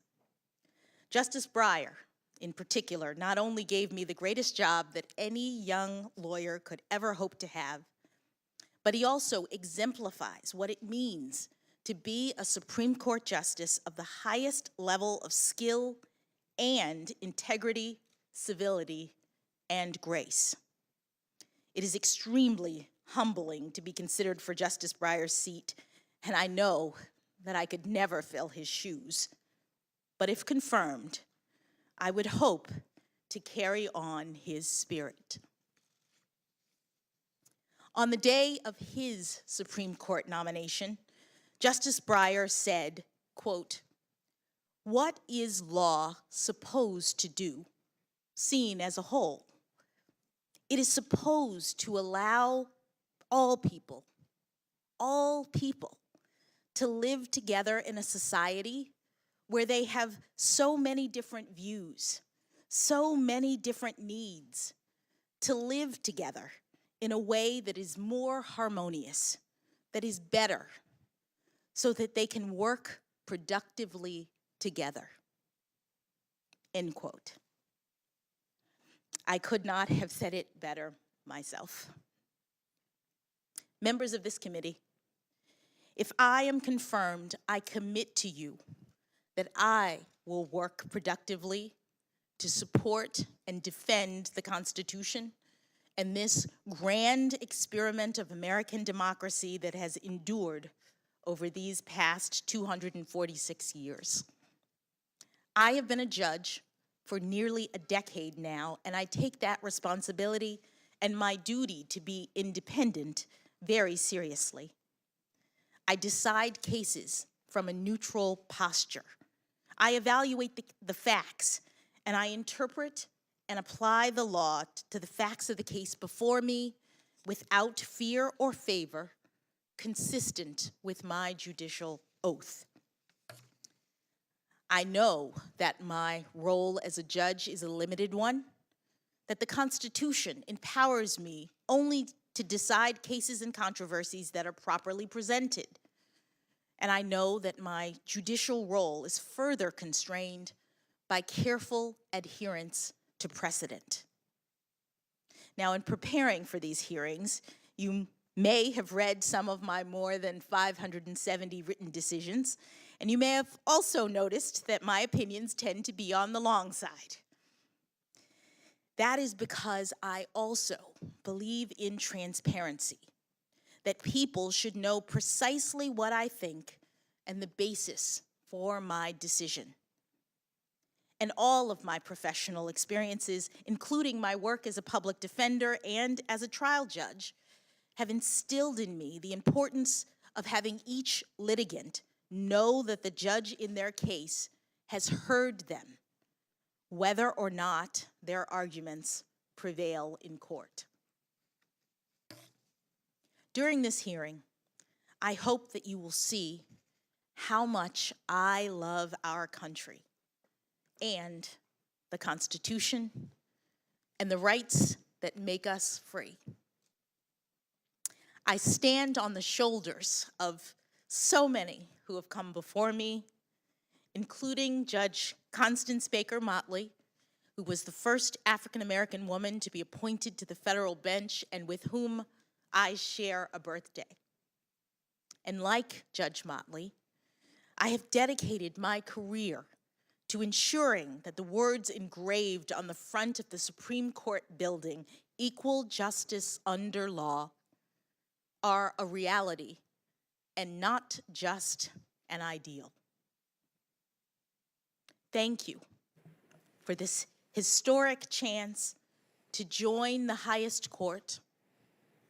Justice Breyer, in particular, not only gave me the greatest job that any young lawyer could ever hope to have, but he also exemplifies what it means to be a Supreme Court justice of the highest level of skill and integrity, civility, and grace. It is extremely humbling to be considered for Justice Breyer's seat, and I know that I could never fill his shoes. But if confirmed, I would hope to carry on his spirit. On the day of his Supreme Court nomination, Justice Breyer said, quote, "What is law supposed to do, seen as a whole? It is supposed to allow all people, to live together in a society where they have so many different views, so many different needs, to live together in a way that is more harmonious, that is better, so that they can work productively together." End quote. I could not have said it better myself. Members of this committee, if I am confirmed, I commit to you that I will work productively to support and defend the Constitution and this grand experiment of American democracy that has endured over these past 246 years. I have been a judge for nearly a decade now, and I take that responsibility and my duty to be independent very seriously. I decide cases from a neutral posture. I evaluate the facts, and I interpret and apply the law to the facts of the case before me without fear or favor, consistent with my judicial oath. I know that my role as a judge is a limited one, that the Constitution empowers me only to decide cases and controversies that are properly presented. And I know that my judicial role is further constrained by careful adherence to precedent. Now, in preparing for these hearings, you may have read some of my more than 570 written decisions, and you may have also noticed that my opinions tend to be on the long side. That is because I also believe in transparency, that people should know precisely what I think and the basis for my decision. And all of my professional experiences, including my work as a public defender and as a trial judge, have instilled in me the importance of having each litigant know that the judge in their case has heard them, whether or not their arguments prevail in court. During this hearing, I hope that you will see how much I love our country and the Constitution and the rights that make us free. I stand on the shoulders of so many who have come before me, including Judge Constance Baker Motley, who was the first African-American woman to be appointed to the federal bench and with whom I share a birthday. And like Judge Motley, I have dedicated my career to ensuring that the words engraved on the front of the Supreme Court building, "Equal justice under law," are a reality and not just an ideal. thank you for this historic chance to join the highest court,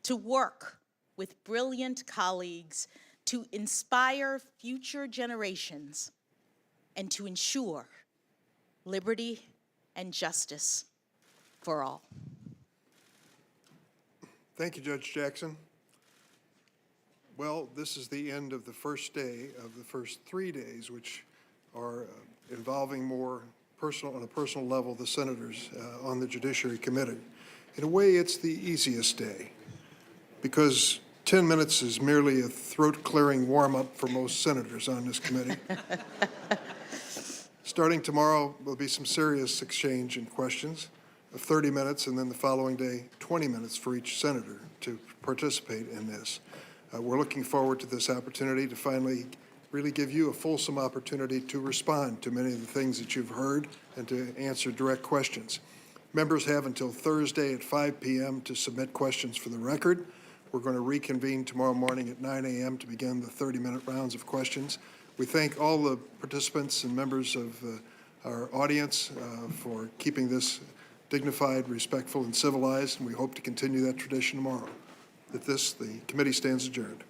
to work with brilliant colleagues to inspire future generations and to ensure liberty and justice for all. Thank you, Judge Jackson. Well, this is the end of the first day of the first 3 days, which are involving more personal, on a personal level, the senators on the Judiciary Committee. In a way, it's the easiest day because 10 minutes is merely a throat-clearing warm-up for most senators on this committee. Starting tomorrow, there'll be some serious exchange and questions of 30 minutes, and then the following day, 20 minutes for each senator to participate in this. We're looking forward to this opportunity to finally really give you a fulsome opportunity to respond to many of the things that you've heard and to answer direct questions. Members have until Thursday at 5 p.m. to submit questions for the record. We're going to reconvene tomorrow morning at 9 a.m. to begin the 30-minute rounds of questions. We thank all the participants and members of our audience for keeping this dignified, respectful, and civilized, and we hope to continue that tradition tomorrow. At this, the committee stands adjourned.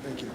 Thank you.